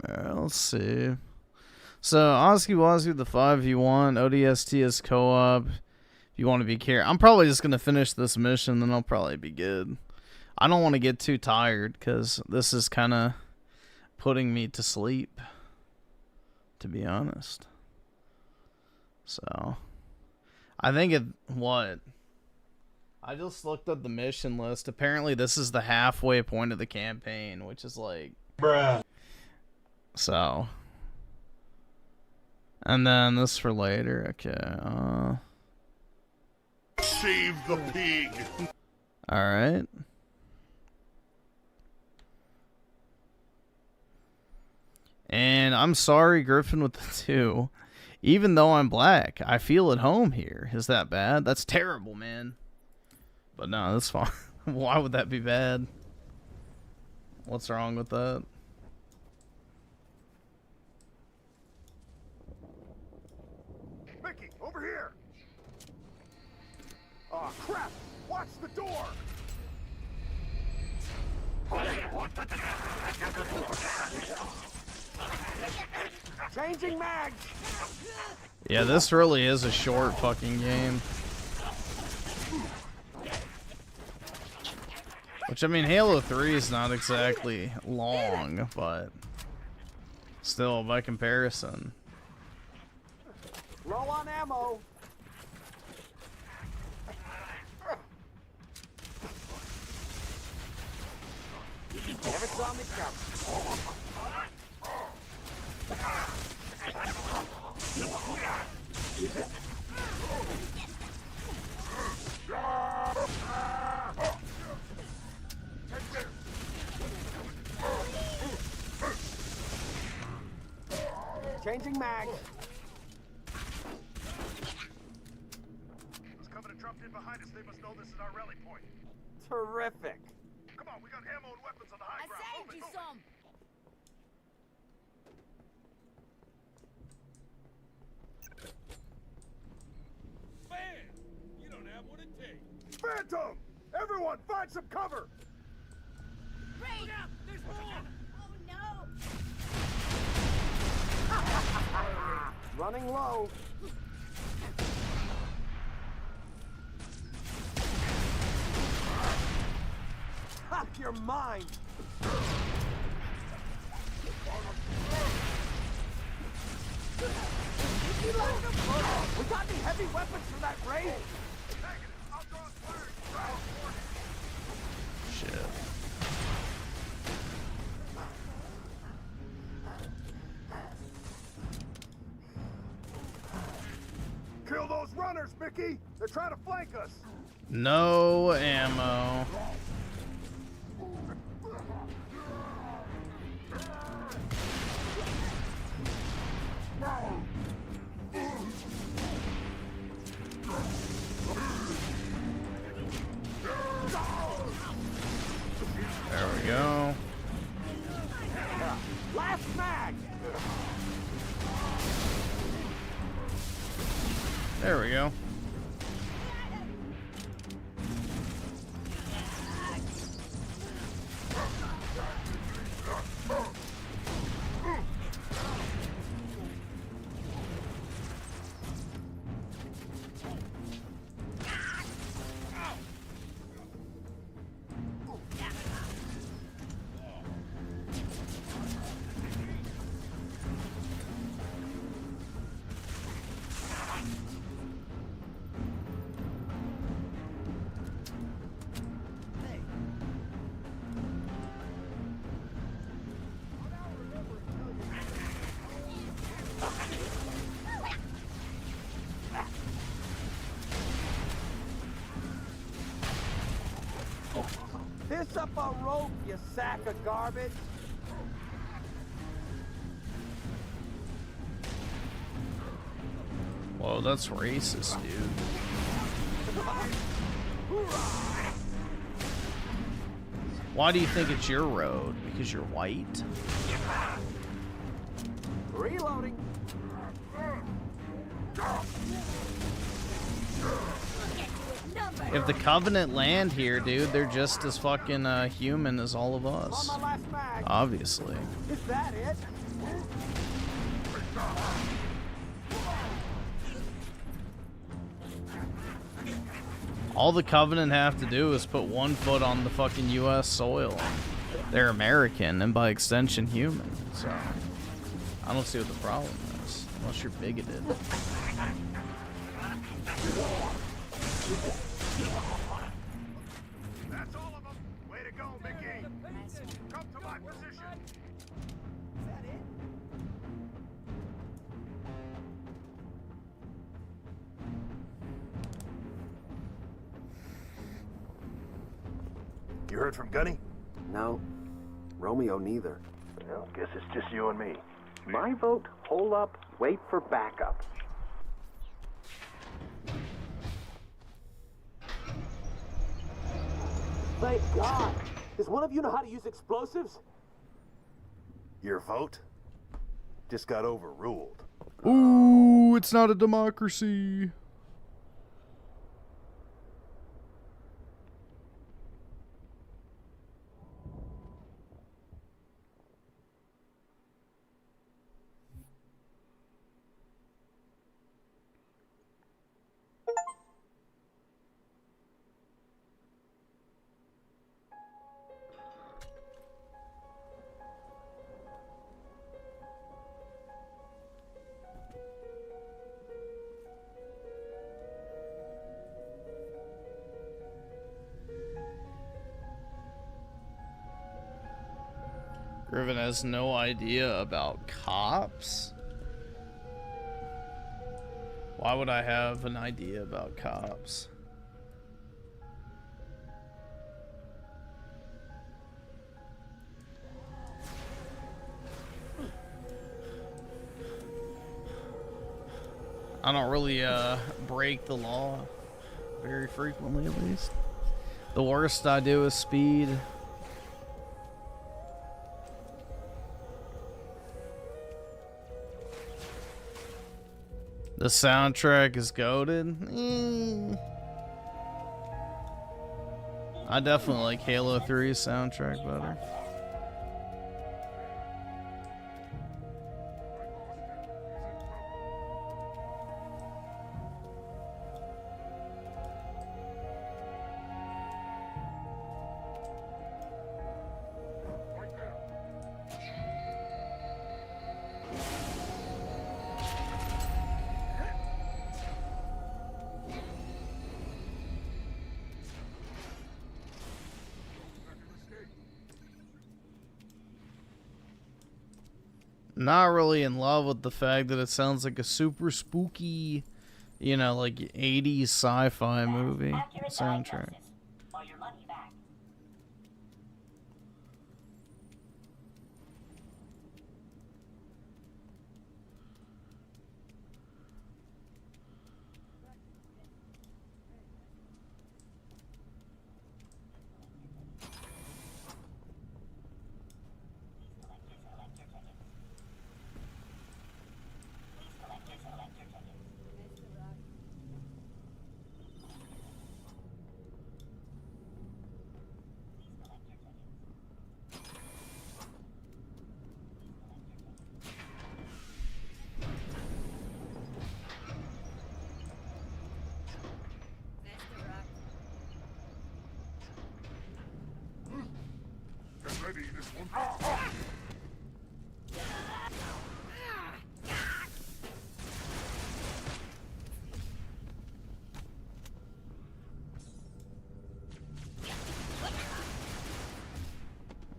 Alright, let's see. So, Oski Wazoo, the 5v1, ODST is co-op. If you want to be careful. I'm probably just going to finish this mission, then I'll probably be good. I don't want to get too tired, because this is kind of putting me to sleep, to be honest. So, I think what? I just looked at the mission list. Apparently, this is the halfway point of the campaign, which is like... Bruh. So. And then this for later. Okay. Save the pig. Alright. And I'm sorry, Griffin with the 2. Even though I'm black, I feel at home here. Is that bad? That's terrible, man. But no, that's fine. Why would that be bad? What's wrong with that? Mickey, over here. Aw, crap! Watch the door! Changing mags. Yeah, this really is a short fucking game. Which, I mean, Halo 3 is not exactly long, but still, by comparison. Low on ammo. Never saw me coming. Changing mag. Who's coming and dropped in behind us? They must know this is our rally point. Terrific. Come on, we got ammo and weapons on the high ground. I saved you some. Man, you don't have what it takes. Phantom! Everyone, find some cover! Ray, there's more. Oh no. Running low. Ha! You're mine. We got any heavy weapons for that raid? Shit. Kill those runners, Mickey! They're trying to flank us! No ammo. There we go. Last mag. There we go. This up a rope, you sack of garbage. Whoa, that's racist, dude. Why do you think it's your road? Because you're white? Reloading. If the Covenant land here, dude, they're just as fucking human as all of us. Obviously. Is that it? All the Covenant have to do is put one foot on the fucking US soil. They're American and by extension human, so I don't see what the problem is, unless you're bigoted. That's all of them. Way to go, Mickey. Come to my position. Is that it? You heard from Gunny? No. Romeo neither. Well, guess it's just you and me. My vote, hold up, wait for backup. Thank God! Does one of you know how to use explosives? Your vote just got overruled. Ooh, it's not a democracy. Griffin has no idea about cops? Why would I have an idea about cops? I don't really break the law very frequently, at least. The worst I do is speed. The soundtrack is goated. I definitely like Halo 3's soundtrack better. Not really in love with the fact that it sounds like a super spooky, you know, like 80s sci-fi movie soundtrack.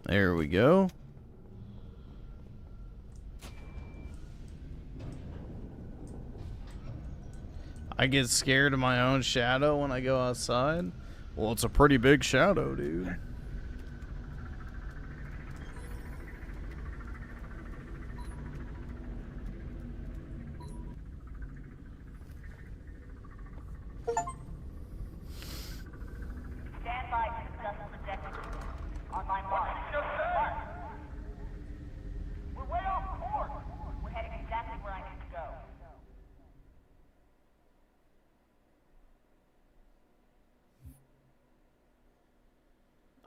There we go. I get scared of my own shadow when I go outside. Well, it's a pretty big shadow, dude.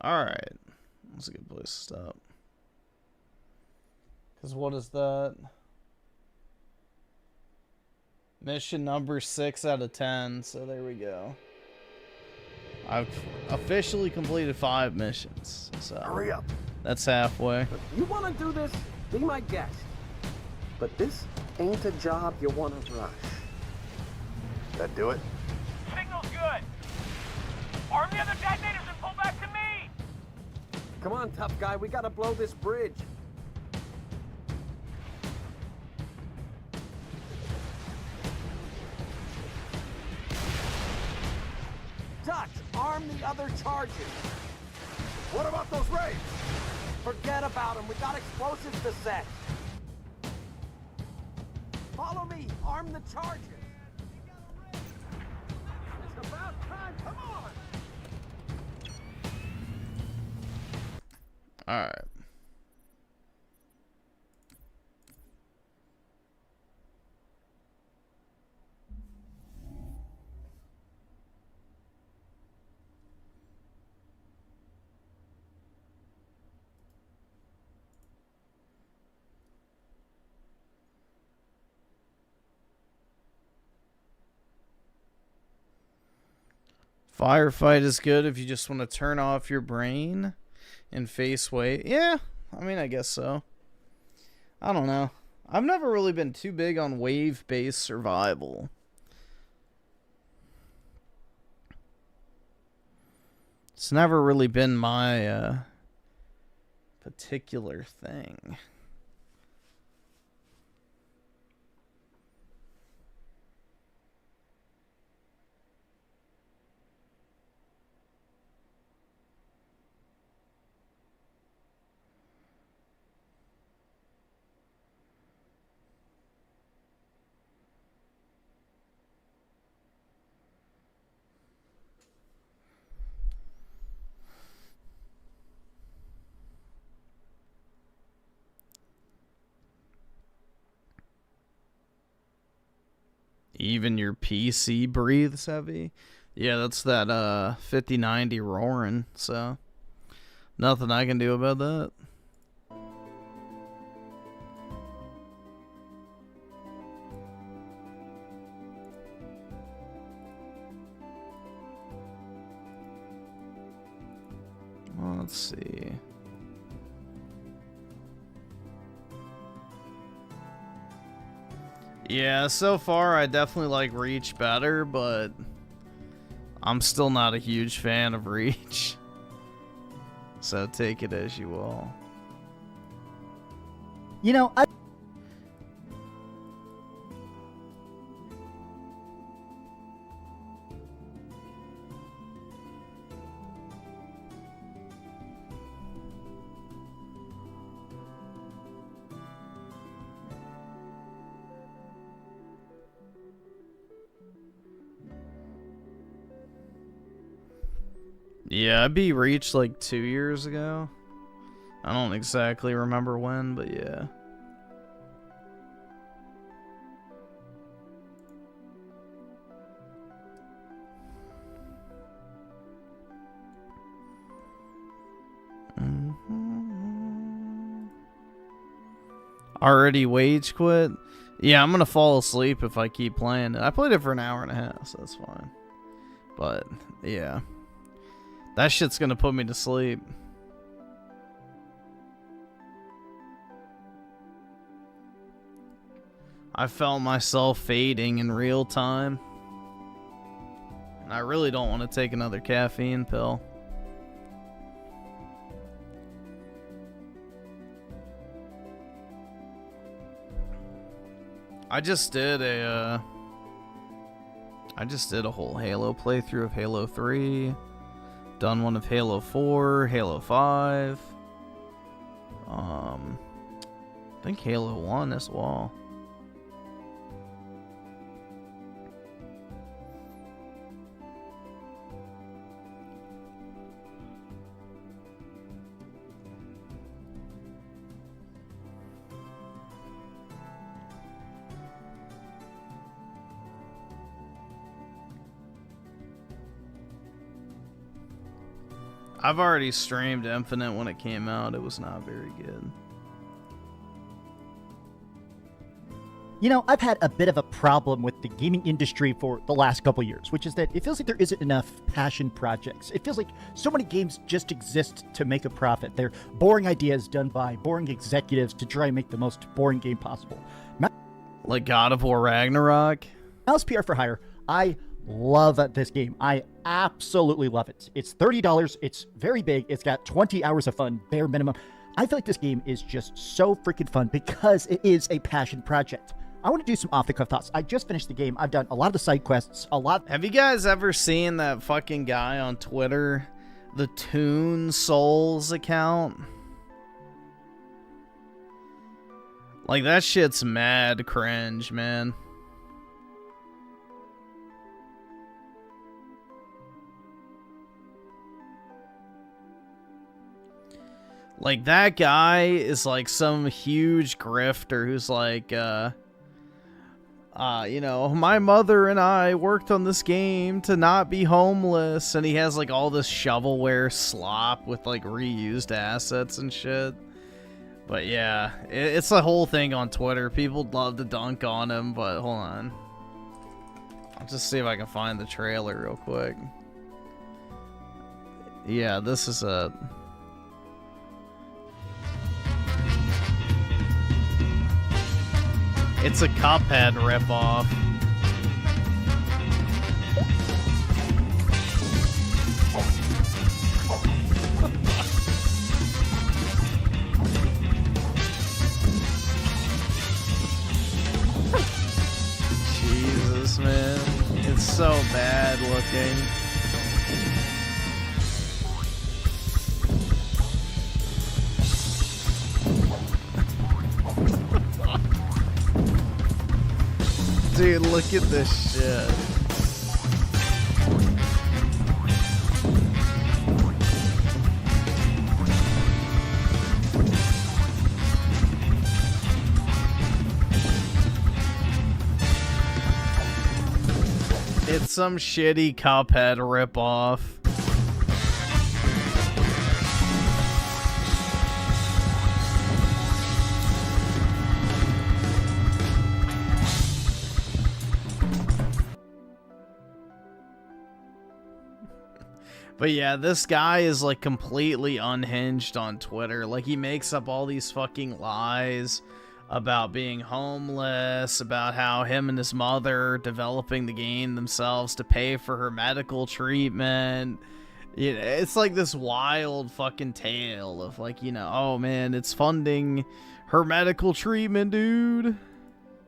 Alright. That's a good place to stop. Because what is that? Mission number 6 out of 10. So there we go. I've officially completed 5 missions. So Hurry up. that's halfway. You want to do this? Be my guest. But this ain't a job you want to rush. That do it? Signal's good. Arm the other detonators and pull back to me. Come on, tough guy. We gotta blow this bridge. Dutch, arm the other charges. What about those raids? Forget about them. We got explosives to set. Follow me. Arm the charges. It's about time. Come on. Alright. Firefight is good if you just want to turn off your brain and face weight. Yeah, I mean, I guess so. I don't know. I've never really been too big on wave-based survival. It's never really been my particular thing. Even your PC breathes heavy. Yeah, that's that 5090 roaring, so nothing I can do about that. Well, let's see. Yeah, so far I definitely like Reach better, but I'm still not a huge fan of Reach. So take it as you will. You know, Yeah, I beat Reach like 2 years ago. I don't exactly remember when, but yeah. Already wage quit? Yeah, I'm gonna fall asleep if I keep playing it. I played it for an hour and a half, so that's fine. But, yeah. That shit's gonna put me to sleep. I felt myself fading in real time. And I really don't want to take another caffeine pill. I just did a whole Halo playthrough of Halo 3. Done one of Halo 4, Halo 5. I think Halo 1 as well. I've already streamed Infinite when it came out. It was not very good. You know, I've had a bit of a problem with the gaming industry for the last couple years, which is that it feels like there isn't enough passion projects. It feels like so many games just exist to make a profit. They're boring ideas done by boring executives to try and make the most boring game possible. Like God of War Ragnarok? Mouse PR for Hire, I love this game. I absolutely love it. It's $30. It's very big. It's got 20 hours of fun, bare minimum. I feel like this game is just so freaking fun because it is a passion project. I want to do some off-the-cuff thoughts. I just finished the game. I've done a lot of the side quests, a lot. Have you guys ever seen that fucking guy on Twitter? The Toon Souls account? Like, that shit's mad cringe, man. Like, that guy is like some huge grifter who's like, you know, my mother and I worked on this game to not be homeless, and he has like all this shovelware slop with like reused assets and shit. But yeah, it's the whole thing on Twitter. People love to dunk on him, but hold on. I'll just see if I can find the trailer real quick. Yeah, this is a... It's a Cuphead ripoff. Jesus, man. It's so bad looking. Dude, look at this shit. It's some shitty Cuphead ripoff. But yeah, this guy is like completely unhinged on Twitter. Like, he makes up all these fucking lies about being homeless, about how him and his mother developing the game themselves to pay for her medical treatment. You know, it's like this wild fucking tale of like, you know, oh man, it's funding her medical treatment, dude. A lot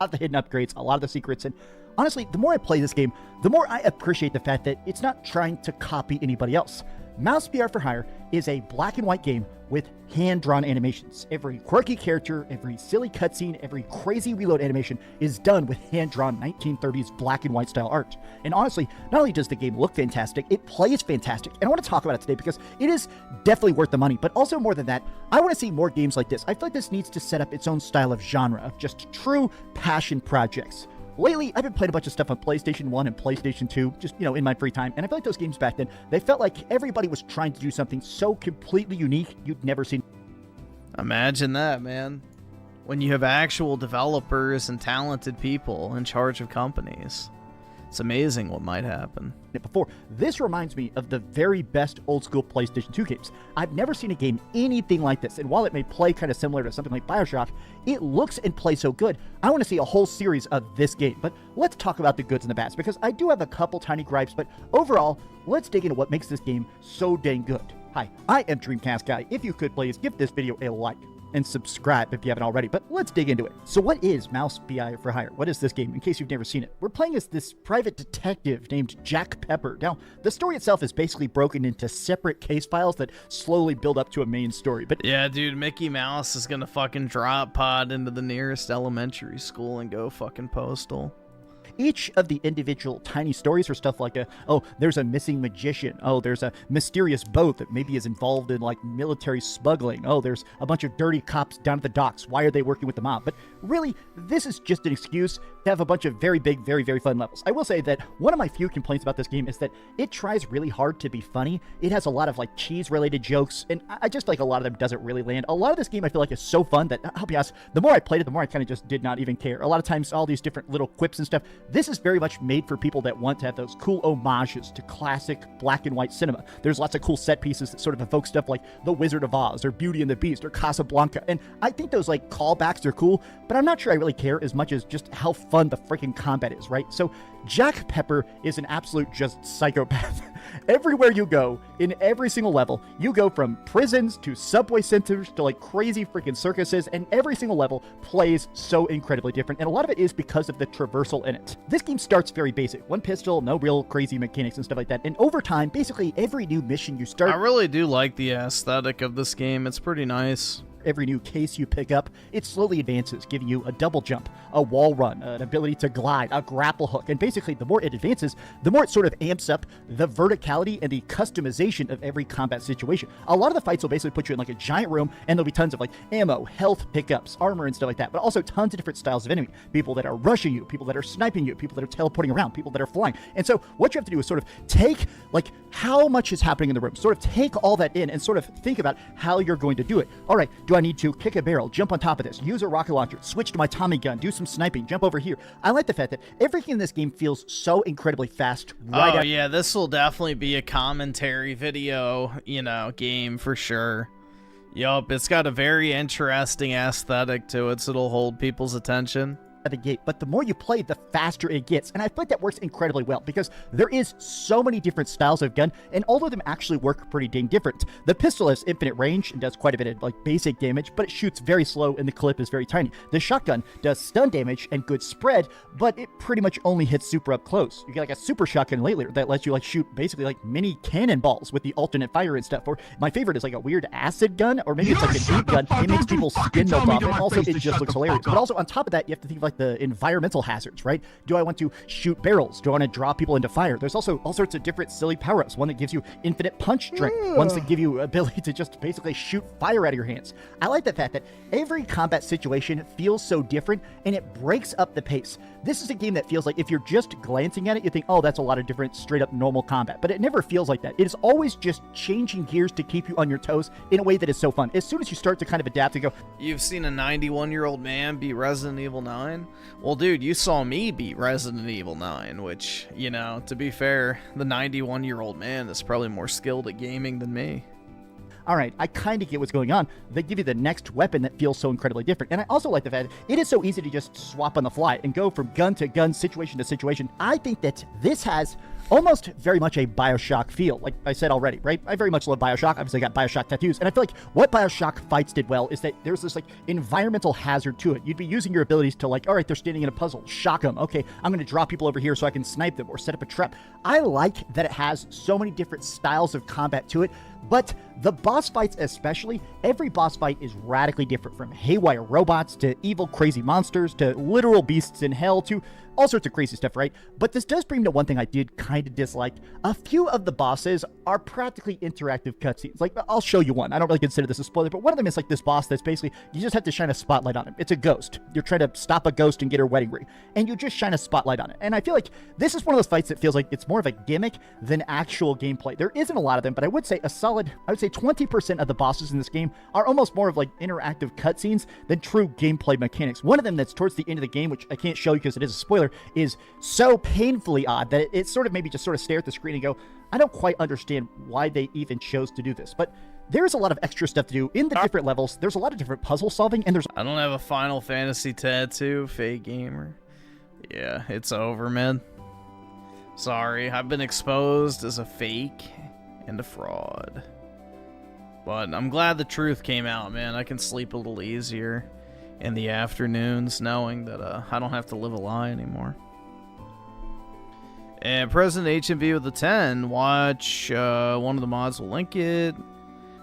of the hidden upgrades, a lot of the secrets, and honestly, the more I play this game, the more I appreciate the fact that it's not trying to copy anybody else. Mouse PR for Hire is a black and white game with hand-drawn animations. Every quirky character, every silly cutscene, every crazy reload animation is done with hand-drawn 1930s black and white style art. And honestly, not only does the game look fantastic, it plays fantastic. And I want to talk about it today because it is definitely worth the money. But also more than that, I want to see more games like this. I feel like this needs to set up its own style of genre, of just true passion projects. Lately, I've been playing a bunch of stuff on PlayStation 1 and PlayStation 2, just, you know, in my free time, and I feel like those games back then, they felt like everybody was trying to do something so completely unique you'd never seen. Imagine that, man. When you have actual developers and talented people in charge of companies. It's amazing what might happen. Before, this reminds me of the very best old school PlayStation 2 games. I've never seen a game anything like this, and while it may play kind of similar to something like BioShock, it looks and plays so good. I want to see a whole series of this game, but let's talk about the goods and the bads, because I do have a couple tiny gripes, but overall, let's dig into what makes this game so dang good. Hi, I am Dreamcast Guy. If you could please give this video a like and subscribe if you haven't already, but let's dig into it. So what is Mouse PR for Hire? What is this game, in case you've never seen it? We're playing as this private detective named Jack Pepper. Now, the story itself is basically broken into separate case files that slowly build up to a main story, but yeah, dude, Mickey Mouse is gonna fucking drop pod into the nearest elementary school and go fucking postal. each of the individual tiny stories are stuff like oh, there's a missing magician. Oh, there's a mysterious boat that maybe is involved in like military smuggling. Oh, there's a bunch of dirty cops down at the docks. Why are they working with the mob? But really, this is just an excuse to have a bunch of very big, very, very fun levels. I will say that one of my few complaints about this game is that it tries really hard to be funny. It has a lot of like cheese-related jokes, and I just like a lot of them doesn't really land. A lot of this game I feel like is so fun that, I'll be honest, the more I played it, the more I kind of just did not even care. A lot of times, all these different little quips and stuff, this is very much made for people that want to have those cool homages to classic black and white cinema. There's lots of cool set pieces that sort of evoke stuff like The Wizard of Oz, or Beauty and the Beast, or Casablanca, and I think those like callbacks are cool, but I'm not sure I really care as much as just how fun the freaking combat is, right? So Jack Pepper is an absolute just psychopath. Everywhere you go, in every single level, you go from prisons to subway centers to like crazy freaking circuses, and every single level plays so incredibly different, and a lot of it is because of the traversal in it. This game starts very basic. One pistol, no real crazy mechanics and stuff like that, and over time, basically every new mission you start... I really do like the aesthetic of this game. It's pretty nice. Every new case you pick up, it slowly advances, giving you a double jump, a wall run, an ability to glide, a grapple hook, and basically the more it advances, the more it sort of amps up the verticality and the customization of every combat situation. A lot of the fights will basically put you in like a giant room, and there'll be tons of like ammo, health pickups, armor, and stuff like that, but also tons of different styles of enemy. People that are rushing you, people that are sniping you, people that are teleporting around, people that are flying. And so what you have to do is sort of take like how much is happening in the room, sort of take all that in and sort of think about how you're going to do it. All right, do I need to kick a barrel, jump on top of this, use a rocket launcher, switch to my Tommy gun, do some sniping, jump over here? I like the fact that everything in this game feels so incredibly fast. Yeah, this will definitely be a commentary video, you know, game for sure. Yup, it's got a very interesting aesthetic to it, so it'll hold people's attention at the gate, but the more you play, the faster it gets, and I feel like that works incredibly well because there is so many different styles of gun, and all of them actually work pretty dang different. The pistol has infinite range and does quite a bit of like basic damage, but it shoots very slow and the clip is very tiny. The shotgun does stun damage and good spread, but it pretty much only hits super up close. You get like a super shotgun later that lets you like shoot basically like mini cannonballs with the alternate fire and stuff. Or my favorite is like a weird acid gun, or maybe it's like a deep gun. It makes people's skin melt off, and also it just looks hilarious. But also on top of that, you have to think of like the environmental hazards, right? Do I want to shoot barrels? Do I want to draw people into fire? There's also all sorts of different silly power-ups. One that gives you infinite punch strength. Ones that give you ability to just basically shoot fire out of your hands. I like the fact that every combat situation feels so different, and it breaks up the pace. This is a game that feels like if you're just glancing at it, you think, oh, that's a lot of different straight-up normal combat, but it never feels like that. It is always just changing gears to keep you on your toes in a way that is so fun. As soon as you start to kind of adapt and go... You've seen a 91-year-old man beat Resident Evil 9? Well, dude, you saw me beat Resident Evil 9, which, you know, to be fair, the 91-year-old man is probably more skilled at gaming than me. All right, I kind of get what's going on. They give you the next weapon that feels so incredibly different. And I also like the fact that it is so easy to just swap on the fly and go from gun to gun, situation to situation. I think that this has almost very much a BioShock feel, like I said already, right? I very much love BioShock. Obviously, I got BioShock tattoos. And I feel like what BioShock fights did well is that there's this like environmental hazard to it. You'd be using your abilities to like, all right, they're standing in a puzzle, shock them. Okay, I'm going to draw people over here so I can snipe them or set up a trap. I like that it has so many different styles of combat to it. But the boss fights especially, every boss fight is radically different, from haywire robots to evil crazy monsters to literal beasts in hell to all sorts of crazy stuff, right? But this does bring me to one thing I did kind of dislike. A few of the bosses are practically interactive cutscenes. Like, I'll show you one. I don't really consider this a spoiler, but one of them is like this boss that's basically, you just have to shine a spotlight on him. It's a ghost. You're trying to stop a ghost and get her wedding ring, and you just shine a spotlight on it. And I feel like this is one of those fights that feels like it's more of a gimmick than actual gameplay. There isn't a lot of them, but I would say a solid, I would say 20% of the bosses in this game are almost more of like interactive cutscenes than true gameplay mechanics. One of them that's towards the end of the game, which I can't show you because it is a spoiler, is so painfully odd that it sort of made me just sort of stare at the screen and go, I don't quite understand why they even chose to do this. But there's a lot of extra stuff to do in the different levels. There's a lot of different puzzle solving, and there's... I don't have a Final Fantasy tattoo, fake gamer. Yeah, it's over, man. Sorry, I've been exposed as a fake and a fraud. But I'm glad the truth came out, man. I can sleep a little easier in the afternoons knowing that I don't have to live a lie anymore. And President HMV with the 10, watch one of the mods will link it.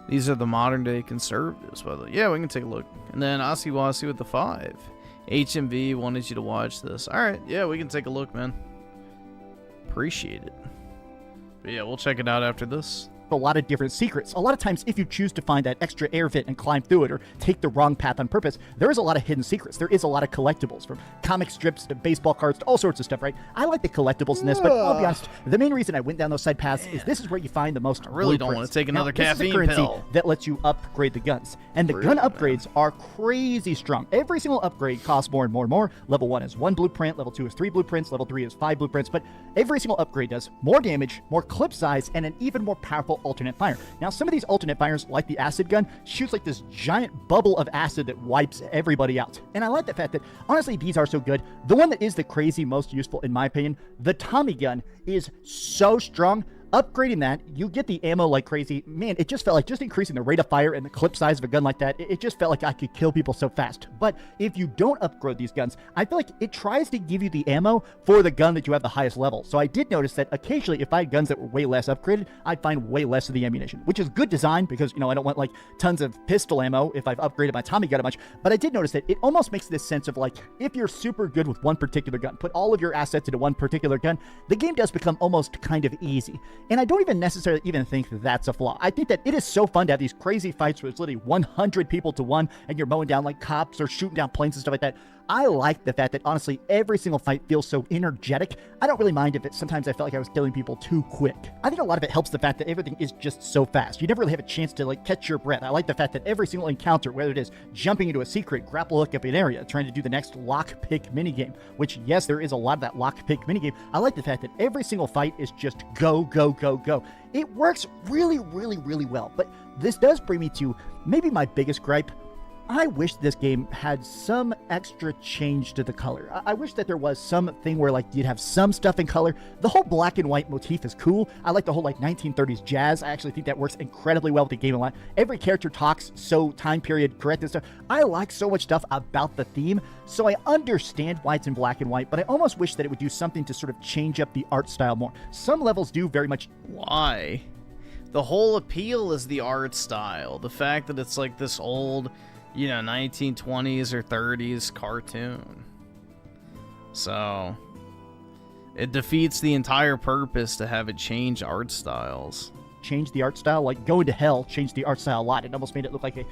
These are the modern day conservatives, by the way. Yeah, we can take a look. And then Asiwasi with the 5. HMV wanted you to watch this. Alright, yeah, we can take a look, man. Appreciate it. But yeah, we'll check it out after this. A lot of different secrets. A lot of times, if you choose to find that extra air vent and climb through it or take the wrong path on purpose, there is a lot of hidden secrets. There is a lot of collectibles, from comic strips to baseball cards to all sorts of stuff, right? I like the collectibles in this, but I'll be honest, the main reason I went down those side paths is this is where you find the most I really don't want blueprints. to take another Now, caffeine this is a currency pill. that lets you upgrade the guns. And the gun upgrades are crazy strong. Every single upgrade costs more and more and more. Level 1 is 1 blueprint, level 2 is 3 blueprints, level 3 is 5 blueprints, but every single upgrade does more damage, more clip size, and an even more powerful alternate fire. Now, some of these alternate fires, like the acid gun, shoots like this giant bubble of acid that wipes everybody out. And I like the fact that, honestly, these are so good. The one that is the crazy most useful, in my opinion, the Tommy gun, is so strong. Upgrading that, you get the ammo like crazy. Man, it just felt like just increasing the rate of fire and the clip size of a gun like that, it just felt like I could kill people so fast. But if you don't upgrade these guns, I feel like it tries to give you the ammo for the gun that you have the highest level. So I did notice that occasionally, if I had guns that were way less upgraded, I'd find way less of the ammunition, which is good design because, you know, I don't want like tons of pistol ammo if I've upgraded my Tommy gun a bunch. But I did notice that it almost makes this sense of like, if you're super good with one particular gun, put all of your assets into one particular gun, the game does become almost kind of easy. And I don't even necessarily even think that that's a flaw. I think that it is so fun to have these crazy fights where it's literally 100 people to one and you're mowing down like cops or shooting down planes and stuff like that. I like the fact that, honestly, every single fight feels so energetic. I don't really mind if it sometimes I felt like I was killing people too quick. I think a lot of it helps the fact that everything is just so fast. You never really have a chance to like catch your breath. I like the fact that every single encounter, whether it is jumping into a secret, grapple hook up an area, trying to do the next lockpick minigame, which, yes, there is a lot of that lockpick minigame. I like the fact that every single fight is just go, go, go, go. It works really, really, really well. But this does bring me to maybe my biggest gripe. I wish this game had some extra change to the color. I wish that there was something where like you'd have some stuff in color. The whole black and white motif is cool. I like the whole like 1930s jazz. I actually think that works incredibly well with the game a lot. Every character talks so time period correct and stuff. I like so much stuff about the theme, so I understand why it's in black and white, but I almost wish that it would do something to sort of change up the art style more. Some levels do very much. Why? The whole appeal is the art style. The fact that it's like this old, you know, 1920s or 30s cartoon. So it defeats the entire purpose to have it change art styles. Change the art style, like Going to Hell changed the art style a lot. It almost made it look like a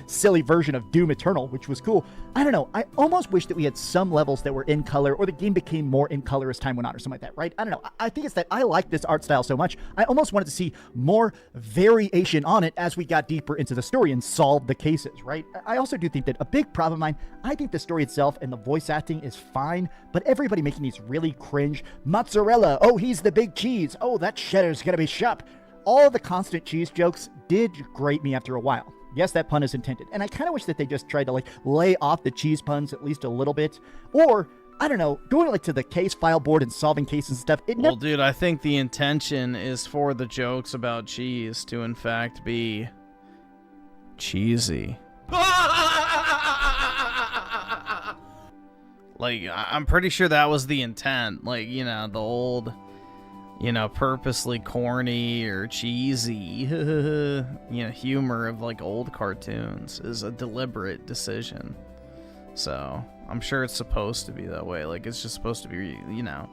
silly version of Doom Eternal, which was cool. I don't know. I almost wish that we had some levels that were in color, or the game became more in color as time went on, or something like that, right? I don't know. I think it's that I like this art style so much. I almost wanted to see more variation on it as we got deeper into the story and solved the cases, right? I also do think that a big problem of mine, I think the story itself and the voice acting is fine, but everybody making these really cringe, mozzarella, oh, he's the big cheese, oh, that cheddar's gonna be sharp. All the constant cheese jokes did grate me after a while. Yes, that pun is intended. And I kind of wish that they just tried to like lay off the cheese puns at least a little bit. Or, I don't know, going like to the case file board and solving cases and stuff. Well, dude, I think the intention is for the jokes about cheese to in fact be cheesy. Like, I'm pretty sure that was the intent. Like, you know, the old, you know, purposely corny or cheesy, you know, humor of like old cartoons is a deliberate decision. So I'm sure it's supposed to be that way. Like, it's just supposed to be, you know,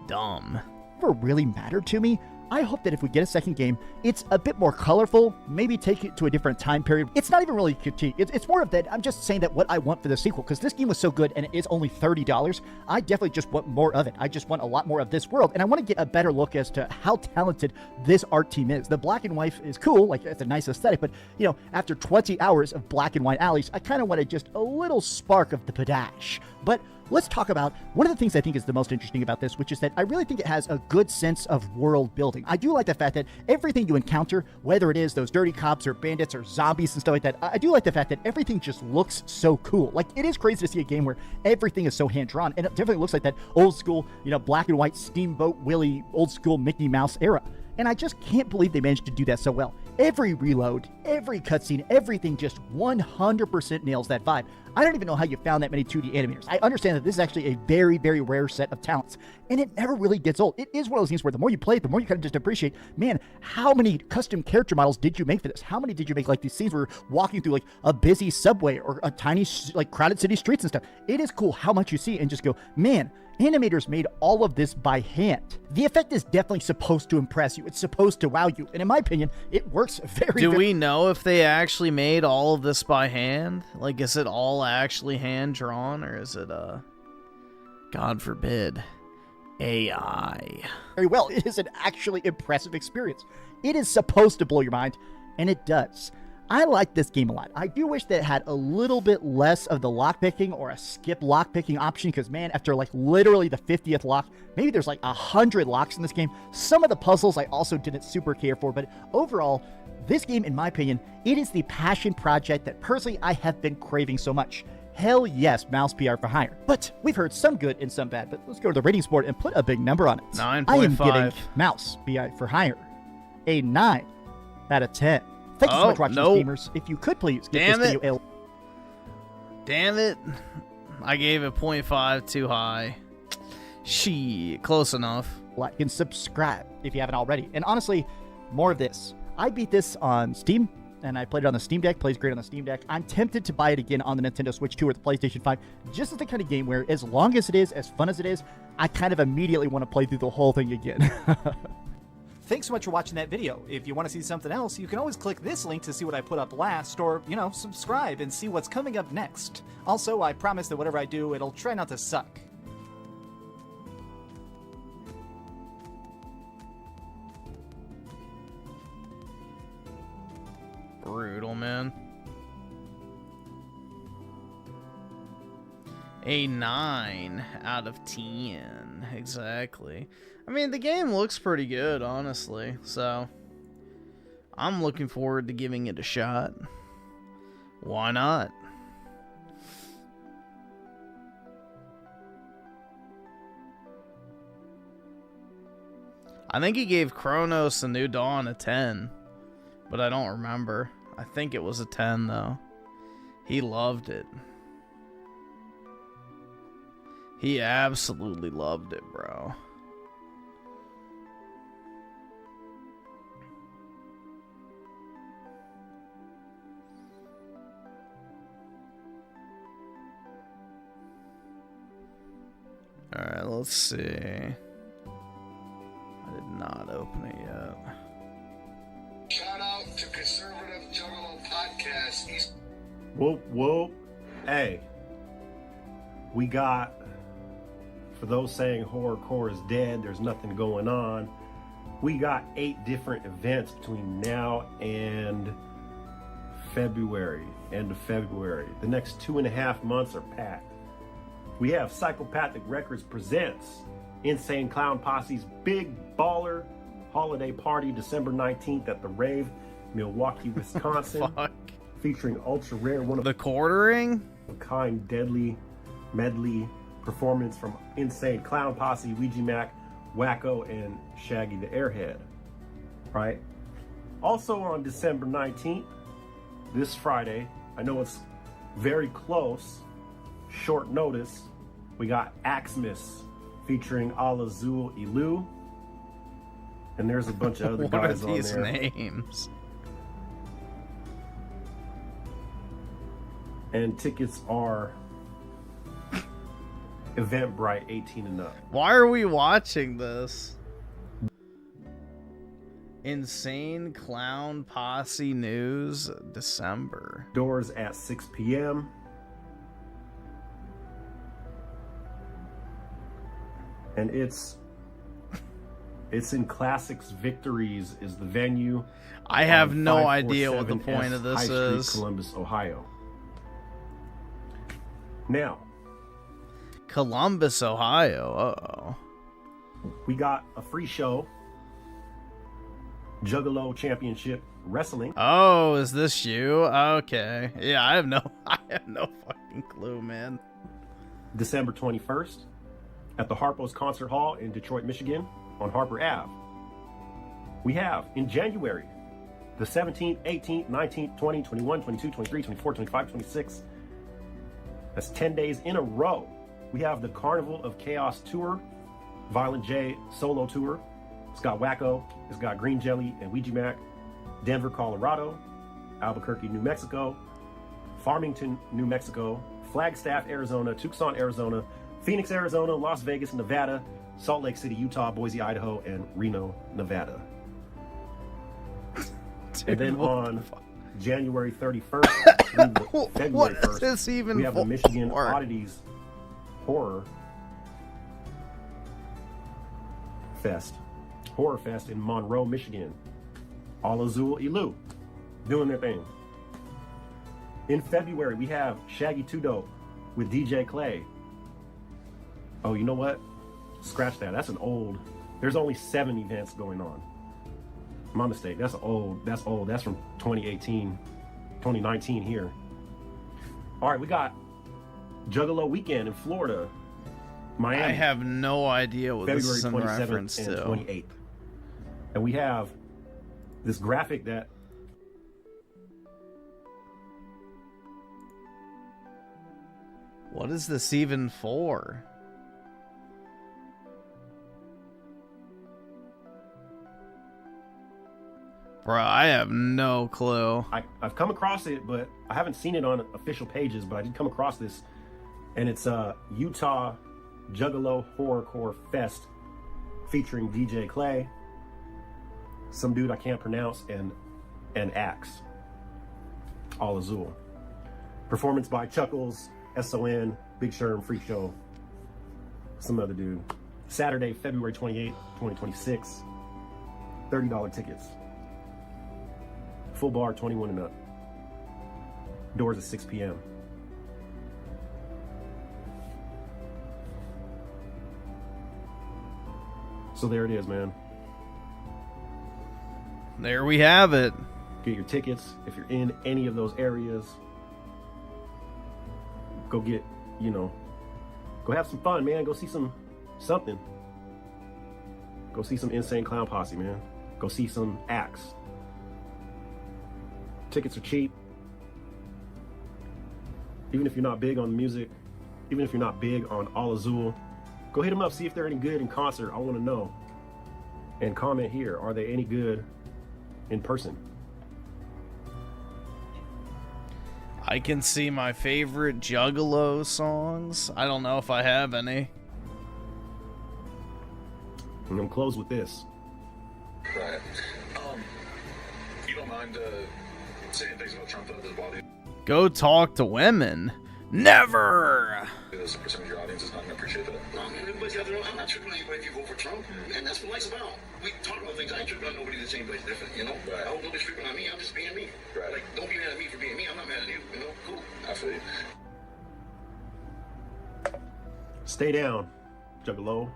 dumb. Never really mattered to me. I hope that if we get a second game, it's a bit more colorful, maybe take it to a different time period. It's not even really critique. It's more of that, I'm just saying that what I want for the sequel, because this game was so good and it is only $30, I definitely just want more of it. I just want a lot more of this world, and I want to get a better look as to how talented this art team is. The black and white is cool, like it's a nice aesthetic, but, you know, after 20 hours of black and white alleys, I kind of wanted just a little spark of the panache. But let's talk about one of the things I think is the most interesting about this, which is that I really think it has a good sense of world building. I do like the fact that everything you encounter, whether it is those dirty cops or bandits or zombies and stuff like that, I do like the fact that everything just looks so cool. Like, it is crazy to see a game where everything is so hand-drawn, and it definitely looks like that old school, you know, black and white Steamboat Willie, old school Mickey Mouse era. And I just can't believe they managed to do that so well. Every reload, every cutscene, everything just 100% nails that vibe. I don't even know how you found that many 2D animators. I understand that this is actually a very, very rare set of talents, and it never really gets old. It is one of those things where the more you play it, the more you kind of just appreciate, man, how many custom character models did you make for this? How many did you make, like these scenes where you're walking through like a busy subway or a tiny, like crowded city streets and stuff? It is cool how much you see and just go, man, animators made all of this by hand. The effect is definitely supposed to impress you. It's supposed to wow you. And in my opinion, it works very, Do we know if they actually made all of this by hand? Like, is it all actually hand drawn, or is it, God forbid, AI? Very well. It is an actually impressive experience. It is supposed to blow your mind, and it does. I like this game a lot. I do wish that it had a little bit less of the lockpicking or a skip lockpicking option, because man, after like literally the 50th lock, maybe there's like 100 locks in this game. Some of the puzzles I also didn't super care for, but overall, this game, in my opinion, it is the passion project that personally I have been craving so much. Hell yes, Mouse PR for hire. But we've heard some good and some bad, but let's go to the ratings board and put a big number on it. 9.5. I am giving Mouse PR for hire a 9 out of 10. Thank you so much for watching, gamers. If you could please give this video a... Damn it. I gave it 0.5 too high. Shit, close enough. Like and subscribe if you haven't already. And honestly, more of this. I beat this on Steam, and I played it on the Steam Deck. Plays great on the Steam Deck. I'm tempted to buy it again on the Nintendo Switch 2 or the PlayStation 5. Just as the kind of game where, as long as it is, as fun as it is, I kind of immediately want to play through the whole thing again. Thanks so much for watching that video. If you want to see something else, you can always click this link to see what I put up last, or, you know, subscribe and see what's coming up next. Also, I promise that whatever I do, it'll try not to suck. Brutal, man. A 9 out of 10. Exactly. I mean, the game looks pretty good, honestly. So, I'm looking forward to giving it a shot. Why not? I think he gave Chronos: A New Dawn a 10. But I don't remember. I think it was a 10, though. He loved it. He absolutely loved it, bro. Alright, let's see. I did not open it yet. Shout out to Conservative Juggalo Podcast. Whoop, whoop. Hey, we got, for those saying horrorcore is dead, there's nothing going on, we got 8 different events between now and February, end of February. The next 2.5 months are packed. We have Psychopathic Records presents Insane Clown Posse's Big Baller Holiday Party, December 19th at the Rave, Milwaukee, Wisconsin. Featuring ultra rare, one of the quartering, a kind, deadly medley performance from Insane Clown Posse, Ouija Mac, Wacko, and Shaggy the Airhead. Right? Also on December 19th, this Friday, I know it's very close, short notice, we got Axmas featuring Alazul Ilu. And there's a bunch of other guys on there. What are these names? And tickets are Eventbrite 18 and up. Why are we watching this? Insane Clown Posse News, December. Doors at 6 p.m. And it's in Classics Victories is the venue. I have no idea what the point of this is. Street, Columbus, Ohio. Now, Columbus, Ohio. Uh-oh. We got a free show. Juggalo Championship Wrestling. Oh, is this you? Okay. Yeah, I have no fucking clue, man. December 21st at the Harpo's Concert Hall in Detroit, Michigan on Harper Ave. We have in January the 17th, 18th, 19th, 20, 21, 22, 23, 24, 25, 26. That's 10 days in a row. We have the Carnival of Chaos Tour, Violent J Solo Tour. It's got Wacko, it's got Green Jelly and Ouija Mac, Denver, Colorado, Albuquerque, New Mexico, Farmington, New Mexico, Flagstaff, Arizona, Tucson, Arizona, Phoenix, Arizona, Las Vegas, Nevada, Salt Lake City, Utah, Boise, Idaho, and Reno, Nevada. And then on January 31st through February What 1st, is this even we have the for? Michigan Oddities Horror Fest in Monroe, Michigan. All Azul Ilu doing their thing. In February, we have Shaggy 2 Dope with DJ Clay. Oh, you know what? Scratch that. That's an old. There's only 7 events going on. My mistake. That's old. That's old. That's from 2018, 2019 here. All right, we got Juggalo Weekend in Florida, Miami. I have no idea what February this is in 27th reference and to. 28th. And we have this graphic that What is this even for? Bro, I have no clue. I've come across it, but I haven't seen it on official pages, but I did come across this. And it's Utah Juggalo Horrorcore Fest featuring DJ Clay, some dude I can't pronounce, and Axe. All Azul. Performance by Chuckles, SON, Big Sherm, Freak Show, some other dude. Saturday, February 28th, 2026. $30 tickets. Full bar, 21 and up. Doors at 6 p.m. So there it is, man. There we have it. Get your tickets if you're in any of those areas. Go get, go have some fun, man. Go see something. Go see some insane Clown Posse, man. Go see some acts. Tickets are cheap. Even if you're not big on music, even if you're not big on All Azul, go hit them up, see if they're any good in concert. I want to know. And comment here, are they any good in person? I can see my favorite Juggalo songs. I don't know if I have any. I'm gonna close with this. Right. You don't mind saying things about Trump that his body? Go talk to women. Never! Because the percentage of your audience is not going to appreciate that. No, man, everybody's got their own. I'm not tripping on anybody if you vote for Trump. And that's what life's about. We talk about things. I ain't tripping on nobody that's anybody's different, you know? Right. I hope nobody's tripping on me. I'm just being me. Right. Like, don't be mad at me for being me. I'm not mad at you, you know? Cool. I feel you. Stay down, Juggalo.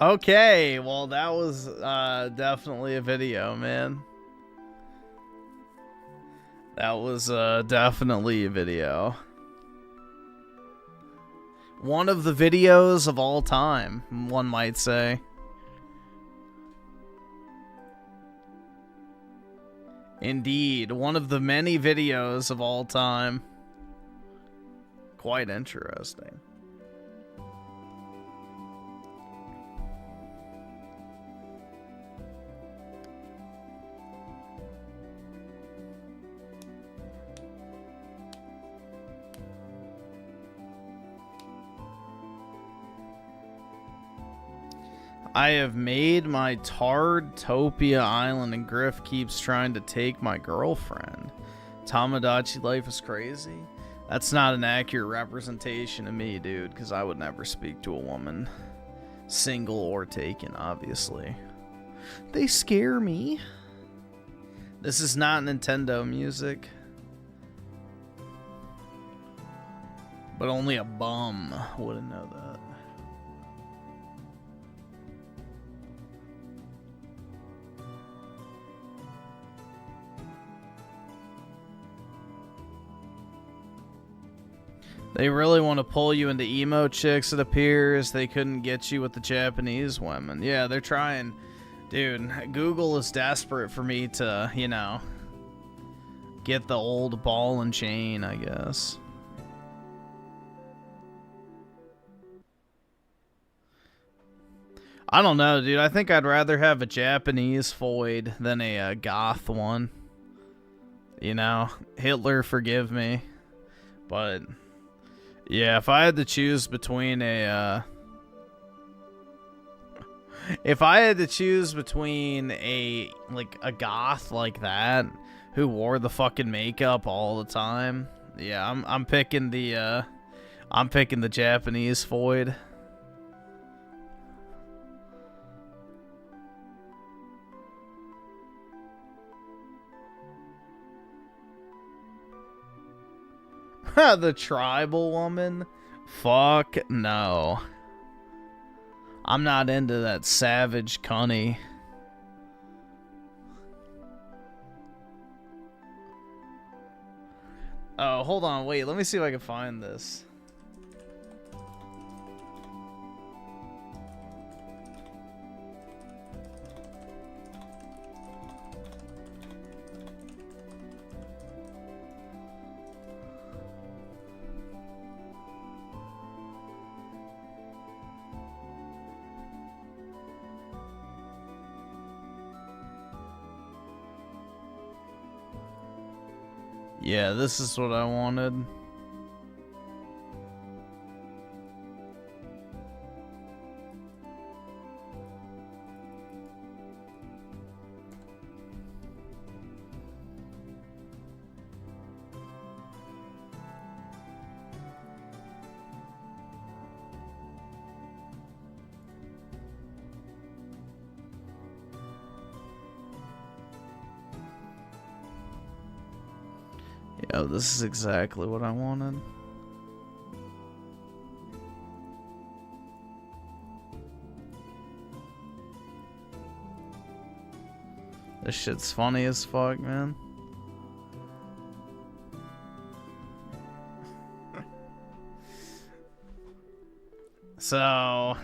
Okay, well, that was definitely a video, man. That was definitely a video. One of the videos of all time, one might say. Indeed, one of the many videos of all time. Quite interesting. I have made my Tardtopia Island and Griff keeps trying to take my girlfriend. Tamagotchi life is crazy. That's not an accurate representation of me, dude, because I would never speak to a woman. Single or taken, obviously. They scare me. This is not Nintendo music. But only a bum wouldn't know that. They really want to pull you into emo chicks, it appears. They couldn't get you with the Japanese women. Yeah, they're trying Dude, Google is desperate for me to, you know, get the old ball and chain, I guess. I don't know, dude. I think I'd rather have a Japanese foid than a goth one. You know, Hitler, forgive me. But, yeah, if I had to choose between a, if I had to choose between a goth like that, who wore the fucking makeup all the time, yeah, I'm picking the Japanese foid. The tribal woman? Fuck no. I'm not into that savage cunny. Oh, hold on, wait, let me see if I can find this. Yeah, this is what I wanted. Yeah, this is exactly what I wanted. This shit's funny as fuck, man. So,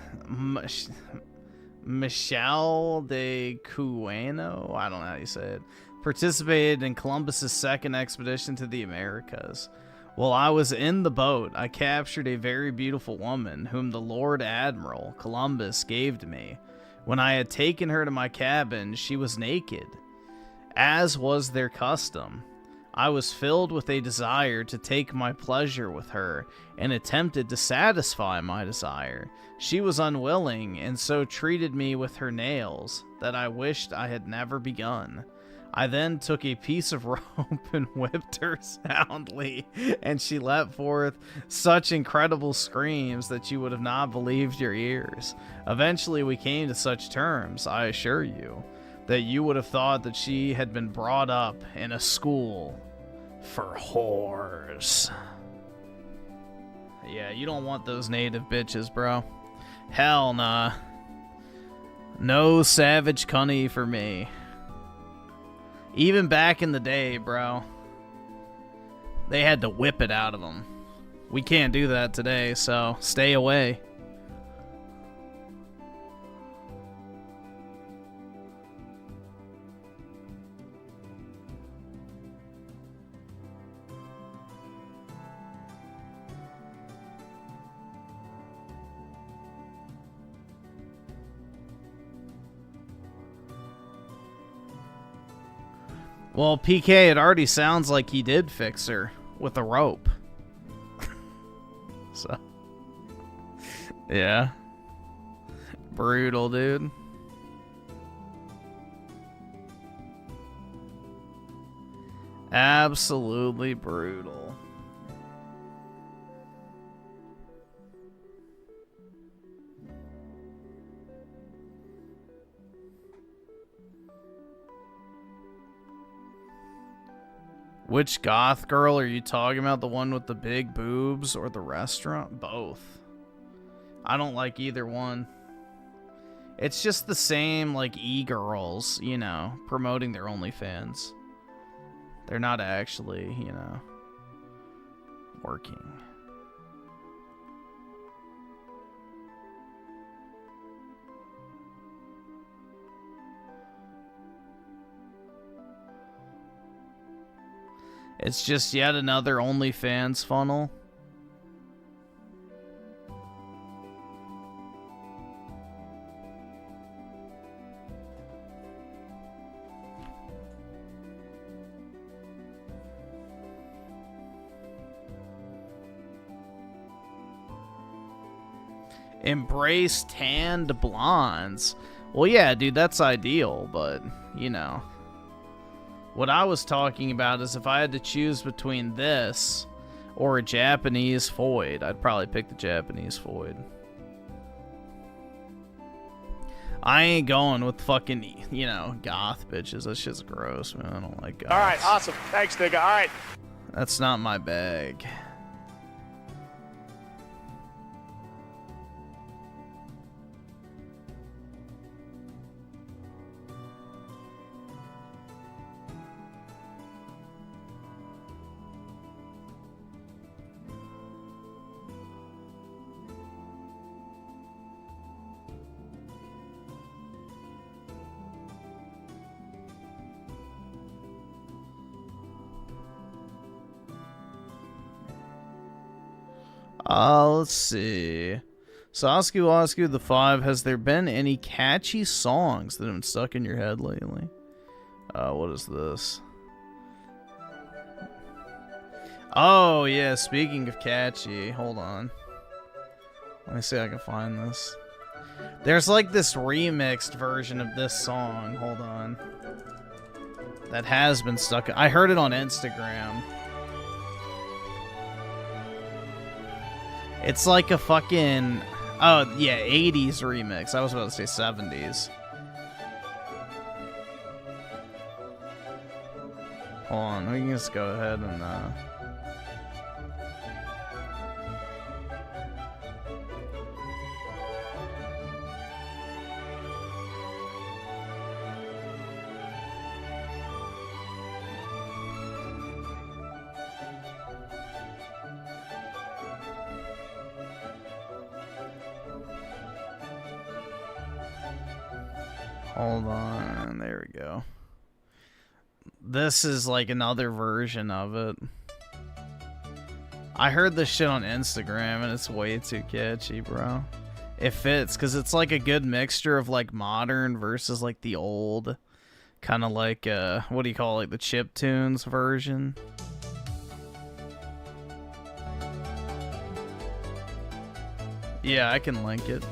Michelle de Cueno, I don't know how you say it, participated in Columbus's second expedition to the Americas. While I was in the boat, I captured a very beautiful woman whom the Lord Admiral Columbus gave to me. When I had taken her to my cabin, she was naked. As was their custom, I was filled with a desire to take my pleasure with her and attempted to satisfy my desire. She was unwilling and so treated me with her nails that I wished I had never begun. I then took a piece of rope and whipped her soundly, and she let forth such incredible screams that you would have not believed your ears. Eventually we came to such terms, I assure you, that you would have thought that she had been brought up in a school for whores. Yeah, you don't want those native bitches, bro. Hell nah. No savage cunny for me. Even back in the day, bro, they had to whip it out of them. We can't do that today, so stay away. Well, PK, it already sounds like he did fix her with a rope. So, yeah. Brutal, dude. Absolutely brutal. Which goth girl are you talking about? The one with the big boobs or the restaurant? Both. I don't like either one. It's just the same, like, e-girls, you know, promoting their OnlyFans. They're not actually, you know, working. It's just yet another OnlyFans funnel. Embrace tanned blondes. Well, yeah, dude, that's ideal, but, you know. What I was talking about is if I had to choose between this or a Japanese Void, I'd probably pick the Japanese Void. I ain't going with fucking, you know, goth bitches. That shit's gross, man. I don't like goths. All right, awesome. Thanks, nigga. All right. That's not my bag. Let's see. Saskia Wasku the 5, has there been any catchy songs that have been stuck in your head lately? What is this? Oh, yeah, speaking of catchy, hold on. Let me see if I can find this. There's like this remixed version of this song, hold on. That has been stuck. I heard it on Instagram. It's like a fucking... Oh, yeah, 80s remix. I was about to say 70s. Hold on, we can just go ahead and... Hold on, there we go. This is like another version of it. I heard this shit on Instagram and it's way too catchy, bro. It fits because it's like a good mixture of like modern versus like the old, kind of like what do you call it, like the chiptunes version. Yeah, I can link it.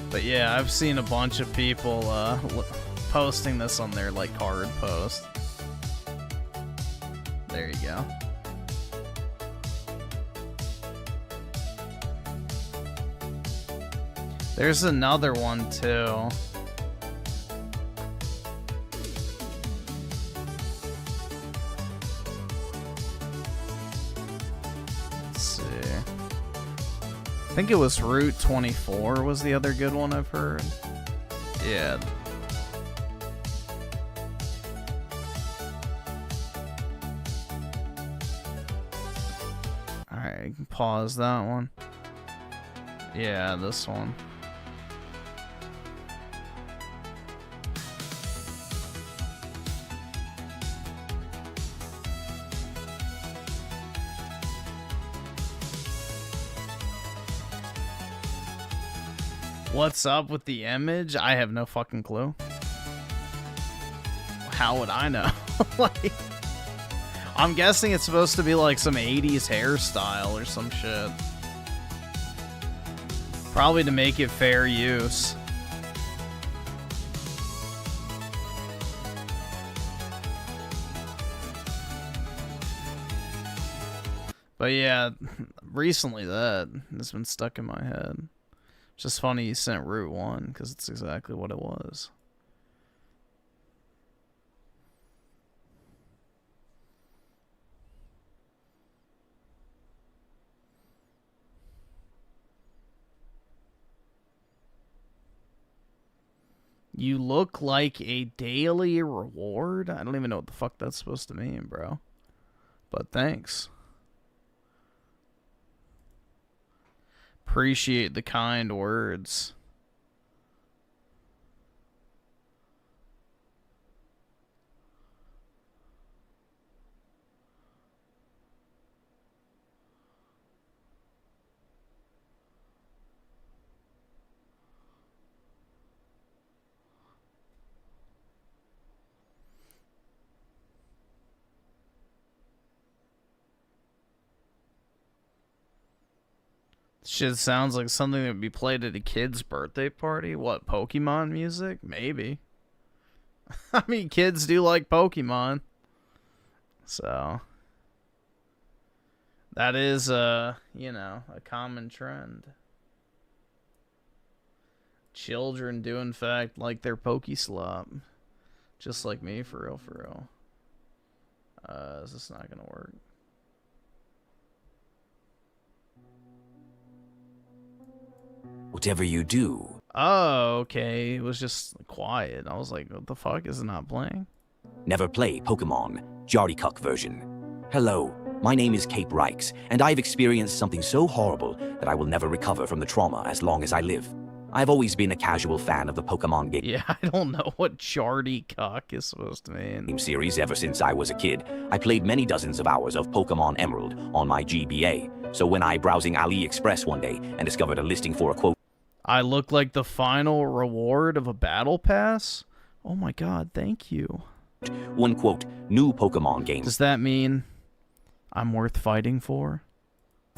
But yeah, I've seen a bunch of people posting this on their like card post. There you go. There's another one too. Let's see. I think it was Route 24 was the other good one I've heard. Yeah. Alright, you can pause that one. Yeah, this one. What's up with the image? I have no fucking clue. How would I know? Like, I'm guessing it's supposed to be like some 80s hairstyle or some shit. Probably to make it fair use. But yeah, recently that has been stuck in my head. It's just funny you sent Route 1, because it's exactly what it was. You look like a daily reward? I don't even know what the fuck that's supposed to mean, bro. But thanks. Appreciate the kind words. Shit sounds like something that would be played at a kid's birthday party. What, Pokemon music? Maybe. I mean, kids do like Pokemon. So that is, you know, a common trend. Children do, in fact, like their Pokeslop. Just like me, for real, for real. Is this not gonna work? Whatever you do. Oh, okay. It was just quiet. I was like, what the fuck? Is it not playing? Never play Pokemon Jartycuck version. Hello, my name is Cape Rikes, and I've experienced something so horrible that I will never recover from the trauma as long as I live. I've always been a casual fan of the Pokemon game. Yeah, I don't know what Jartycuck is supposed to mean. Series ever since I was a kid. I played many dozens of hours of Pokemon Emerald on my GBA. So when I browsing AliExpress one day and discovered a listing for a quote, I look like the final reward of a battle pass? Oh my god, thank you. One quote, new Pokemon game. Does that mean I'm worth fighting for?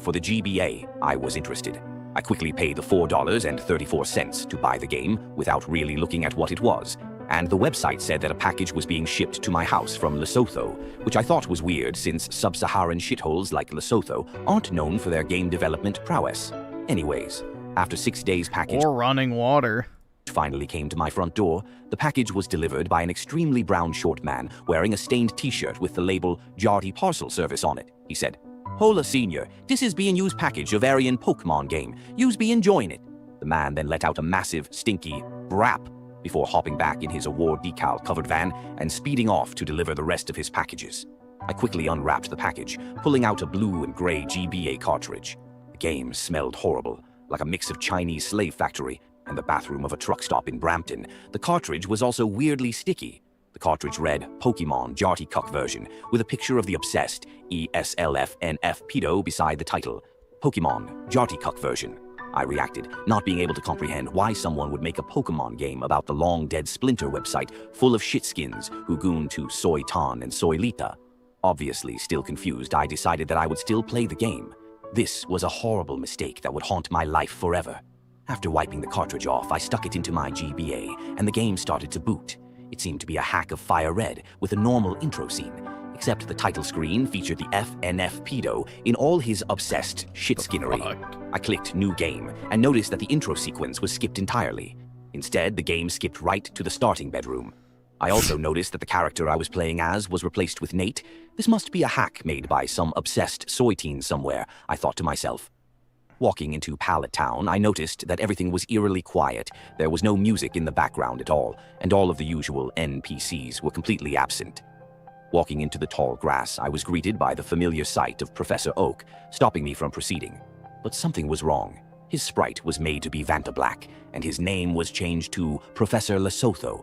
For the GBA, I was interested. I quickly paid the $4.34 to buy the game without really looking at what it was. And the website said that a package was being shipped to my house from Lesotho, which I thought was weird since sub-Saharan shitholes like Lesotho aren't known for their game development prowess. Anyways, after 6 days package or running water finally came to my front door, the package was delivered by an extremely brown short man wearing a stained t-shirt with the label Jarty Parcel Service on it. He said, "Hola senior, this is being used package of Aryan Pokemon game. Yous be enjoying it." The man then let out a massive, stinky brap before hopping back in his award decal-covered van and speeding off to deliver the rest of his packages. I quickly unwrapped the package, pulling out a blue and gray GBA cartridge. The game smelled horrible, like a mix of Chinese slave factory and the bathroom of a truck stop in Brampton. The cartridge was also weirdly sticky. The cartridge read Pokemon Jartycuck version with a picture of the obsessed ESLFNF pedo beside the title, Pokemon Jartycuck version. I reacted, not being able to comprehend why someone would make a Pokemon game about the long-dead Splinter website full of shitskins who goon to Soy Tan and Soy Lita. Obviously, still confused, I decided that I would still play the game. This was a horrible mistake that would haunt my life forever. After wiping the cartridge off, I stuck it into my GBA, and the game started to boot. It seemed to be a hack of Fire Red with a normal intro scene, except the title screen featured the FNF pedo in all his obsessed shitskinnery. I clicked New Game and noticed that the intro sequence was skipped entirely. Instead, the game skipped right to the starting bedroom. I also noticed that the character I was playing as was replaced with Nate. This must be a hack made by some obsessed soy teen somewhere, I thought to myself. Walking into Pallet Town, I noticed that everything was eerily quiet. There was no music in the background at all, and all of the usual NPCs were completely absent. Walking into the tall grass, I was greeted by the familiar sight of Professor Oak, stopping me from proceeding. But something was wrong. His sprite was made to be Vanta Black, and his name was changed to Professor Lesotho.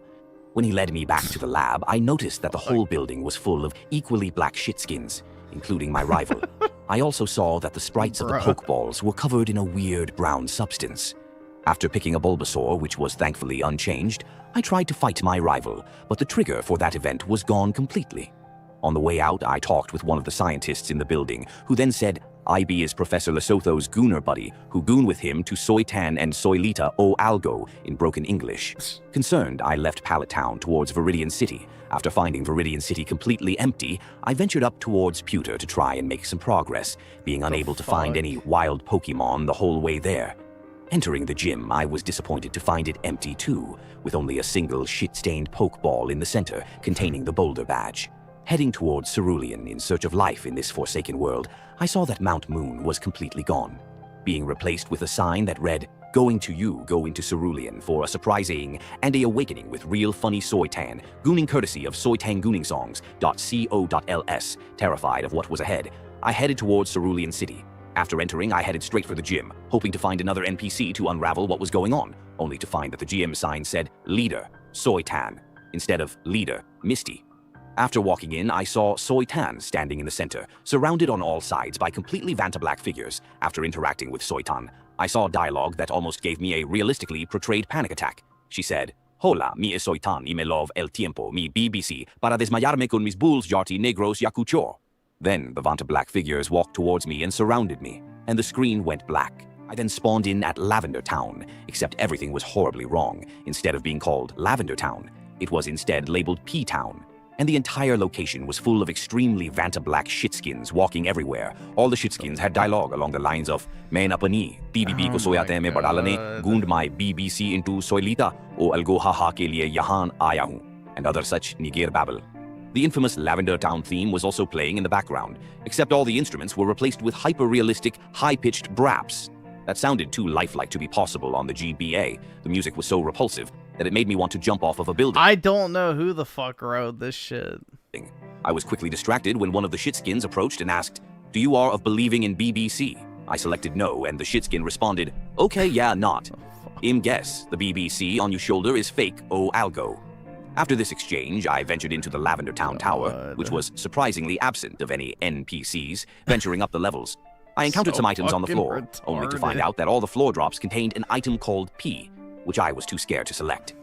When he led me back to the lab, I noticed that the whole building was full of equally black shitskins, including my rival. I also saw that the sprites of the Pokeballs were covered in a weird brown substance. After picking a Bulbasaur, which was thankfully unchanged, I tried to fight my rival, but the trigger for that event was gone completely. On the way out, I talked with one of the scientists in the building, who then said, IB is Professor Lesotho's gooner buddy, who goon with him to Soy Tan and Soy Lita O Algo in broken English. Concerned, I left Pallet Town towards Viridian City. After finding Viridian City completely empty, I ventured up towards Pewter to try and make some progress, being unable to find any wild Pokemon the whole way there. Entering the gym, I was disappointed to find it empty too, with only a single shit-stained Pokeball in the center containing the Boulder Badge. Heading towards Cerulean in search of life in this forsaken world, I saw that Mount Moon was completely gone, being replaced with a sign that read, Going to you, go into Cerulean for a surprising and a awakening with real funny Soytan, gooning courtesy of soytangooningsongs.co.ls. Terrified of what was ahead, I headed towards Cerulean City. After entering, I headed straight for the gym, hoping to find another NPC to unravel what was going on, only to find that the GM sign said, Leader, Soytan, instead of Leader, Misty. After walking in, I saw Soy Tan standing in the center, surrounded on all sides by completely Vanta Black figures. After interacting with Soy Tan, I saw dialogue that almost gave me a realistically portrayed panic attack. She said, Hola, mi es Soy Tan y me love el tiempo, mi BBC, para desmayarme con mis bulls Jarty negros yacucho. Then the Vanta Black figures walked towards me and surrounded me, and the screen went black. I then spawned in at Lavender Town, except everything was horribly wrong. Instead of being called Lavender Town, it was instead labeled P-Town. And the entire location was full of extremely Vanta-black shitskins walking everywhere. All the shitskins had dialogue along the lines of "Main apani, BBB ko soyate mein badalane, gund my BBC into soylita, o algo haha ke liye yahan aaya hu," and other such nigger babble. The infamous Lavender Town theme was also playing in the background, except all the instruments were replaced with hyper-realistic, high-pitched braps. That sounded too lifelike to be possible on the GBA. The music was so repulsive that it made me want to jump off of a building. I don't know who the fuck wrote this shit. I was quickly distracted when one of the shitskins approached and asked, "Do you are of believing in BBC?" I selected no, and the shitskin responded, "Okay, yeah, not. Guess, the BBC on your shoulder is fake, oh algo." After this exchange, I ventured into the Lavender Town Tower, which was surprisingly absent of any NPCs, venturing up the levels. I encountered some items on the floor, only to find out that all the floor drops contained an item called P, which I was too scared to select.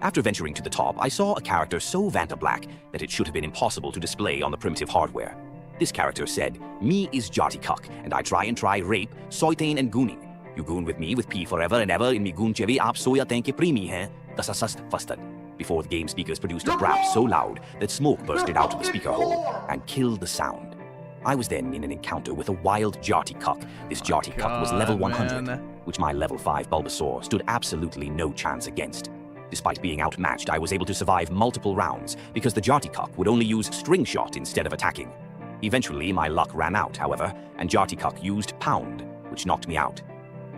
After venturing to the top, I saw a character so Vanta-black that it should have been impossible to display on the primitive hardware. This character said, "Me is Jartycuck, and I try rape, soitain and gooning. You goon with me with P forever and ever in me goon chevi aap soyatain ke primi hai, dasasast fustad." Before the game speakers produced a brap so loud that smoke bursted out of the speaker hole and killed the sound. I was then in an encounter with a wild Jartycuck. This Jartycuck was level 100, which my level 5 Bulbasaur stood absolutely no chance against. Despite being outmatched, I was able to survive multiple rounds because the Jartycuck would only use string shot instead of attacking. Eventually, my luck ran out, however, and Jartycuck used Pound, which knocked me out.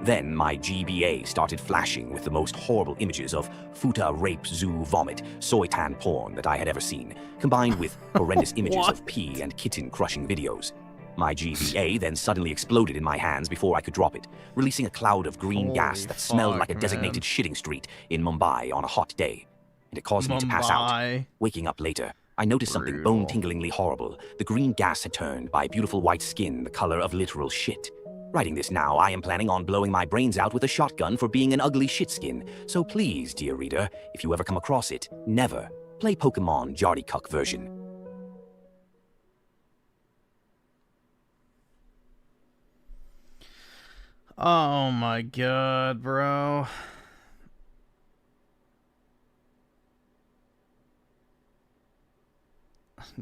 Then my GBA started flashing with the most horrible images of futa, rape, zoo, vomit, soy-tan porn that I had ever seen, combined with horrendous images of pee and kitten-crushing videos. My GBA then suddenly exploded in my hands before I could drop it, releasing a cloud of green gas that smelled like a designated shitting street in Mumbai on a hot day. And it caused me to pass out. Waking up later, I noticed something bone-tinglingly horrible. The green gas had turned my beautiful white skin the color of literal shit. Writing this now, I am planning on blowing my brains out with a shotgun for being an ugly shitskin. So please, dear reader, if you ever come across it, never play Pokemon Jartycuck version. Oh my god, bro.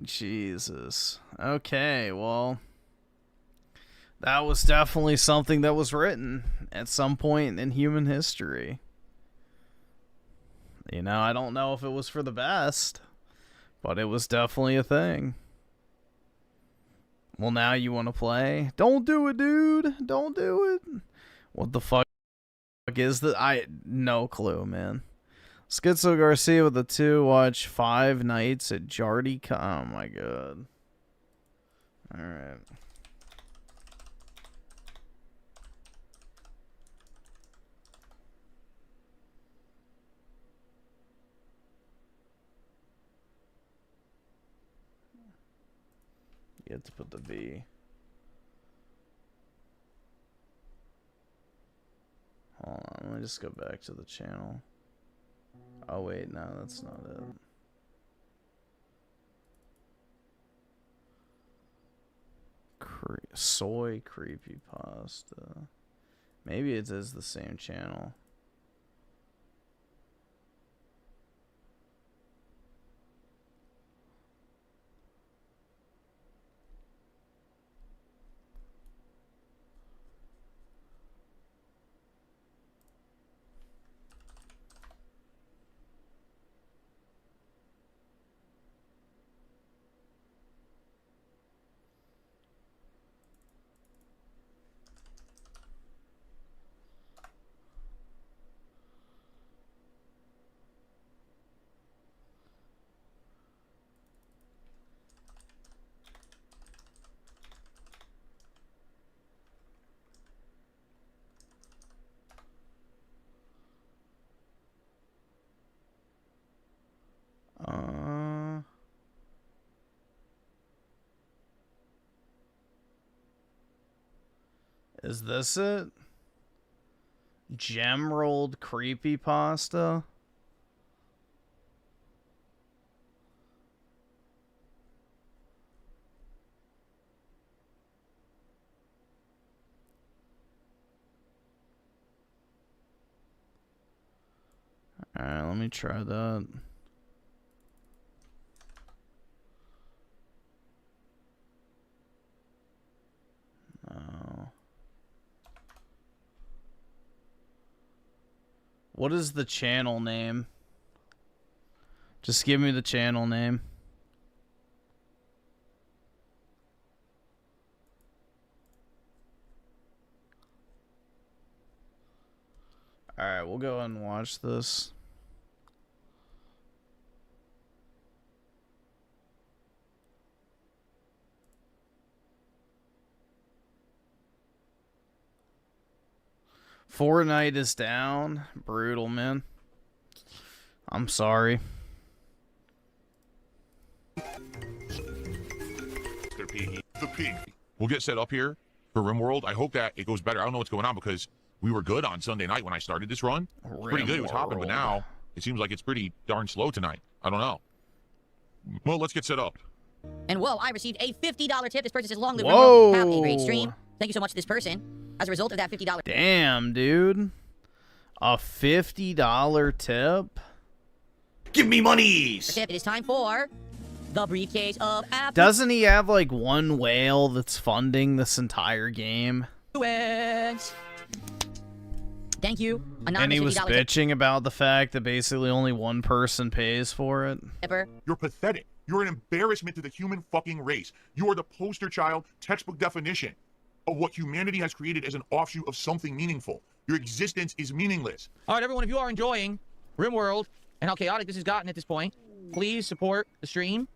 Jesus. Okay, well, that was definitely something that was written at some point in human history. You know, I don't know if it was for the best, but it was definitely a thing. Well, now you want to play? Don't do it, dude. Don't do it. What the fuck is that? No clue, man. Schizo Garcia with the 2 watch 5 nights at Jartycuck. Oh my god. Alright. You have to put the V. Hold on, let me just go back to the channel. Oh wait, no, that's not it. Soy creepypasta. Maybe it is the same channel. Is this it? Gem rolled creepypasta? let me try that. No. What is the channel name? Just give me the channel name. Alright, we'll go and watch this. Fortnite is down. Brutal, man. I'm sorry. The pig. We'll get set up here for RimWorld. I hope that it goes better. I don't know what's going on because we were good on Sunday night when I started this run. Pretty good. It was hopping, but now it seems like it's pretty darn slow tonight. I don't know. Well, let's get set up. And whoa, I received a $50 tip. This person says, long live Whoa. RimWorld. Have a great stream. Thank you so much to this person. As a result of that $50. Damn, dude. A $50 tip? Give me monies! Tip, it is time for the briefcase of Apple. Doesn't he have like one whale that's funding this entire game? Thank you. And he was bitching about the fact that basically only one person pays for it. You're pathetic. You're an embarrassment to the human fucking race. You are the poster child, textbook definition of what humanity has created as an offshoot of something meaningful. Your existence is meaningless. All right, everyone, if you are enjoying RimWorld and how chaotic this has gotten at this point, please support the stream.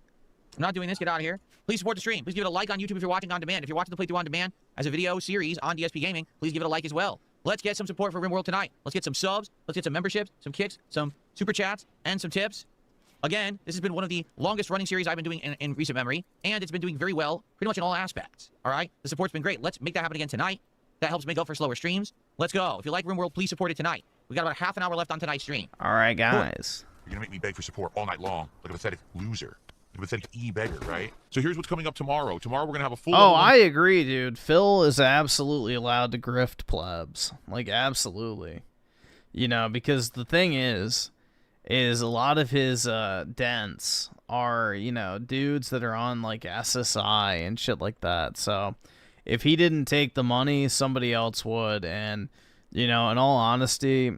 I'm not doing this. Get out of here. Please support the stream. Please give it a like on YouTube if you're watching on demand. If you're watching the playthrough on demand as a video series on DSP Gaming, please give it a like as well. Let's get some support for RimWorld tonight. Let's get some subs. Let's get some memberships, some kicks, some super chats, and some tips. Again, this has been one of the longest running series I've been doing in recent memory, and it's been doing very well pretty much in all aspects. All right? The support's been great. Let's make that happen again tonight. That helps make up for slower streams. Let's go. If you like RimWorld, please support it tonight. We got about half an hour left on tonight's stream. All right, guys. You're going to make me beg for support all night long, like a pathetic loser. A pathetic e-beggar, right? So here's what's coming up tomorrow. Tomorrow we're going to have a full... Oh, I agree, dude. Phil is absolutely allowed to grift plebs. Like, absolutely. You know, because the thing is a lot of his dents are, you know, dudes that are on, like, SSI and shit like that. So if he didn't take the money, somebody else would. And, you know, in all honesty,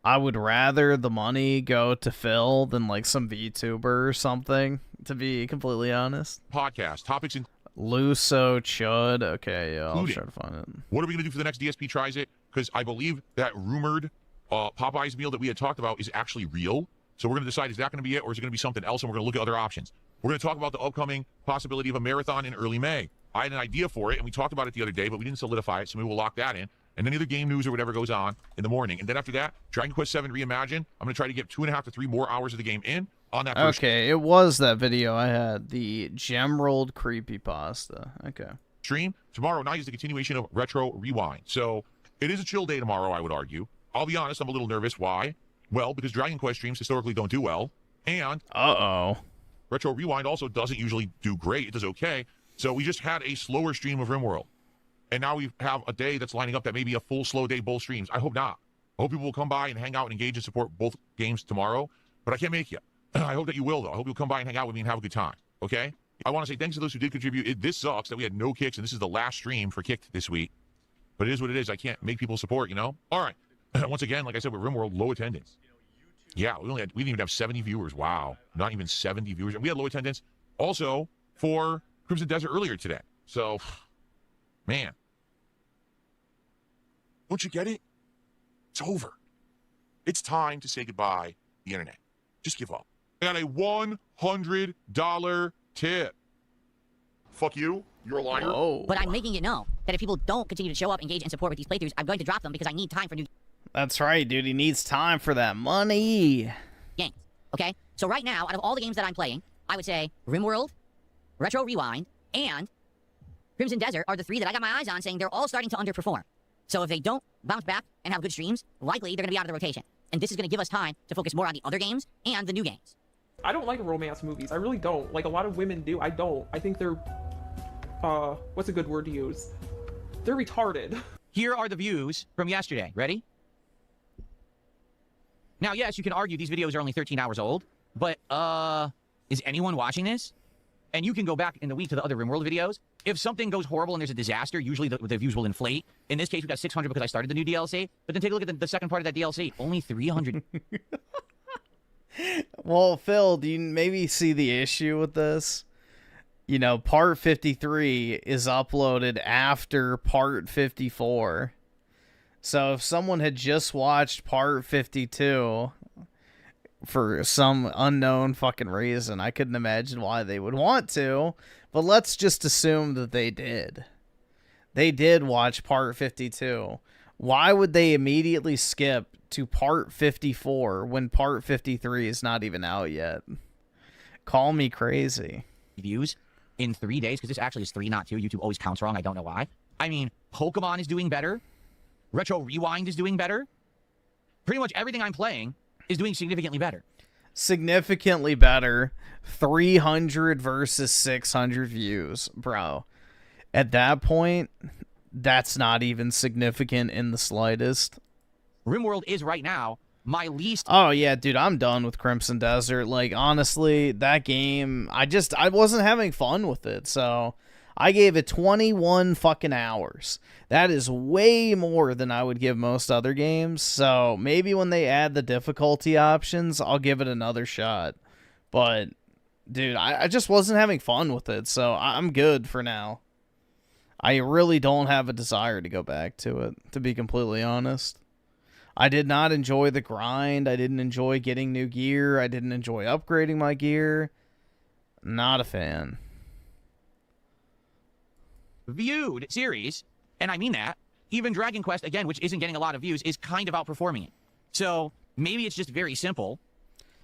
I would rather the money go to Phil than, like, some VTuber or something, to be completely honest. Podcast, topics in... Luso Chud. Okay, yeah, I'll try to find it. What are we going to do for the next DSP Tries It? Because I believe that rumored Popeye's meal that we had talked about is actually real. So we're going to decide, is that going to be it, or is it going to be something else, and we're going to look at other options. We're going to talk about the upcoming possibility of a marathon in early May. I had an idea for it, and we talked about it the other day, but we didn't solidify it, so maybe we'll lock that in. And then either game news or whatever goes on in the morning. And then after that, Dragon Quest VII Reimagine. I'm going to try to get 2.5 to 3 more hours of the game in on that first Okay, it was that video I had, the gem-rolled creepypasta. Okay. stream. Tomorrow night is the continuation of Retro Rewind. So it is a chill day tomorrow, I would argue. I'll be honest, I'm a little nervous. Why? Well, because Dragon Quest streams historically don't do well. And Retro Rewind also doesn't usually do great. It does okay. So we just had a slower stream of RimWorld. And now we have a day that's lining up that may be a full slow day, both streams. I hope not. I hope people will come by and hang out and engage and support both games tomorrow. But I can't make you. I hope that you will, though. I hope you'll come by and hang out with me and have a good time. Okay? I want to say thanks to those who did contribute. This sucks that we had no kicks, and this is the last stream for Kicked this week. But it is what it is. I can't make people support, you know? All right. Once again, like I said, with RimWorld, low attendance. Yeah, we didn't even have 70 viewers. Wow. Not even 70 viewers. And we had low attendance also for Crimson Desert earlier today. So, man. Don't you get it? It's over. It's time to say goodbye to the internet. Just give up. I got a $100 tip. Fuck you. You're a liar. But I'm making it known that if people don't continue to show up, engage, and support with these playthroughs, I'm going to drop them because I need time for new That's right, dude. He needs time for that money. games. Okay? So right now, out of all the games that I'm playing, I would say RimWorld, Retro Rewind, and Crimson Desert are the three that I got my eyes on, saying they're all starting to underperform. So if they don't bounce back and have good streams, likely they're going to be out of the rotation. And this is going to give us time to focus more on the other games and the new games. I don't like romance movies. I really don't. Like a lot of women do. I don't. I think they're, what's a good word to use? They're retarded. Here are the views from yesterday. Ready? Now, yes, you can argue these videos are only 13 hours old, but, is anyone watching this? And you can go back in the week to the other RimWorld videos. If something goes horrible and there's a disaster, usually the views will inflate. In this case, we got 600 because I started the new DLC. But then take a look at the second part of that DLC. Only 300. Well, Phil, do you maybe see the issue with this? You know, part 53 is uploaded after part 54. So if someone had just watched part 52 for some unknown fucking reason, I couldn't imagine why they would want to, but let's just assume that they did. They did watch part 52. Why would they immediately skip to part 54 when part 53 is not even out yet? Call me crazy. Views in 3 days, because this actually is 3, not 2. YouTube always counts wrong. I don't know why. I mean, Pokemon is doing better. Retro Rewind is doing better. Pretty much everything I'm playing is doing significantly better. Significantly better. 300 versus 600 views, bro. At that point, that's not even significant in the slightest. RimWorld is right now my least... Oh, yeah, dude, I'm done with Crimson Desert. Like, honestly, that game, I wasn't having fun with it, so I gave it 21 fucking hours. That is way more than I would give most other games, so maybe when they add the difficulty options, I'll give it another shot. But, dude, I just wasn't having fun with it, so I'm good for now. I really don't have a desire to go back to it, to be completely honest. I did not enjoy the grind. I didn't enjoy getting new gear. I didn't enjoy upgrading my gear. Not a fan. Viewed series, and I mean that, even Dragon Quest, again, which isn't getting a lot of views, is kind of outperforming it. So maybe it's just very simple.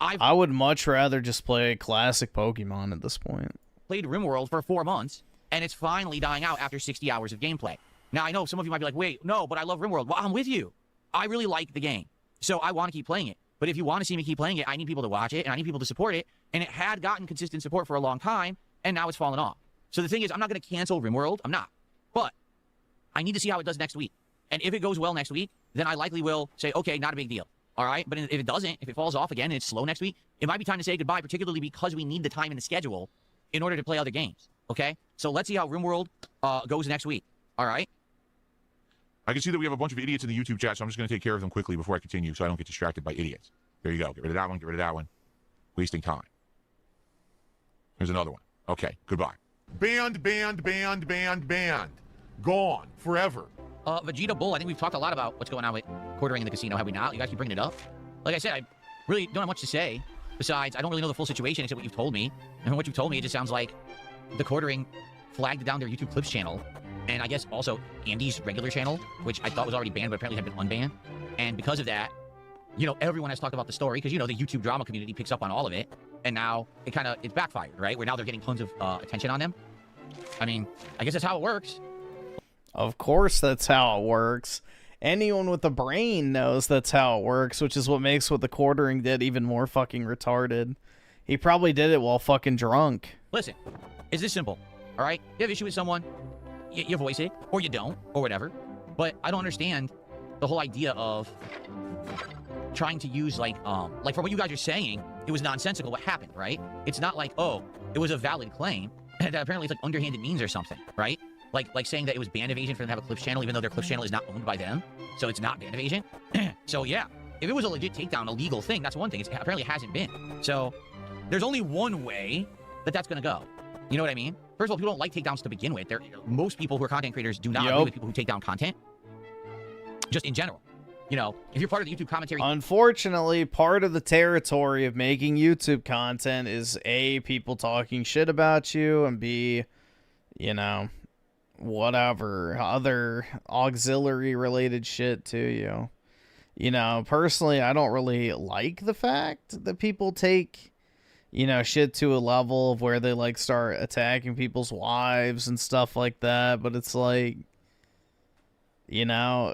I would much rather just play classic Pokemon at this point. Played RimWorld for 4 months, and it's finally dying out after 60 hours of gameplay. Now, I know some of you might be like, wait, no, but I love RimWorld. Well, I'm with you. I really like the game, so I want to keep playing it. But if you want to see me keep playing it, I need people to watch it, and I need people to support it. And it had gotten consistent support for a long time, and now it's fallen off. So the thing is, I'm not going to cancel RimWorld. I'm not. But I need to see how it does next week. And if it goes well next week, then I likely will say, okay, not a big deal. All right? But if it doesn't, if it falls off again and it's slow next week, it might be time to say goodbye, particularly because we need the time in the schedule in order to play other games. Okay? So let's see how RimWorld goes next week. All right? I can see that we have a bunch of idiots in the YouTube chat, so I'm just going to take care of them quickly before I continue so I don't get distracted by idiots. There you go. Get rid of that one. Get rid of that one. Wasting time. Here's another one. Okay. Goodbye. Banned, banned, banned, banned, banned. Gone. Forever. Vegeta Bull, I think we've talked a lot about what's going on with quartering in the casino, have we not? You guys keep bringing it up. Like I said, I really don't have much to say. Besides, I don't really know the full situation except what you've told me. And from what you've told me, it just sounds like the quartering flagged down their YouTube Clips channel. And I guess also Andy's regular channel, which I thought was already banned, but apparently had been unbanned. And because of that, you know, everyone has talked about the story because, you know, the YouTube drama community picks up on all of it. And now it's backfired, right? Where now they're getting tons of attention on them. I mean, I guess that's how it works. Of course that's how it works. Anyone with a brain knows that's how it works, which is what makes what the quartering did even more fucking retarded. He probably did it while fucking drunk. Listen, it's this simple, all right? You have issue with someone, you voice it, or you don't, or whatever. But I don't understand the whole idea of trying to use, like from what you guys are saying, it was nonsensical what happened, right? It's not like, oh, it was a valid claim, and apparently it's like underhanded means or something, right? Like saying that it was band evasion for them to have a Clips channel, even though their Clips channel is not owned by them, so it's not band evasion. So yeah, if it was a legit takedown, a legal thing, that's one thing. It apparently hasn't been. So there's only one way that that's going to go. You know what I mean? First of all, people don't like takedowns to begin with. Most people who are content creators do not agree with people who take down content. Just in general. You know, if you're part of the YouTube commentary... Unfortunately, part of the territory of making YouTube content is A, people talking shit about you, and B, you know, whatever, other auxiliary related shit to you. You know, personally, I don't really like the fact that people take, you know, shit to a level of where they, like, start attacking people's wives and stuff like that, but it's like, you know...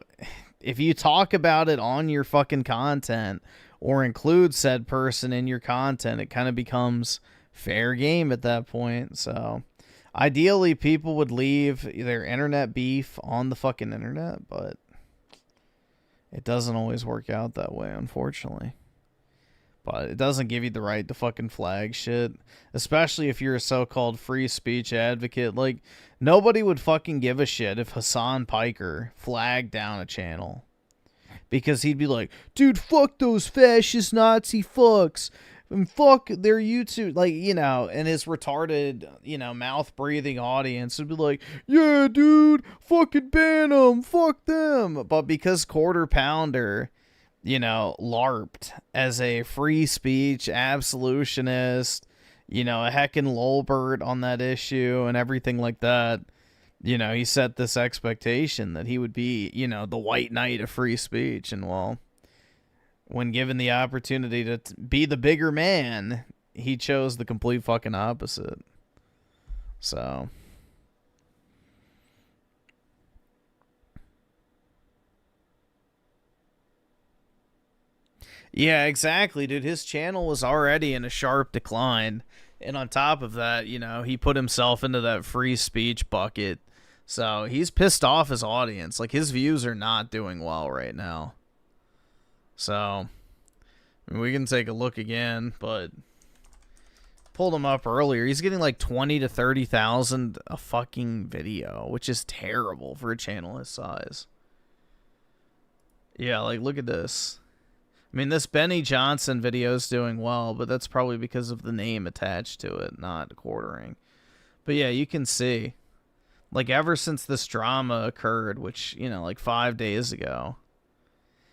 If you talk about it on your fucking content or include said person in your content, it kind of becomes fair game at that point. So ideally people would leave their internet beef on the fucking internet, but it doesn't always work out that way, unfortunately. But it doesn't give you the right to fucking flag shit. Especially if you're a so-called free speech advocate. Like, nobody would fucking give a shit if Hassan Piker flagged down a channel. Because he'd be like, dude, fuck those fascist Nazi fucks. And fuck their YouTube. Like, you know, and his retarded, you know, mouth-breathing audience would be like, yeah, dude, fucking ban them. Fuck them. But because Quarter Pounder, you know, LARPed as a free speech absolutionist, you know, a heckin' lolbert on that issue and everything like that, you know, he set this expectation that he would be, you know, the white knight of free speech. And, well, when given the opportunity to be the bigger man, he chose the complete fucking opposite. So... yeah, exactly, dude. His channel was already in a sharp decline. And on top of that, you know, he put himself into that free speech bucket. So he's pissed off his audience. Like, his views are not doing well right now. So, I mean, we can take a look again, but pulled him up earlier. He's getting like 20 to 30,000 a fucking video, which is terrible for a channel his size. Yeah, like, look at this. I mean, this Benny Johnson video is doing well, but that's probably because of the name attached to it, not quartering. But yeah, you can see, like, ever since this drama occurred, which, you know, like 5 days ago,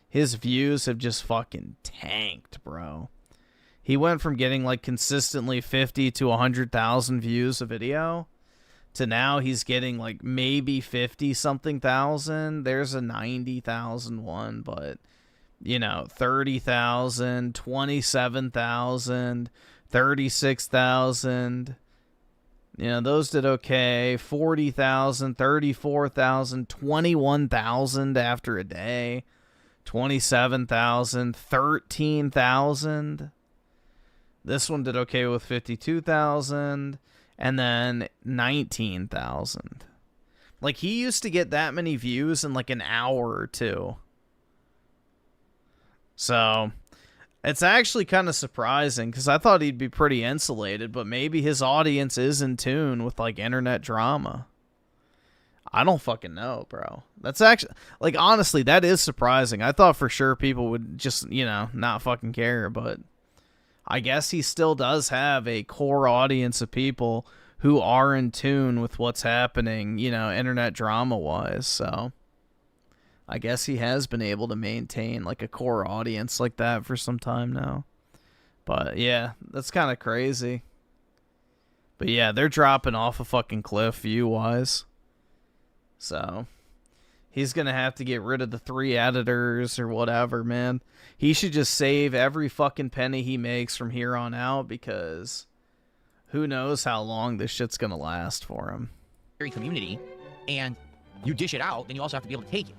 his views have just fucking tanked, bro. He went from getting, like, consistently 50 to 100,000 views a video to now he's getting, like, maybe 50-something thousand. There's a 90,000 one, but... you know, 30,000, 27,000, 36,000. You know, those did okay. 40,000, 34,000, 21,000 after a day. 27,000, 13,000. This one did okay with 52,000. And then 19,000. Like, he used to get that many views in like an hour or two. So, it's actually kind of surprising, because I thought he'd be pretty insulated, but maybe his audience is in tune with, like, internet drama. I don't fucking know, bro. That's actually, like, honestly, that is surprising. I thought for sure people would just, you know, not fucking care, but I guess he still does have a core audience of people who are in tune with what's happening, you know, internet drama-wise, so... I guess he has been able to maintain, like, a core audience like that for some time now. But, yeah, that's kind of crazy. But, yeah, they're dropping off a fucking cliff view-wise. So, he's going to have to get rid of the 3 editors or whatever, man. He should just save every fucking penny he makes from here on out, because who knows how long this shit's going to last for him. Community, and you dish it out, then you also have to be able to take it.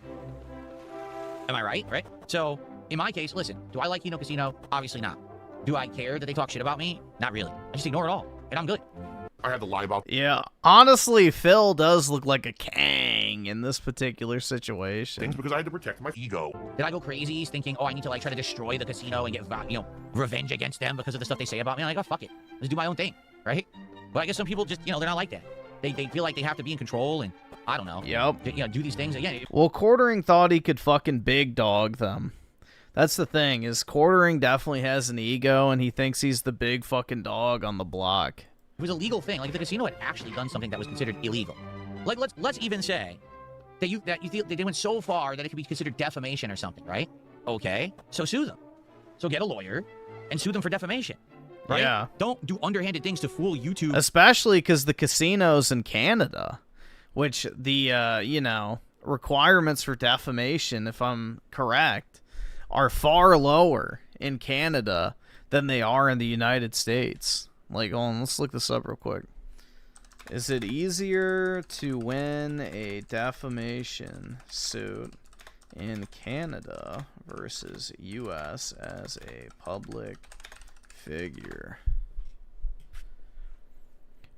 Am I right? Right? So, in my case, listen, do I like Kino Casino? Obviously not. Do I care that they talk shit about me? Not really. I just ignore it all, and I'm good. I had to lie about... yeah, honestly, Phil does look like a Kang in this particular situation. Things because I had to protect my ego. Did I go crazy thinking, oh, I need to, like, try to destroy the casino and get, you know, revenge against them because of the stuff they say about me? I'm like, oh, fuck it. Let's do my own thing, right? But I guess some people just, you know, they're not like that. They feel like they have to be in control, and I don't know. Yep. You know, do these things again. Well, Quartering thought he could fucking big dog them. That's the thing, is Quartering definitely has an ego, and he thinks he's the big fucking dog on the block. It was a legal thing. Like, if the casino had actually done something that was considered illegal. Like, let's even say that you feel that they went so far that it could be considered defamation or something, right? Okay, so sue them. So get a lawyer and sue them for defamation. Right? Yeah. Don't do underhanded things to fool YouTube. Especially because the casinos in Canada, which the, you know, requirements for defamation, if I'm correct, are far lower in Canada than they are in the United States. Like, hold on, let's look this up real quick. Is it easier to win a defamation suit in Canada versus U.S. as a public figure?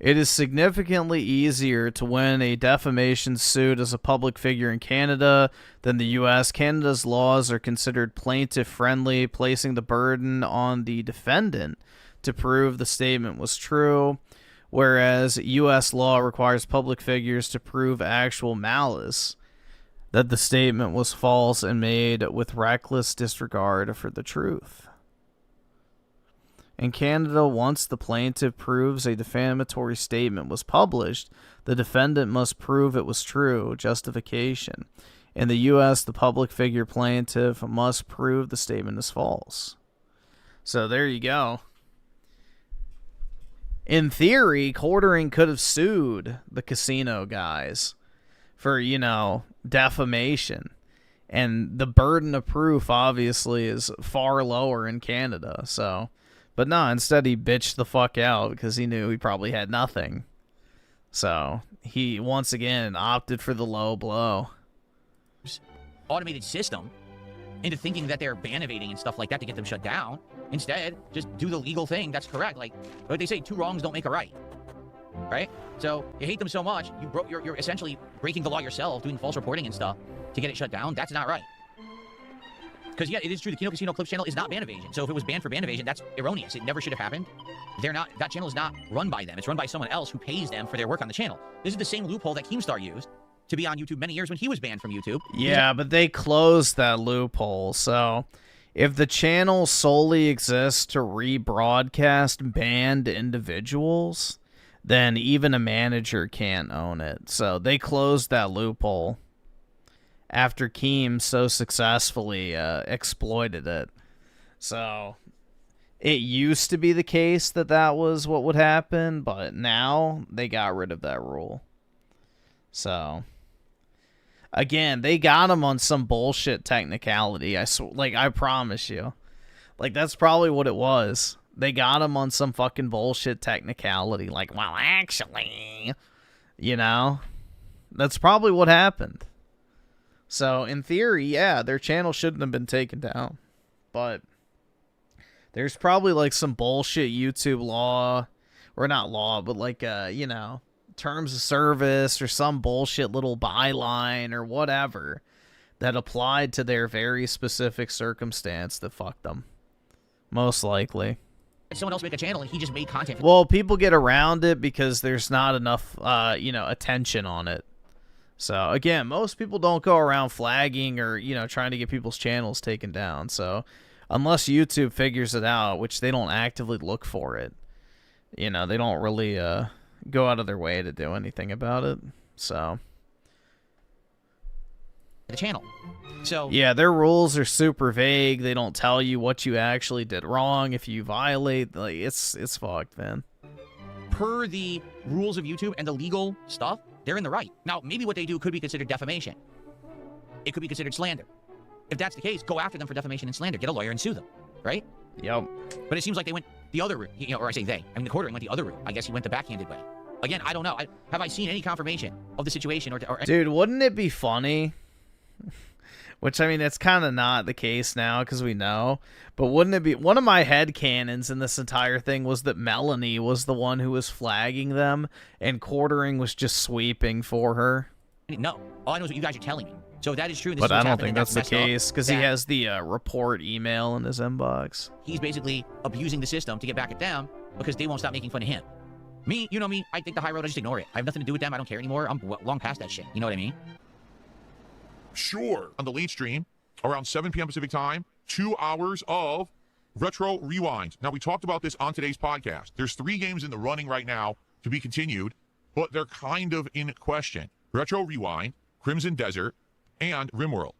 It is significantly easier to win a defamation suit as a public figure in Canada than the U.S. Canada's laws are considered plaintiff-friendly, placing the burden on the defendant to prove the statement was true, whereas U.S. law requires public figures to prove actual malice, that the statement was false and made with reckless disregard for the truth. In Canada, once the plaintiff proves a defamatory statement was published, the defendant must prove it was true, justification. In the U.S., the public figure plaintiff must prove the statement is false. So there you go. In theory, Quartering could have sued the casino guys for, you know, defamation. And the burden of proof, obviously, is far lower in Canada, so... But no, instead he bitched the fuck out because he knew he probably had nothing. So he, once again, opted for the low blow. Automated system into thinking that they're ban evading and stuff like that to get them shut down. Instead, just do the legal thing. That's correct. Like what they say, 2 wrongs don't make a right. Right? So you hate them so much, you're essentially breaking the law yourself, doing false reporting and stuff to get it shut down. That's not right. Because, yeah, it is true. The Kino Casino Clips channel is not ban evasion. So if it was banned for ban evasion, that's erroneous. It never should have happened. They're not. That channel is not run by them. It's run by someone else who pays them for their work on the channel. This is the same loophole that Keemstar used to be on YouTube many years when he was banned from YouTube. Yeah, but they closed that loophole. So if the channel solely exists to rebroadcast banned individuals, then even a manager can't own it. So they closed that loophole after Keem so successfully exploited it. So it used to be the case that that was what would happen, but now they got rid of that rule. So again, they got him on some bullshit technicality. I promise you. Like, that's probably what it was. They got him on some fucking bullshit technicality. Like, well, actually, you know, that's probably what happened. So, in theory, yeah, their channel shouldn't have been taken down. But there's probably, like, some bullshit YouTube law, or not law, but, like, you know, terms of service, or some bullshit little byline, or whatever, that applied to their very specific circumstance that fucked them. Most likely. Someone else make a channel, and he just made content. Well, people get around it because there's not enough, you know, attention on it. So, again, most people don't go around flagging or, you know, trying to get people's channels taken down. So, unless YouTube figures it out, which they don't actively look for it, you know, they don't really go out of their way to do anything about it. So, the channel. So, yeah, their rules are super vague. They don't tell you what you actually did wrong if you violate. Like, it's fucked, man. Per the rules of YouTube and the legal stuff, they're in the right. Now, maybe what they do could be considered defamation. It could be considered slander. If that's the case, go after them for defamation and slander. Get a lawyer and sue them, right? Yep. But it seems like they went the other route, you know, or I say they. I mean, the Quartering went the other route. I guess he went the backhanded way. Again, I don't know. Have I seen any confirmation of the situation? Or Dude, wouldn't it be funny? Which, I mean, that's kind of not the case now because we know. But wouldn't it be... One of my headcanons in this entire thing was that Melanie was the one who was flagging them and Quartering was just sweeping for her. No. All I know is what you guys are telling me. So if that is true... But I don't think that's the case because he has the report email in his inbox. He's basically abusing the system to get back at them because they won't stop making fun of him. Me, you know me, I take the high road, I just ignore it. I have nothing to do with them, I don't care anymore. I'm long past that shit. You know what I mean? Sure. On the late stream, around 7 p.m. Pacific time, 2 hours of Retro Rewind. Now, we talked about this on today's podcast. There's 3 games in the running right now to be continued, but they're kind of in question. Retro Rewind, Crimson Desert, and RimWorld.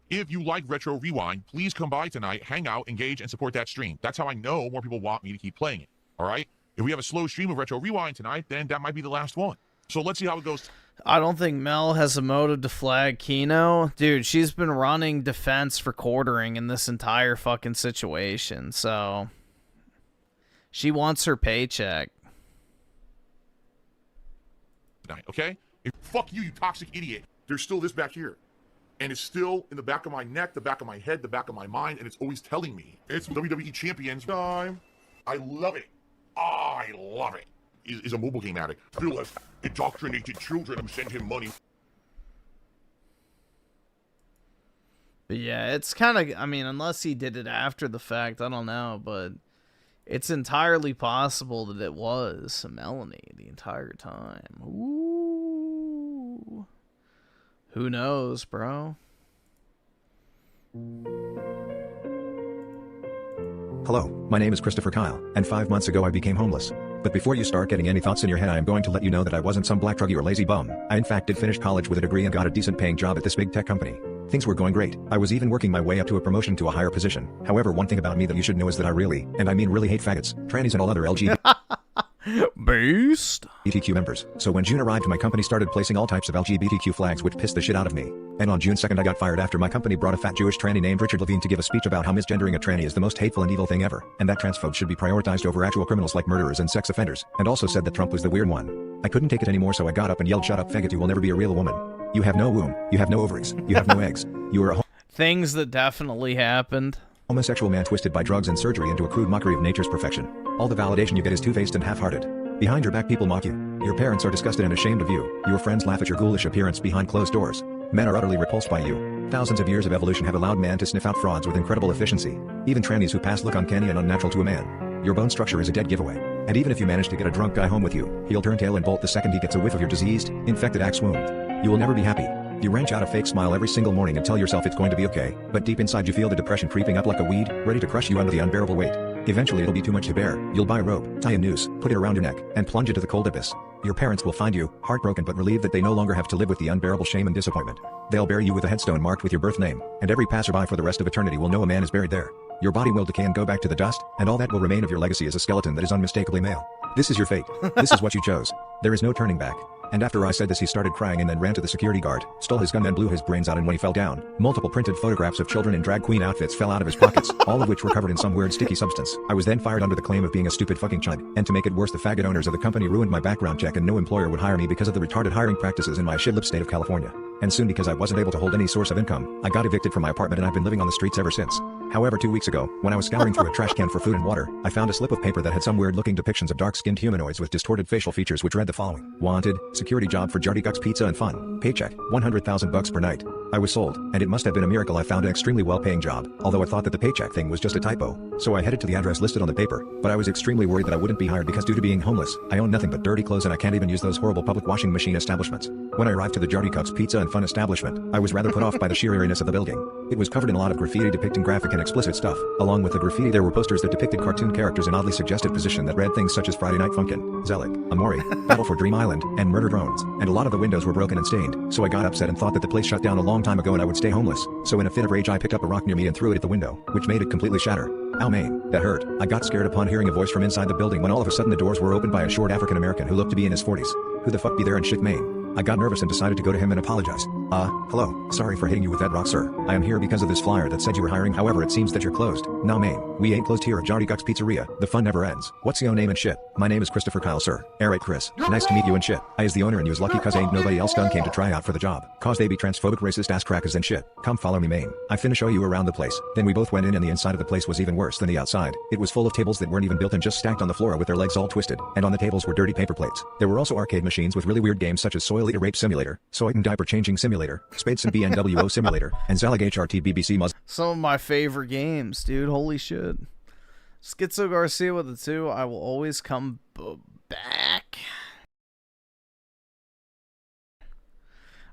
If you like Retro Rewind, please come by tonight, hang out, engage, and support that stream. That's how I know more people want me to keep playing it, all right? If we have a slow stream of Retro Rewind tonight, then that might be the last one. So let's see how it goes. I don't think Mel has a motive to flag Kino. Dude, she's been running defense for Quartering in this entire fucking situation, so she wants her paycheck. Okay? Fuck you, you toxic idiot. There's still this back here. And it's still in the back of my neck, the back of my head, the back of my mind, and it's always telling me it's WWE Champions time. I love it. I love it. is a mobile game addict. Phil has indoctrinated children and sent him money. But yeah, it's kind of, I mean, unless he did it after the fact, I don't know, but it's entirely possible that it was Melanie the entire time. Ooh. Who knows, bro? Hello, my name is Christopher Kyle, and 5 months ago I became homeless. But before you start getting any thoughts in your head, I am going to let you know that I wasn't some black druggie or lazy bum. I in fact did finish college with a degree and got a decent paying job at this big tech company. Things were going great. I was even working my way up to a promotion to a higher position. However, one thing about me that you should know is that I really, and I mean really, hate faggots, trannies and all other LGBTQ members. So when June arrived, my company started placing all types of LGBTQ flags, which pissed the shit out of me. And on June 2nd I got fired after my company brought a fat Jewish tranny named Richard Levine to give a speech about how misgendering a tranny is the most hateful and evil thing ever, and that transphobes should be prioritized over actual criminals like murderers and sex offenders, and also said that Trump was the weird one. I couldn't take it anymore, so I got up and yelled, "Shut up, faggot, you will never be a real woman. You have no womb, you have no ovaries, you have no eggs, you are a things that definitely happened. Homosexual man twisted by drugs and surgery into a crude mockery of nature's perfection. All the validation you get is two-faced and half-hearted. Behind your back people mock you. Your parents are disgusted and ashamed of you. Your friends laugh at your ghoulish appearance behind closed doors. Men are utterly repulsed by you. Thousands of years of evolution have allowed man to sniff out frauds with incredible efficiency. Even trannies who pass look uncanny and unnatural to a man. Your bone structure is a dead giveaway. And even if you manage to get a drunk guy home with you, he'll turn tail and bolt the second he gets a whiff of your diseased, infected axe wound. You will never be happy. You wrench out a fake smile every single morning and tell yourself it's going to be okay, but deep inside you feel the depression creeping up like a weed, ready to crush you under the unbearable weight. Eventually it'll be too much to bear. You'll buy a rope, tie a noose, put it around your neck, and plunge into the cold abyss. Your parents will find you, heartbroken but relieved that they no longer have to live with the unbearable shame and disappointment. They'll bury you with a headstone marked with your birth name, and every passerby for the rest of eternity will know a man is buried there. Your body will decay and go back to the dust, and all that will remain of your legacy is a skeleton that is unmistakably male. This is your fate. This is what you chose. There is no turning back. And after I said this, he started crying and then ran to the security guard, stole his gun and blew his brains out, and when he fell down, multiple printed photographs of children in drag queen outfits fell out of his pockets, all of which were covered in some weird sticky substance. I was then fired under the claim of being a stupid fucking chud, and to make it worse, the faggot owners of the company ruined my background check and no employer would hire me because of the retarded hiring practices in my shit-lip state of California. And soon, because I wasn't able to hold any source of income, I got evicted from my apartment and I've been living on the streets ever since. However, 2 weeks ago, when I was scouring through a trash can for food and water, I found a slip of paper that had some weird-looking depictions of dark-skinned humanoids with distorted facial features, which read the following: Wanted, security job for Jartycucks Pizza and Fun, paycheck, $100,000 per night. I was sold, and it must have been a miracle I found an extremely well-paying job, although I thought that the paycheck thing was just a typo. So I headed to the address listed on the paper, but I was extremely worried that I wouldn't be hired because due to being homeless, I own nothing but dirty clothes and I can't even use those horrible public washing machine establishments. When I arrived to the Jartycucks Pizza and Fun establishment, I was rather put off by the sheer eeriness of the building. It was covered in a lot of graffiti depicting graphic and explicit stuff. Along with the graffiti there were posters that depicted cartoon characters in oddly suggestive position that read things such as Friday Night Funkin', Zelig, Amori, Battle for Dream Island, and Murder Drones, and a lot of the windows were broken and stained, so I got upset and thought that the place shut down a long time ago and I would stay homeless. So in a fit of rage I picked up a rock near me and threw it at the window, which made it completely shatter. Ow man, that hurt. I got scared upon hearing a voice from inside the building when all of a sudden the doors were opened by a short African American who looked to be in his 40s. Who the fuck be there in shit Maine? I got nervous and decided to go to him and apologize. Hello, sorry for hitting you with that rock, sir. I am here because of this flyer that said you were hiring, however it seems that you're closed. Nah man, we ain't closed here at Jartycucks Pizzeria, the fun never ends. What's your name and shit? My name is Christopher Kyle, sir. Alright Chris, nice to meet you and shit. I is the owner and you's lucky cause ain't nobody else done came to try out for the job. Cause they be transphobic racist ass crackers and shit. Come follow me man. I finna show you around the place. Then we both went in and the inside of the place was even worse than the outside. It was full of tables that weren't even built and just stacked on the floor with their legs all twisted, and on the tables were dirty paper plates. There were also arcade machines with really weird games such as Soil Eater Rape Simulator, Soy and Diaper Changing Simulator, Spades and BNWO Simulator, and Zalig HRT BBC Muzz. Some of my favorite games, dude. Holy shit. Schizo Garcia with the 2. I will always come back.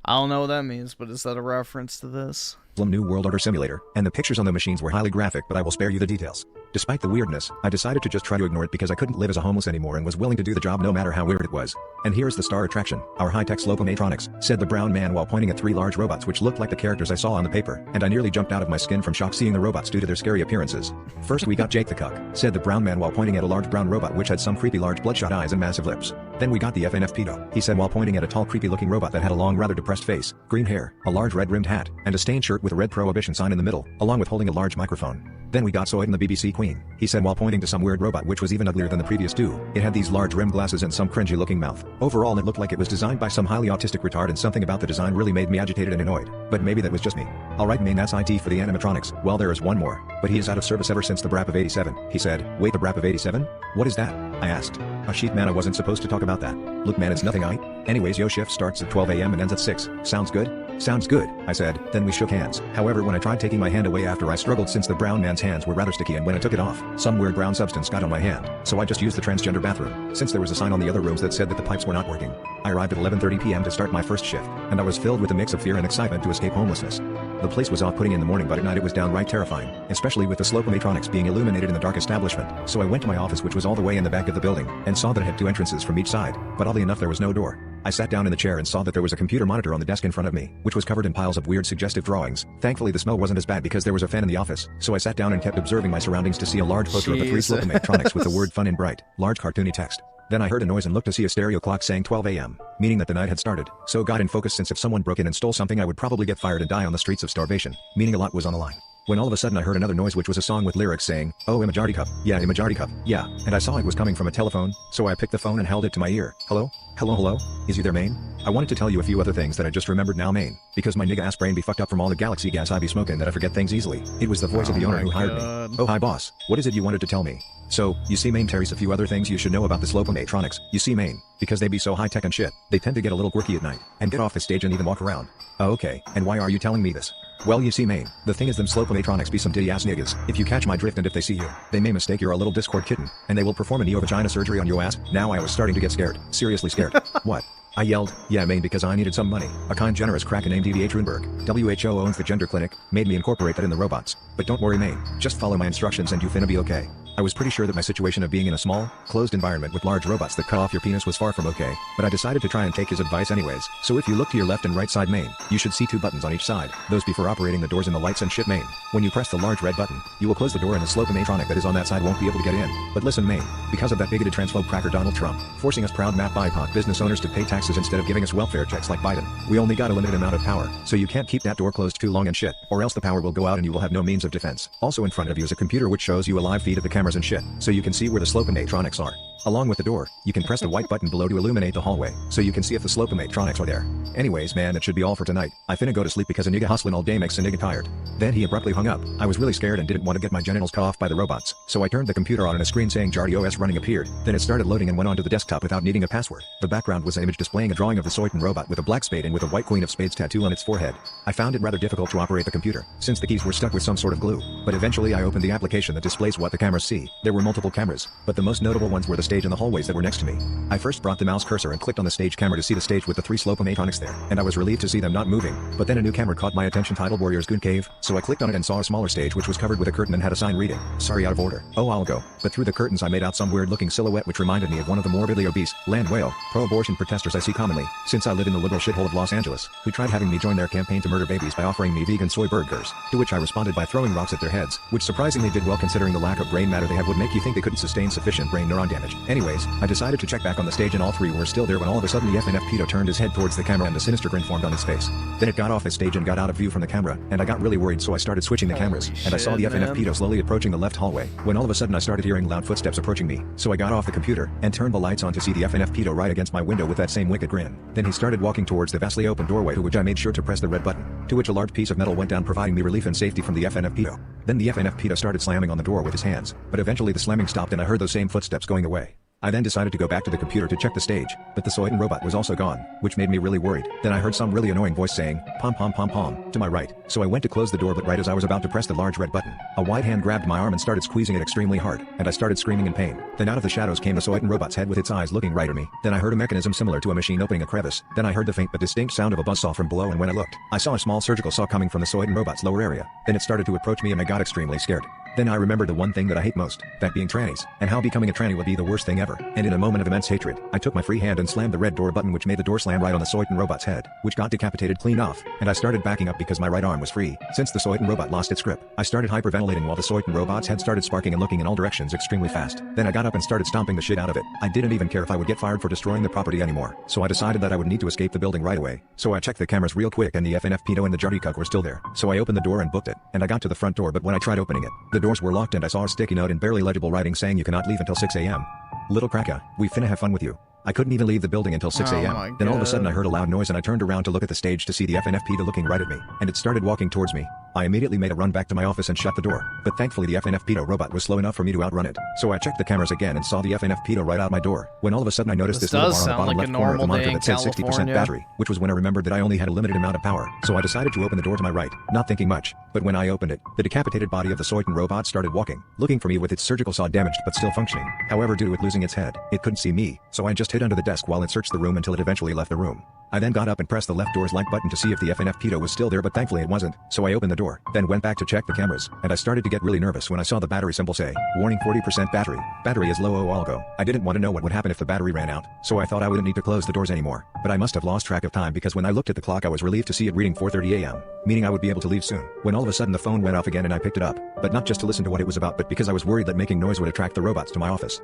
I don't know what that means, but is that a reference to this? New World Order Simulator, and the pictures on the machines were highly graphic, but I will spare you the details. Despite the weirdness, I decided to just try to ignore it because I couldn't live as a homeless anymore and was willing to do the job no matter how weird it was. And here's the star attraction, our high-tech Slopamatronics, said the brown man while pointing at 3 large robots which looked like the characters I saw on the paper, and I nearly jumped out of my skin from shock seeing the robots due to their scary appearances. First we got Jake the Cuck, said the brown man while pointing at a large brown robot which had some creepy large bloodshot eyes and massive lips. Then we got the FNF pedo, he said while pointing at a tall creepy looking robot that had a long rather depressed face, green hair, a large red rimmed hat, and a stained shirt shirt with a red prohibition sign in the middle, along with holding a large microphone. Then we got Zoid and the BBC Queen, he said while pointing to some weird robot which was even uglier than the previous two. It had these large rimmed glasses and some cringy looking mouth. Overall it looked like it was designed by some highly autistic retard, and something about the design really made me agitated and annoyed. But maybe that was just me. Alright main, that's IT for the animatronics. Well, there is one more, but he is out of service ever since the BRAP of 87, he said. Wait, the BRAP of 87? What is that? I asked. Oh shit man, I wasn't supposed to talk about that. Look man, it's nothing. Anyways, yo, shift starts at 12 AM and ends at 6. Sounds good? Sounds good, I said. Then we shook hands. However, when I tried taking my hand away after I struggled since the brown man's hands were rather sticky, and when I took it off, some weird brown substance got on my hand. So I just used the transgender bathroom, since there was a sign on the other rooms that said that the pipes were not working. I arrived at 11:30 PM to start my first shift, and I was filled with a mix of fear and excitement to escape homelessness. The place was off-putting in the morning, but at night it was downright terrifying, especially with the slopamatronics being illuminated in the dark establishment. So I went to my office, which was all the way in the back of the building, and saw that it had 2 entrances from each side, but oddly enough there was no door. I sat down in the chair and saw that there was a computer monitor on the desk in front of me, which was covered in piles of weird suggestive drawings. Thankfully the smell wasn't as bad because there was a fan in the office, so I sat down and kept observing my surroundings to see a large poster of the 3 slopamatronics with the word fun in bright, large cartoony text. Then I heard a noise and looked to see a stereo clock saying 12 AM, meaning that the night had started. So got in focus, since if someone broke in and stole something I would probably get fired and die on the streets of starvation, meaning a lot was on the line. When all of a sudden I heard another noise, which was a song with lyrics saying, "Oh, I'm a Jartycuck, yeah, I'm a Jartycuck, yeah," and I saw it was coming from a telephone, so I picked the phone and held it to my ear. "Hello? Hello, hello? Is you there, main? I wanted to tell you a few other things that I just remembered now, main, because my nigga ass brain be fucked up from all the galaxy gas I be smoking that I forget things easily." It was the voice of the owner who hired me. "Oh, hi boss, what is it you wanted to tell me?" "So, you see main, Terry's a few other things you should know about the slopamatronics. You see main, because they be so high tech and shit, they tend to get a little quirky at night, and get off the stage and even walk around." "Oh, okay, and why are you telling me this?" "Well, you see main, the thing is them slopamatronics be some ditty ass niggas, if you catch my drift, and if they see you, they may mistake you're a little Discord kitten, and they will perform a neo-vagina surgery on your ass." Now I was starting to get scared, seriously scared. "What?" I yelled. "Yeah main, because I needed some money. A kind generous cracker named DVH Runberg, WHO owns the gender clinic, made me incorporate that in the robots. But don't worry main, just follow my instructions and you finna be okay." I was pretty sure that my situation of being in a small, closed environment with large robots that cut off your penis was far from okay, but I decided to try and take his advice anyways. So if you look to your left and right side main, you should see 2 buttons on each side. Those be for operating the doors and the lights and shit main. When you press the large red button, you will close the door and the slopamatronic that is on that side won't be able to get in. But listen main, because of that bigoted transphobe cracker Donald Trump, forcing us proud map BIPOC business owners to pay taxes instead of giving us welfare checks like Biden, we only got a limited amount of power, so you can't keep that door closed too long and shit, or else the power will go out and you will have no means of defense. Also in front of you is a computer which shows you a live feed of the cameras and shit, so you can see where the slopamatronics are. Along with the door, you can press the white button below to illuminate the hallway, so you can see if the slopamatronics are there. Anyways man, that should be all for tonight. I finna go to sleep because a nigga hustling all day makes a nigga tired. Then he abruptly hung up. I was really scared and didn't want to get my genitals cut off by the robots, so I turned the computer on and a screen saying Jarty OS running appeared. Then it started loading and went onto the desktop without needing a password. The background was an image displaying a drawing of the Soitan robot with a black spade and with a white Queen of Spades tattoo on its forehead. I found it rather difficult to operate the computer, since the keys were stuck with some sort of glue, but eventually I opened the application that displays what the cameras see. There were multiple cameras, but the most notable ones were the stage and the hallways that were next to me. I first brought the mouse cursor and clicked on the stage camera to see the stage with the 3 slopamatronics there, and I was relieved to see them not moving, but then a new camera caught my attention titled Warriors Goon Cave, so I clicked on it and saw a smaller stage which was covered with a curtain and had a sign reading, "Sorry, out of order." Oh, I'll go. But through the curtains I made out some weird looking silhouette which reminded me of one of the morbidly obese, land whale, pro-abortion protesters I see commonly, since I live in the liberal shithole of Los Angeles, who tried having me join their campaign to murder babies by offering me vegan soy burgers, to which I responded by throwing rocks at their heads, which surprisingly did well considering the lack of brain matter they have would make you think they couldn't sustain sufficient brain neuron damage. Anyways, I decided to check back on the stage and all 3 were still there when all of a sudden the FNF pedo turned his head towards the camera and a sinister grin formed on his face. Then it got off the stage and got out of view from the camera, and I got really worried, so I started switching the cameras, and I saw the FNF pedo slowly approaching the left hallway, when all of a sudden I started hearing loud footsteps approaching me, so I got off the computer, and turned the lights on to see the FNF pedo right against my window with that same wicked grin. Then he started walking towards the vastly open doorway, to which I made sure to press the red button, to which a large piece of metal went down providing me relief and safety from the FNF pedo. Then the FNF pedo started slamming on the door with his hands, but eventually the slamming stopped and I heard those same footsteps going away. I then decided to go back to the computer to check the stage, but the Soitan robot was also gone, which made me really worried. Then I heard some really annoying voice saying, "Pom pom pom pom," to my right, so I went to close the door, but right as I was about to press the large red button, a wide hand grabbed my arm and started squeezing it extremely hard, and I started screaming in pain. Then out of the shadows came the Soitan robot's head with its eyes looking right at me. Then I heard a mechanism similar to a machine opening a crevice. Then I heard the faint but distinct sound of a buzzsaw from below, and when I looked, I saw a small surgical saw coming from the Soitan robot's lower area. Then it started to approach me and I got extremely scared. Then I remembered the one thing that I hate most, that being trannies, and how becoming a tranny would be the worst thing ever. And in a moment of immense hatred, I took my free hand and slammed the red door button, which made the door slam right on the Soitan robot's head, which got decapitated clean off, and I started backing up because my right arm was free. Since the Soitan robot lost its grip, I started hyperventilating while the Soitan robot's head started sparking and looking in all directions extremely fast. Then I got up and started stomping the shit out of it. I didn't even care if I would get fired for destroying the property anymore, so I decided that I would need to escape the building right away. So I checked the cameras real quick and the FNF pedo and the Jartycuck were still there. So I opened the door and booked it, and I got to the front door, but when I tried opening it, the doors were locked and I saw a sticky note in barely legible writing saying you cannot leave until 6 a.m. Little cracker, we finna have fun with you. I couldn't even leave the building until 6 a.m. Then all of a sudden I heard a loud noise and I turned around to look at the stage to see the FNF pedo looking right at me, and it started walking towards me. I immediately made a run back to my office and shut the door, but thankfully the FNF pedo robot was slow enough for me to outrun it. So I checked the cameras again and saw the FNF pedo right out my door, when all of a sudden I noticed this little bar on the bottom left corner of the monitor that said 60% battery, which was when I remembered that I only had a limited amount of power. So I decided to open the door to my right, not thinking much, but when I opened it, the decapitated body of the Soitan robot started walking, looking for me with its surgical saw damaged but still functioning. However, due to it losing its head, it couldn't see me, so I just hid under the desk while it searched the room until it eventually left the room. I then got up and pressed the left door's light button to see if the FNF pedo was still there, but thankfully it wasn't, so I opened the door, then went back to check the cameras, and I started to get really nervous when I saw the battery symbol say, warning 40% battery, battery is low, I'll go. I didn't want to know what would happen if the battery ran out, so I thought I wouldn't need to close the doors anymore, but I must have lost track of time because when I looked at the clock I was relieved to see it reading 4:30 a.m., meaning I would be able to leave soon, when all of a sudden the phone went off again and I picked it up, but not just to listen to what it was about but because I was worried that making noise would attract the robots to my office.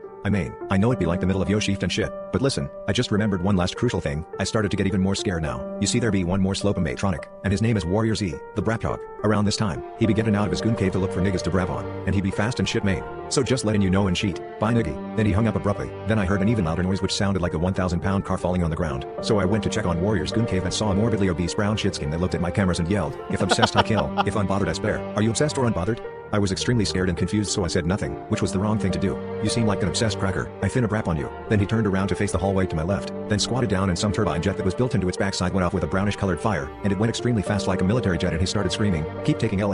I know it'd be like the middle of Yo shift and shit, but listen, I just remembered one last crucial thing. I started to get even more scared now. You see there be one more Slopamatronic, and his name is Warrior Z, the Brap Dog. Around this time, he be getting out of his goon cave to look for niggas to brab on, and he be fast and shit made. So just letting you know and sheet, bye niggy. Then he hung up abruptly. Then I heard an even louder noise which sounded like a 1,000-pound car falling on the ground. So I went to check on Warrior's goon cave and saw a morbidly obese brown shitskin that looked at my cameras and yelled, if obsessed I kill, if unbothered I spare. Are you obsessed or unbothered? I was extremely scared and confused, so I said nothing, which was the wrong thing to do. You seem like an obsessed cracker. I finna brap on you. Then he turned around to face the hallway to my left, then squatted down and some turbine jet that was built into its backside went off with a brownish colored fire, and it went extremely fast like a military jet and he started screaming, keep taking L.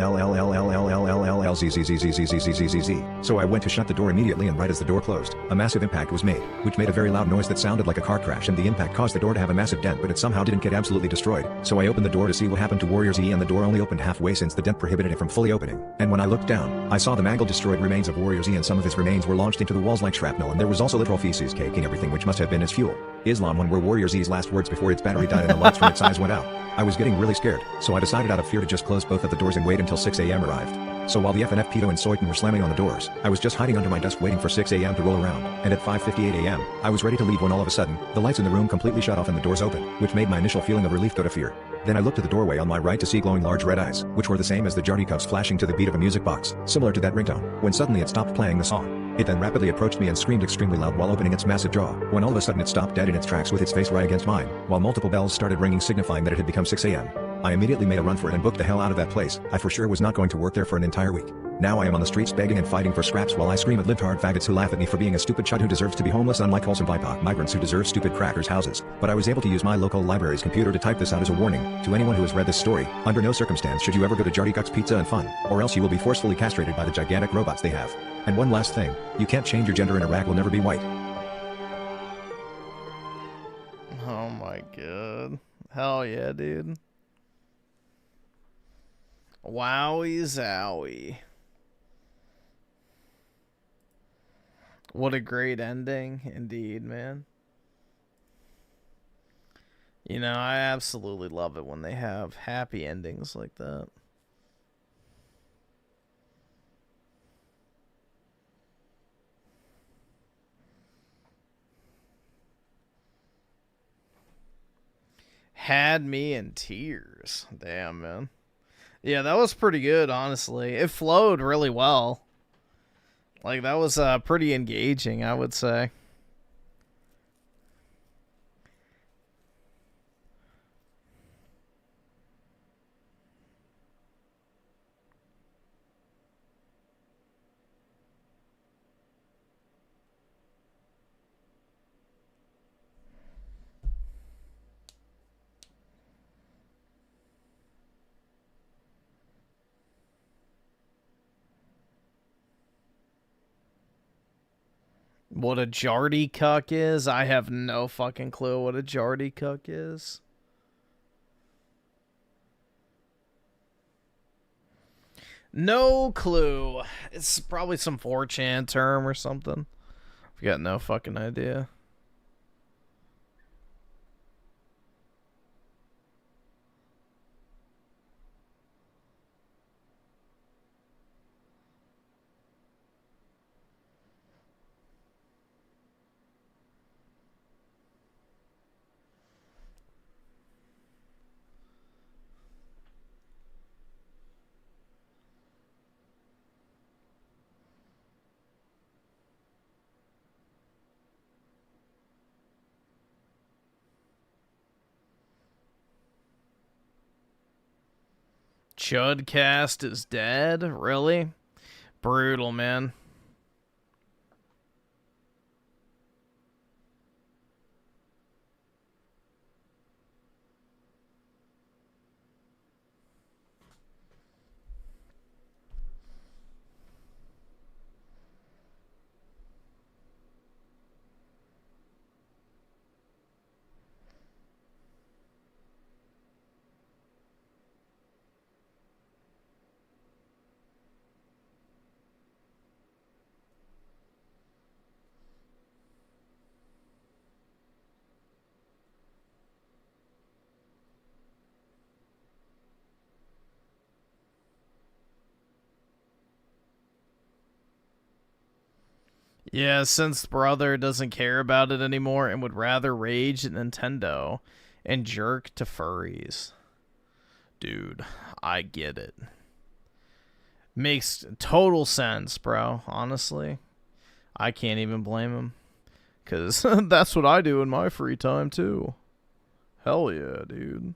So I went to shut the door immediately and right as the door closed, a massive impact was made, which made a very loud noise that sounded like a car crash, and the impact caused the door to have a massive dent, but it somehow didn't get absolutely destroyed. So I opened the door to see what happened to Warrior Z, and the door only opened halfway since the dent prohibited it from fully opening. And when I looked down, I saw the mangled destroyed remains of Warrior Z, and some of his remains were launched into the walls like shrapnel, and there was also literal feces caking everything, which must have been his fuel. Islam one were Warrior Z's last words before its battery died and the lights from its eyes went out. I was getting really scared, so I decided out of fear to just close both of the doors and wait until 6 a.m. arrived. So while the FNF pedo and Soitan were slamming on the doors, I was just hiding under my desk waiting for 6 a.m. to roll around, and at 5:58 a.m., I was ready to leave when all of a sudden, the lights in the room completely shut off and the doors opened, which made my initial feeling of relief go to fear. Then I looked at the doorway on my right to see glowing large red eyes, which were the same as the Jartycucks flashing to the beat of a music box, similar to that ringtone, when suddenly it stopped playing the song. It then rapidly approached me and screamed extremely loud while opening its massive jaw, when all of a sudden it stopped dead in its tracks with its face right against mine, while multiple bells started ringing signifying that it had become 6 a.m. I immediately made a run for it and booked the hell out of that place. I for sure was not going to work there for an entire week. Now I am on the streets begging and fighting for scraps while I scream at libtard faggots who laugh at me for being a stupid chud who deserves to be homeless, unlike wholesome BIPOC migrants who deserve stupid crackers' houses. But I was able to use my local library's computer to type this out as a warning to anyone who has read this story. Under no circumstance should you ever go to Jartycucks Pizza and Fun, or else you will be forcefully castrated by the gigantic robots they have. And one last thing, you can't change your gender, and Iraq will never be white. Oh my god. Hell yeah, dude. Wowie zowie. What a great ending, indeed, man. You know, I absolutely love it when they have happy endings like that. Had me in tears. Damn, man. Yeah, that was pretty good, honestly. It flowed really well. Like, that was pretty engaging, I would say. What a Jartycuck is? I have no fucking clue what a Jartycuck is. No clue. It's probably some 4chan term or something. I've got no fucking idea. Chudcast is dead? Really? Brutal, man. Yeah, since brother doesn't care about it anymore and would rather rage at Nintendo and jerk to furries. Dude, I get it. Makes total sense, bro, honestly. I can't even blame him. Because that's what I do in my free time, too. Hell yeah, dude.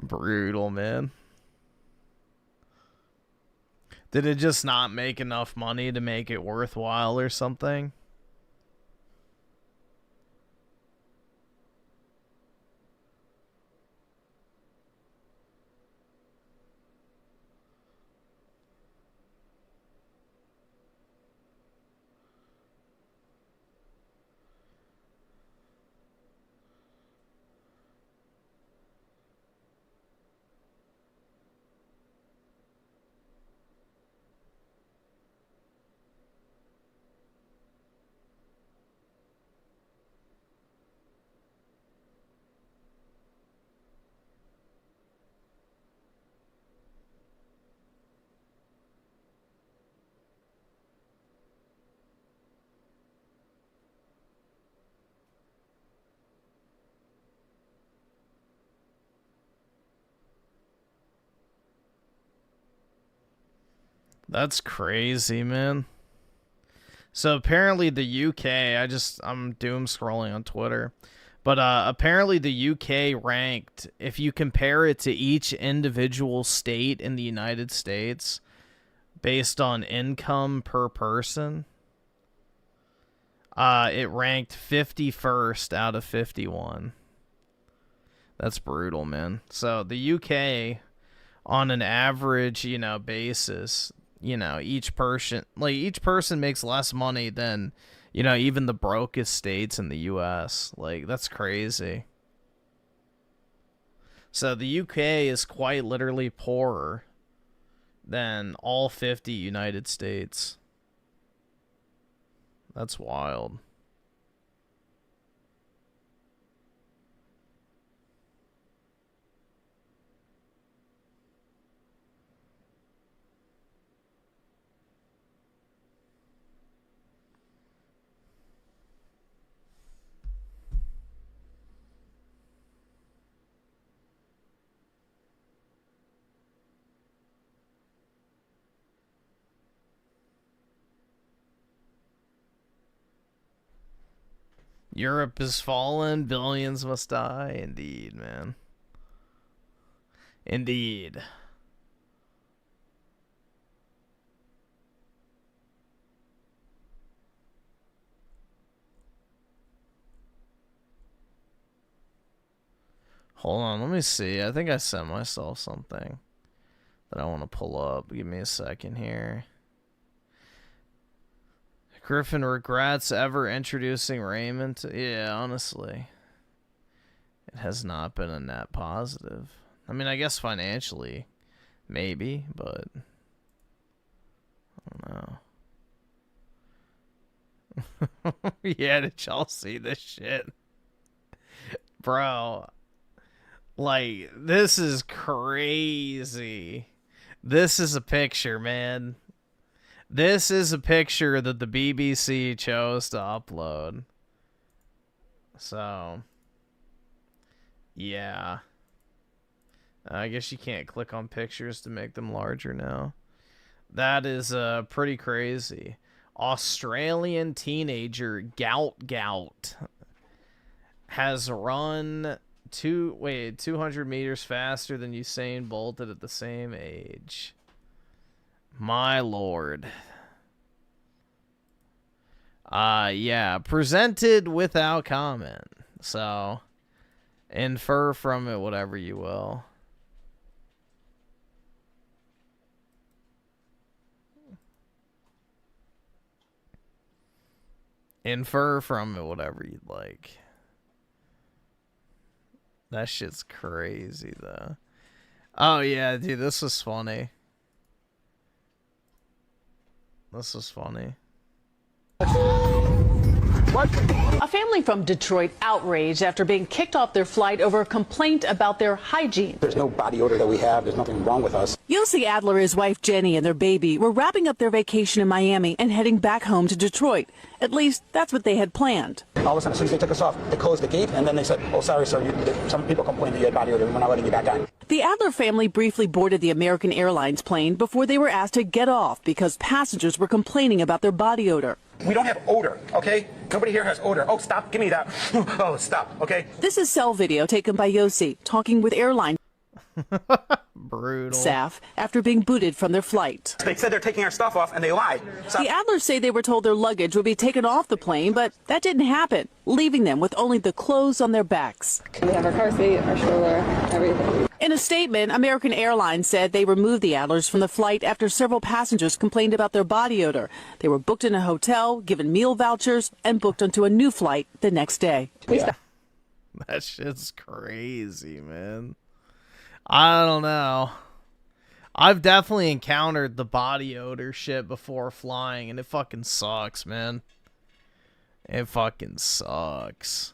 Brutal, man. Did it just not make enough money to make it worthwhile or something? That's crazy, man. So apparently the UK, I'm doom scrolling on Twitter, but apparently the UK ranked, if you compare it to each individual state in the United States based on income per person, it ranked 51st out of 51. That's brutal, man. So the UK, on an average, basis, each person makes less money than, even the brokest states in the US. Like, that's crazy. So the UK is quite literally poorer than all 50 United States. That's wild. Europe has fallen, billions must die. Indeed, man. Indeed. Hold on, let me see. I think I sent myself something that I want to pull up. Give me a second here. Griffin regrets ever introducing Raymond to... Yeah, honestly. It has not been a net positive. I mean, I guess financially, maybe, but I don't know. Yeah, did y'all see this shit? Bro, like, this is crazy. This is a picture, man. This is a picture that the BBC chose to upload. So, yeah. I guess you can't click on pictures to make them larger now. That is pretty crazy. Australian teenager Gout Gout has run 200 meters faster than Usain Bolt at the same age. My lord. Yeah, presented without comment. So, infer from it whatever you will. Infer from it whatever you'd like. That shit's crazy, though. Oh, yeah, dude, this was funny. This was funny. A family from Detroit outraged after being kicked off their flight over a complaint about their hygiene. There's no body odor that we have. There's nothing wrong with us. Yossi Adler, his wife Jenny, and their baby were wrapping up their vacation in Miami and heading back home to Detroit. At least that's what they had planned. All of a sudden, as soon as they took us off, they closed the gate, and then they said, oh, sorry, sir, some people complained that you had body odor. We're not letting you back on. The Adler family briefly boarded the American Airlines plane before they were asked to get off because passengers were complaining about their body odor. We don't have odor, okay? Nobody here has odor. Oh, stop. Give me that. Oh, stop, okay? This is cell video taken by Yossi talking with airline brutal staff after being booted from their flight. They said they're taking our stuff off, and they lied. Stop. The Adlers say they were told their luggage would be taken off the plane, but that didn't happen, leaving them with only the clothes on their backs. We have our car seat, our stroller, everything. In a statement, American Airlines said they removed the Adlers from the flight after several passengers complained about their body odor. They were booked in a hotel, given meal vouchers, and booked onto a new flight the next day. Yeah. That shit's crazy, man. I don't know. I've definitely encountered the body odor shit before flying, and it fucking sucks, man. It fucking sucks.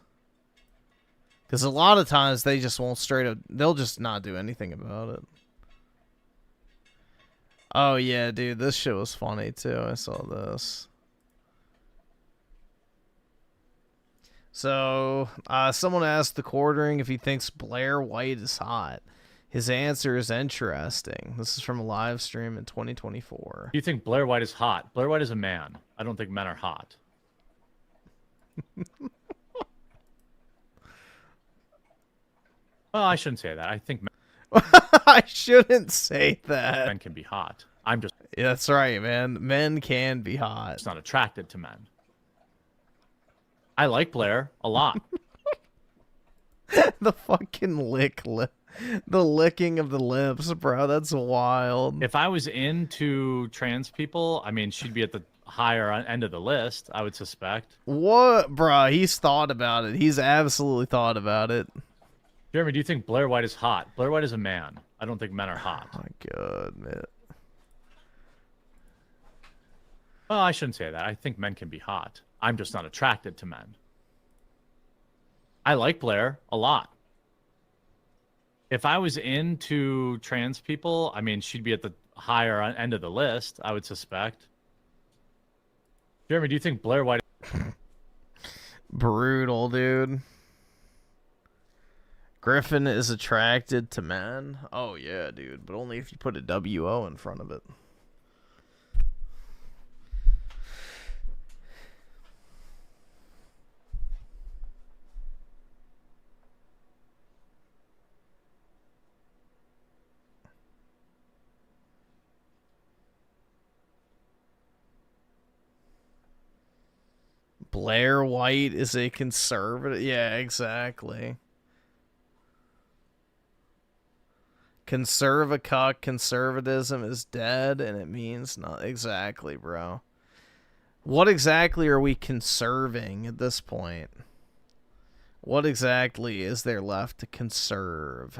Because a lot of times they just won't straight up, they'll just not do anything about it. Oh yeah, dude, this shit was funny too. I saw this. So, someone asked the quartering if he thinks Blair White is hot. His answer is interesting. This is from a live stream in 2024. You think Blair White is hot? Blair White is a man. I don't think men are hot. Well, I shouldn't say that. I think men... I shouldn't say that. Men can be hot. I'm just... Yeah, that's right, man. Men can be hot. It's not attracted to men. I like Blair a lot. The fucking the licking of the lips, bro. That's wild. If I was into trans people, I mean, she'd be at the higher end of the list, I would suspect. What, bro? He's thought about it. He's absolutely thought about it. Jeremy, do you think Blair White is hot? Blair White is a man. I don't think men are hot. Oh my god, man. Well, I shouldn't say that. I think men can be hot. I'm just not attracted to men. I like Blair a lot. If I was into trans people, I mean, she'd be at the higher end of the list, I would suspect. Jeremy, do you think Blair White... Brutal, dude. Griffin is attracted to men? Oh, yeah, dude. But only if you put a W-O in front of it. Blair White is a conservative. Yeah, exactly. Conservacuck, conservatism is dead, and it means not exactly, bro. What exactly are we conserving at this point? What exactly is there left to conserve?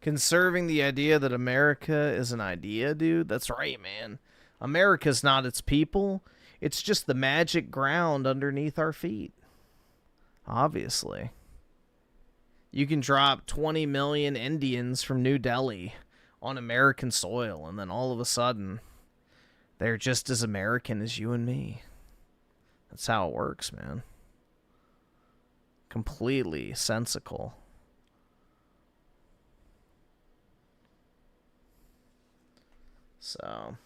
Conserving the idea that America is an idea, dude. That's right, man. America's not its people. It's just the magic ground underneath our feet. Obviously. You can drop 20 million Indians from New Delhi on American soil, and then all of a sudden, they're just as American as you and me. That's how it works, man. Completely sensical. So...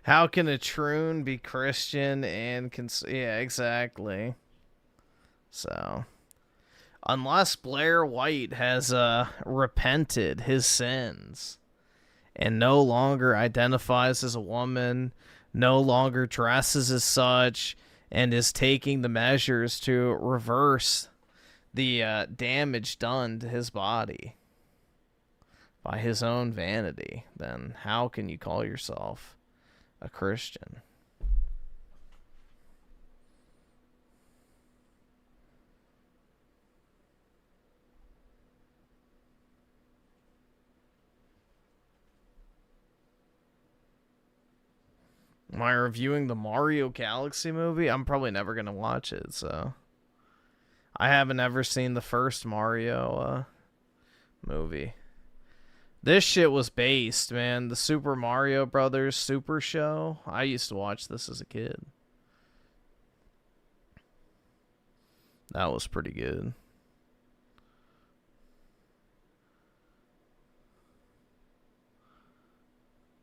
How can a troon be Christian and yeah, exactly. So, unless Blair White has repented his sins and no longer identifies as a woman, no longer dresses as such, and is taking the measures to reverse the damage done to his body by his own vanity, then how can you call yourself a Christian? Am I reviewing the Mario Galaxy movie? I'm probably never going to watch it, so... I haven't ever seen the first Mario movie. This shit was based, man. The Super Mario Brothers Super Show. I used to watch this as a kid. That was pretty good.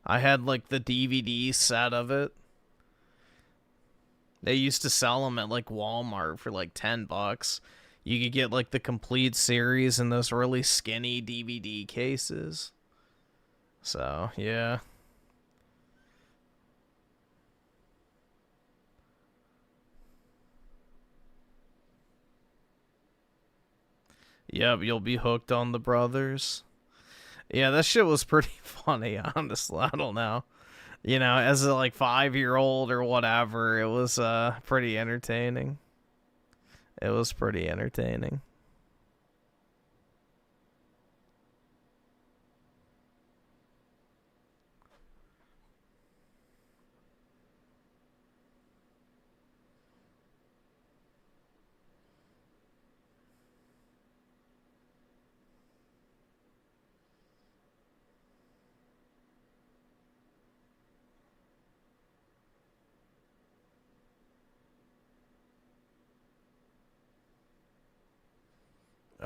I had, like, the DVD set of it. They used to sell them at, like, Walmart for, like, $10. You could get, like, the complete series in those really skinny DVD cases. So, yeah. Yep, you'll be hooked on the brothers. Yeah, that shit was pretty funny, honestly. I don't know. You know, as a, like, 5-year-old or whatever, it was pretty entertaining. It was pretty entertaining.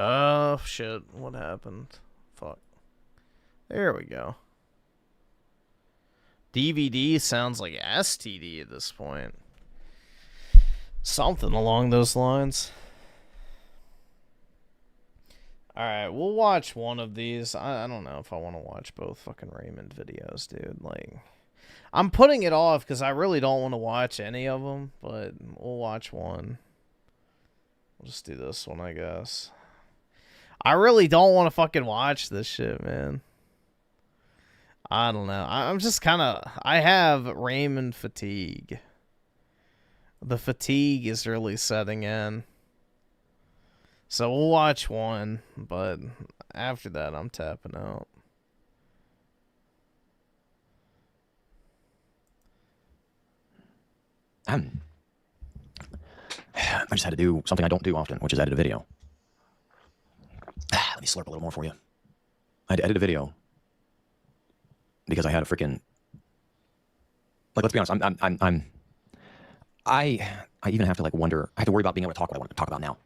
Oh, shit. What happened? Fuck. There we go. DVD sounds like STD at this point. Something along those lines. Alright, we'll watch one of these. I don't know if I want to watch both fucking Raymond videos, dude. Like, I'm putting it off because I really don't want to watch any of them, but we'll watch one. We'll just do this one, I guess. I really don't want to fucking watch this shit, man. I don't know. I'm just kind of... I have Raymond fatigue. The fatigue is really setting in. So we'll watch one, but after that, I'm tapping out. I just had to do something I don't do often, which is edit a video. Let me slurp a little more for you. I had to edit a video because I had a freaking... Like, let's be honest, I even have to, like, wonder... I have to worry about being able to talk what I want to talk about now.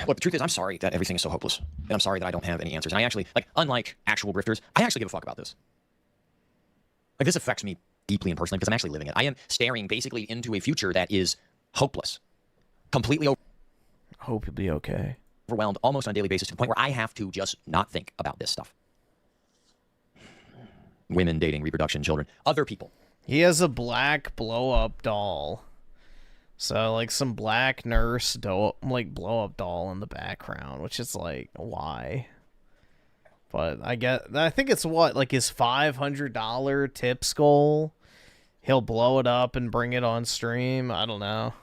Look, the truth is, I'm sorry that everything is so hopeless. And I'm sorry that I don't have any answers. And I actually, like, unlike actual grifters, I actually give a fuck about this. Like, this affects me deeply and personally because I'm actually living it. I am staring basically into a future that is hopeless. Completely Hope you'll be okay. Overwhelmed almost on a daily basis to the point where I have to just not think about this stuff. Women, dating, reproduction, children, other people. He has a black blow-up doll. So, like, some black nurse, like, blow-up doll in the background, which is, like, why? But I think it's what, like, his $500 tips goal? He'll blow it up and bring it on stream? I don't know.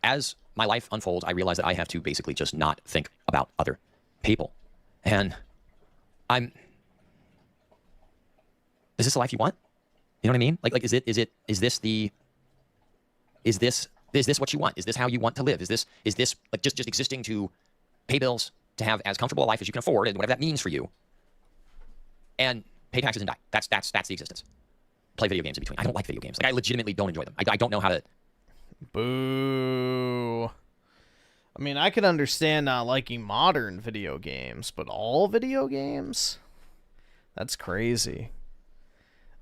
As my life unfolds, I realize that I have to basically just not think about other people. And is this the life you want? You know what I mean? Like, is this what you want? Is this how you want to live? Is this like just existing to pay bills, to have as comfortable a life as you can afford, and whatever that means for you, and pay taxes and die? That's the existence. Play video games in between. I don't like video games. Like, I legitimately don't enjoy them. I don't know how to. Boo. I mean, I could understand not liking modern video games, but all video games? That's crazy.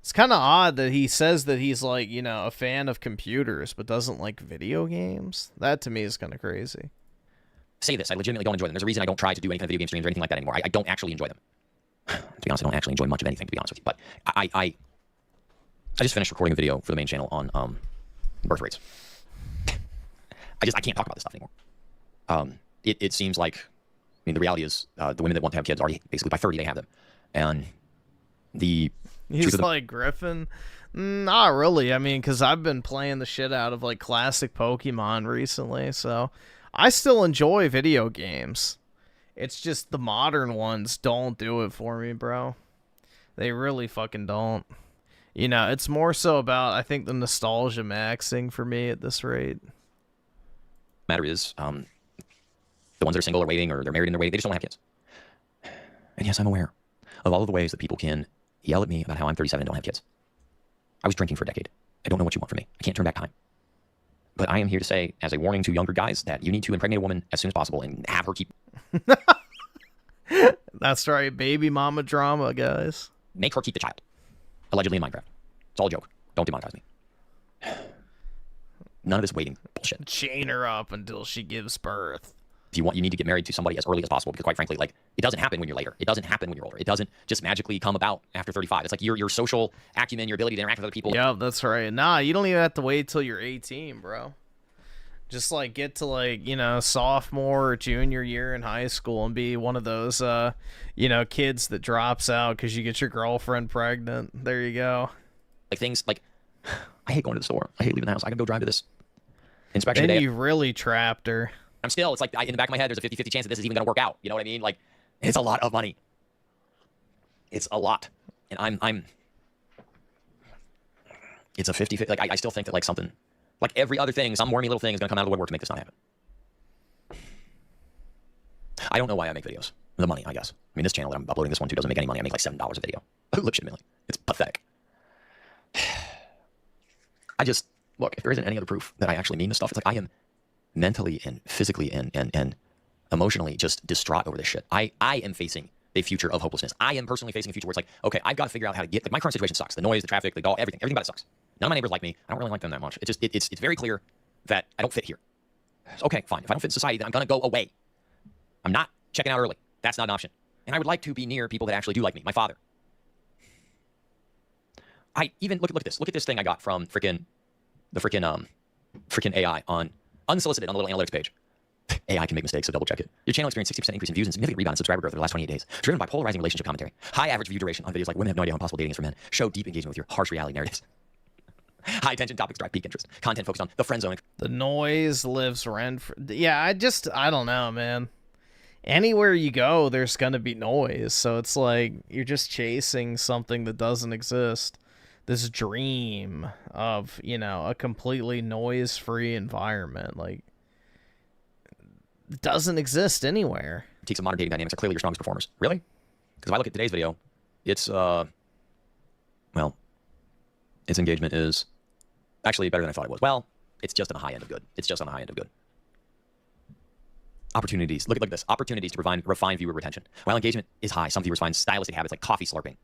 It's kind of odd that he says that he's, like, you know, a fan of computers, but doesn't like video games. That, to me, is kind of crazy. Say this, I legitimately don't enjoy them. There's a reason I don't try to do any kind of video game streams or anything like that anymore. I don't actually enjoy them. To be honest, I don't actually enjoy much of anything, to be honest with you. But I just finished recording a video for the main channel on birth rates. I can't talk about this stuff anymore. It seems like, I mean, the reality is the women that want to have kids already, basically by 30, they have them. And he's like, Griffin? Not really. I mean, because I've been playing the shit out of, like, classic Pokemon recently, so I still enjoy video games. It's just the modern ones don't do it for me, bro. They really fucking don't. You know, it's more so about, I think, the nostalgia maxing for me at this rate. Matter is, the ones that are single or waiting, or they're married and they're waiting, they just don't have kids. And yes, I'm aware of all of the ways that people can yell at me about how I'm 37 and don't have kids. I was drinking for a decade. I don't know what you want from me. I can't turn back time. But I am here to say, as a warning to younger guys, that you need to impregnate a woman as soon as possible and have her keep... That's right, baby mama drama, guys. Make her keep the child. Allegedly in Minecraft. It's all a joke. Don't demonetize me. None of this waiting bullshit. Chain her up until she gives birth. If you want, you need to get married to somebody as early as possible, because quite frankly, like, it doesn't happen when you're later. It doesn't happen when you're older. It doesn't just magically come about after 35. It's like your social acumen, your ability to interact with other people. Yeah, that's right. Nah, you don't even have to wait till you're 18, bro. Just, like, get to, like, you know, sophomore or junior year in high school and be one of those, you know, kids that drops out because you get your girlfriend pregnant. There you go. Like, things, like, I hate going to the store. I hate leaving the house. I can go drive to this inspection then today. You really trapped her. I'm still, it's like, in the back of my head, there's a 50-50 chance that this is even going to work out. You know what I mean? Like, it's a lot of money. It's a lot. And I'm it's a 50-50. Like, I still think that, like, something, like every other thing, some wormy little thing is going to come out of the woodwork to make this not happen. I don't know why I make videos. The money, I guess. I mean, this channel that I'm uploading this one to doesn't make any money. I make like $7 a video. Legitimately. It's pathetic. I just, look, if there isn't any other proof that I actually mean this stuff, it's like I am mentally and physically and emotionally just distraught over this shit. I am facing a future of hopelessness. I am personally facing a future where it's like, okay, I've got to figure out how to get, like, my current situation sucks. The noise, the traffic, the dog, everything about it sucks. None of my neighbors like me. I don't really like them that much. It's just, it's very clear that I don't fit here. Okay, fine. If I don't fit in society, then I'm going to go away. I'm not checking out early. That's not an option. And I would like to be near people that actually do like me. My father. I even, look at this. Look at this thing I got from the freaking AI on unsolicited on the little analytics page. AI can make mistakes, so double check it. Your channel experienced 60% increase in views and significant rebound in subscriber growth over the last 28 days, driven by polarizing relationship commentary. High average view duration on videos like women have no idea how impossible dating is for men. Show deep engagement with your harsh reality narratives. High attention topics drive peak interest. Content focused on the friend zone. The noise lives rent. Yeah, I don't know, man. Anywhere you go, there's gonna be noise. So it's like you're just chasing something that doesn't exist. This dream of, you know, a completely noise-free environment, like, it doesn't exist anywhere. Critiques of modern dating dynamics are clearly your strongest performers. Really? Because if I look at today's video, it's well, its engagement is actually better than I thought it was. Well, it's just on the high end of good. It's just on the high end of good. Opportunities. Look at this. Opportunities to refine viewer retention. While engagement is high, some viewers find stylistic habits like coffee slurping.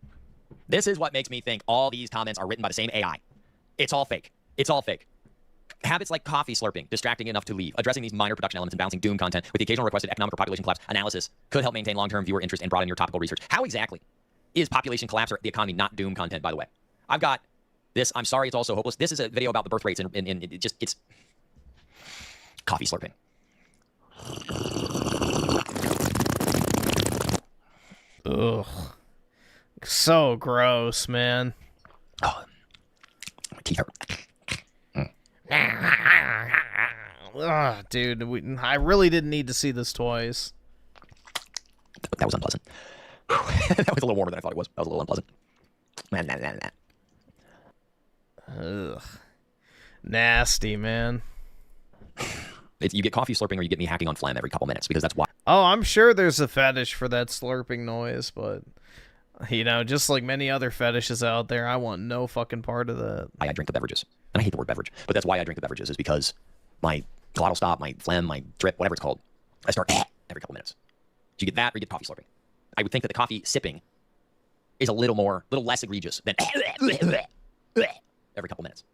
This is what makes me think all these comments are written by the same AI. It's all fake. It's all fake. Habits like coffee slurping, distracting enough to leave, addressing these minor production elements and balancing Doom content with the occasional requested economic or population collapse analysis could help maintain long-term viewer interest and broaden your topical research. How exactly is population collapse or the economy not Doom content, by the way? I've got This, I'm sorry, it's also hopeless. This is a video about the birth rates, and it just, it's coffee slurping. Ugh. So gross, man. Oh, my teeth hurt. Ugh, dude, I really didn't need to see this twice. That was unpleasant. That was a little warmer than I thought it was. That was a little unpleasant. Ugh. Nasty, man. You get coffee slurping or you get me hacking on phlegm every couple minutes, because that's why. Oh, I'm sure there's a fetish for that slurping noise, but, you know, just like many other fetishes out there, I want no fucking part of that. I drink the beverages. And I hate the word beverage, but that's why I drink the beverages, is because my glottal stop, my phlegm, my drip, whatever it's called, I start every couple minutes. So you get that or you get coffee slurping. I would think that the coffee sipping is a little less egregious than every couple minutes.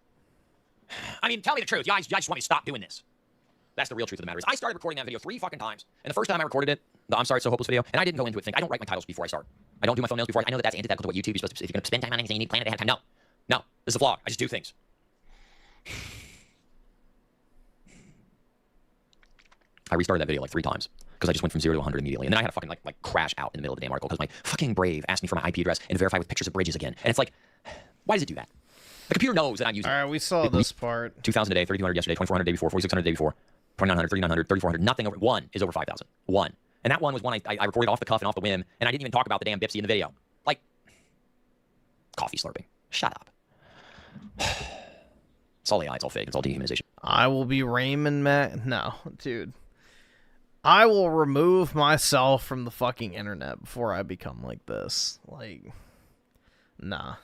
I mean, tell me the truth. You guys just want me to stop doing this. That's the real truth of the matter. Is I started recording that video 3 fucking times, and the first time I recorded it, the I'm sorry it's so hopeless video, and I didn't go into it I don't write my titles before I start. I don't do my thumbnails before. I know that that's antithetical to what YouTube, you're supposed to, if you're going to spend time on anything, you need to plan it ahead of time. No, this is a vlog. I just do things. I restarted that video like 3 times because I just went from 0 to 100 immediately, and then I had to fucking like crash out in the middle of the damn article because my fucking Brave asked me for my IP address and to verify with pictures of bridges again, and it's like, why does it do that? The computer knows that I'm using. All right, we saw this part. 2,000 a day, 3,200 yesterday, 2,400 day before, 4,600 day before, 2,900, 3,900, 3,400. Nothing over 1 is over 5,000. 1, and that one was one I recorded off the cuff and off the whim, and I didn't even talk about the damn Bipsy in the video. Like, coffee slurping. Shut up. It's all AI. It's all fake. It's all dehumanization. I will be Raymond, No, dude. I will remove myself from the fucking internet before I become like this. Like, nah.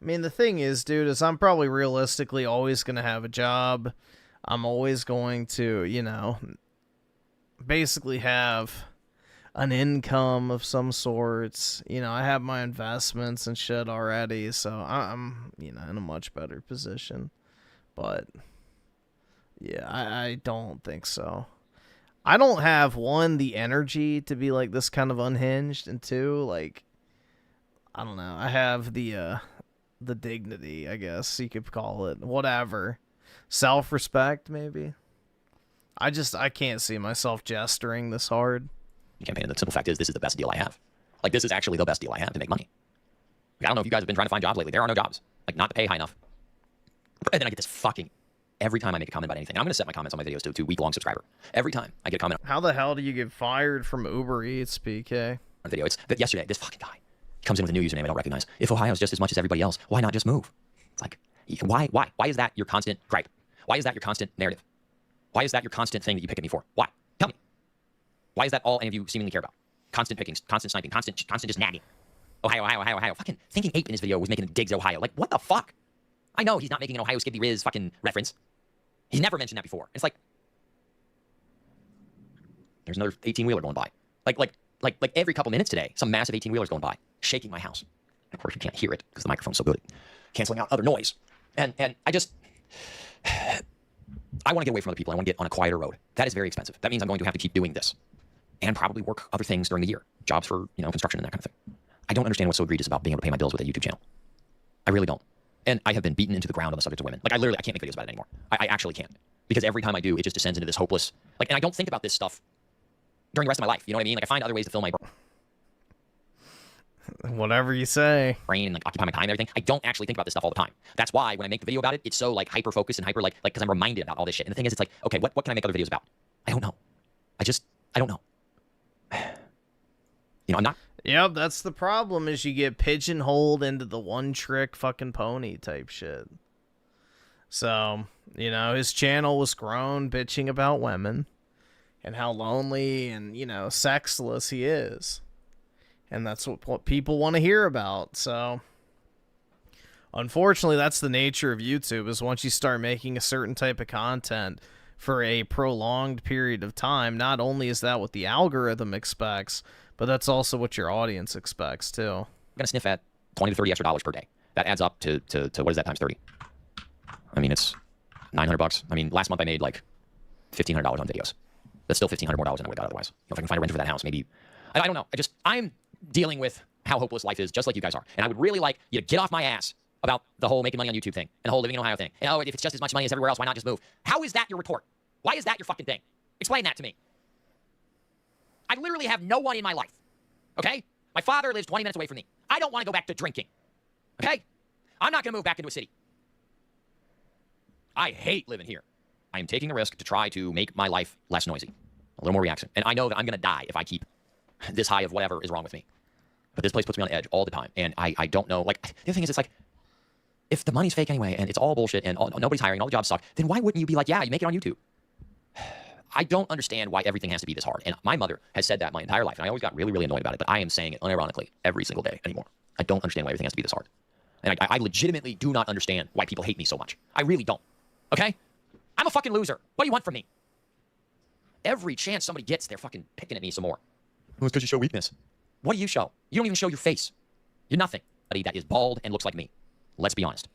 I mean, the thing is, dude, is I'm probably realistically always going to have a job. I'm always going to, you know, basically have an income of some sorts. You know, I have my investments and shit already, so I'm, you know, in a much better position. But, yeah, I don't think so. I don't have, 1, the energy to be, like, this kind of unhinged, and 2, like, I don't know. I have the dignity, I guess you could call it. Whatever. Self-respect, maybe. I can't see myself gesturing this hard. Campaign, and the simple fact is, this is the best deal I have. Like, this is actually the best deal I have to make money. Like, I don't know if you guys have been trying to find jobs lately. There are no jobs. Like, not to pay high enough. And then I get this fucking... Every time I make a comment about anything, and I'm going to set my comments on my videos to week-long subscriber. Every time I get a comment... How the hell do you get fired from Uber Eats, PK? ...on a video, it's that yesterday, this fucking guy comes in with a new username I don't recognize. If Ohio's just as much as everybody else, why not just move? It's like, why? Why is that your constant gripe? Why is that your constant narrative? Why is that your constant thing that you pick at me for? Why? Tell me. Why is that all any of you seemingly care about? Constant pickings, constant sniping, constant just nagging. Ohio. Fucking Thinking Ape in his video was making digs Ohio. Like, what the fuck? I know he's not making an Ohio Skibby Riz fucking reference. He's never mentioned that before. It's like, there's another 18-wheeler going by. Like every couple minutes today, some massive 18-wheeler's going by, shaking my house. And of course, you can't hear it because the microphone's so good at canceling out other noise. And I just, I want to get away from other people. I want to get on a quieter road. That is very expensive. That means I'm going to have to keep doing this and probably work other things during the year. Jobs for, you know, construction and that kind of thing. I don't understand what's so egregious about being able to pay my bills with a YouTube channel. I really don't. And I have been beaten into the ground on the subject of women. Like, I can't make videos about it anymore. I actually can't. Because every time I do, it just descends into this hopeless... Like, and I don't think about this stuff during the rest of my life. You know what I mean? Like, I find other ways to fill my... Whatever you say. Brain and, like, occupy my time and everything. I don't actually think about this stuff all the time. That's why when I make the video about it, it's so, like, hyper-focused and hyper, like, because I'm reminded about all this shit. And the thing is, it's like, okay, what can I make other videos about? I don't know. I don't know. You know, I'm not... Yep, that's the problem, is you get pigeonholed into the one-trick fucking pony type shit. So, you know, his channel was grown bitching about women and how lonely and, you know, sexless he is. And that's what people want to hear about. So, unfortunately, that's the nature of YouTube, is once you start making a certain type of content for a prolonged period of time, not only is that what the algorithm expects, but that's also what your audience expects, too. I'm going to sniff at $20 to $30 extra per day. That adds up to what is that times 30? I mean, it's $900. I mean, last month I made like $1,500 on videos. That's still $1,500 more than I would have got otherwise. You know, if I can find a renter for that house, maybe... I don't know. I'm dealing with how hopeless life is, just like you guys are. And I would really like you to get off my ass about the whole making money on YouTube thing and the whole living in Ohio thing. And oh, if it's just as much money as everywhere else, why not just move? How is that your retort? Why is that your fucking thing? Explain that to me. I literally have no one in my life. Okay? My father lives 20 minutes away from me. I don't want to go back to drinking. Okay? I'm not going to move back into a city. I hate living here. I am taking a risk to try to make my life less noisy. A little more reaction. And I know that I'm going to die if I keep this high of whatever is wrong with me. But this place puts me on edge all the time. And I don't know. Like, the other thing is, it's like, if the money's fake anyway, and it's all bullshit, and nobody's hiring, and all the jobs suck, then why wouldn't you be like, yeah, you make it on YouTube? I don't understand why everything has to be this hard. And my mother has said that my entire life. And I always got really, really annoyed about it. But I am saying it unironically every single day anymore. I don't understand why everything has to be this hard. And I legitimately do not understand why people hate me so much. I really don't. Okay? I'm a fucking loser. What do you want from me? Every chance somebody gets, they're fucking picking at me some more. Oh, it's because you show weakness. What do you show? You don't even show your face. You're nothing. That is bald and looks like me. Let's be honest.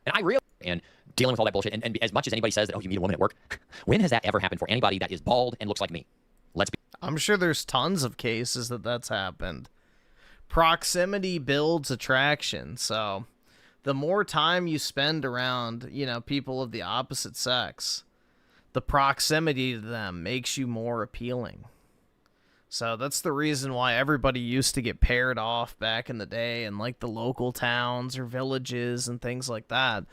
And I really... And dealing with all that bullshit, and as much as anybody says that, oh, you meet a woman at work, when has that ever happened for anybody that is bald and looks like me? Let's be... I'm sure there's tons of cases that that's happened. Proximity builds attraction, so the more time you spend around, you know, people of the opposite sex, the proximity to them makes you more appealing. So that's the reason why everybody used to get paired off back in the day in like the local towns or villages and things like that.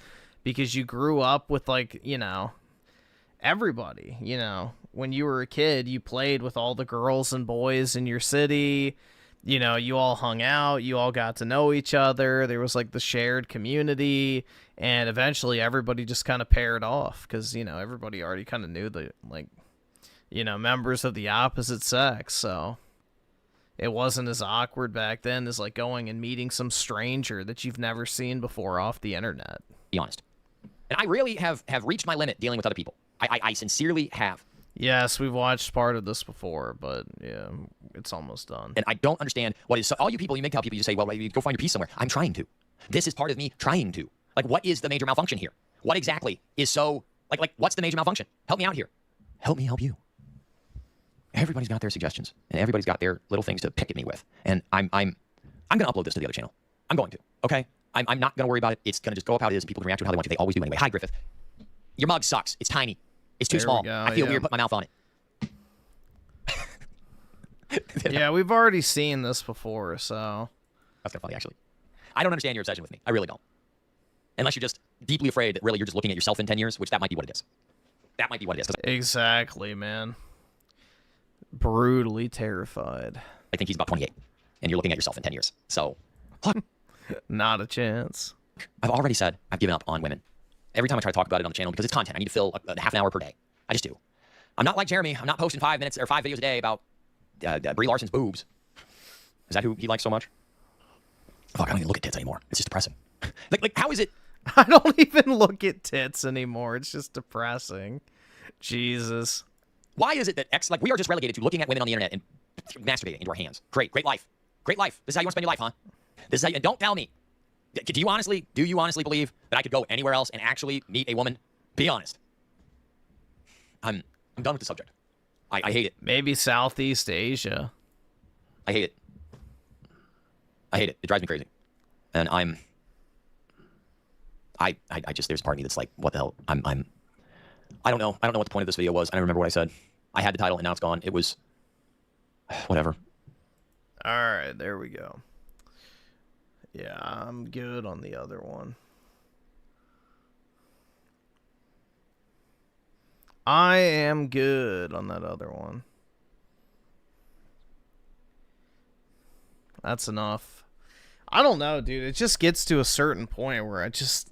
Because you grew up with, like, you know, everybody, you know. When you were a kid, you played with all the girls and boys in your city. You know, you all hung out. You all got to know each other. There was, like, the shared community. And eventually everybody just kind of paired off. Because, you know, everybody already kind of knew the, like, you know, members of the opposite sex. So it wasn't as awkward back then as, like, going and meeting some stranger that you've never seen before off the internet. Be honest. And I really have reached my limit dealing with other people. I sincerely have. Yes, we've watched part of this before, but yeah, it's almost done. And I don't understand what is... So all you people, you make tell people, you say, well, you go find your peace somewhere. I'm trying to. This is part of me trying to. Like, what is the major malfunction here? What exactly is so... Like what's the major malfunction? Help me out here. Help me help you. Everybody's got their suggestions, and everybody's got their little things to pick at me with. And I'm going to upload this to the other channel. I'm going to, okay? I'm not going to worry about it. It's going to just go up how it is, and people can react to it how they want to. They always do anyway. Hi, Griffith. Your mug sucks. It's tiny. It's too small. I feel weird putting my mouth on it. Yeah, we've already seen this before, so... That's kind of funny, actually. I don't understand your obsession with me. I really don't. Unless you're just deeply afraid that really you're just looking at yourself in 10 years, which that might be what it is. That might be what it is. Exactly, man. Brutally terrified. I think he's about 28, and you're looking at yourself in 10 years. So... Not a chance. I've already said I've given up on women. Every time I try to talk about it on the channel, because it's content. I need to fill a half an hour per day. I just do. I'm not like Jeremy. I'm not posting 5 minutes or 5 videos a day about Brie Larson's boobs. Is that who he likes so much? Fuck, I don't even look at tits anymore. It's just depressing. like, how is it? I don't even look at tits anymore. It's just depressing. Jesus. Why is it that we are just relegated to looking at women on the internet and masturbating into our hands? Great life. Great life. This is how you want to spend your life, huh? This is how you, and don't tell me. Do you honestly believe that I could go anywhere else and actually meet a woman? Be honest. I'm done with the subject. I hate it. Maybe Southeast Asia. I hate it. I hate it. It drives me crazy. And I just, there's a part of me that's like, what the hell? I don't know. I don't know what the point of this video was. I don't remember what I said. I had the title and now it's gone. It was whatever. All right, there we go. Yeah, I'm good on the other one. I am good on that other one. That's enough. I don't know, dude. It just gets to a certain point where it's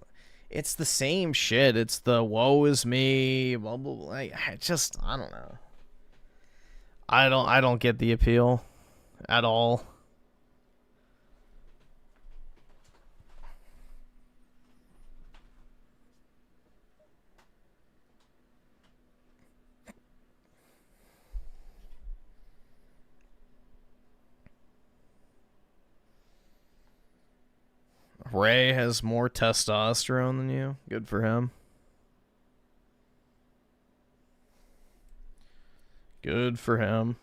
the same shit. It's the woe is me, blah, blah, blah. I don't know. I don't get the appeal at all. Ray has more testosterone than you. Good for him. Good for him.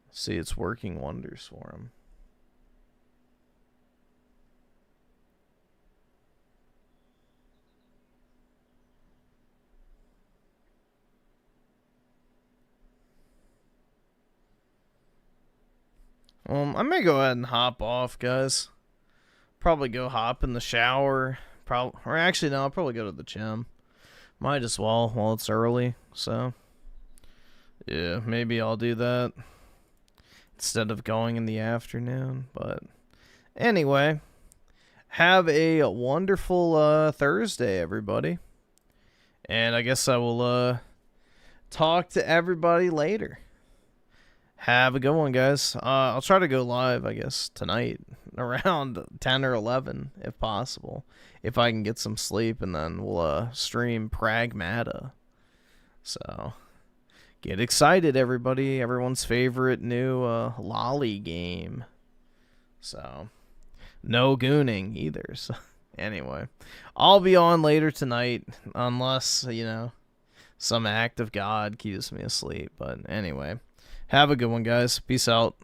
See, it's working wonders for him. I may go ahead and hop off, guys. Probably go hop in the shower. Or actually, no, I'll probably go to the gym. Might as well while it's early. So, yeah, maybe I'll do that instead of going in the afternoon. But anyway, have a wonderful Thursday, everybody. And I guess I will talk to everybody later. Have a good one, guys. I'll try to go live, I guess, tonight around 10 or 11, if possible. If I can get some sleep, and then we'll stream Pragmata. So, get excited, everybody. Everyone's favorite new lolly game. So, no gooning either. So, anyway, I'll be on later tonight, unless, you know, some act of God keeps me asleep. But anyway. Have a good one, guys. Peace out.